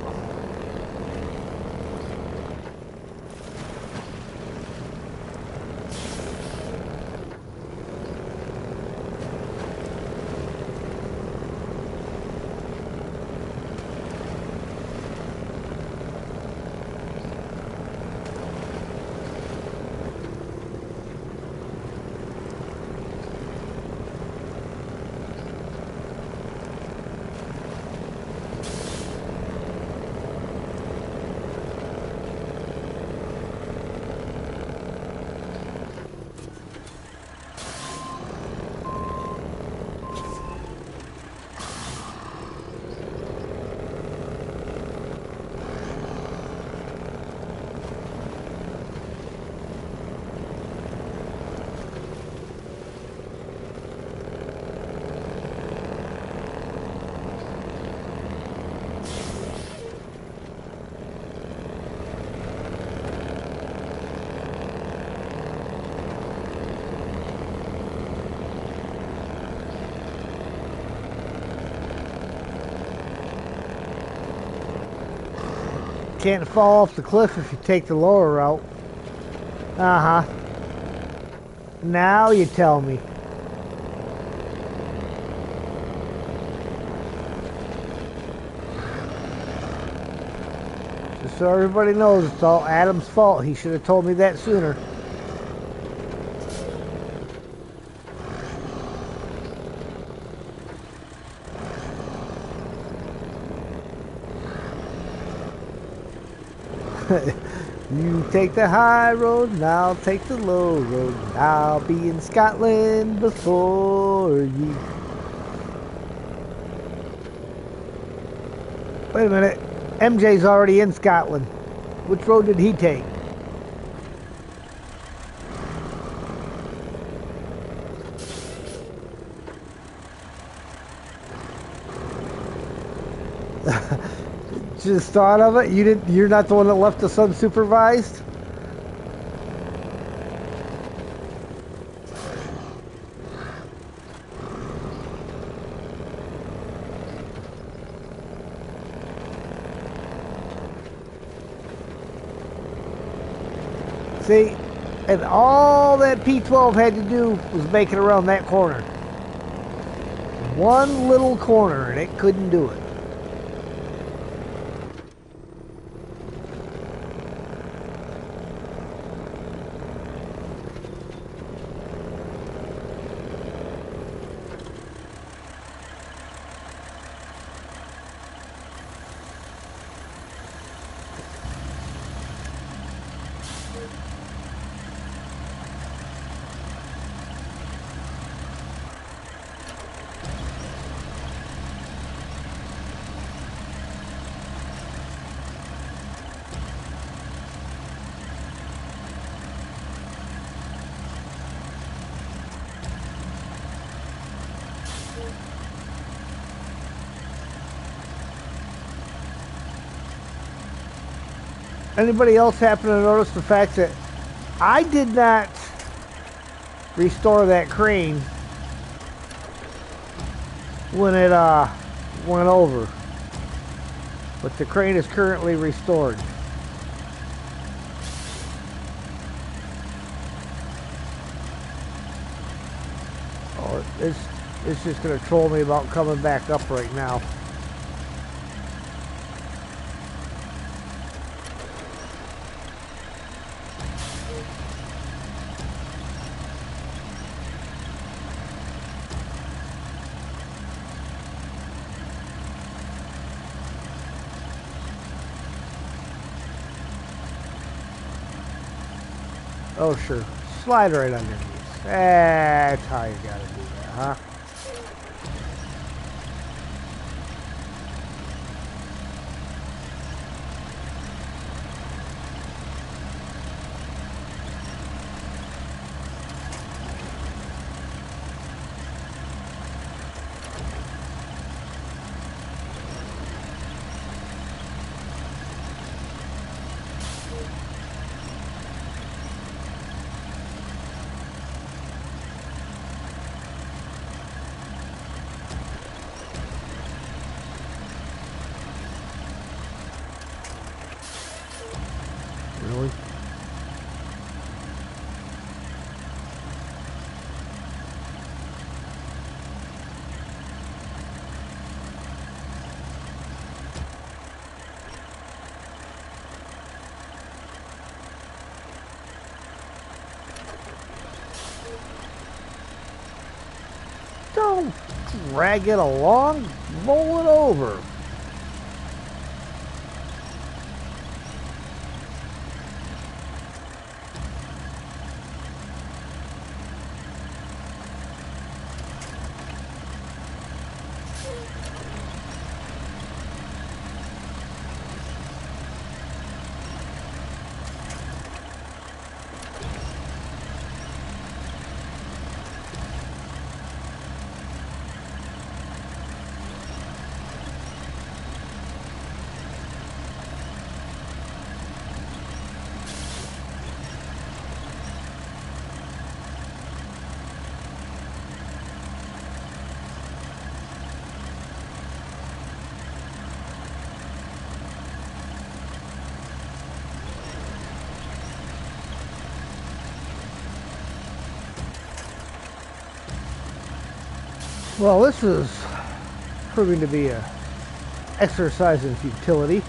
Can't fall off the cliff if you take the lower route. Uh-huh. Now you tell me. Just so everybody knows, it's all Adam's fault. He should have told me that sooner. You take the high road and I'll take the low road. And I'll be in Scotland before you. Wait a minute. MJ's already in Scotland. Which road did he take? Just thought of it. You're not the one that left us unsupervised? See, and all that P12 had to do was make it around that corner. One little corner, and it couldn't do it. Anybody else happen to notice the fact that I did not restore that crane when it went over, but the crane is currently restored. Oh, it's just gonna troll me about coming back up right now. Oh, sure. Slide right underneath. That's how you gotta do that, huh? Really? Don't drag it along. Roll it over. Well, this is proving to be a exercise in futility.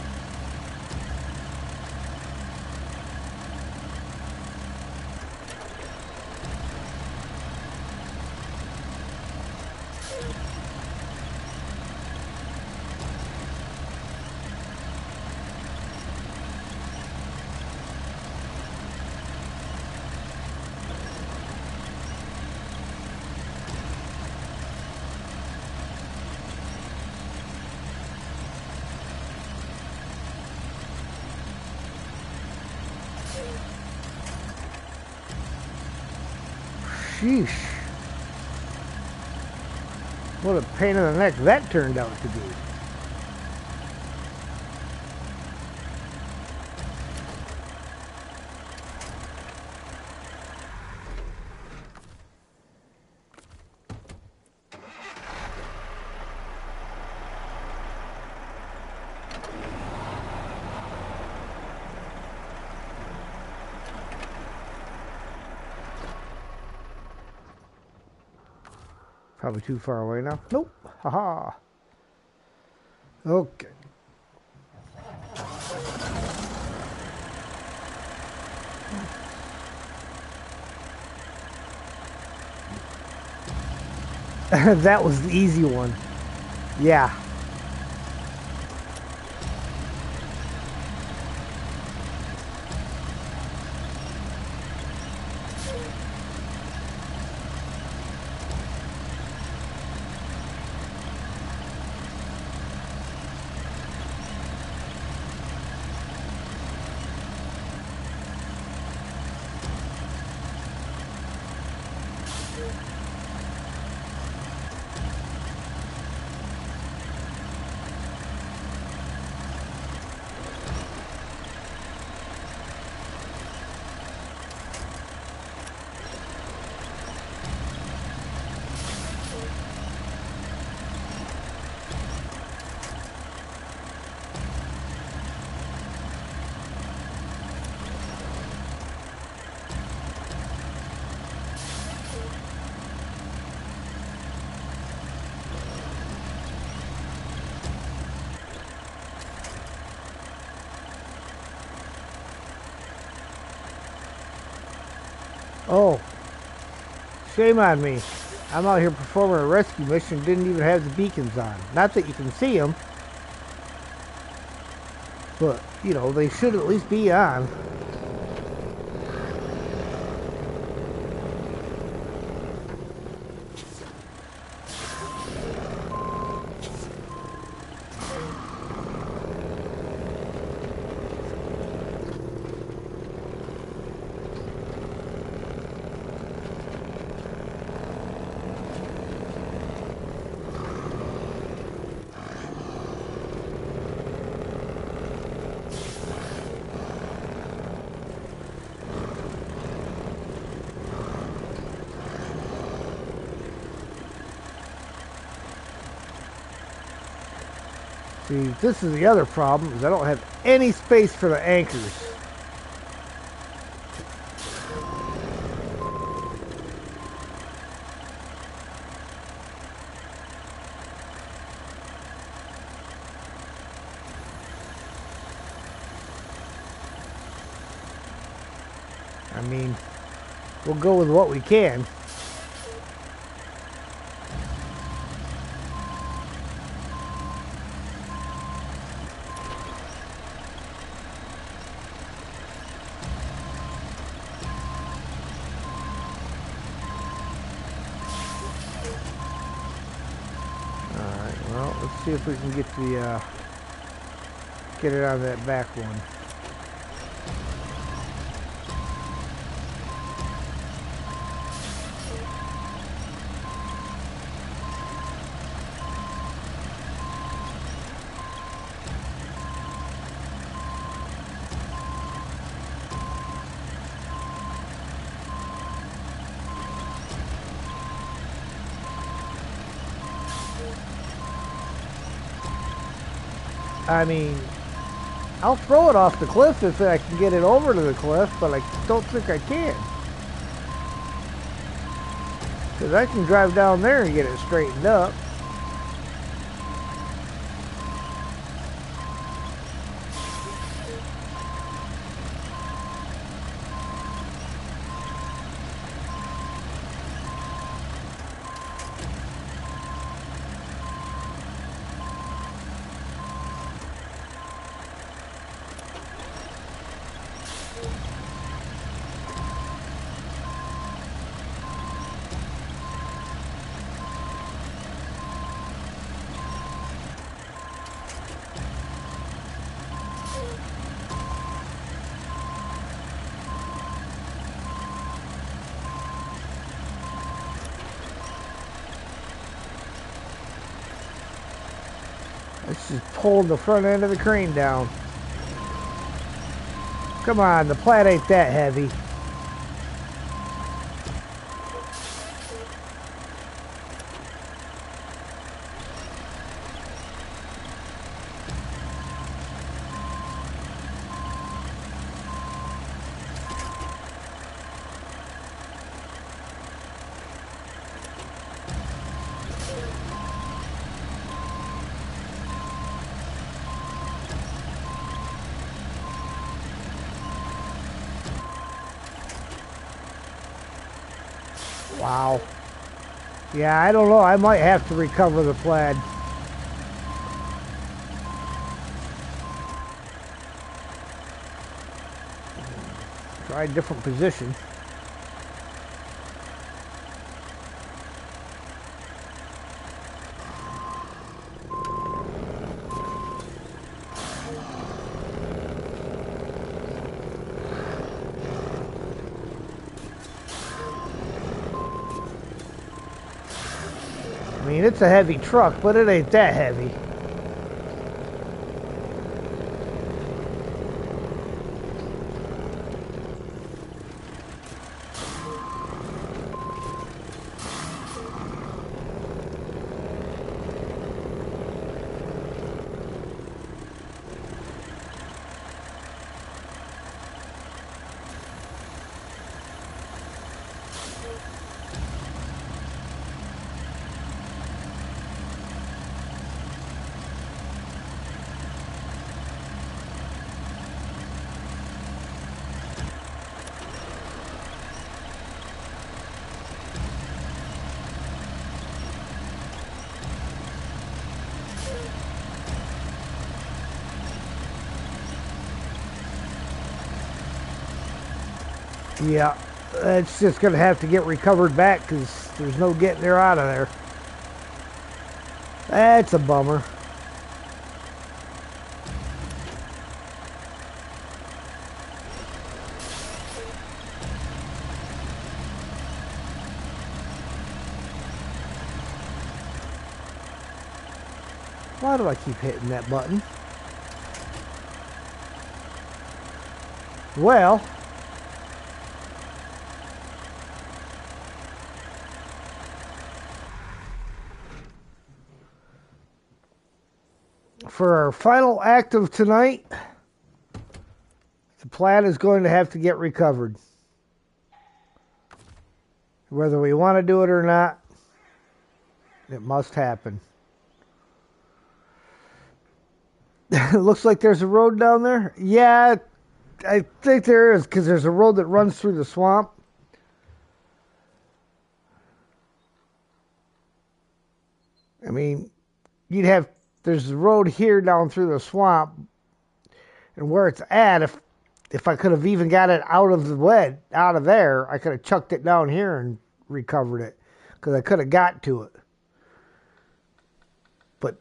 Sheesh. What a pain in the neck that turned out to be. Probably too far away now. Nope. Haha. Okay. That was the easy one. Yeah. Oh, shame on me. I'm out here performing a rescue mission, didn't even have the beacons on. Not that you can see them, but, you know, they should at least be on. See, this is the other problem, is I don't have any space for the anchors. I mean, we'll go with what we can. Alright, well, let's see if we can get the get it on that back one. I mean, I'll throw it off the cliff if I can get it over to the cliff, but I don't think I can. Because I can drive down there and get it straightened up. Let's just pull the front end of the crane down. Come on, the plat ain't that heavy. Wow. Yeah, I don't know. I might have to recover the plaid. Try a different position. I mean, it's a heavy truck, but it ain't that heavy. Yeah, it's just going to have to get recovered back because there's no getting her out of there. That's a bummer. Why do I keep hitting that button? Well, For our final act of tonight, the plat is going to have to get recovered. Whether we want to do it or not, it must happen. It looks like there's a road down there. Yeah, I think there is, because there's a road that runs through the swamp. I mean, there's a road here down through the swamp, and where it's at, if I could have even got it out of there, I could have chucked it down here and recovered it, because I could have got to it. But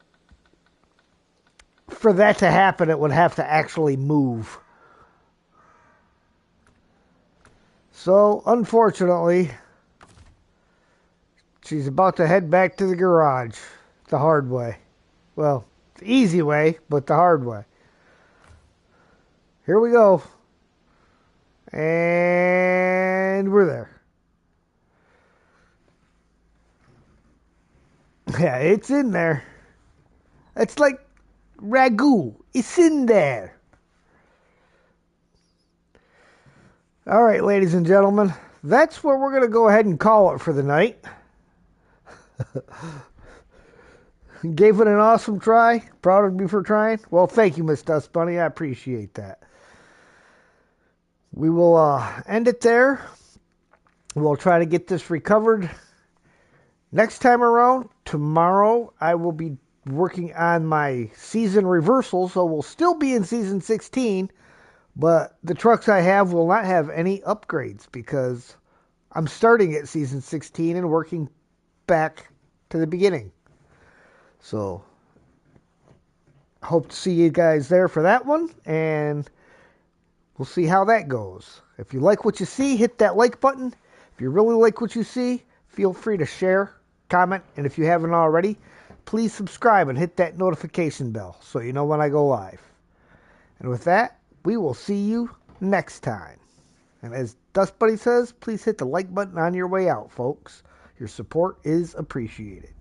for that to happen, it would have to actually move. So, unfortunately, she's about to head back to the garage the hard way. Well, the easy way, but the hard way. Here we go. And we're there. Yeah, it's in there. It's like ragu. It's in there. All right, ladies and gentlemen. That's where we're going to go ahead and call it for the night. Gave it an awesome try. Proud of me for trying. Well, thank you, Miss Dust Bunny. I appreciate that. We will end it there. We'll try to get this recovered. Next time around, tomorrow, I will be working on my season reversal, so we'll still be in season 16, but the trucks I have will not have any upgrades because I'm starting at season 16 and working back to the beginning. So, hope to see you guys there for that one, and we'll see how that goes. If you like what you see, hit that like button. If you really like what you see, feel free to share, comment, and if you haven't already, please subscribe and hit that notification bell so you know when I go live. And with that, we will see you next time. And as Dust Buddy says, please hit the like button on your way out, folks. Your support is appreciated.